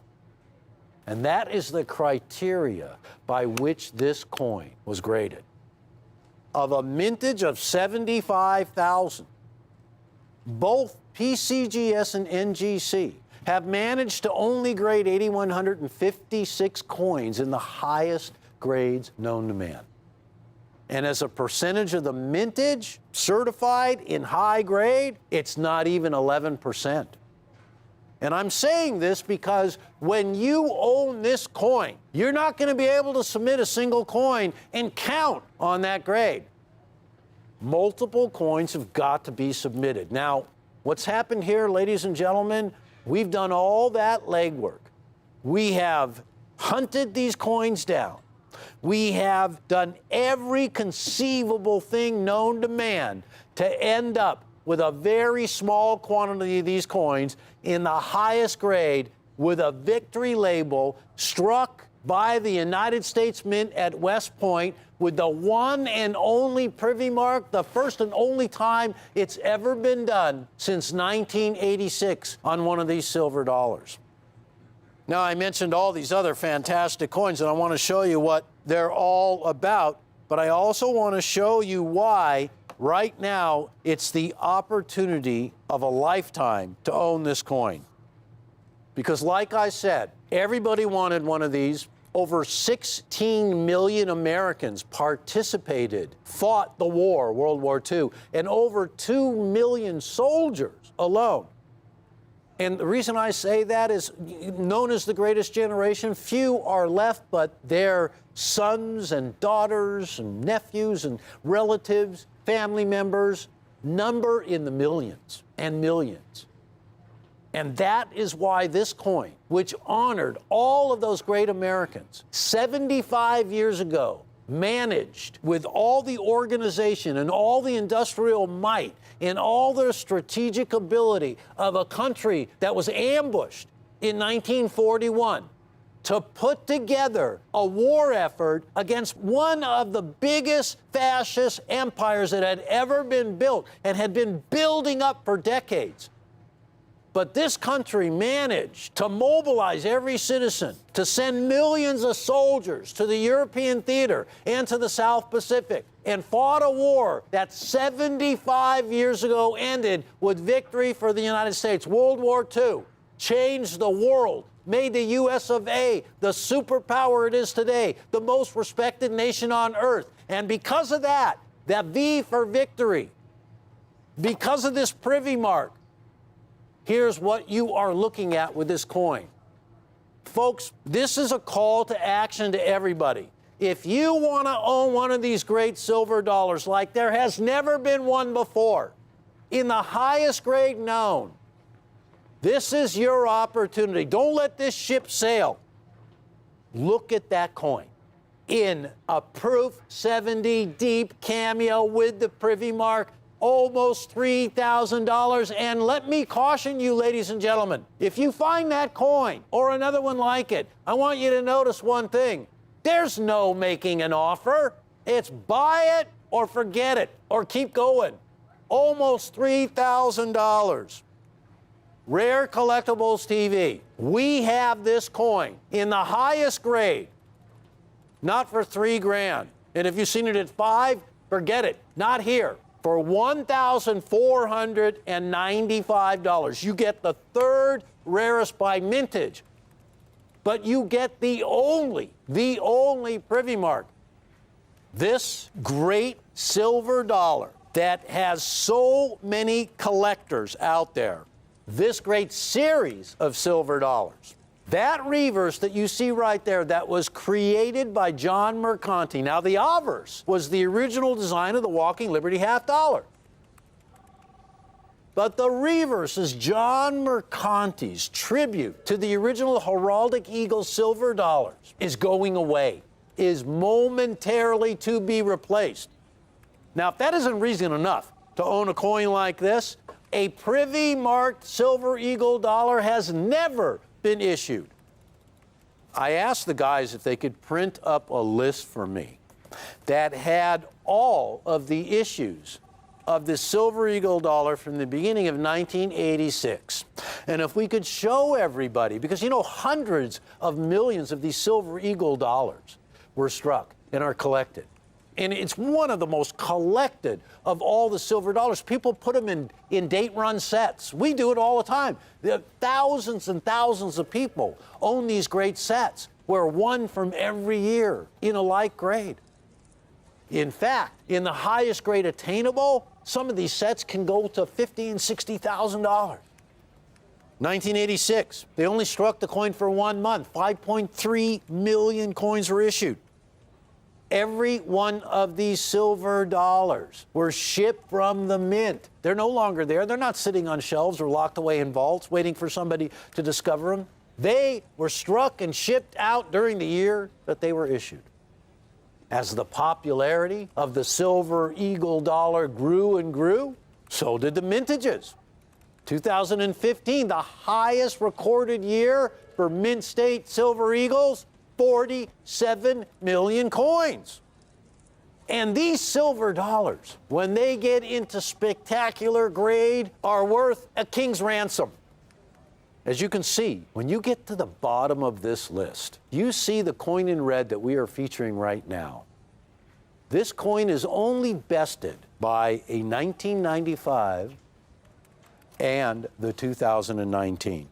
Speaker 7: And that is the criteria by which this coin was graded. Of a mintage of 75,000, both PCGS and NGC have managed to only grade 8,156 coins in the highest grades known to man. And as a percentage of the mintage certified in high grade, it's not even 11%. And I'm saying this because when you own this coin, you're not going to be able to submit a single coin and count on that grade. Multiple coins have got to be submitted. Now, what's happened here, ladies and gentlemen, we've done all that legwork. We have hunted these coins down. We have done every conceivable thing known to man to end up with a very small quantity of these coins in the highest grade with a victory label struck by the United States Mint at West Point with the one and only privy mark, the first and only time it's ever been done since 1986 on one of these silver dollars. Now, I mentioned all these other fantastic coins, and I want to show you what they're all about, but I also want to show you why right now it's the opportunity of a lifetime to own this coin. Because like I said, everybody wanted one of these. Over 16 million Americans participated, fought the war, World War II, and over 2 million soldiers alone. And the reason I say that is, known as the greatest generation, few are left, but their sons and daughters and nephews and relatives, family members, number in the millions and millions. And that is why this coin, which honored all of those great Americans 75 years ago, managed with all the organization and all the industrial might and all the strategic ability of a country that was ambushed in 1941 to put together a war effort against one of the biggest fascist empires that had ever been built and had been building up for decades. But this country managed to mobilize every citizen, to send millions of soldiers to the European theater and to the South Pacific, and fought a war that 75 years ago ended with victory for the United States. World War II changed the world, made the US of A the superpower it is today, the most respected nation on earth. And because of that V for victory, because of this privy mark, here's what you are looking at with this coin. Folks, this is a call to action to everybody. If you want to own one of these great silver dollars like there has never been one before, in the highest grade known, this is your opportunity. Don't let this ship sail. Look at that coin in a Proof 70 deep cameo with the privy mark, almost $3,000. And let me caution you, ladies and gentlemen, if you find that coin or another one like it, I want you to notice one thing. There's no making an offer. It's buy it or forget it or keep going. Almost $3,000. Rare Collectibles TV. We have this coin in the highest grade, not for $3,000. And if you've seen it at $5,000, forget it. Not here. For $1,495. You get the third rarest by mintage, but you get the only privy mark. This great silver dollar that has so many collectors out there. This great series of silver dollars. That reverse that you see right there, that was created by John Mercanti. Now, the obverse was the original design of the Walking Liberty half dollar. But the reverse is John Mercanti's tribute to the original Heraldic Eagle silver dollars is going away, is momentarily to be replaced. Now, if that isn't reason enough to own a coin like this, a privy marked Silver Eagle dollar has never been issued. I asked the guys if they could print up a list for me that had all of the issues of the Silver Eagle dollar from the beginning of 1986. And if we could show everybody, because you know hundreds of millions of these Silver Eagle dollars were struck and are collected. And it's one of the most collected of all the silver dollars. People put them in date-run sets. We do it all the time. There are thousands and thousands of people own these great sets, where one from every year in a like grade. In fact, in the highest grade attainable, some of these sets can go to $50,000 and $60,000. 1986, they only struck the coin for 1 month. 5.3 million coins were issued. Every one of these silver dollars were shipped from the mint. They're no longer there. They're not sitting on shelves or locked away in vaults waiting for somebody to discover them. They were struck and shipped out during the year that they were issued. As the popularity of the Silver Eagle dollar grew and grew, so did the mintages. 2015, the highest recorded year for mint state Silver Eagles, 47 million coins. And these silver dollars, when they get into spectacular grade, are worth a king's ransom. As you can see, when you get to the bottom of this list, you see the coin in red that we are featuring right now. This coin is only bested by a 1995 and the 2019.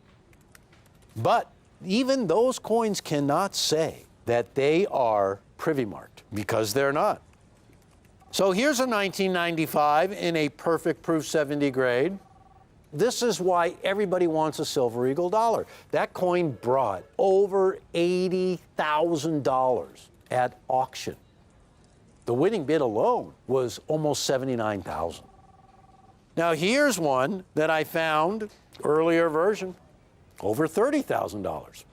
Speaker 7: But even those coins cannot say that they are privy marked, because they're not. So here's a 1995 in a perfect Proof 70 grade. This is why everybody wants a Silver Eagle dollar. That coin brought over $80,000 at auction. The winning bid alone was almost $79,000. Now here's one that I found, earlier version, over $30,000.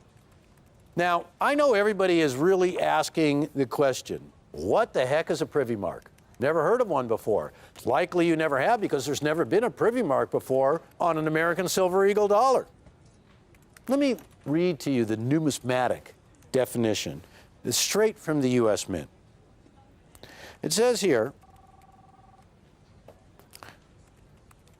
Speaker 7: Now, I know everybody is really asking the question, what the heck is a privy mark? Never heard of one before. It's likely you never have, because there's never been a privy mark before on an American Silver Eagle dollar. Let me read to you the numismatic definition. It's straight from the U.S. Mint. It says here,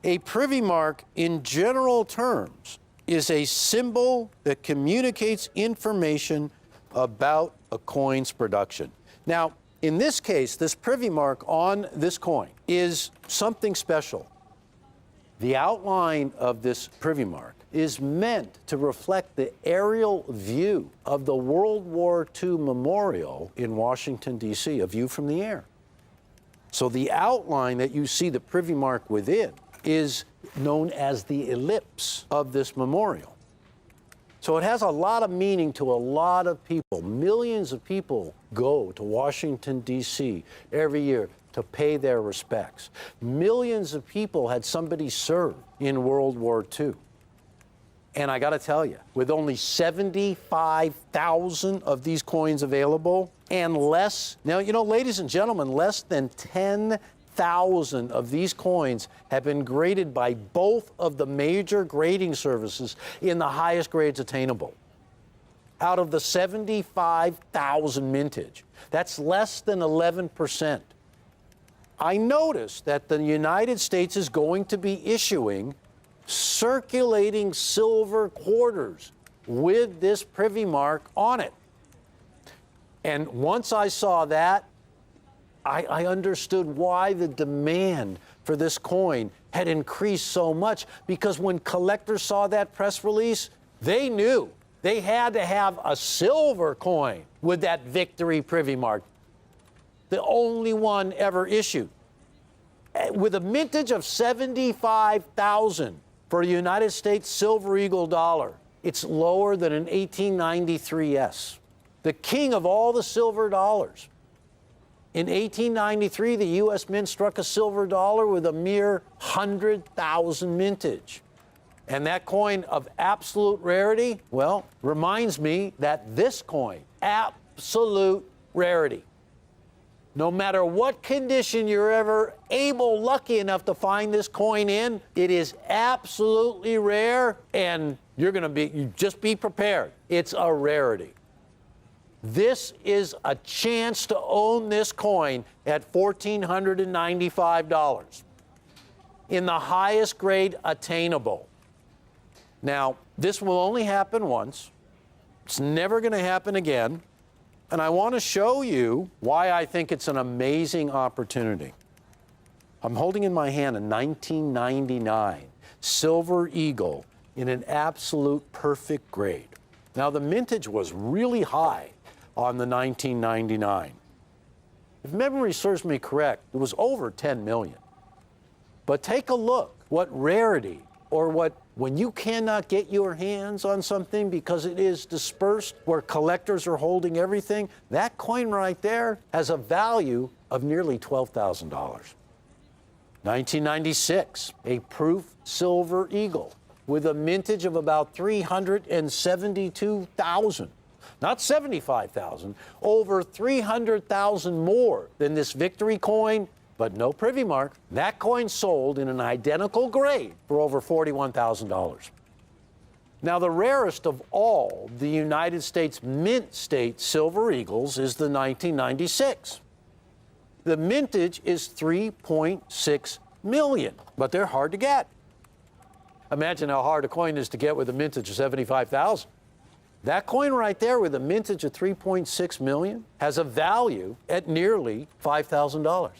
Speaker 7: a privy mark in general terms is a symbol that communicates information about a coin's production. Now, in this case, this privy mark on this coin is something special. The outline of this privy mark is meant to reflect the aerial view of the World War II memorial in Washington, D.C., a view from the air. So the outline that you see the privy mark within is known as the ellipse of this memorial. So it has a lot of meaning to a lot of people. Millions of people go to Washington, D.C. every year to pay their respects. Millions of people had somebody serve in World War II. And I got to tell you, with only 75,000 of these coins available and less, now, you know, ladies and gentlemen, less than 10,000 of these coins have been graded by both of the major grading services in the highest grades attainable. Out of the 75,000 mintage, that's less than 11%. I noticed that the United States is going to be issuing circulating silver quarters with this privy mark on it. And once I saw that, I understood why the demand for this coin had increased so much, because when collectors saw that press release, they knew they had to have a silver coin with that Victory privy mark, the only one ever issued. With a mintage of 75,000 for a United States Silver Eagle dollar, it's lower than an 1893 S, the king of all the silver dollars. In 1893, the U.S. Mint struck a silver dollar with a mere 100,000 mintage. And that coin of absolute rarity, well, reminds me that this coin, absolute rarity. No matter what condition you're ever lucky enough to find this coin in, it is absolutely rare, and you just be prepared. It's a rarity. This is a chance to own this coin at $1,495 in the highest grade attainable. Now, this will only happen once. It's never going to happen again. And I want to show you why I think it's an amazing opportunity. I'm holding in my hand a 1999 Silver Eagle in an absolute perfect grade. Now, the mintage was really high on the 1999. If memory serves me correct, it was over 10 million. But take a look what rarity, or when you cannot get your hands on something because it is dispersed, where collectors are holding everything, that coin right there has a value of nearly $12,000. 1996, a proof Silver Eagle with a mintage of about 372,000. Not 75,000, over 300,000 more than this Victory coin, but no privy mark. That coin sold in an identical grade for over $41,000. Now, the rarest of all the United States Mint State Silver Eagles is the 1996. The mintage is 3.6 million, but they're hard to get. Imagine how hard a coin is to get with a mintage of 75,000. That coin right there with a mintage of 3.6 million has a value at nearly $5,000.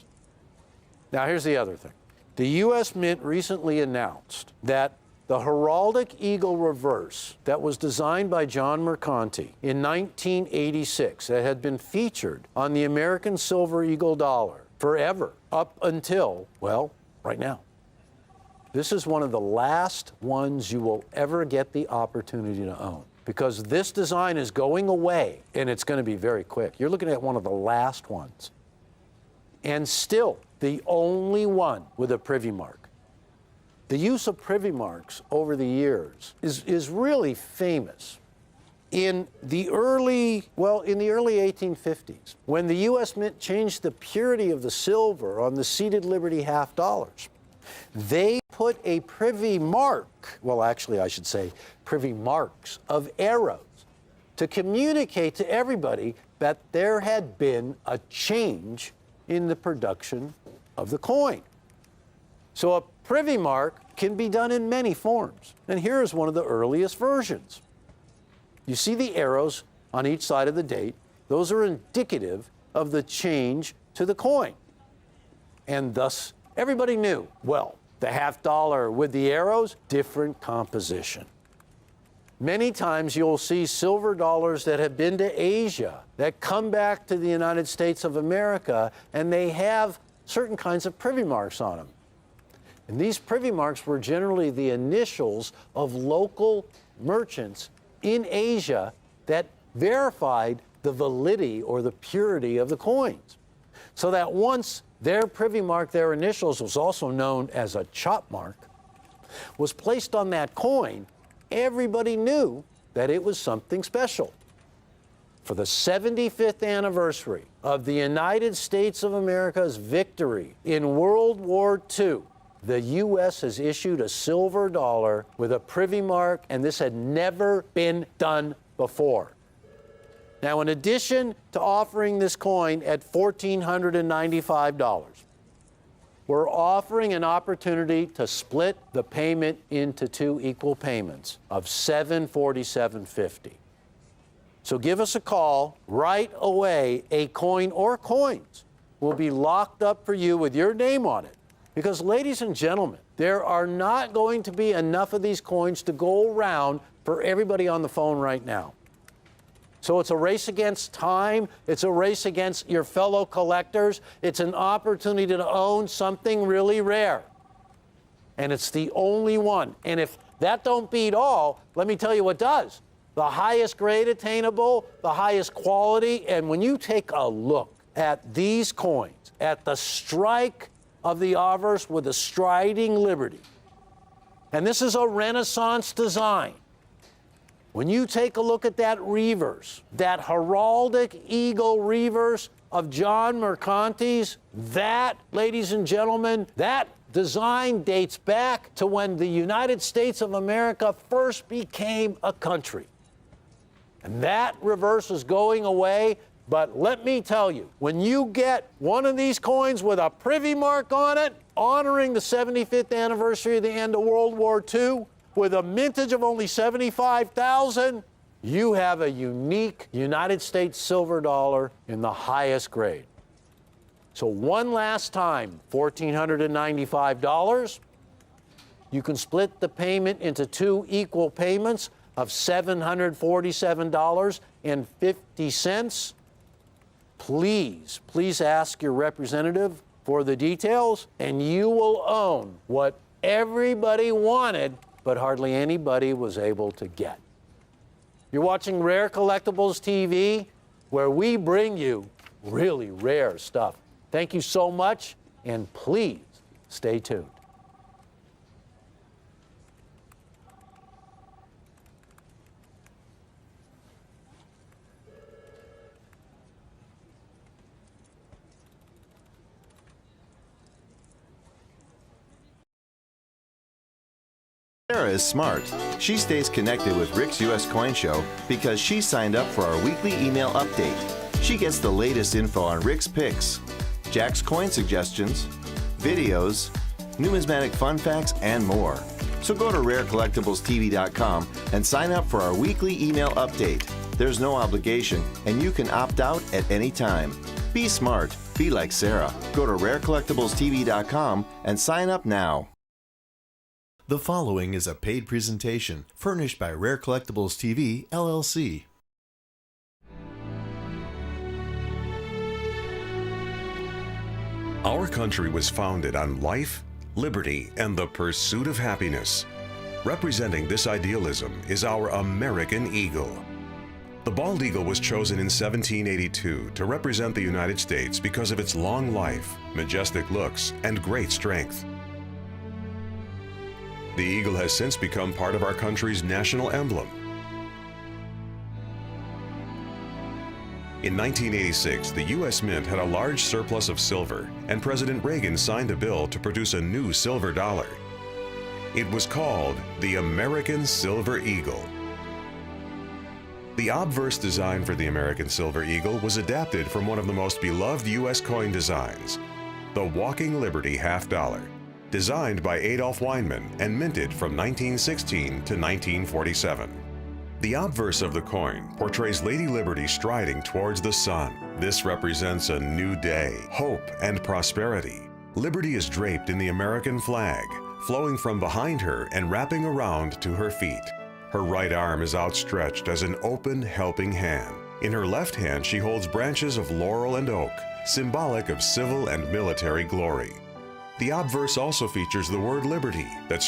Speaker 7: Now, here's the other thing. The U.S. Mint recently announced that the heraldic eagle reverse that was designed by John Mercanti in 1986, that had been featured on the American Silver Eagle dollar forever up until, well, right now. This is one of the last ones you will ever get the opportunity to own, because this design is going away, and it's going to be very quick. You're looking at one of the last ones. And still, the only one with a privy mark. The use of privy marks over the years is really famous. In the early 1850s, when the U.S. Mint changed the purity of the silver on the seated Liberty half dollars, they put a privy mark, well, actually, I should say privy marks of arrows to communicate to everybody that there had been a change in the production of the coin. So a privy mark can be done in many forms. And here is one of the earliest versions. You see the arrows on each side of the date. Those are indicative of the change to the coin. And thus, everybody knew, well, the half dollar with the arrows, different composition. Many times you'll see silver dollars that have been to Asia that come back to the United States of America, and they have certain kinds of privy marks on them. And these privy marks were generally the initials of local merchants in Asia that verified the validity or the purity of the coins. So that once their privy mark, their initials, was also known as a chop mark, was placed on that coin, everybody knew that it was something special. For the 75th anniversary of the United States of America's victory in World War II, the U.S. has issued a silver dollar with a privy mark, and this had never been done before. Now, in addition to offering this coin at $1,495, we're offering an opportunity to split the payment into two equal payments of $747.50. So give us a call right away. A coin or coins will be locked up for you with your name on it. Because, ladies and gentlemen, there are not going to be enough of these coins to go around for everybody on the phone right now. So it's a race against time. It's a race against your fellow collectors. It's an opportunity to own something really rare. And it's the only one. And if that don't beat all, let me tell you what does. The highest grade attainable, the highest quality. And when you take a look at these coins, at the strike of the obverse with a striding liberty, and this is a Renaissance design. When you take a look at that reverse, that heraldic eagle reverse of John Mercanti's, that, ladies and gentlemen, that design dates back to when the United States of America first became a country. And that reverse is going away. But let me tell you, when you get one of these coins with a privy mark on it, honoring the 75th anniversary of the end of World War II, with a mintage of only 75,000, you have a unique United States silver dollar in the highest grade. So one last time, $1,495. You can split the payment into two equal payments of $747.50. Please ask your representative for the details, and you will own what everybody wanted, but hardly anybody was able to get. You're watching Rare Collectibles TV, where we bring you really rare stuff. Thank you so much, and please stay tuned.
Speaker 3: Sarah is smart. She stays connected with Rick's U.S. Coin Show because she signed up for our weekly email update. She gets the latest info on Rick's picks, Jack's coin suggestions, videos, numismatic fun facts, and more. So go to rarecollectiblestv.com and sign up for our weekly email update. There's no obligation, and you can opt out at any time. Be smart. Be like Sarah. Go to rarecollectiblestv.com and sign up now. The following is a paid presentation furnished by Rare Collectibles TV, LLC.
Speaker 10: Our country was founded on life, liberty, and the pursuit of happiness. Representing this idealism is our American Eagle. The bald eagle was chosen in 1782 to represent the United States because of its long life, majestic looks, and great strength. The eagle has since become part of our country's national emblem. In 1986, the U.S. Mint had a large surplus of silver, and President Reagan signed a bill to produce a new silver dollar. It was called the American Silver Eagle. The obverse design for the American Silver Eagle was adapted from one of the most beloved U.S. coin designs, the Walking Liberty Half Dollar, designed by Adolph Weinman and minted from 1916 to 1947. The obverse of the coin portrays Lady Liberty striding towards the sun. This represents a new day, hope, and prosperity. Liberty is draped in the American flag, flowing from behind her and wrapping around to her feet. Her right arm is outstretched as an open, helping hand. In her left hand, she holds branches of laurel and oak, symbolic of civil and military glory. The obverse also features the word liberty that's